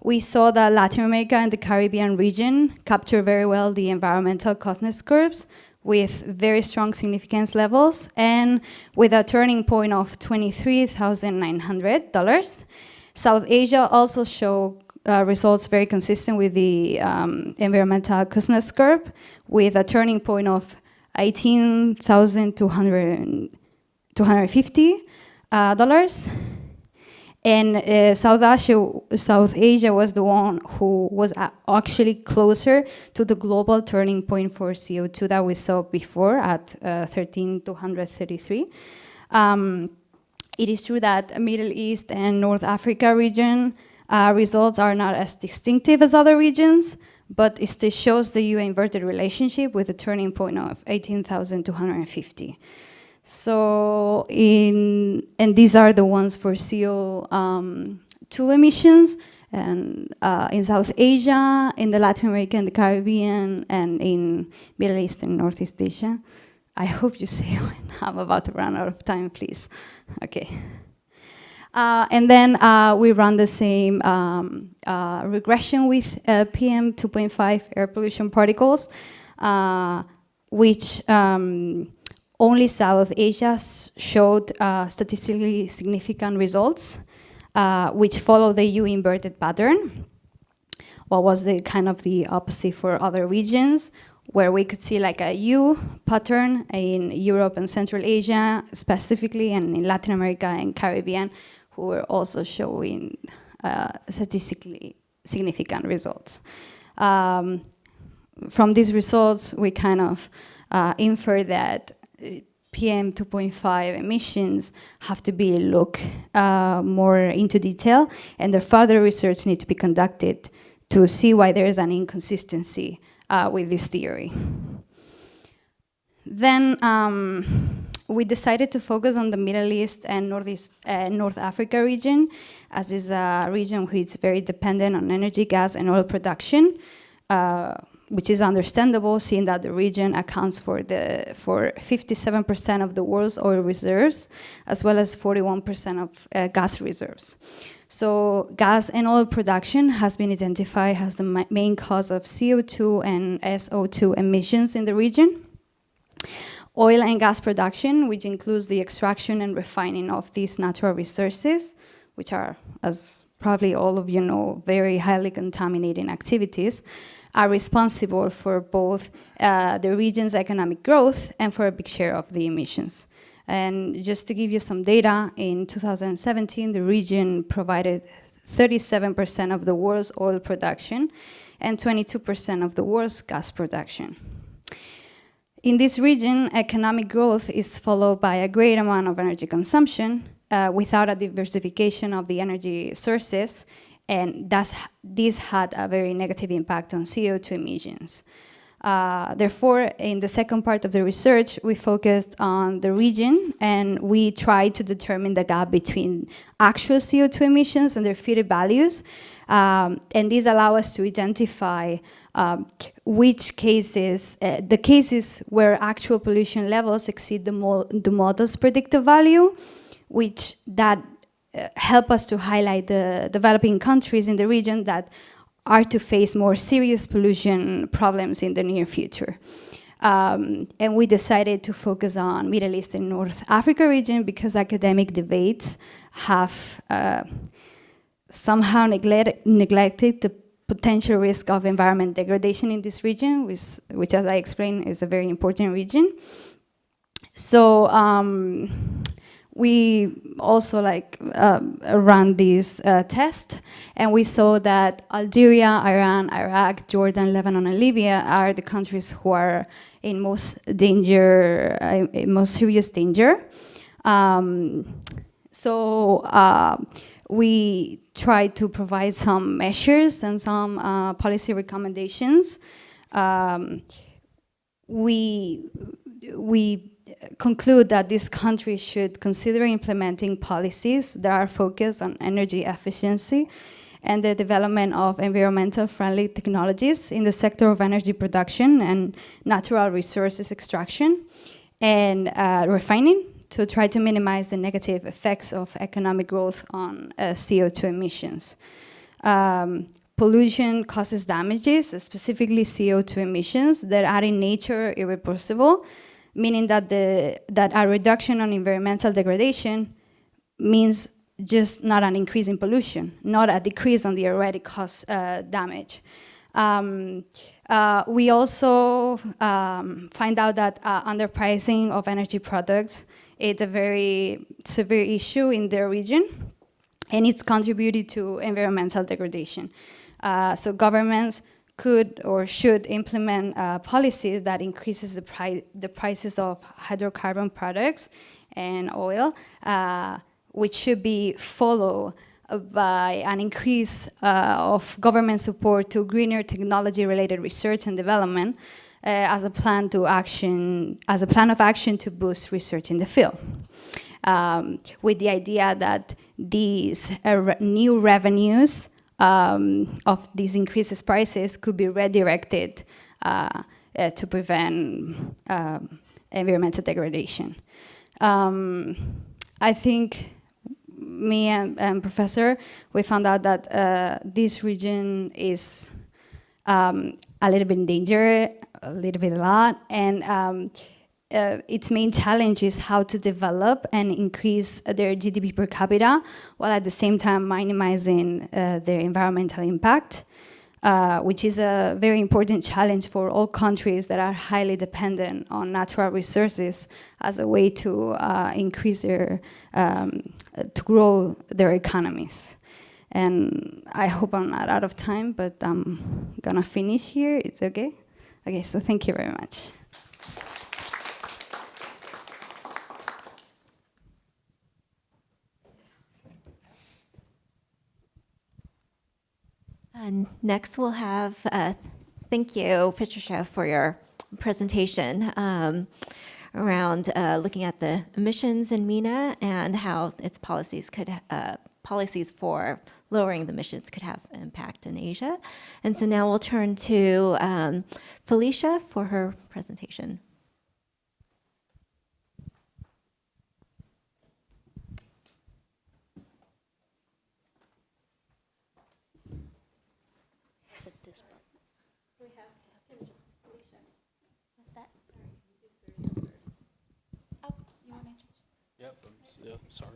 We saw that Latin America and the Caribbean region capture very well the environmental Kuznets curves with very strong significance levels and with a turning point of $23,900. South Asia also showed results very consistent with the environmental Kuznets curve with a turning point of $18,250. And South Asia was the one who was actually closer to the global turning point for CO2 that we saw before at 13,233. It is true that Middle East and North Africa region results are not as distinctive as other regions, but it still shows the U-inverted relationship with a turning point of 18,250. So, and these are the ones for CO2 emissions, and in South Asia, in the Latin America and the Caribbean, and in Middle East and Northeast Asia. I hope you say when I'm about to run out of time, please. Okay. And then we run the same regression with PM 2.5 air pollution particles, which only South Asia showed statistically significant results, which follow the U-inverted pattern. What was the kind of the opposite for other regions, where we could see like a U pattern in Europe and Central Asia specifically, and in Latin America and Caribbean, who were also showing statistically significant results. From these results, we kind of infer that PM 2.5 emissions have to be looked more into detail, and the further research need to be conducted to see why there is an inconsistency with this theory. Then we decided to focus on the Middle East and North Africa region, as is a region which is very dependent on energy, gas, and oil production, which is understandable, seeing that the region accounts for 57% of the world's oil reserves, as well as 41% of gas reserves. So gas and oil production has been identified as the main cause of CO2 and SO2 emissions in the region. Oil and gas production, which includes the extraction and refining of these natural resources, which are, as probably all of you know, very highly contaminating activities, are responsible for both the region's economic growth and for a big share of the emissions. And just to give you some data, in 2017, the region provided 37% of the world's oil production and 22% of the world's gas production. In this region, economic growth is followed by a great amount of energy consumption without a diversification of the energy sources, and this had a very negative impact on CO2 emissions. Therefore, in the second part of the research, we focused on the region, and we tried to determine the gap between actual CO2 emissions and their fitted values. And these allow us to identify which cases, the cases where actual pollution levels exceed the model's predicted value, which that help us to highlight the developing countries in the region that are to face more serious pollution problems in the near future. And we decided to focus on Middle East and North Africa region because academic debates have somehow neglected the potential risk of environment degradation in this region, which as I explained, is a very important region. So we also ran this test, and we saw that Algeria, Iran, Iraq, Jordan, Lebanon, and Libya are the countries who are in most danger, most serious danger. We tried to provide some measures and some policy recommendations. We conclude that this country should consider implementing policies that are focused on energy efficiency and the development of environmental friendly technologies in the sector of energy production and natural resources extraction and refining to try to minimize the negative effects of economic growth on CO2 emissions. Pollution causes damages, specifically CO2 emissions, that are in nature irreversible, meaning that a reduction on environmental degradation means just not an increase in pollution, not a decrease on the already caused damage. We also find out that underpricing of energy products is a very severe issue in their region, and it's contributed to environmental degradation. So governments could or should implement policies that increases the prices of hydrocarbon products and oil, which should be followed by an increase of government support to greener technology-related research and development as a plan of action to boost research in the field, with the idea that these new revenues of these increased prices could be redirected to prevent environmental degradation. I think me and professor, we found out that this region is a little bit in danger, a little bit a lot, and its main challenge is how to develop and increase their GDP per capita, while at the same time minimizing their environmental impact, which is a very important challenge for all countries that are highly dependent on natural resources as a way to increase their, to grow their economies. And I hope I'm not out of time, but I'm gonna finish here. It's okay? Okay, so thank you very much. And next we'll have, thank you, Patricia, for your presentation around looking at the emissions in MENA and how its policies could, policies for lowering the emissions could have impact in Asia. And so now we'll turn to Felicia for her presentation. Yeah, sorry.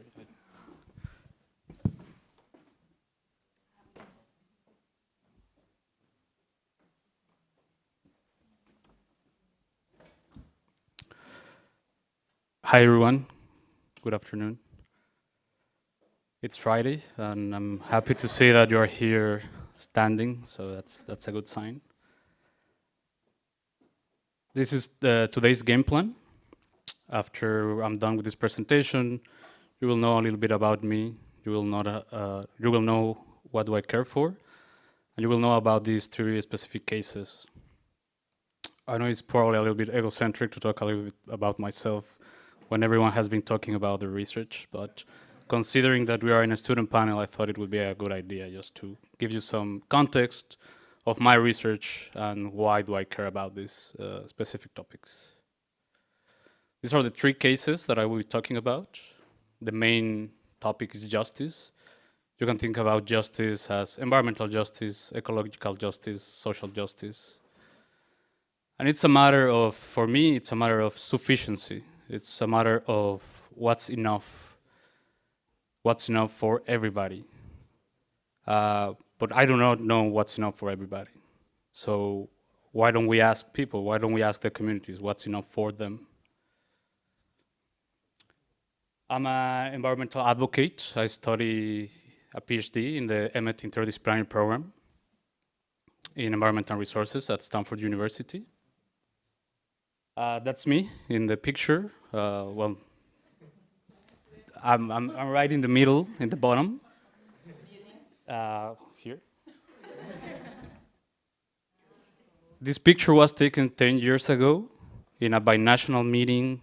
Hi everyone, good afternoon. It's Friday and I'm happy to see that you are here standing, so that's a good sign. This is today's game plan. After I'm done with this presentation, you will know a little bit about me. You will know what do I care for, and you will know about these 3 specific cases. I know it's probably a little bit egocentric to talk a little bit about myself when everyone has been talking about the research, but considering that we are in a student panel, I thought it would be a good idea just to give you some context of my research and why do I care about these specific topics. These are the 3 cases that I will be talking about. The main topic is justice. You can think about justice as environmental justice, ecological justice, social justice. And it's a matter of, for me, it's a matter of sufficiency. It's a matter of what's enough for everybody. But I do not know what's enough for everybody. So why don't we ask people? Why don't we ask the communities what's enough for them? I'm an environmental advocate. I study a PhD in the EMET interdisciplinary program in environmental resources at Stanford University. That's me in the picture. Well, I'm right in the middle, in the bottom. Here. This picture was taken 10 years ago in a binational meeting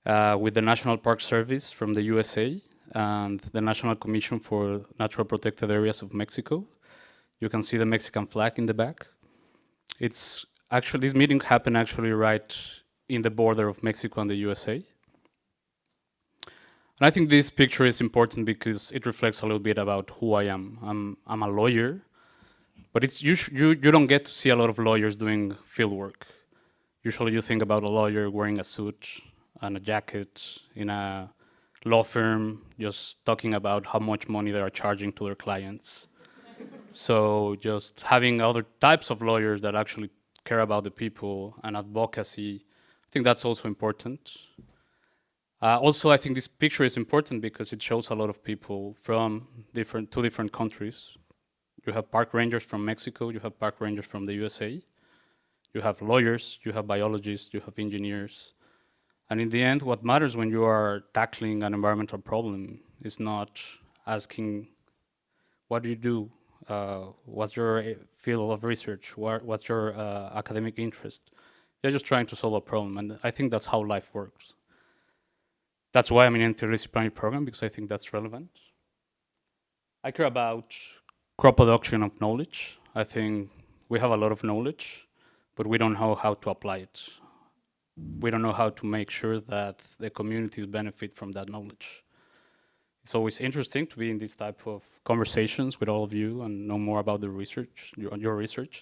with the National Park Service from the USA and the National Commission for Natural Protected Areas of Mexico. You can see the Mexican flag in the back. It's actually, this meeting happened actually right in the border of Mexico and the USA. And I think this picture is important because it reflects a little bit about who I am. I'm a lawyer, but it's you don't get to see a lot of lawyers doing field work. Usually you think about a lawyer wearing a suit and a jacket in a law firm, just talking about how much money they are charging to their clients. So just having other types of lawyers that actually care about the people and advocacy, I think that's also important. Also, I think this picture is important because it shows a lot of people from two different countries. You have park rangers from Mexico, you have park rangers from the USA, you have lawyers, you have biologists, you have engineers. And in the end, what matters when you are tackling an environmental problem is not asking, what do you do? What's your field of research? What's your academic interest? You're just trying to solve a problem, and I think that's how life works. That's why I'm in an interdisciplinary program, because I think that's relevant. I care about co-production of knowledge. I think we have a lot of knowledge, but we don't know how to apply it. We don't know how to make sure that the communities benefit from that knowledge. It's always interesting to be in this type of conversations with all of you and know more about the research, your research.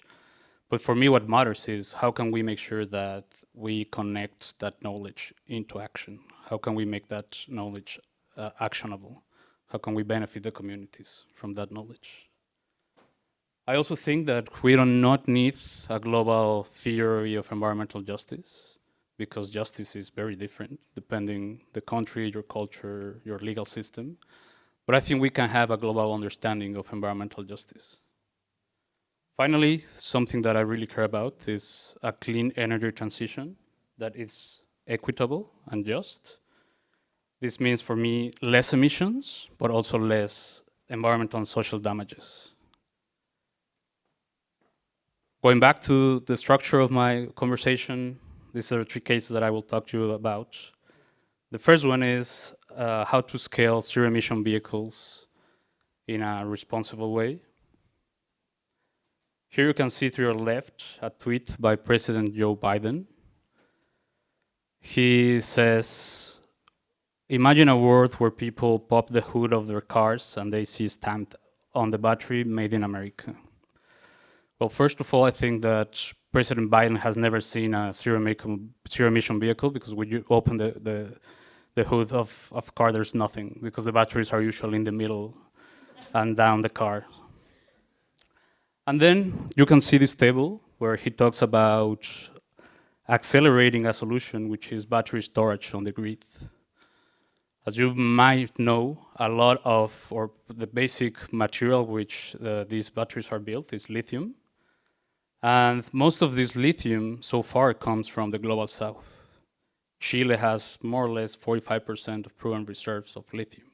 But for me, what matters is how can we make sure that we connect that knowledge into action? How can we make that knowledge actionable? How can we benefit the communities from that knowledge? I also think that we do not need a global theory of environmental justice, because justice is very different depending the country, your culture, your legal system. But I think we can have a global understanding of environmental justice. Finally, something that I really care about is a clean energy transition that is equitable and just. This means for me less emissions, but also less environmental and social damages. Going back to the structure of my conversation, these are the 3 cases that I will talk to you about. The first one is how to scale zero-emission vehicles in a responsible way. Here you can see to your left a tweet by President Joe Biden. He says, imagine a world where people pop the hood of their cars and they see stamped on the battery, made in America. Well, first of all, I think that President Biden has never seen a zero-emission vehicle, because when you open the hood of a car, there's nothing, because the batteries are usually in the middle and down the car. And then you can see this table where he talks about accelerating a solution, which is battery storage on the grid. As you might know, a lot of, or the basic material which these batteries are built is lithium. And most of this lithium so far comes from the global south. Chile has more or less 45% of proven reserves of lithium.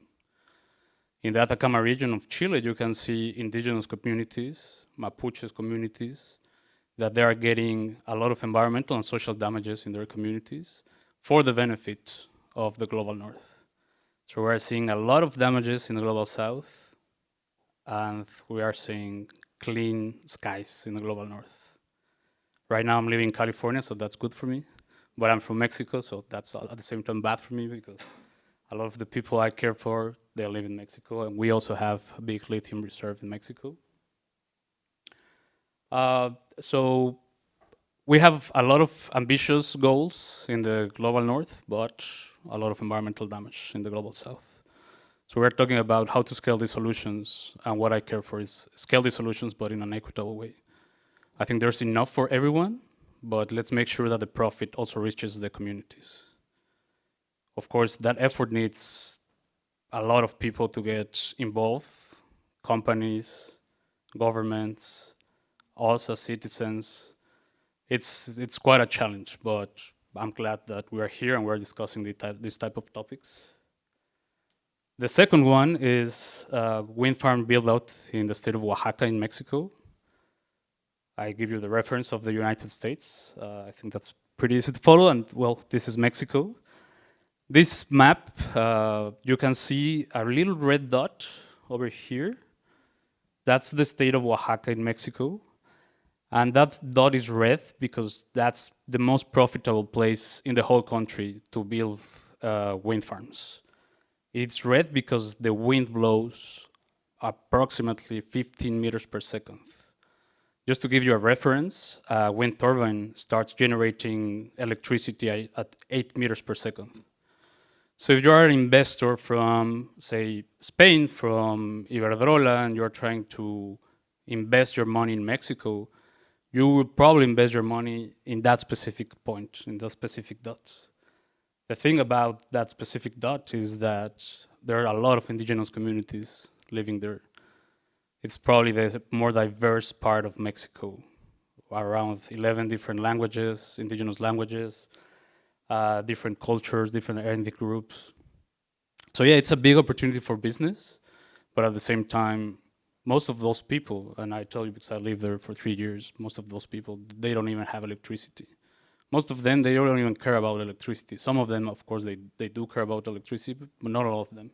In the Atacama region of Chile, you can see indigenous communities, Mapuches communities, that they are getting a lot of environmental and social damages in their communities for the benefit of the global north. So we are seeing a lot of damages in the global south, and we are seeing clean skies in the global north. Right now I'm living in California, so that's good for me. But I'm from Mexico, so that's at the same time bad for me, because a lot of the people I care for, they live in Mexico, and we also have a big lithium reserve in Mexico. So we have a lot of ambitious goals in the global north, but a lot of environmental damage in the global south. So we're talking about how to scale these solutions, and what I care for is scale these solutions, but in an equitable way. I think there's enough for everyone, but let's make sure that the profit also reaches the communities. Of course, that effort needs a lot of people to get involved, companies, governments, us as citizens. It's quite a challenge, but I'm glad that we are here and we're discussing this type of topics. The second one is wind farm build-out in the state of Oaxaca in Mexico. I give you the reference of the United States. I think that's pretty easy to follow, and well, this is Mexico. This map, you can see a little red dot over here. That's the state of Oaxaca in Mexico. And that dot is red because that's the most profitable place in the whole country to build wind farms. It's red because the wind blows approximately 15 meters per second. Just to give you a reference, a wind turbine starts generating electricity at 8 meters per second. So if you are an investor from, say, Spain, from Iberdrola, and you're trying to invest your money in Mexico, you will probably invest your money in that specific point, in that specific dot. The thing about that specific dot is that there are a lot of indigenous communities living there. It's probably the more diverse part of Mexico, around 11 different languages, indigenous languages, different cultures, different ethnic groups. So yeah, it's a big opportunity for business, but at the same time, most of those people, and I tell you because I lived there for 3 years, most of those people, they don't even have electricity. Most of them, they don't even care about electricity. Some of them, of course, they do care about electricity, but not all of them.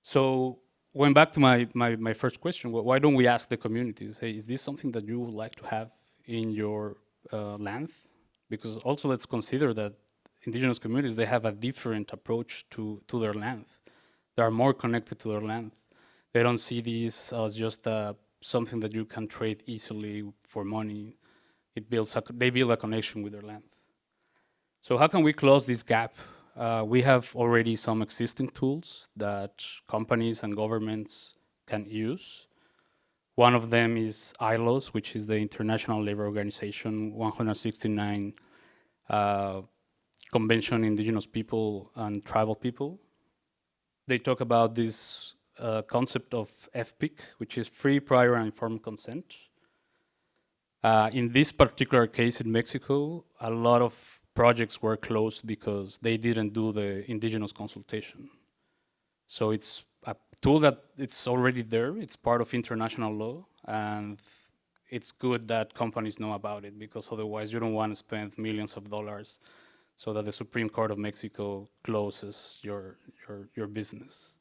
So going back to my first question, why don't we ask the communities, hey, is this something that you would like to have in your land? Because also let's consider that indigenous communities, they have a different approach to their land. They are more connected to their land. They don't see this as just something that you can trade easily for money. They build a connection with their land. So how can we close this gap? We have already some existing tools that companies and governments can use. One of them is ILO's, which is the International Labour Organization 169 Convention on Indigenous People and Tribal People. They talk about this concept of FPIC, which is free, prior, and informed consent. In this particular case in Mexico, a lot of projects were closed because they didn't do the indigenous consultation. So it's a tool that it's already there, it's part of international law, and it's good that companies know about it, because otherwise you don't want to spend millions of dollars so that the Supreme Court of Mexico closes your business.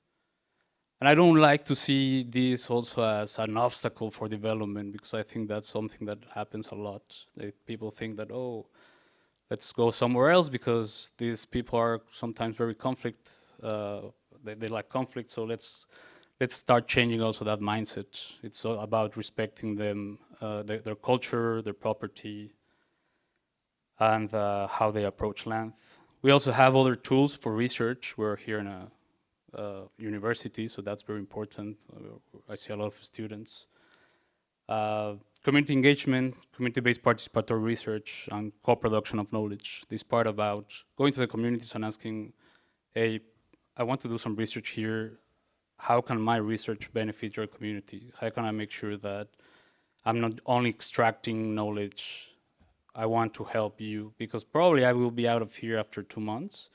And I don't like to see this also as an obstacle for development, because I think that's something that happens a lot. People think that, oh, let's go somewhere else because these people are sometimes very conflict. They like conflict, so let's start changing also that mindset. It's all about respecting them, their culture, their property, and how they approach land. We also have other tools for research. We're here in a university, so that's very important. I see a lot of students. Community engagement, community-based participatory research, and co-production of knowledge. This part about going to the communities and asking, hey, I want to do some research here. How can my research benefit your community? How can I make sure that I'm not only extracting knowledge, I want to help you, because probably I will be out of here after 2 months,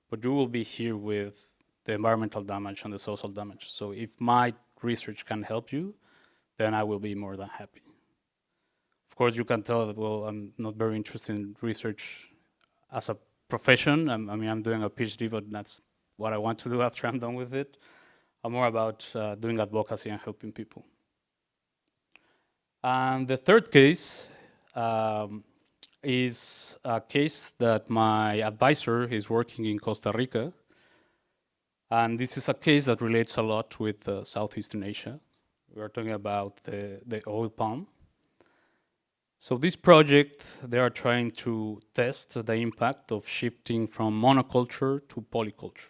but you will be here with the environmental damage and the social damage. So if my research can help you, then I will be more than happy. Of course, you can tell that, well, I'm not very interested in research as a profession. I'm doing a PhD, but that's what I want to do after I'm done with it. I'm more about doing advocacy and helping people. And the third case is a case that my advisor is working in Costa Rica. And this is a case that relates a lot with Southeastern Asia. We're talking about the oil palm. So this project, they are trying to test the impact of shifting from monoculture to polyculture.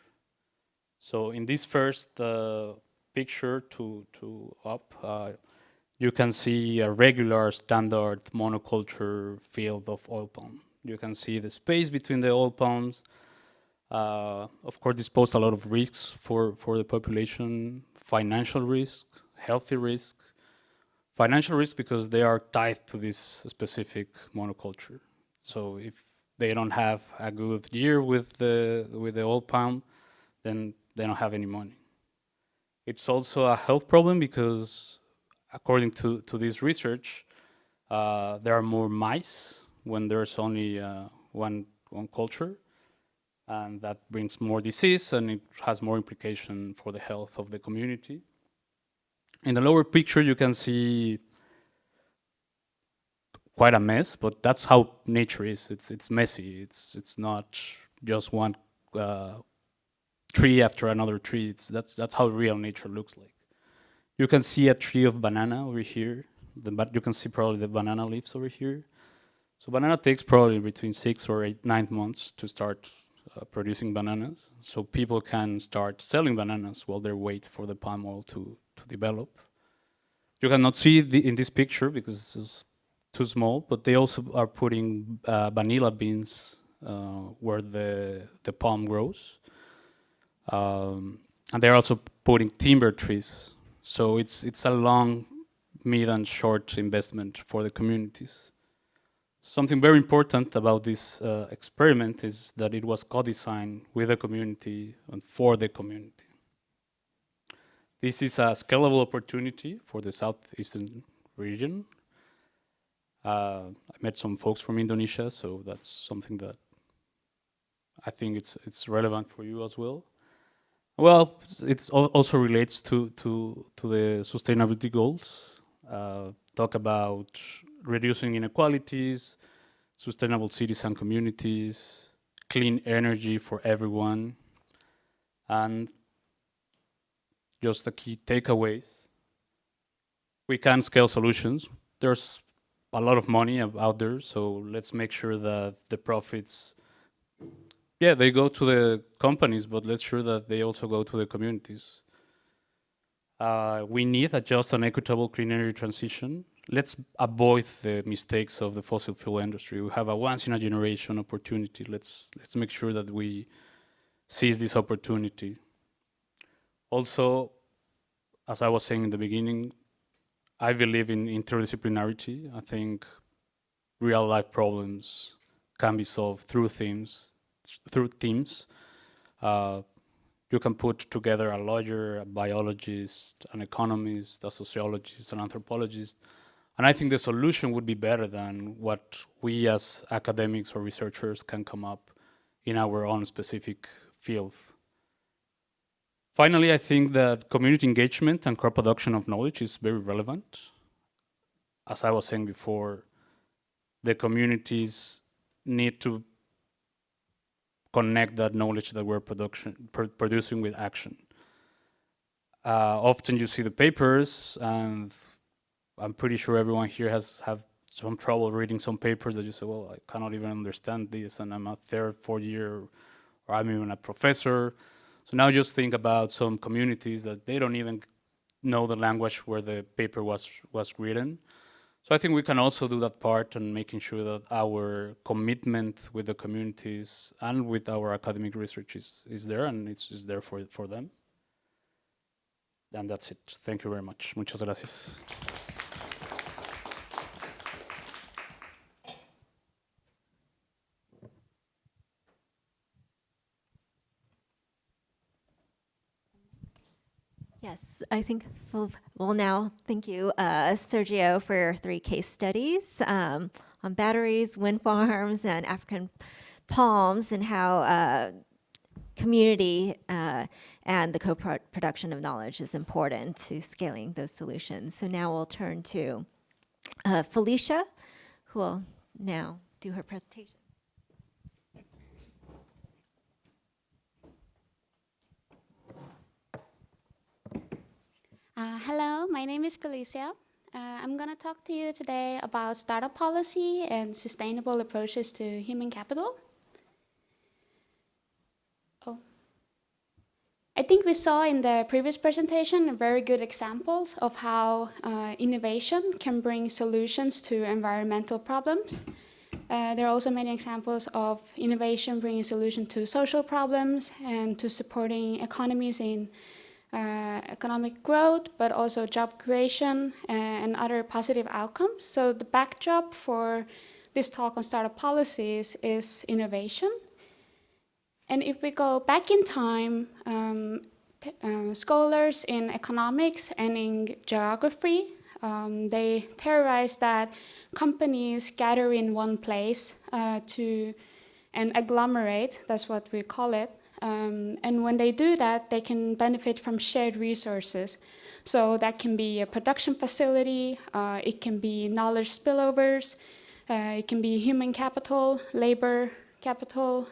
So in this first picture to up, you can see a regular standard monoculture field of oil palm. You can see the space between the oil palms. Of course, this poses a lot of risks for the population, financial risk, healthy risk. Financial risk because they are tied to this specific monoculture. So if they don't have a good year with the oil palm, then they don't have any money. It's also a health problem because according to this research, there are more mice when there's only one culture, and that brings more disease and it has more implication for the health of the community. In the lower picture, you can see quite a mess, but that's how nature is. It's messy. It's not just one tree after another tree. That's how real nature looks like. You can see a tree of banana over here, but you can see probably the banana leaves over here. So banana takes probably between 6 or 9 months to start producing bananas. So people can start selling bananas while they wait for the palm oil to develop. You cannot see in this picture because it's too small, but they also are putting vanilla beans where the palm grows. And they're also putting timber trees. So it's a long, mid and short investment for the communities. Something very important about this experiment is that it was co-designed with the community and for the community. This is a scalable opportunity for the southeastern region. I met some folks from Indonesia, so that's something that I think it's relevant for you as well. Well, it also relates to the sustainability goals. Talk about reducing inequalities, sustainable cities and communities, clean energy for everyone, and just the key takeaways. We can scale solutions. There's a lot of money out there, so let's make sure that the profits, they go to the companies, but let's sure that they also go to the communities. We need a just and equitable clean energy transition. Let's avoid the mistakes of the fossil fuel industry. We have a once-in-a-generation opportunity. Let's make sure that we seize this opportunity. Also, as I was saying in the beginning, I believe in interdisciplinarity. I think real-life problems can be solved through teams. You can put together a lawyer, a biologist, an economist, a sociologist, an anthropologist, and I think the solution would be better than what we as academics or researchers can come up in our own specific field. Finally, I think that community engagement and co-production of knowledge is very relevant. As I was saying before, the communities need to connect that knowledge that we're producing with action. Often you see the papers, and I'm pretty sure everyone here has some trouble reading some papers that you say, well, I cannot even understand this, and I'm a third, fourth year, or I'm even a professor. So now just think about some communities that they don't even know the language where the paper was written. So I think we can also do that part and making sure that our commitment with the communities and with our academic research is there, and it's just there for them. And that's it. Thank you very much. Muchas gracias. Yes, I think we'll now thank you, Sergio, for your 3 case studies on batteries, wind farms, and African palms, and how community and the co-production of knowledge is important to scaling those solutions. So now we'll turn to Felicia, who will now do her presentation. Hello, my name is Felicia. I'm going to talk to you today about startup policy and sustainable approaches to human capital. I think we saw in the previous presentation very good examples of how innovation can bring solutions to environmental problems. There are also many examples of innovation bringing solutions to social problems and to supporting economies in economic growth, but also job creation and other positive outcomes. So the backdrop for this talk on startup policies is innovation. And if we go back in time, scholars in economics and in geography, they theorized that companies gather in one place and agglomerate, that's what we call it. And when they do that, they can benefit from shared resources. So that can be a production facility, it can be knowledge spillovers, it can be human capital, labor capital.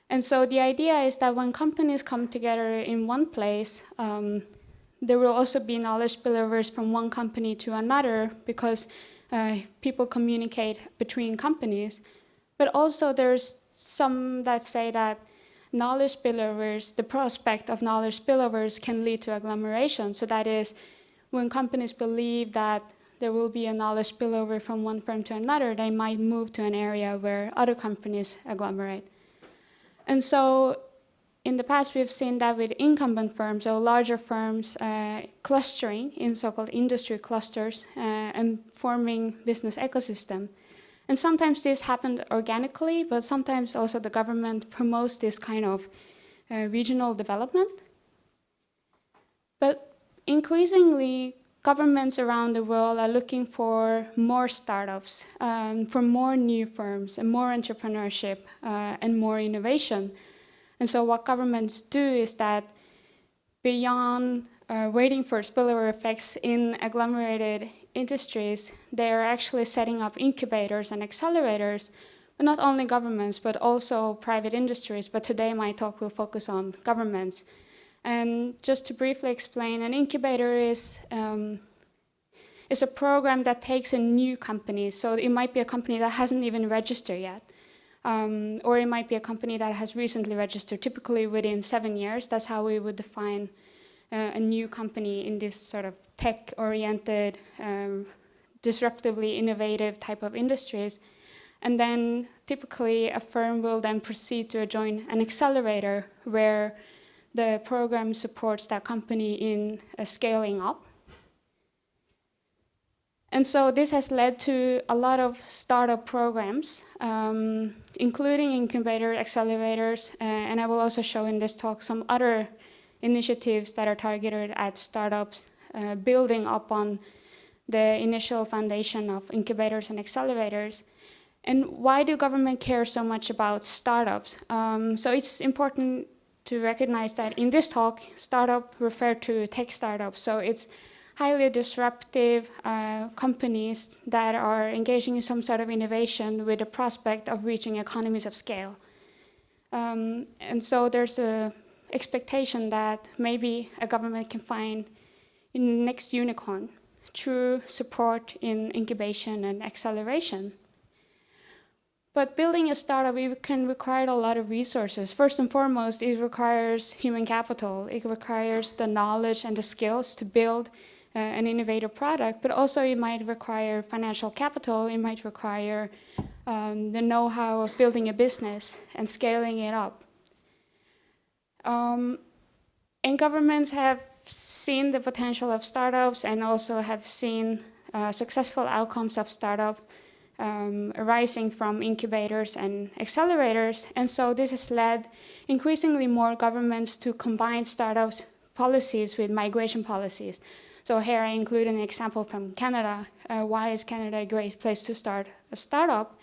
And so the idea is that when companies come together in one place, there will also be knowledge spillovers from one company to another because people communicate between companies. But also there's some that say that knowledge spillovers, the prospect of knowledge spillovers can lead to agglomeration. So that is, when companies believe that there will be a knowledge spillover from one firm to another, they might move to an area where other companies agglomerate. And so in the past, we've seen that with incumbent firms, or larger firms clustering in so-called industry clusters and forming business ecosystem. And sometimes this happened organically, but sometimes also the government promotes this kind of regional development. But increasingly, governments around the world are looking for more startups, for more new firms, and more entrepreneurship, and more innovation. And so what governments do is that beyond waiting for spillover effects in agglomerated industries, they are actually setting up incubators and accelerators, but not only governments, but also private industries. But today my talk will focus on governments. And just to briefly explain, an incubator is a program that takes a new company. So it might be a company that hasn't even registered yet. Or it might be a company that has recently registered, typically within 7 years. That's how we would define a new company in this sort of tech-oriented, disruptively innovative type of industries. And then typically a firm will then proceed to join an accelerator where the program supports that company in scaling up. And so this has led to a lot of startup programs, including incubator accelerators, and I will also show in this talk some other initiatives that are targeted at startups, building upon the initial foundation of incubators and accelerators. And why do government care so much about startups? So it's important to recognize that in this talk, startup refer to tech startups. So it's highly disruptive companies that are engaging in some sort of innovation with the prospect of reaching economies of scale. And so there's a expectation that maybe a government can find in the next unicorn through support in incubation and acceleration. But building a startup, it can require a lot of resources. First and foremost, it requires human capital. It requires the knowledge and the skills to build an innovative product, but also it might require financial capital. It might require the know-how of building a business and scaling it up. And governments have seen the potential of startups and also have seen successful outcomes of startups arising from incubators and accelerators. And so this has led increasingly more governments to combine startups policies with migration policies. So here I include an example from Canada. Why is Canada a great place to start a startup?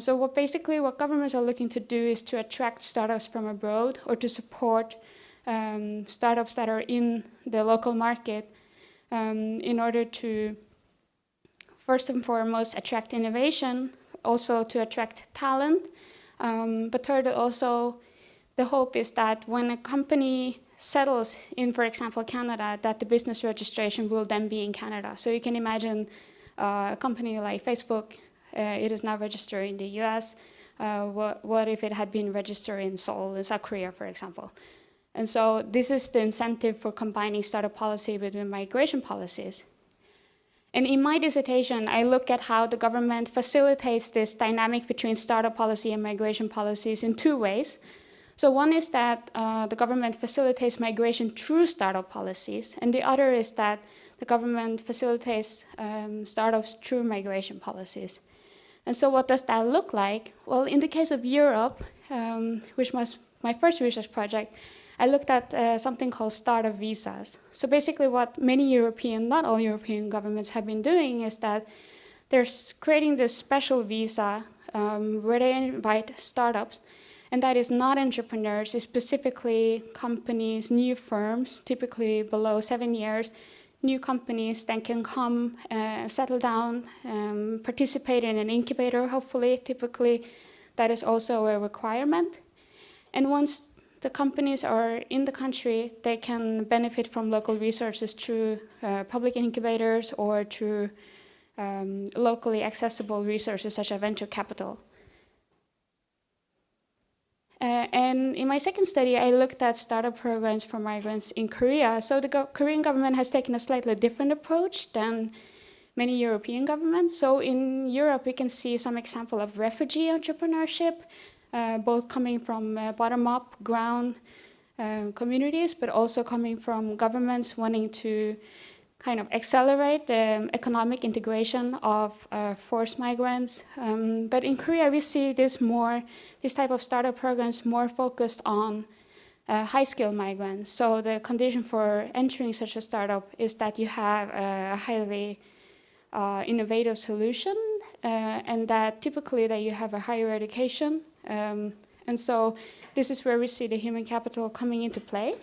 So what governments are looking to do is to attract startups from abroad or to support startups that are in the local market in order to, first and foremost, attract innovation, also to attract talent. But third, also, the hope is that when a company settles in, for example, Canada, that the business registration will then be in Canada. So you can imagine a company like Facebook, it is now registered in the US. What if it had been registered in Seoul, in South Korea, for example? And so this is the incentive for combining startup policy with migration policies. And in my dissertation, I look at how the government facilitates this dynamic between startup policy and migration policies in two ways. So one is that the government facilitates migration through startup policies, and the other is that the government facilitates startups through migration policies. And so what does that look like? Well, in the case of Europe, which was my first research project, I looked at something called startup visas. So basically what many European, not all European governments have been doing is that they're creating this special visa where they invite startups, and that is not entrepreneurs, it's specifically companies, new firms, typically below 7 years, new companies that can come, settle down, participate in an incubator, hopefully. Typically, that is also a requirement. And once the companies are in the country, they can benefit from local resources through public incubators or through locally accessible resources such as venture capital. And in my second study, I looked at startup programs for migrants in Korea. So the Korean government has taken a slightly different approach than many European governments. So in Europe, we can see some example of refugee entrepreneurship, both coming from bottom-up ground communities, but also coming from governments wanting to kind of accelerate the economic integration of forced migrants. But in Korea, we see this type of startup programs more focused on high-skilled migrants. So the condition for entering such a startup is that you have a highly innovative solution, and that typically that you have a higher education. And so this is where we see the human capital coming into play.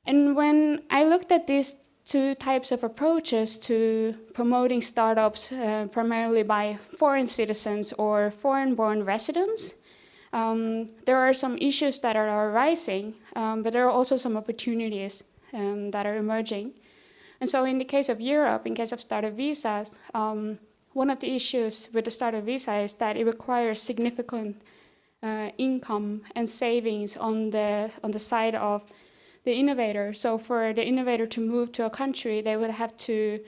And when I looked at these two types of approaches to promoting startups, primarily by foreign citizens or foreign-born residents, there are some issues that are arising, but there are also some opportunities that are emerging. And so in the case of Europe, in case of startup visas, one of the issues with the startup visa is that it requires significant income and savings on the side of the innovator. So for the innovator to move to a country, they would have to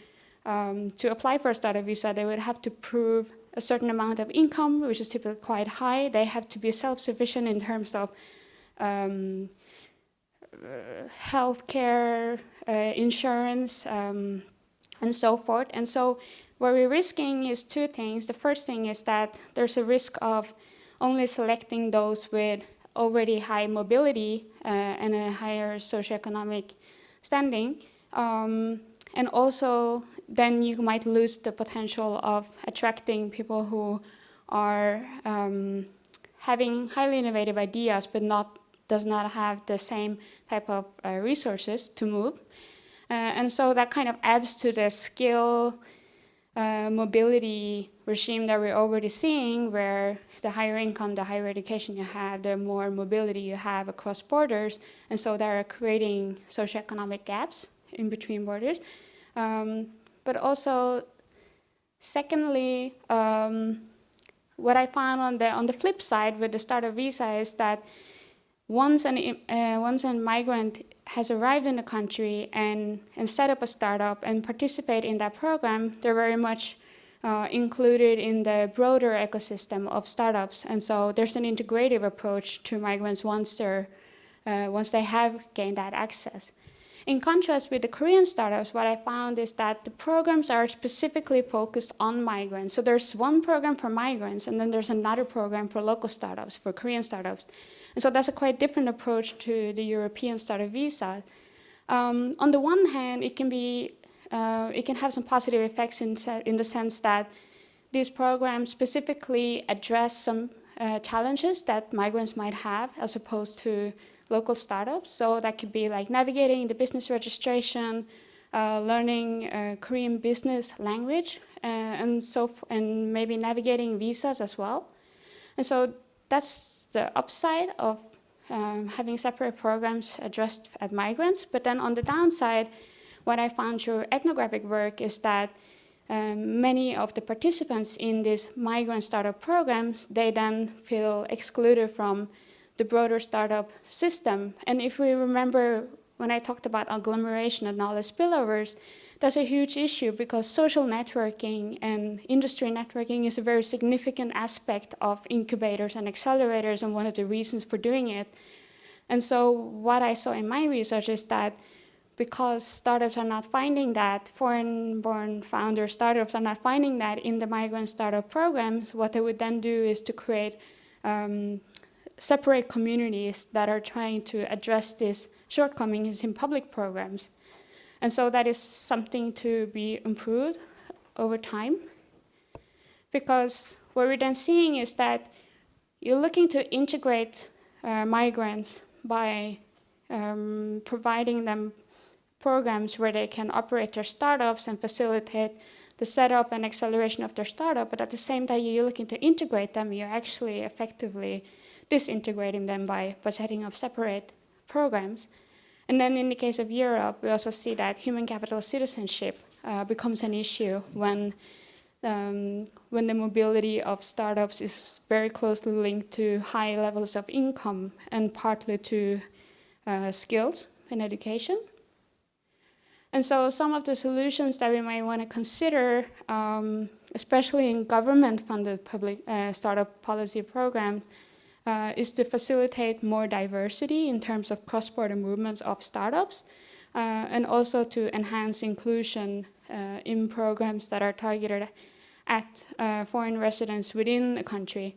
apply for a startup visa, they would have to prove a certain amount of income, which is typically quite high. They have to be self-sufficient in terms of healthcare, insurance, and so forth. And so what we're risking is two things. The first thing is that there's a risk of only selecting those with already high mobility and a higher socioeconomic standing. And also, then you might lose the potential of attracting people who are having highly innovative ideas, but does not have the same type of resources to move. And so that kind of adds to the skill mobility regime that we're already seeing, where the higher income, the higher education you have, the more mobility you have across borders. And so they are creating socioeconomic gaps in between borders. But also, secondly, what I found on the flip side with the startup visa is that once a migrant has arrived in the country and set up a startup and participate in that program, they're very much included in the broader ecosystem of startups. And so there's an integrative approach to migrants once they have gained that access. In contrast with the Korean startups, what I found is that the programs are specifically focused on migrants. So there's one program for migrants, and then there's another program for local startups, for Korean startups. And so that's a quite different approach to the European startup visa. On the one hand, it can have some positive effects in the sense that these programs specifically address some challenges that migrants might have as opposed to local startups. So that could be like navigating the business registration, learning Korean business language, and maybe navigating visas as well. And so that's the upside of having separate programs addressed at migrants. But then on the downside, what I found through ethnographic work is that many of the participants in these migrant startup programs, they then feel excluded from the broader startup system. And if we remember when I talked about agglomeration and knowledge spillovers, that's a huge issue because social networking and industry networking is a very significant aspect of incubators and accelerators and one of the reasons for doing it. And so what I saw in my research is that because startups are not finding that, foreign-born founder startups are not finding that in the migrant startup programs, what they would then do is to create separate communities that are trying to address these shortcomings in public programs. And so that is something to be improved over time. Because what we're then seeing is that you're looking to integrate migrants by providing them programs where they can operate their startups and facilitate the setup and acceleration of their startup. But at the same time, you're looking to integrate them, you're actually effectively disintegrating them by setting up separate programs. And then in the case of Europe, we also see that human capital citizenship becomes an issue when the mobility of startups is very closely linked to high levels of income and partly to skills in education. And so some of the solutions that we might want to consider, especially in government-funded public startup policy programs, is to facilitate more diversity in terms of cross-border movements of startups, and also to enhance inclusion in programs that are targeted at foreign residents within a country.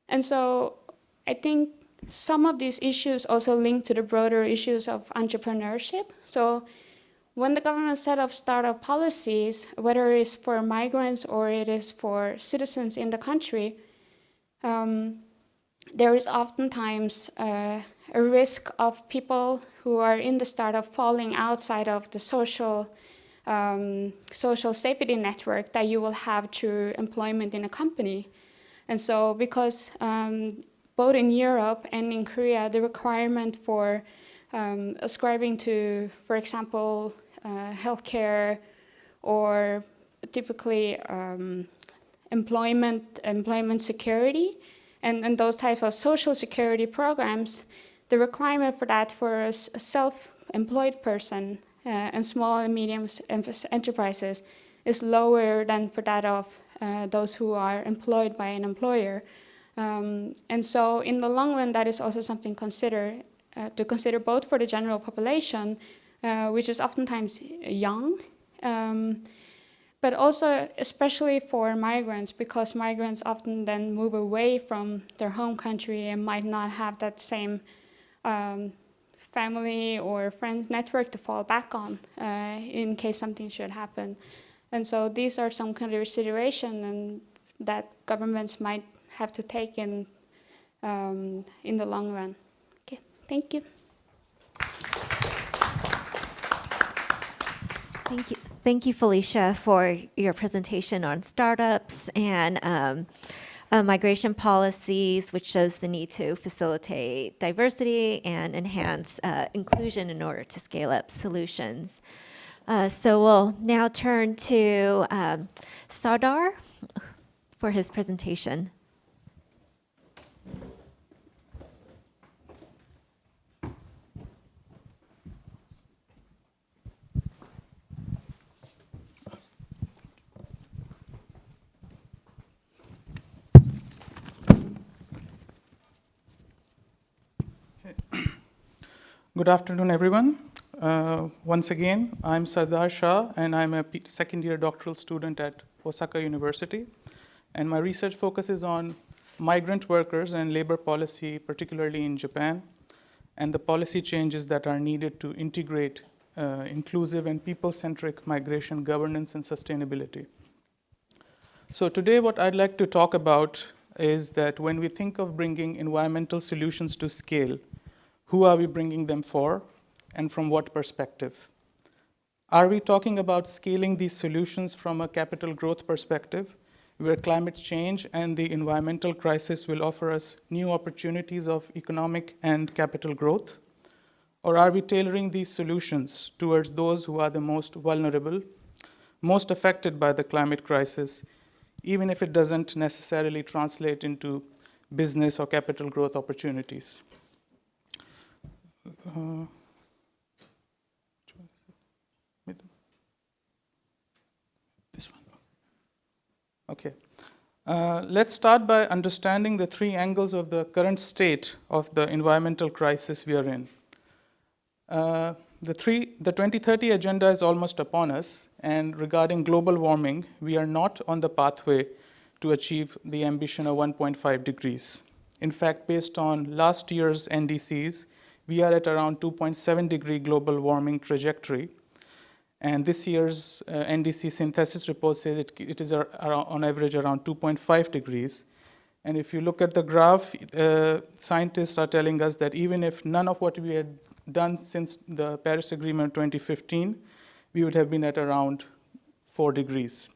And so I think some of these issues also link to the broader issues of entrepreneurship. So when the government set up startup policies, whether it is for migrants or it is for citizens in the country, there is oftentimes a risk of people who are in the startup falling outside of the social safety network that you will have through employment in a company. And so because both in Europe and in Korea, the requirement for ascribing to, for example, healthcare or typically employment security and those type of social security programs, the requirement for that for a self-employed person and small and medium enterprises is lower than for that of those who are employed by an employer. And so in the long run, that is also something to consider both for the general population, which is oftentimes young, but also especially for migrants, because migrants often then move away from their home country and might not have that same family or friends network to fall back on in case something should happen. And so these are some considerations and that governments might have to take in the long run. Okay, thank you. Thank you. Thank you, Felicia, for your presentation on startups and migration policies, which shows the need to facilitate diversity and enhance inclusion in order to scale up solutions. So we'll now turn to Sardar for his presentation. Good afternoon, everyone. Once again, I'm Sardar Shah, and I'm a second-year doctoral student at Osaka University. And my research focuses on migrant workers and labor policy, particularly in Japan, and the policy changes that are needed to integrate inclusive and people-centric migration governance and sustainability. So today, what I'd like to talk about is that when we think of bringing environmental solutions to scale, who are we bringing them for, and from what perspective? Are we talking about scaling these solutions from a capital growth perspective, where climate change and the environmental crisis will offer us new opportunities of economic and capital growth? Or are we tailoring these solutions towards those who are the most vulnerable, most affected by the climate crisis, even if it doesn't necessarily translate into business or capital growth opportunities? This one. Okay. Let's start by understanding the three angles of the current state of the environmental crisis we are in. The 2030 agenda is almost upon us, and regarding global warming, we are not on the pathway to achieve the ambition of 1.5 degrees. In fact, based on last year's NDCs, we are at around 2.7 degree global warming trajectory. And this year's NDC synthesis report says it is on average around 2.5 degrees. And if you look at the graph, scientists are telling us that even if none of what we had done since the Paris Agreement 2015, we would have been at around 4 degrees.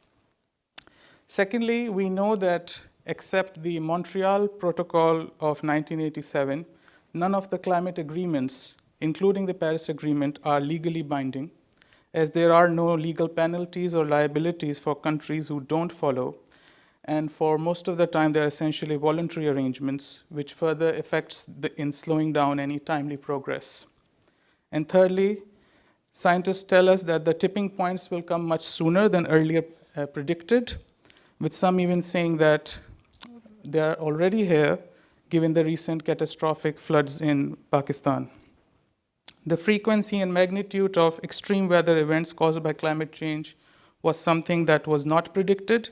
Secondly, we know that except the Montreal Protocol of 1987, none of the climate agreements, including the Paris Agreement, are legally binding, as there are no legal penalties or liabilities for countries who don't follow. And for most of the time, they're essentially voluntary arrangements, which further affects in slowing down any timely progress. And thirdly, scientists tell us that the tipping points will come much sooner than earlier predicted, with some even saying that they are already here, given the recent catastrophic floods in Pakistan. The frequency and magnitude of extreme weather events caused by climate change was something that was not predicted,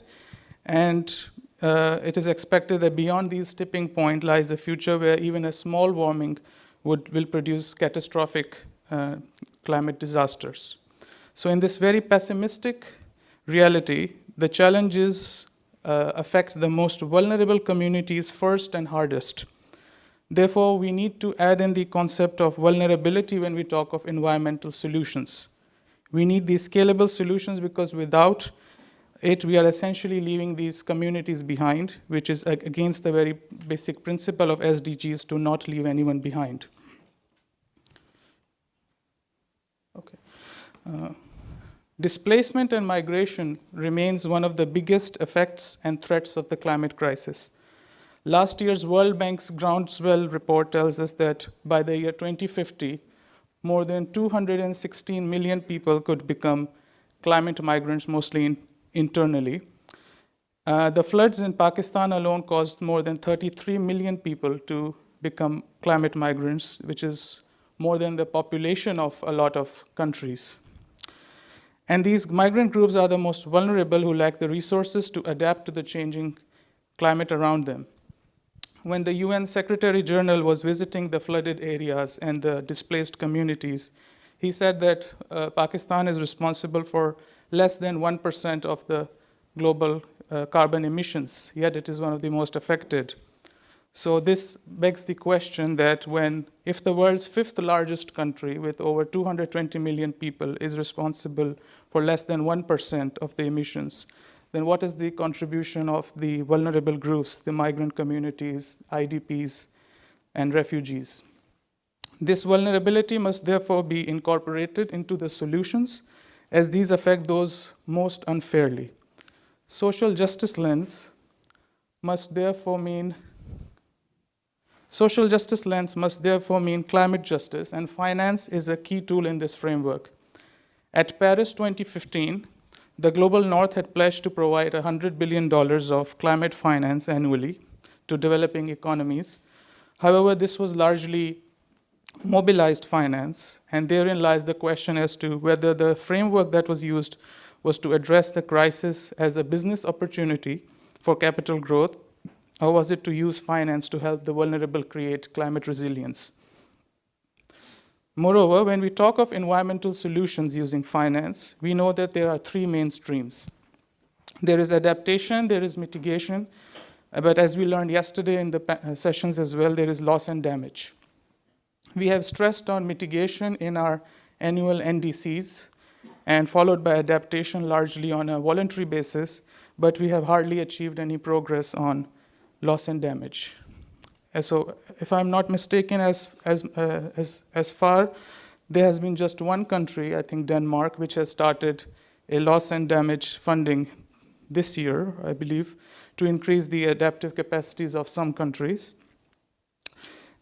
and it is expected that beyond these tipping point lies a future where even a small warming will produce catastrophic climate disasters. So in this very pessimistic reality, the challenges affect the most vulnerable communities first and hardest. Therefore, we need to add in the concept of vulnerability when we talk of environmental solutions. We need these scalable solutions because without we are essentially leaving these communities behind, which is against the very basic principle of SDGs to not leave anyone behind. Okay. Displacement and migration remains one of the biggest effects and threats of the climate crisis. Last year's World Bank's Groundswell report tells us that by the year 2050, more than 216 million people could become climate migrants, mostly internally. The floods in Pakistan alone caused more than 33 million people to become climate migrants, which is more than the population of a lot of countries. And these migrant groups are the most vulnerable, who lack the resources to adapt to the changing climate around them. When the UN Secretary General was visiting the flooded areas and the displaced communities, he said that Pakistan is responsible for less than 1% of the global carbon emissions, yet it is one of the most affected. So this begs the question that if the world's fifth largest country with over 220 million people is responsible for less than 1% of the emissions, then what is the contribution of the vulnerable groups, the migrant communities, IDPs, and refugees? This vulnerability must therefore be incorporated into the solutions, as these affect those most unfairly. Social justice must therefore mean climate justice, and finance is a key tool in this framework. At Paris 2015, the Global North had pledged to provide $100 billion of climate finance annually to developing economies. However, this was largely mobilized finance, and therein lies the question as to whether the framework that was used was to address the crisis as a business opportunity for capital growth, or was it to use finance to help the vulnerable create climate resilience? Moreover, when we talk of environmental solutions using finance, we know that there are three main streams. There is adaptation, there is mitigation, but as we learned yesterday in the sessions as well, there is loss and damage. We have stressed on mitigation in our annual NDCs and followed by adaptation largely on a voluntary basis, but we have hardly achieved any progress on loss and damage. And so, if I'm not mistaken, as far, there has been just one country, I think Denmark, which has started a loss and damage funding this year, I believe, to increase the adaptive capacities of some countries.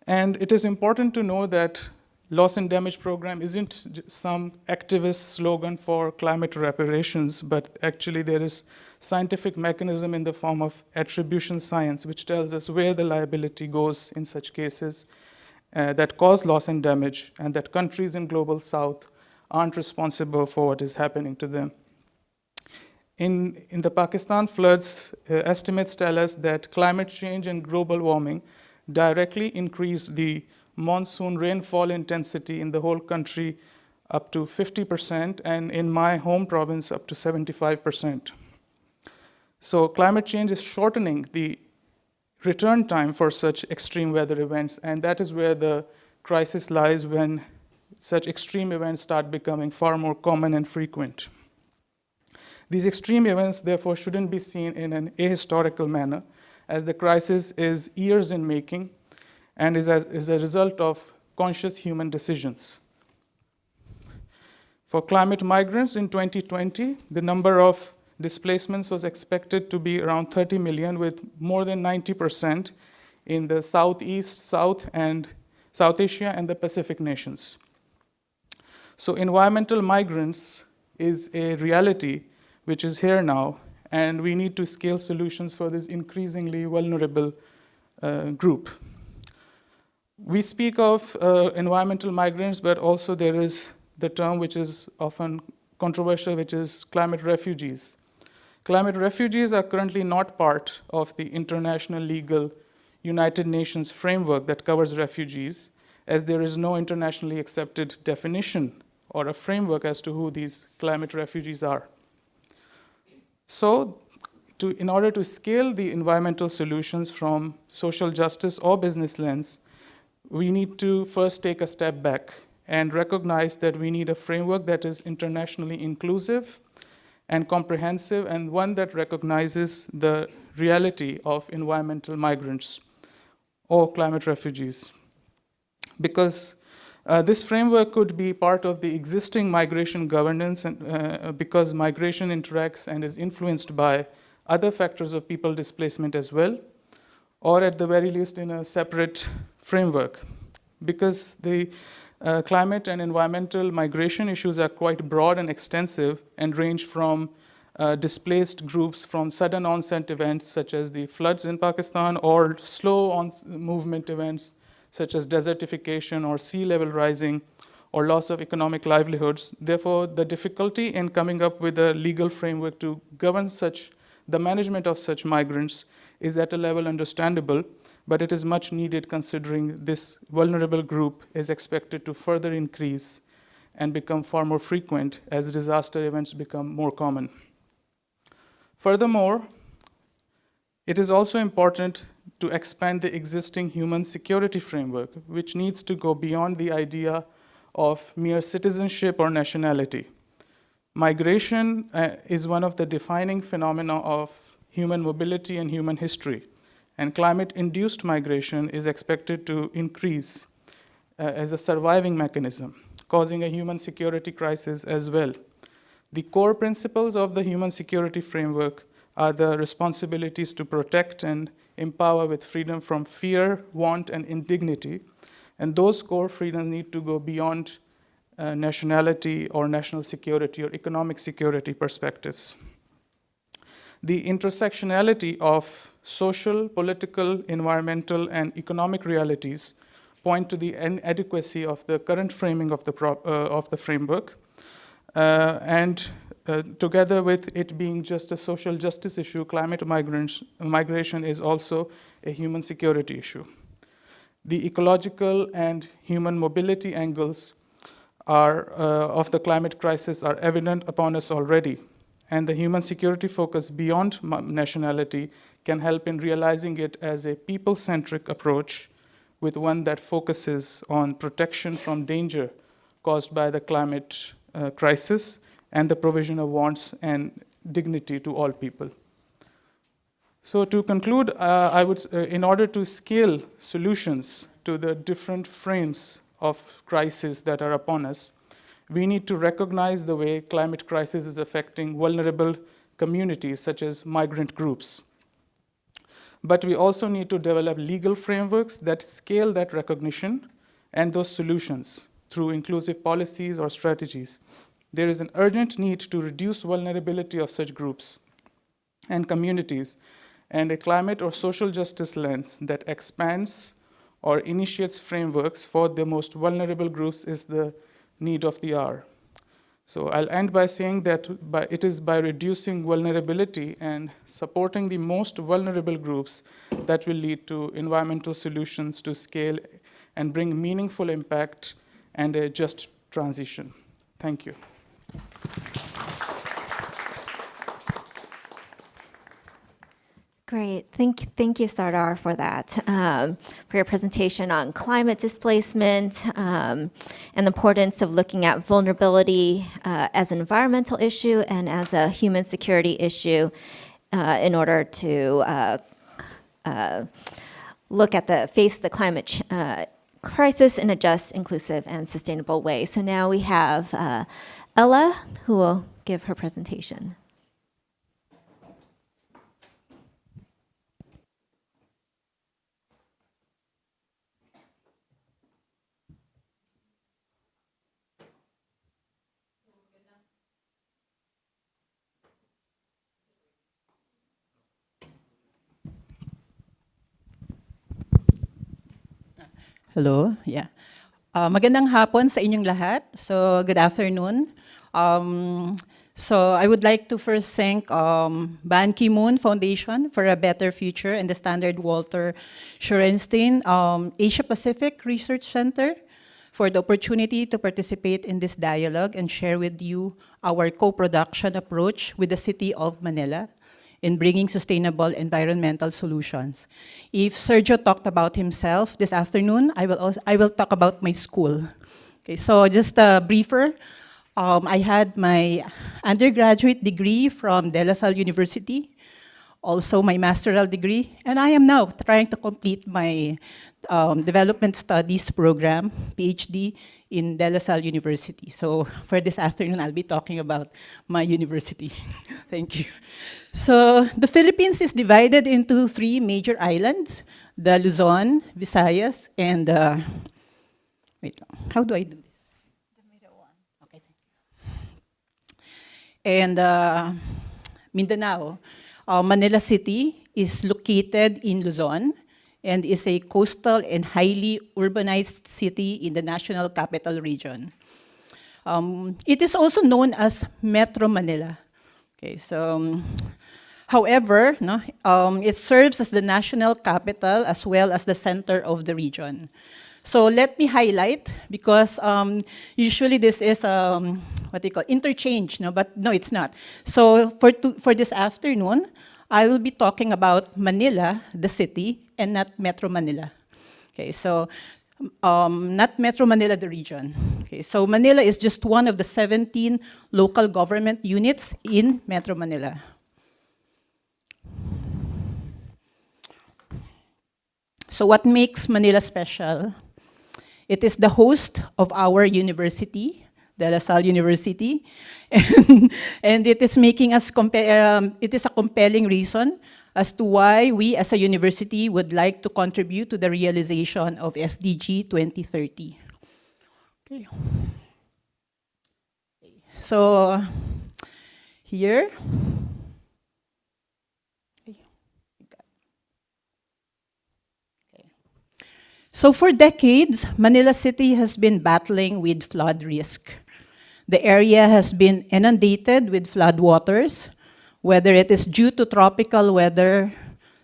And it is important to know that loss and damage program isn't some activist slogan for climate reparations, but actually there is scientific mechanism in the form of attribution science, which tells us where the liability goes in such cases that cause loss and damage, and that countries in global south aren't responsible for what is happening to them. In the Pakistan floods, estimates tell us that climate change and global warming directly increase the monsoon rainfall intensity in the whole country up to 50%, and in my home province up to 75%. So climate change is shortening the return time for such extreme weather events, and that is where the crisis lies when such extreme events start becoming far more common and frequent. These extreme events, therefore, shouldn't be seen in an ahistorical manner, as the crisis is years in making and is a result of conscious human decisions. For climate migrants in 2020, the number of displacements was expected to be around 30 million, with more than 90% in the Southeast, South Asia, and the Pacific nations. So environmental migrants is a reality which is here now, and we need to scale solutions for this increasingly vulnerable group. We speak of environmental migrants, but also there is the term which is often controversial, which is climate refugees. Climate refugees are currently not part of the international legal United Nations framework that covers refugees, as there is no internationally accepted definition or a framework as to who these climate refugees are. So, in order to scale the environmental solutions from social justice or business lens, we need to first take a step back and recognize that we need a framework that is internationally inclusive and comprehensive, and one that recognizes the reality of environmental migrants or climate refugees. Because this framework could be part of the existing migration governance, and because migration interacts and is influenced by other factors of people displacement as well, or at the very least in a separate framework. Because the climate and environmental migration issues are quite broad and extensive and range from displaced groups from sudden onset events such as the floods in Pakistan, or slow movement events such as desertification or sea level rising or loss of economic livelihoods. Therefore, the difficulty in coming up with a legal framework to govern the management of such migrants is at a level understandable, but it is much needed considering this vulnerable group is expected to further increase and become far more frequent as disaster events become more common. Furthermore, it is also important to expand the existing human security framework, which needs to go beyond the idea of mere citizenship or nationality. Migration is one of the defining phenomena of human mobility and human history, and climate-induced migration is expected to increase as a surviving mechanism, causing a human security crisis as well. The core principles of the human security framework are the responsibilities to protect and empower with freedom from fear, want, and indignity. And those core freedoms need to go beyond nationality or national security or economic security perspectives. The intersectionality of social, political, environmental, and economic realities point to the inadequacy of the current framing of the framework, and together with it being just a social justice issue, climate migration is also a human security issue. The ecological and human mobility angles of the climate crisis are evident upon us already, and the human security focus beyond nationality can help in realizing it as a people-centric approach, with one that focuses on protection from danger caused by the climate crisis and the provision of wants and dignity to all people. So to conclude, in order to scale solutions to the different frames of crisis that are upon us, we need to recognize the way climate crisis is affecting vulnerable communities such as migrant groups. But we also need to develop legal frameworks that scale that recognition and those solutions through inclusive policies or strategies. There is an urgent need to reduce vulnerability of such groups and communities, and a climate or social justice lens that expands or initiates frameworks for the most vulnerable groups is the need of the hour. So I'll end by saying that it is by reducing vulnerability and supporting the most vulnerable groups that will lead to environmental solutions to scale and bring meaningful impact and a just transition. Thank you. Great. Thank you, Sardar, for that, for your presentation on climate displacement and the importance of looking at vulnerability as an environmental issue and as a human security issue in order to face the climate crisis in a just, inclusive, and sustainable way. So now we have Ella, who will give her presentation. Hello, yeah. Magandang hapon sa inyong lahat. So, good afternoon. So, I would like to first thank Ban Ki-moon Foundation for a Better Future and the Standard Walter Shorenstein Asia Pacific Research Center for the opportunity to participate in this dialogue and share with you our co-production approach with the City of Manila in bringing sustainable environmental solutions. If Sergio talked about himself this afternoon, I will talk about my school. Okay, so just a briefer. I had my undergraduate degree from De La Salle University, also my master's degree, and I am now trying to complete my development studies program, PhD, in De La Salle University. So for this afternoon, I'll be talking about my university. Thank you. So the Philippines is divided into 3 major islands, the Luzon, Visayas, and wait, how do I do this? And Mindanao. Manila City is located in Luzon and is a coastal and highly urbanized city in the National Capital Region. It is also known as Metro Manila. Okay, so, however, no, it serves as the national capital as well as the center of the region. So let me highlight, because usually this is what they call interchange, no? But no, it's not. So for this afternoon, I will be talking about Manila, the city, and not Metro Manila. Okay, so not Metro Manila, the region. Okay, so Manila is just one of the 17 local government units in Metro Manila. So what makes Manila special? It is the host of our university, De La Salle University, and it is making us it is a compelling reason as to why we as a university would like to contribute to the realization of SDG 2030. Okay. So here, so for decades, Manila City has been battling with flood risk. The area has been inundated with floodwaters, whether it is due to tropical weather,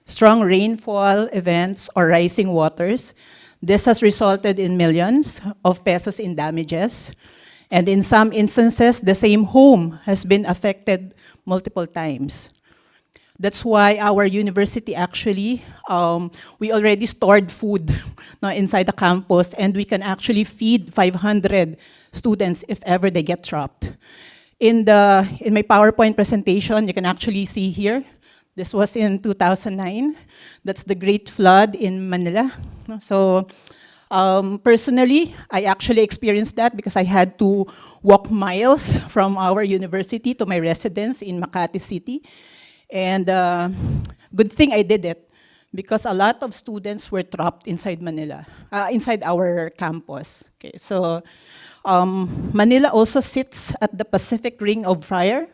strong rainfall events, or rising waters. This has resulted in millions of pesos in damages. And in some instances, the same home has been affected multiple times. That's why our university actually, we already stored food inside the campus, and we can actually feed 500 students if ever they get trapped. In my PowerPoint presentation, you can actually see here, this was in 2009. That's the Great Flood in Manila. So personally, I actually experienced that because I had to walk miles from our university to my residence in Makati City. And good thing I did it, because a lot of students were trapped inside Manila, inside our campus. Okay, so Manila also sits at the Pacific Ring of Fire,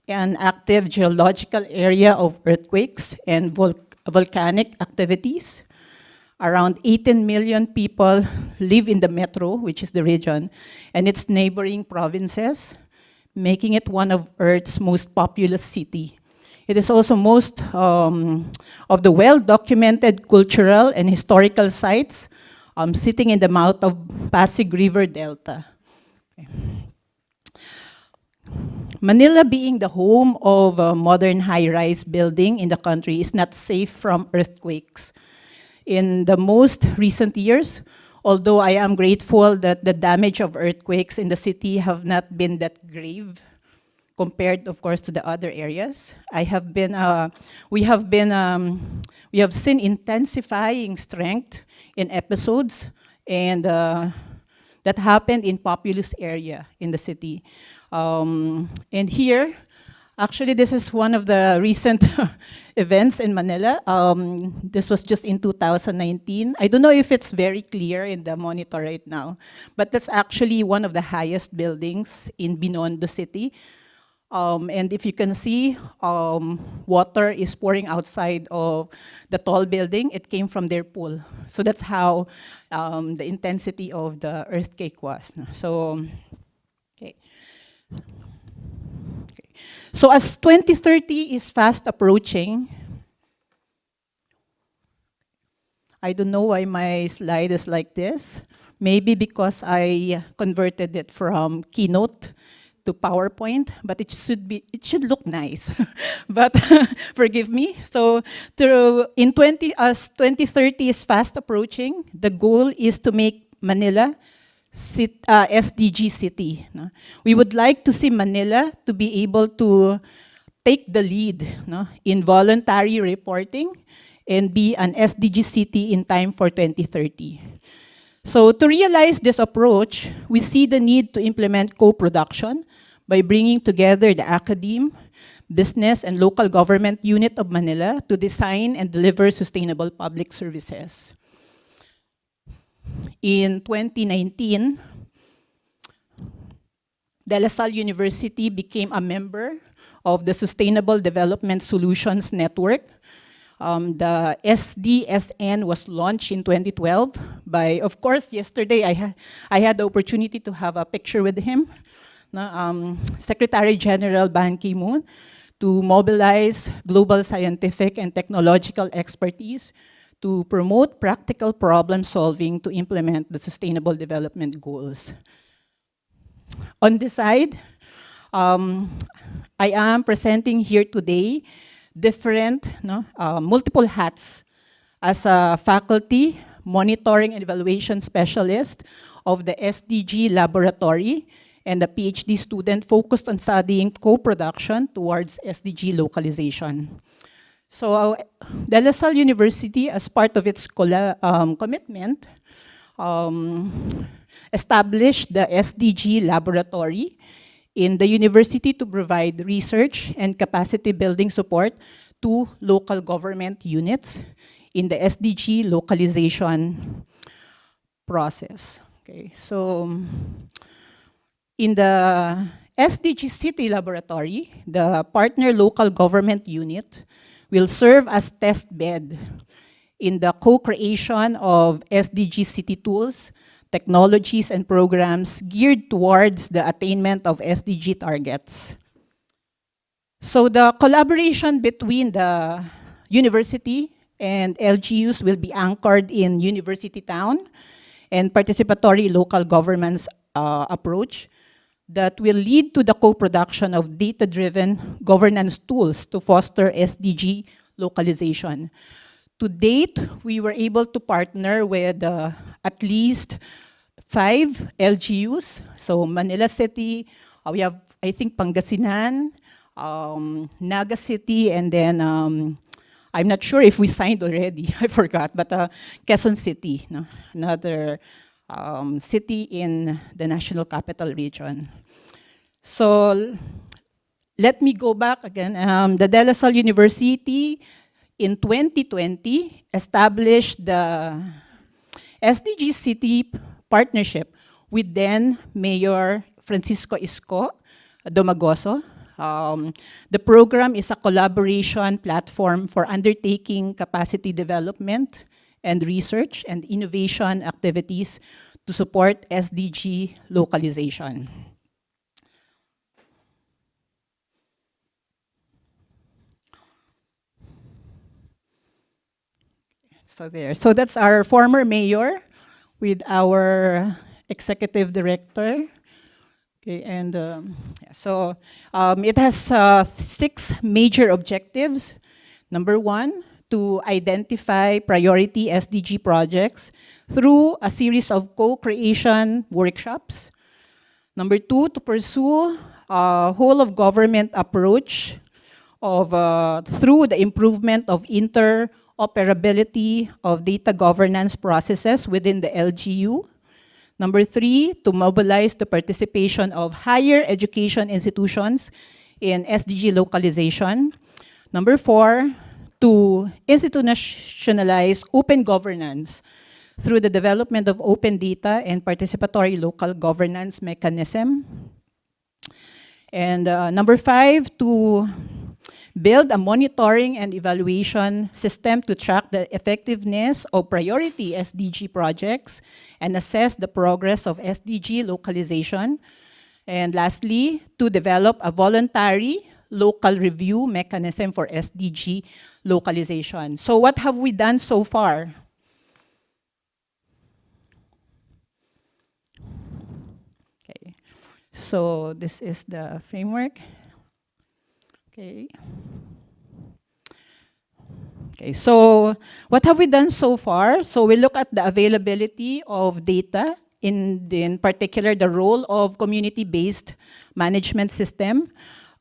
an active geological area of earthquakes and volcanic activities. Around 18 million people live in the metro, which is the region, and its neighboring provinces, making it one of Earth's most populous city. It is also most of the well-documented cultural and historical sites sitting in the mouth of Pasig River Delta. Okay. Manila, being the home of a modern high-rise building in the country, is not safe from earthquakes. In the most recent years, although I am grateful that the damage of earthquakes in the city have not been that grave, compared, of course, to the other areas. We have seen intensifying strength in episodes, and that happened in populous area in the city. And here, actually, this is one of the recent events in Manila. This was just in 2019. I don't know if it's very clear in the monitor right now, but that's actually one of the highest buildings in Binondo City. And if you can see, water is pouring outside of the tall building. It came from their pool. So that's how the intensity of the earthquake was. So, okay. So as 2030 is fast approaching, I don't know why my slide is like this. Maybe because I converted it from Keynote to PowerPoint, but it should look nice. But forgive me. So as 2030 is fast approaching, the goal is to make Manila SDG city. No? We would like to see Manila to be able to take the lead, no, in voluntary reporting and be an SDG city in time for 2030. So to realize this approach, we see the need to implement co-production by bringing together the academe, business, and local government unit of Manila to design and deliver sustainable public services. In 2019, De La Salle University became a member of the Sustainable Development Solutions Network. The SDSN was launched in 2012 by, of course, yesterday I had the opportunity to have a picture with him, Secretary General Ban Ki-moon, to mobilize global scientific and technological expertise to promote practical problem solving to implement the Sustainable Development Goals. On this side, I am presenting here today different, multiple hats as a faculty, monitoring and evaluation specialist of the SDG laboratory and a PhD student focused on studying co-production towards SDG localization. So De La Salle University, as part of its commitment, established the SDG laboratory in the university to provide research and capacity building support to local government units in the SDG localization process. Okay, so in the SDG City Laboratory, the partner local government unit will serve as test bed in the co-creation of SDG City tools, technologies, and programs geared towards the attainment of SDG targets. So the collaboration between the university and LGUs will be anchored in university town and participatory local governance approach that will lead to the co-production of data-driven governance tools to foster SDG localization. To date, we were able to partner with at least 5 LGUs. So Manila City, we have, I think, Pangasinan, Naga City, and then I'm not sure if we signed already, I forgot, but Quezon City, no? Another city in the National Capital Region. So let me go back again. The De La Salle University in 2020 established the SDG City partnership with then Mayor Francisco Isco Domagoso. The program is a collaboration platform for undertaking capacity development and research and innovation activities to support SDG localization. So that's our former mayor with our executive director. Okay, and so it has 6 major objectives. Number 1, to identify priority SDG projects through a series of co-creation workshops. Number 2, to pursue a whole-of-government approach through the improvement of interoperability of data governance processes within the LGU. Number 3, to mobilize the participation of higher education institutions in SDG localization. Number 4, to institutionalize open governance through the development of open data and participatory local governance mechanism. And number 5, to build a monitoring and evaluation system to track the effectiveness of priority SDG projects and assess the progress of SDG localization. And lastly, to develop a voluntary local review mechanism for SDG localization. So what have we done so far? Okay, so this is the framework. Okay. Okay, so what have we done so far? So we look at the availability of data in particular the role of community-based management system.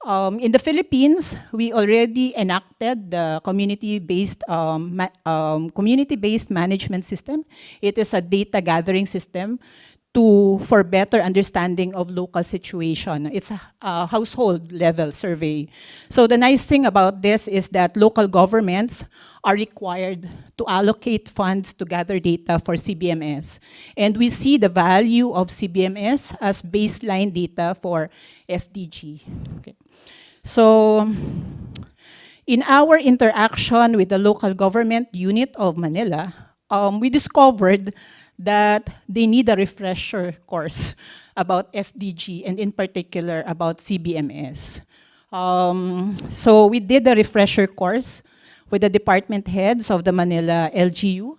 In the Philippines, we already enacted the community-based community-based management system. It is a data gathering system for better understanding of local situation. It's a household level survey. So the nice thing about this is that local governments are required to allocate funds to gather data for CBMS. And we see the value of CBMS as baseline data for SDG. Okay. So in our interaction with the local government unit of Manila, we discovered that they need a refresher course about SDG and in particular about CBMS. So we did a refresher course with the department heads of the Manila LGU.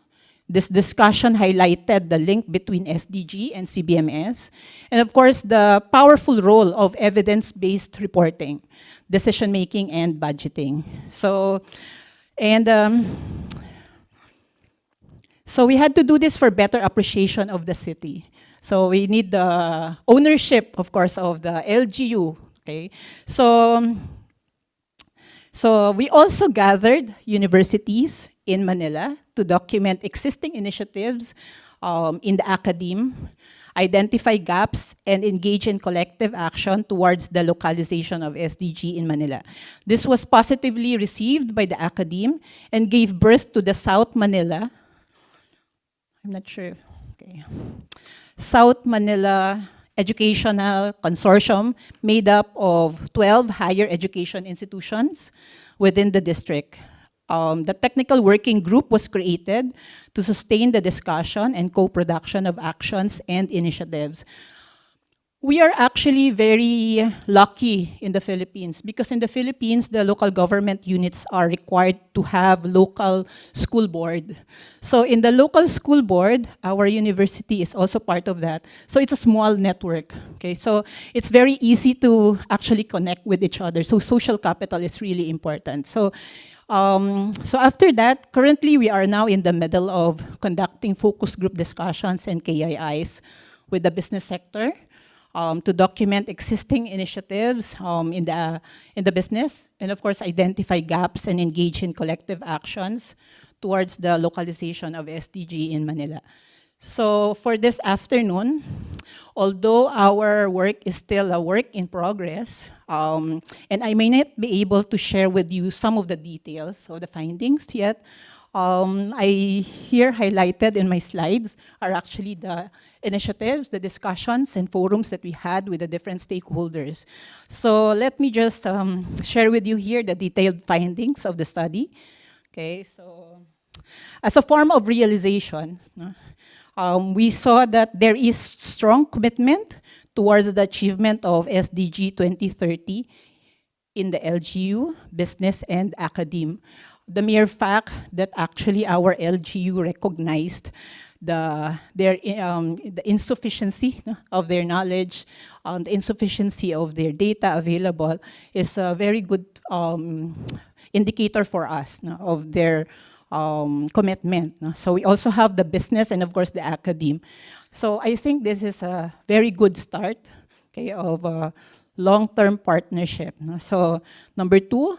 This discussion highlighted the link between SDG and CBMS, and of course the powerful role of evidence-based reporting, decision-making, and budgeting. So we had to do this for better appreciation of the city. So we need the ownership, of course, of the LGU. Okay, so we also gathered universities in Manila to document existing initiatives in the academe, identify gaps, and engage in collective action towards the localization of SDG in Manila. This was positively received by the academe and gave birth to the South Manila, I'm not sure, okay, South Manila Educational Consortium made up of 12 higher education institutions within the district. The technical working group was created to sustain the discussion and co-production of actions and initiatives. We are actually very lucky in the Philippines because in the Philippines, the local government units are required to have local school board. So in the local school board, our university is also part of that. So it's a small network, okay? So it's very easy to actually connect with each other. So social capital is really important. So after that, currently we are now in the middle of conducting focus group discussions and KIIs with the business sector. To document existing initiatives in the business, and of course identify gaps and engage in collective actions towards the localization of SDG in Manila. So for this afternoon, although our work is still a work in progress, and I may not be able to share with you some of the details of the findings yet, I here highlighted in my slides are actually the initiatives, the discussions and forums that we had with the different stakeholders. So let me just share with you here the detailed findings of the study. Okay, so as a form of realization, we saw that there is strong commitment towards the achievement of SDG 2030 in the LGU, business and academe. The mere fact that actually our LGU recognized the insufficiency of their knowledge, the insufficiency of their data available is a very good indicator for us of their commitment. So we also have the business and of course the academe. So I think this is a very good start, okay, of a long-term partnership. So number two,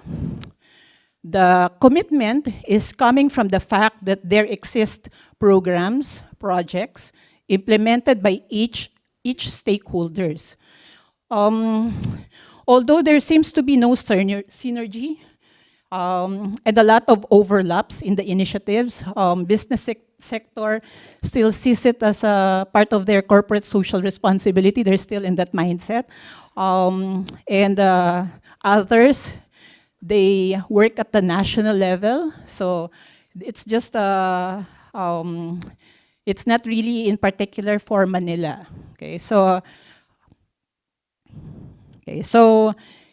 the commitment is coming from the fact that there exist programs, projects, implemented by each stakeholders. Although there seems to be no synergy and a lot of overlaps in the initiatives, business sector still sees it as a part of their corporate social responsibility. They're still in that mindset. And others, they work at the national level, so it's just it's not really in particular for Manila. Okay, so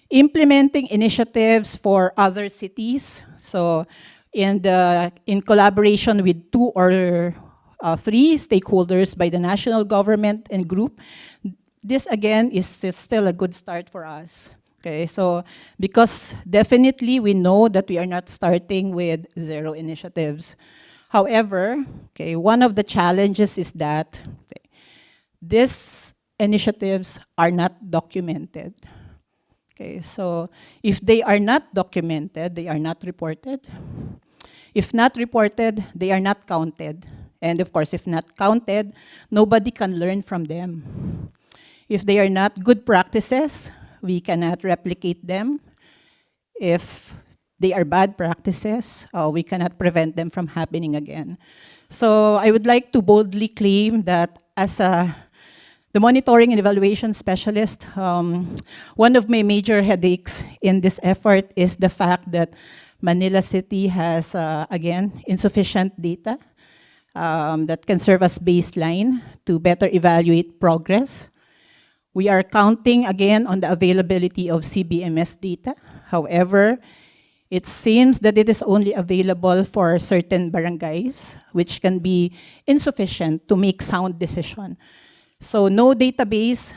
implementing initiatives for other cities. So in collaboration with 2 or 3 stakeholders by the national government and group, this again is still a good start for us. Okay, so because definitely we know that we are not starting with 0 initiatives. However, okay, one of the challenges is that these initiatives are not documented. Okay, so if they are not documented, they are not reported. If not reported, they are not counted. And of course, if not counted, nobody can learn from them. If they are not good practices, we cannot replicate them. If they are bad practices, we cannot prevent them from happening again. So I would like to boldly claim that as the monitoring and evaluation specialist, one of my major headaches in this effort is the fact that Manila City has, again, insufficient data that can serve as baseline to better evaluate progress. We are counting again on the availability of CBMS data. However, it seems that it is only available for certain barangays, which can be insufficient to make sound decision. So no database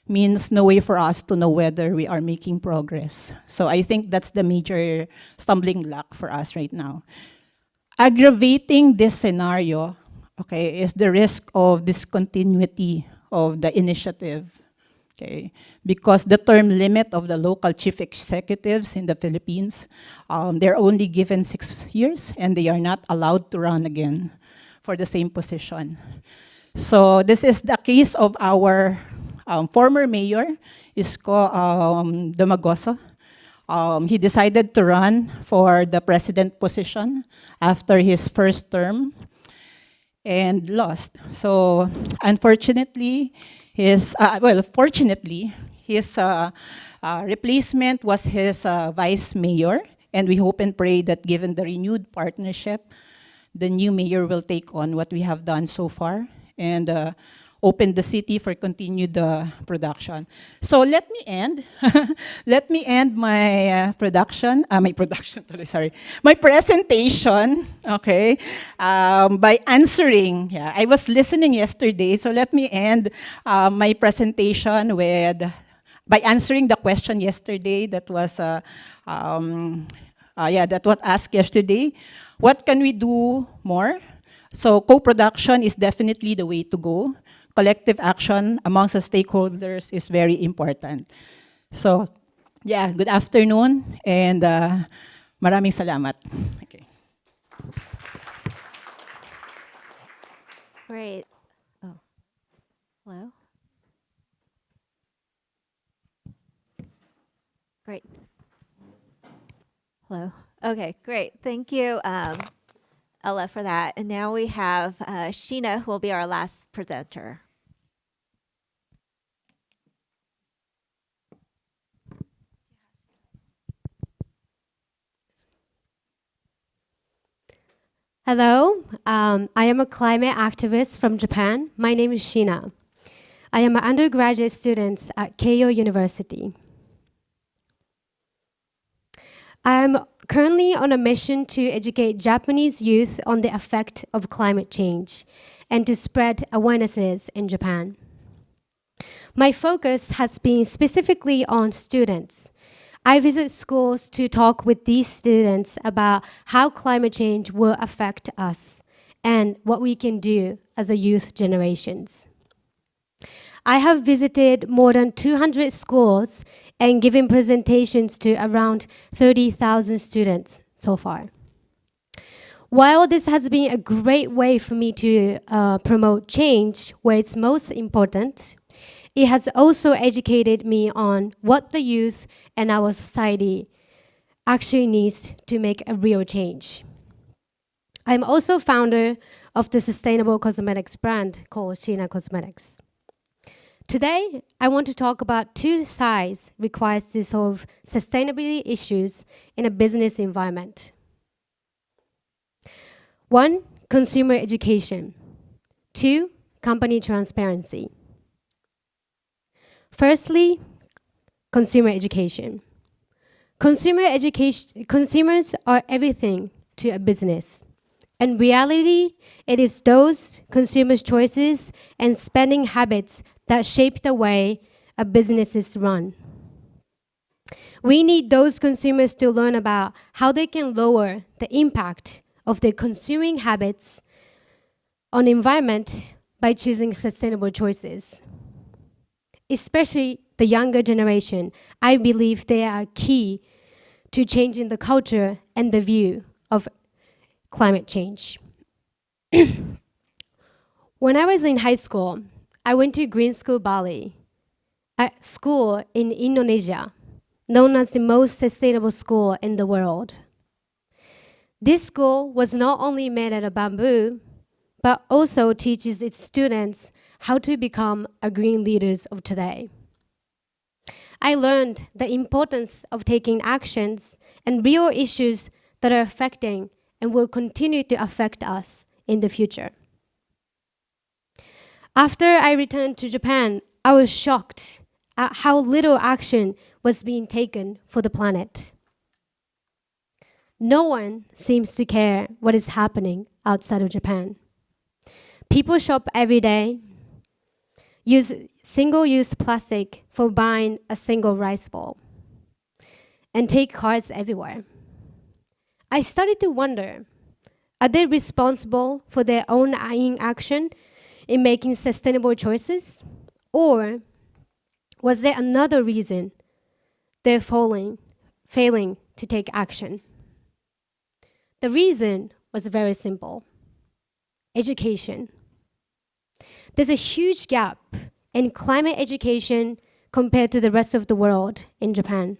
means no way for us to know whether we are making progress. So I think that's the major stumbling block for us right now. Aggravating this scenario, okay, is the risk of discontinuity of the initiative, okay? Because the term limit of the local chief executives in the Philippines, they're only given 6 years and they are not allowed to run again for the same position. So this is the case of our former mayor, Isko Domagoso. He decided to run for the president position after his first term and lost. So unfortunately, fortunately, his replacement was his vice mayor, and we hope and pray that given the renewed partnership, the new mayor will take on what we have done so far and open the city for continued production. So let me end. Let me end my my presentation, okay, by answering. Yeah, I was listening yesterday, so let me end my presentation by answering the question yesterday that was that was asked yesterday. What can we do more? So co-production is definitely the way to go. Collective action amongst the stakeholders is very important. So, yeah, good afternoon, and maraming salamat. Okay. Great. Oh, hello? Great. Hello. Okay, great. Thank you, Ella, for that. And now we have Sheena, who will be our last presenter. Hello, I am a climate activist from Japan. My name is Sheena. I am an undergraduate student at Keio University. I am currently on a mission to educate Japanese youth on the effect of climate change and to spread awarenesses in Japan. My focus has been specifically on students. I visit schools to talk with these students about how climate change will affect us and what we can do as a youth generations. I have visited more than 200 schools and given presentations to around 30,000 students so far. While this has been a great way for me to promote change where it's most important, it has also educated me on what the youth and our society actually needs to make a real change. I'm also founder of the sustainable cosmetics brand called Sheena Cosmetics. Today, I want to talk about 2 sides required to solve sustainability issues in a business environment. 1, consumer education. 2, company transparency. Firstly, consumer education. Consumers are everything to a business. In reality, it is those consumers' choices and spending habits that shape the way a business is run. We need those consumers to learn about how they can lower the impact of their consuming habits on the environment by choosing sustainable choices. Especially the younger generation, I believe they are key to changing the culture and the view of climate change. When I was in high school, I went to Green School Bali, a school in Indonesia, known as the most sustainable school in the world. This school was not only made out of bamboo, but also teaches its students how to become a green leaders of today. I learned the importance of taking actions and real issues that are affecting and will continue to affect us in the future. After I returned to Japan, I was shocked at how little action was being taken for the planet. No one seems to care what is happening outside of Japan. People shop every day, use single-use plastic for buying a single rice bowl, and take cars everywhere. I started to wonder, are they responsible for their own inaction in making sustainable choices? Or was there another reason they're failing to take action? The reason was very simple: education. There's a huge gap in climate education compared to the rest of the world in Japan.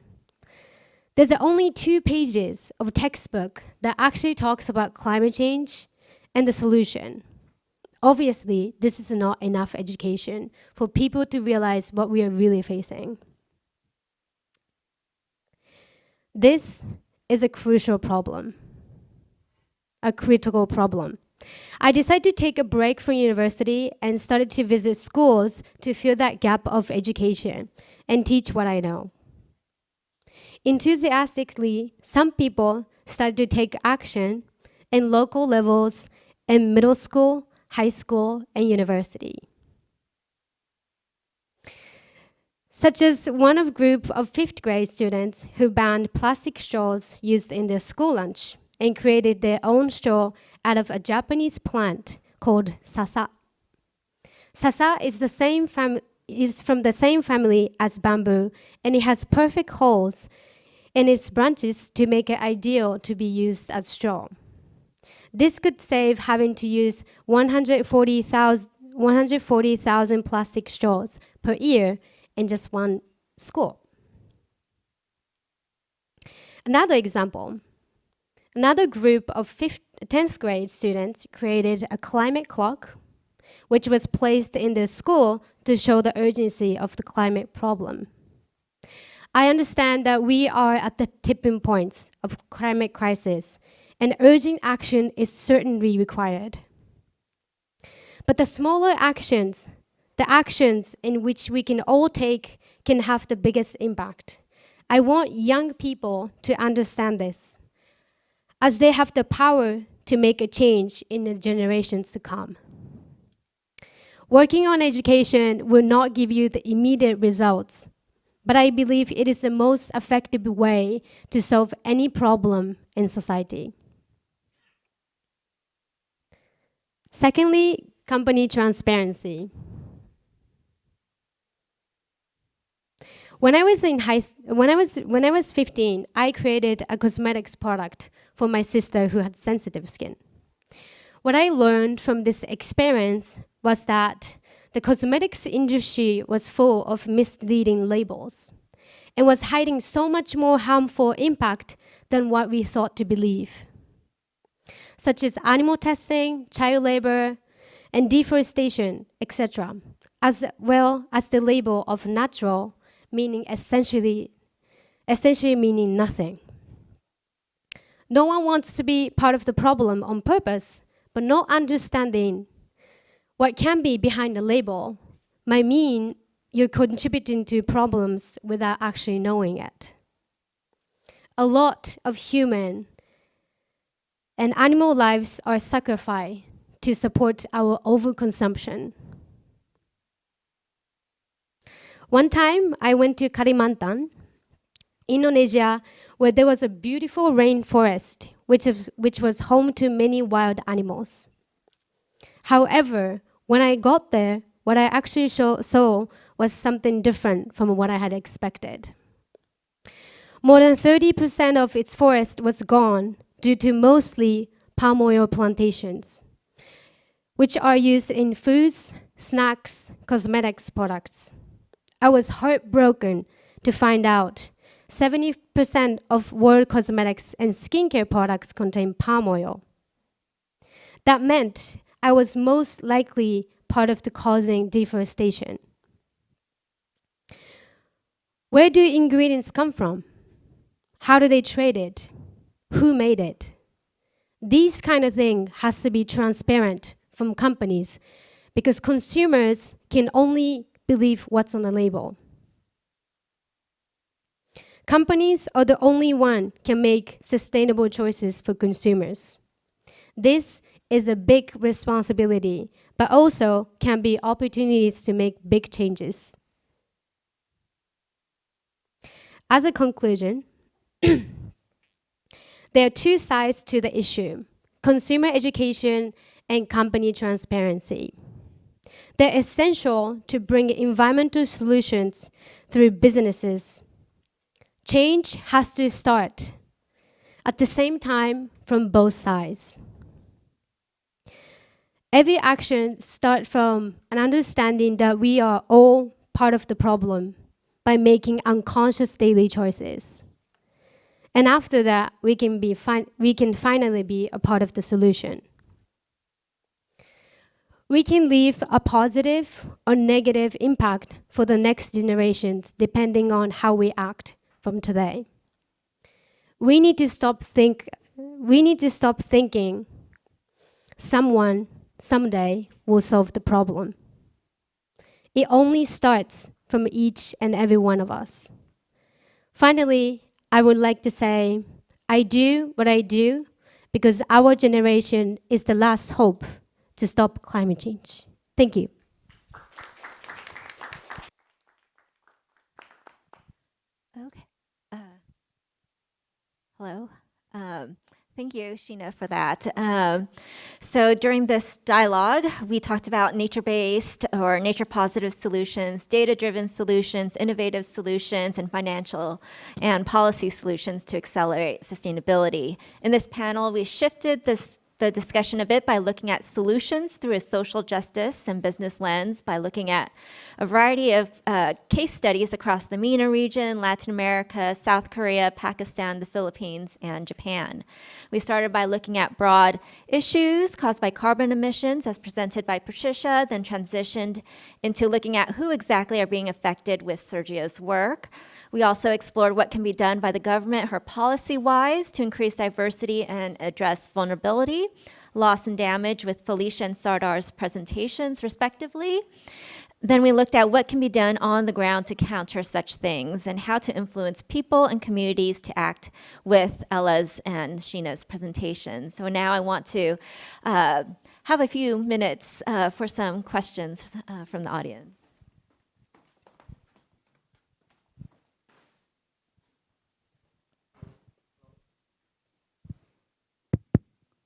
There's only 2 pages of textbook that actually talks about climate change and the solution. Obviously, this is not enough education for people to realize what we are really facing. This is a crucial problem, a critical problem. I decided to take a break from university and started to visit schools to fill that gap of education and teach what I know. Enthusiastically, some people started to take action in local levels in middle school, high school, and university. Such as one of group of 5th grade students who banned plastic straws used in their school lunch and created their own straw out of a Japanese plant called sasa. Sasa is from the same family as bamboo, and it has perfect holes in its branches to make it ideal to be used as straw. This could save having to use 140,000 plastic straws per year in just one school. Another example, another group of 10th grade students created a climate clock, which was placed in their school to show the urgency of the climate problem. I understand that we are at the tipping points of climate crisis, and urgent action is certainly required. But the smaller actions, the actions in which we can all take, can have the biggest impact. I want young people to understand this, as they have the power to make a change in the generations to come. Working on education will not give you the immediate results, but I believe it is the most effective way to solve any problem in society. Secondly, company transparency. When I was 15, I created a cosmetics product for my sister who had sensitive skin. What I learned from this experience was that the cosmetics industry was full of misleading labels and was hiding so much more harmful impact than what we thought to believe, such as animal testing, child labor, and deforestation, etc., as well as the label of natural, meaning essentially meaning nothing. No one wants to be part of the problem on purpose, but not understanding what can be behind the label might mean you're contributing to problems without actually knowing it. A lot of human and animal lives are sacrificed to support our overconsumption. One time, I went to Kalimantan, Indonesia, where there was a beautiful rainforest, which was home to many wild animals. However, When I got there, what I actually saw was something different from what I had expected. More than 30% of its forest was gone due to mostly palm oil plantations, which are used in foods, snacks, cosmetics products. I was heartbroken to find out 70% of world cosmetics and skincare products contain palm oil. That meant I was most likely part of the causing deforestation. Where do ingredients come from? How do they trade it? Who made it? These kind of thing has to be transparent from companies because consumers can only believe what's on the label. Companies are the only one can make sustainable choices for consumers. This is a big responsibility, but also can be opportunities to make big changes. As a conclusion, there are two sides to the issue: consumer education and company transparency. They're essential to bring environmental solutions through businesses. Change has to start at the same time from both sides. Every action starts from an understanding that we are all part of the problem by making unconscious daily choices. And after that, we can finally be a part of the solution. We can leave a positive or negative impact for the next generations depending on how we act from today. We need to stop thinking someone someday will solve the problem. It only starts from each and every one of us. Finally, I would like to say, I do what I do because our generation is the last hope to stop climate change. Thank you. Okay. Hello. Thank you, Sheena, for that. So during this dialogue, we talked about nature-based or nature-positive solutions, data-driven solutions, innovative solutions, and financial and policy solutions to accelerate sustainability. In this panel, we shifted the discussion a bit by looking at solutions through a social justice and business lens, by looking at a variety of case studies across the MENA region, Latin America, South Korea, Pakistan, the Philippines, and Japan. We started by looking at broad issues caused by carbon emissions as presented by Patricia, then transitioned into looking at who exactly are being affected with Sergio's work. We also explored what can be done by the government, her policy-wise, to increase diversity and address vulnerability, loss and damage with Felicia and Sardar's presentations, respectively. Then we looked at what can be done on the ground to counter such things and how to influence people and communities to act with Ella's and Sheena's presentations. So now I want to have a few minutes for some questions from the audience.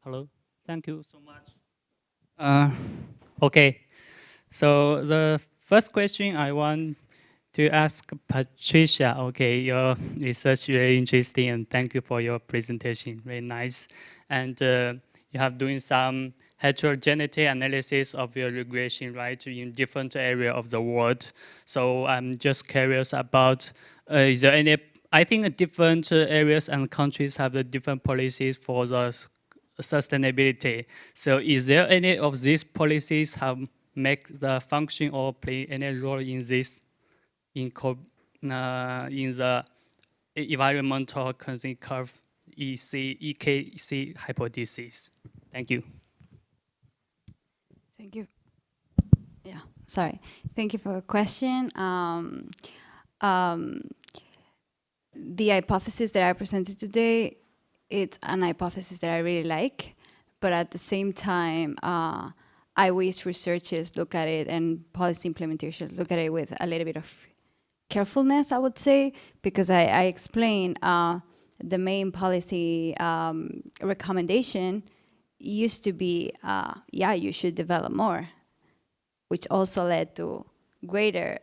Hello, thank you so much. Okay, so the first question I want to ask Patricia. Okay, your research very interesting, and thank you for your presentation. Very nice, and you have doing some heterogeneity analysis of your regression, right, in different areas of the world. So I'm just curious about is there any? I think different areas and countries have the different policies for the sustainability. So is there any of these policies have make the function or play any role in this, in the environmental constant curve EKC hypothesis? Thank you. Thank you. Yeah, sorry. Thank you for your question. The hypothesis that I presented today, it's an hypothesis that I really like, but at the same time, I wish researchers look at it and policy implementation look at it with a little bit of carefulness, I would say, because I explained the main policy recommendation used to be, yeah, you should develop more. which also led to greater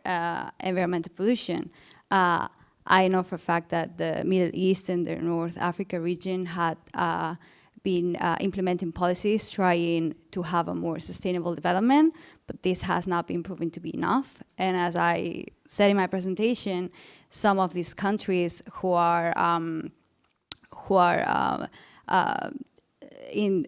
environmental pollution. I know for a fact that the Middle East and the North Africa region had been implementing policies trying to have a more sustainable development, but this has not been proven to be enough. And as I said in my presentation, some of these countries who are in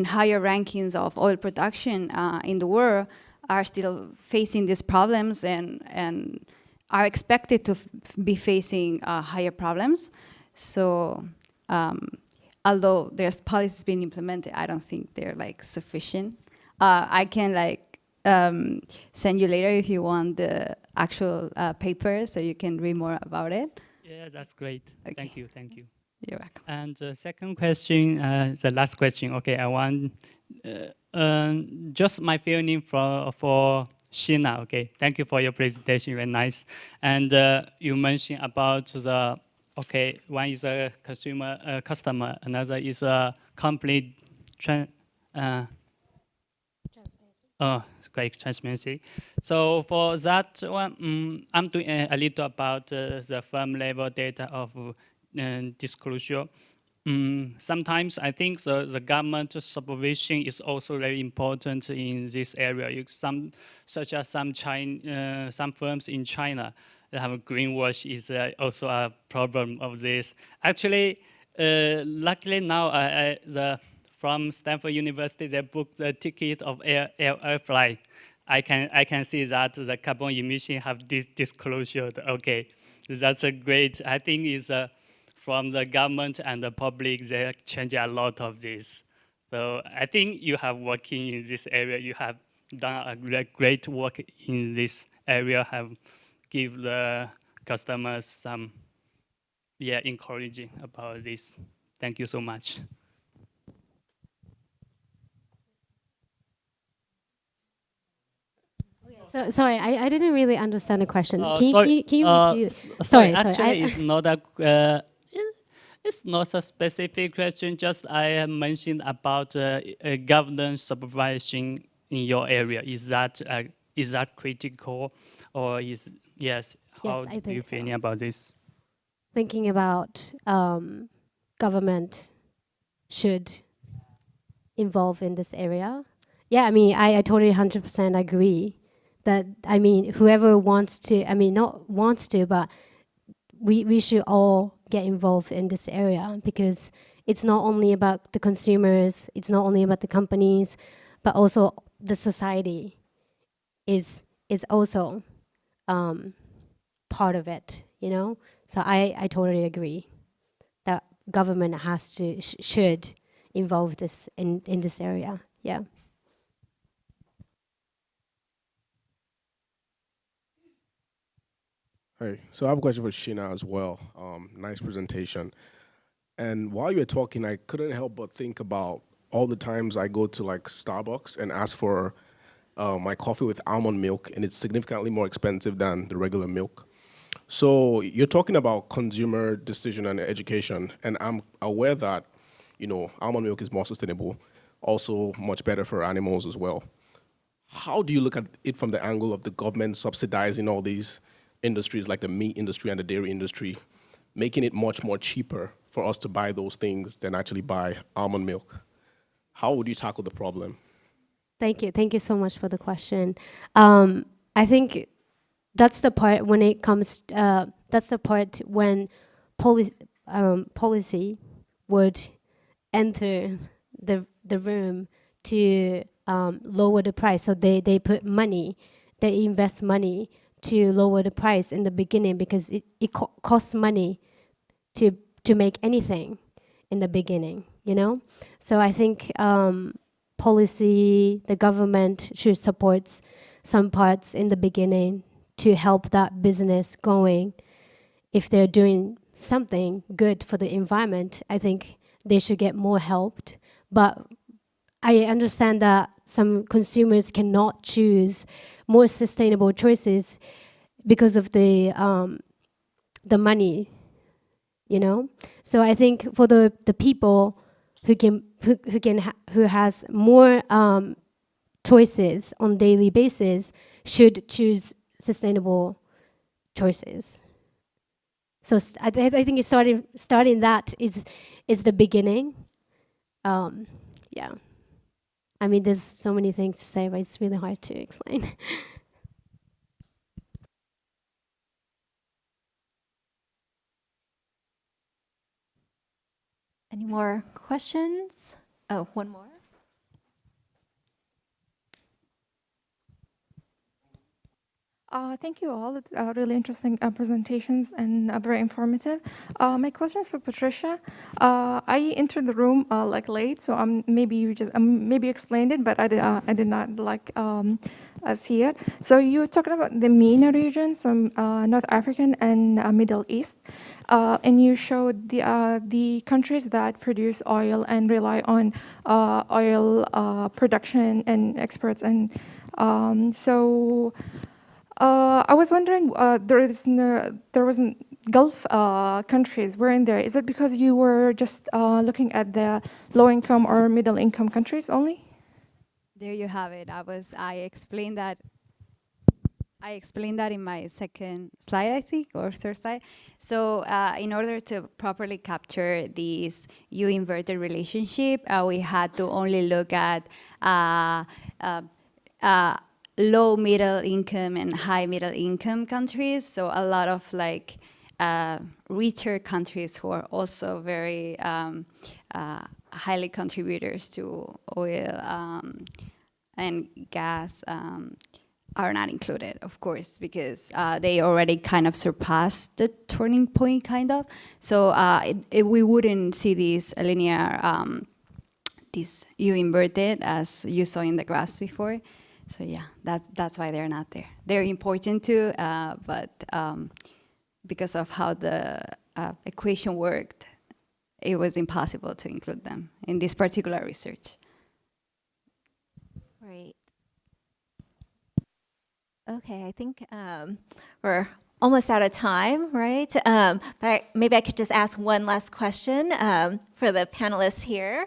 higher rankings of oil production in the world are still facing these problems and are expected to be facing higher problems. So although there's policies being implemented, I don't think they're sufficient. I can send you later if you want the actual paper so you can read more about it. Yeah, that's great. Okay. Thank you, thank you. You're welcome. And the second question, the last question. Okay, I want just my feeling for Sheena. Okay, thank you for your presentation. Very nice. And you mentioned about the one is a customer, another is a complete great transparency. So for that one, I'm doing a little about the firm level data of disclosure. Sometimes I think the government supervision is also very important in this area. Such as some firms in China that have greenwash is also a problem of this. Actually, luckily now from Stanford University, they booked the ticket of air flight. I can see that the carbon emission have disclosure. Okay, that's a great. I think is from the government and the public, they change a lot of this. So I think you have working in this area. You have done a great work in this area. Have give the customers some encouraging about this. Thank you so much. So sorry, I didn't really understand the question. Sorry, Can you repeat? Sorry, actually, it's not a. It's not a specific question. Just I mentioned about governance supervision in your area. Is that critical, or is yes? How Yes, I do you think feel about this? Thinking about government should involve in this area. Yeah, I mean, I totally 100% agree that, I mean, whoever wants to, I mean, not wants to, but we should all get involved in this area, because it's not only about the consumers, it's not only about the companies, but also the society is also part of it, you know? So I totally agree that government has to, should involve this in this area, yeah. Hey, so I have a question for Sheena as well. Nice presentation. And while you were talking, I couldn't help but think about all the times I go to Starbucks and ask for my coffee with almond milk, and it's significantly more expensive than the regular milk. So you're talking about consumer decision and education, and I'm aware that, almond milk is more sustainable, also much better for animals as well. How do you look at it from the angle of the government subsidizing all these industries like the meat industry and the dairy industry, making it much more cheaper for us to buy those things than actually buy almond milk? How would you tackle the problem? Thank you so much for the question. I think that's the part when it comes, that's the part when policy would enter the room to lower the price. So they put money, they invest money to lower the price in the beginning, because it costs money to make anything in the beginning, you know? So I think policy, the government should support some parts in the beginning to help that business going. If they're doing something good for the environment, I think they should get more helped. But I understand that some consumers cannot choose more sustainable choices because of the money, you know. So I think for the people who has more choices on daily basis should choose sustainable choices. So I think it's starting that is the beginning. Yeah. I mean, there's so many things to say, but it's really hard to explain. Any more questions? Oh, one more. Thank you all. It's really interesting presentations and very informative. My question is for Patricia. I entered the room like late, so maybe you just maybe explained it, but I did not like see it. So you were talking about the MENA region, so North African and Middle East, and you showed the countries that produce oil and rely on oil production and exports, and so. I was wondering, there wasn't Gulf countries weren't there. Is it because you were just looking at the low-income or middle-income countries only? There you have it. I explained that. I explained that in my second slide, I think, or third slide. So in order to properly capture this U-inverted relationship, we had to only look at low middle income and high middle income countries. So a lot of like richer countries who are also very highly contributors to oil and gas are not included, of course, because they already kind of surpassed the turning point, kind of. So we wouldn't see this linear, this U-inverted as you saw in the graphs before. So yeah, that's why they're not there. They're important too, but because of how the equation worked, it was impossible to include them in this particular research. Great. Okay, I think we're almost out of time, right? But maybe I could just ask one last question for the panelists here.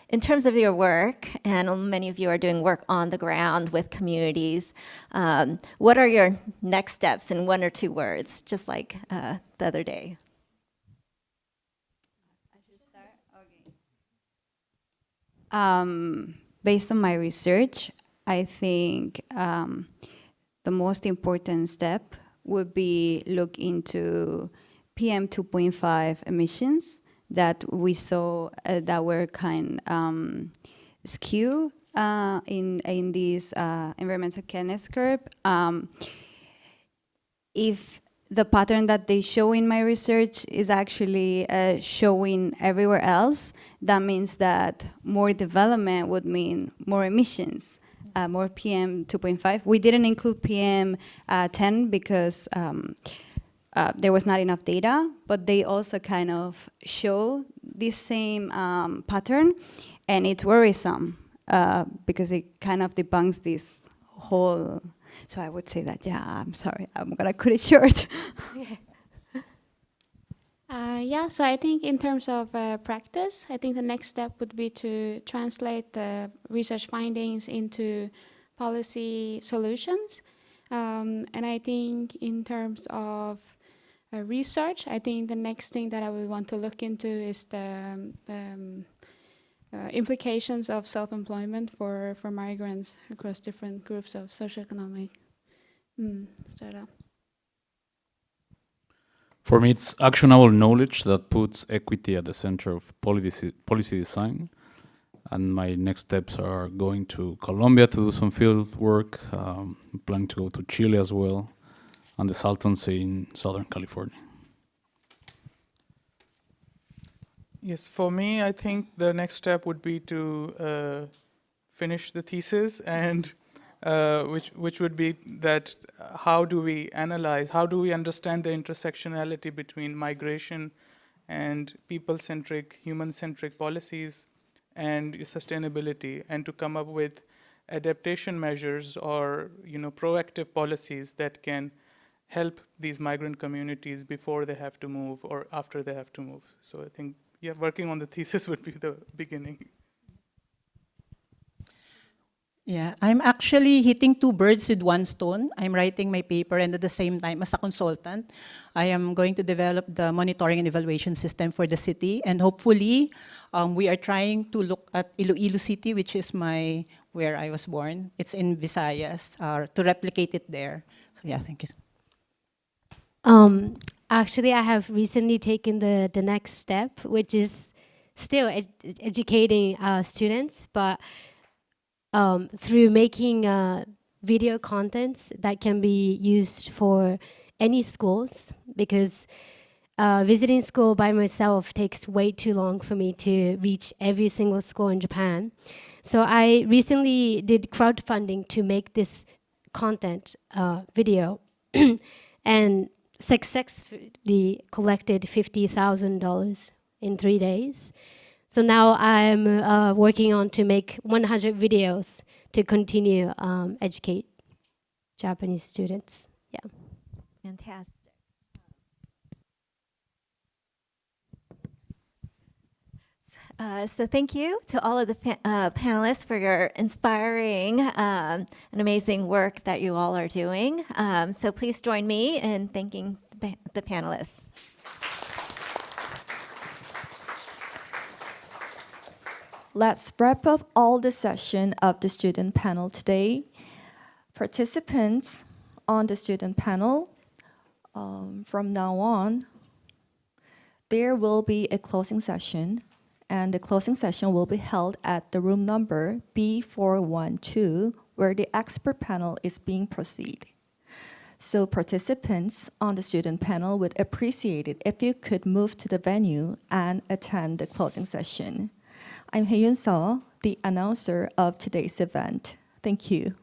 In terms of your work, and many of you are doing work on the ground with communities, what are your next steps in 1 or 2 words, just like the other day? Based on my research, I think the most important step would be look into PM 2.5 emissions that we saw that were kind skew in this environmental Kenneth curve. If the pattern that they show in my research is actually showing everywhere else, that means that more development would mean more emissions, more PM 2.5. We didn't include PM 10 because there was not enough data, but they also kind of show this same pattern, and it's worrisome because it kind of debunks this whole. So I would say that, yeah, I'm sorry, I'm gonna cut it short. Yeah, so I think in terms of practice, I think the next step would be to translate the research findings into policy solutions. And I think in terms of research, I think the next thing that I would want to look into is the implications of self-employment for migrants across different groups of socioeconomic startup. For me, it's actionable knowledge that puts equity at the center of policy design. And my next steps are going to Colombia to do some field work. I'm planning to go to Chile as well, and the Saltonsea in Southern California. Yes, for me, I think the next step would be to finish the thesis, and which would be that how do we analyze, how do we understand the intersectionality between migration and people-centric, human-centric policies and sustainability, and to come up with adaptation measures or proactive policies that can help these migrant communities before they have to move or after they have to move. So I think, yeah, working on the thesis would be the beginning. Yeah, I'm actually hitting two birds with one stone. I'm writing my paper, and at the same time, as a consultant, I am going to develop the monitoring and evaluation system for the city. And hopefully, we are trying to look at Iloilo City, which is where I was born. It's in Visayas, to replicate it there. So yeah, thank you. Actually, I have recently taken the next step, which is still educating students, but through making video contents that can be used for any schools, because visiting school by myself takes way too long for me to reach every single school in Japan. So I recently did crowdfunding to make this content video and successfully collected $50,000 in 3 days. So now I'm working on to make 100 videos to continue educate Japanese students. Yeah. Fantastic. So thank you to all of the panelists for your inspiring and amazing work that you all are doing. So please join me in thanking the panelists. Let's wrap up all the session of the student panel today. Participants on the student panel, from now on, there will be a closing session, and the closing session will be held at the room number B412, where the expert panel is being proceeded. So participants on the student panel would appreciate it if you could move to the venue and attend the closing session. I'm Hye-Yun Seo, the announcer of today's event. Thank you.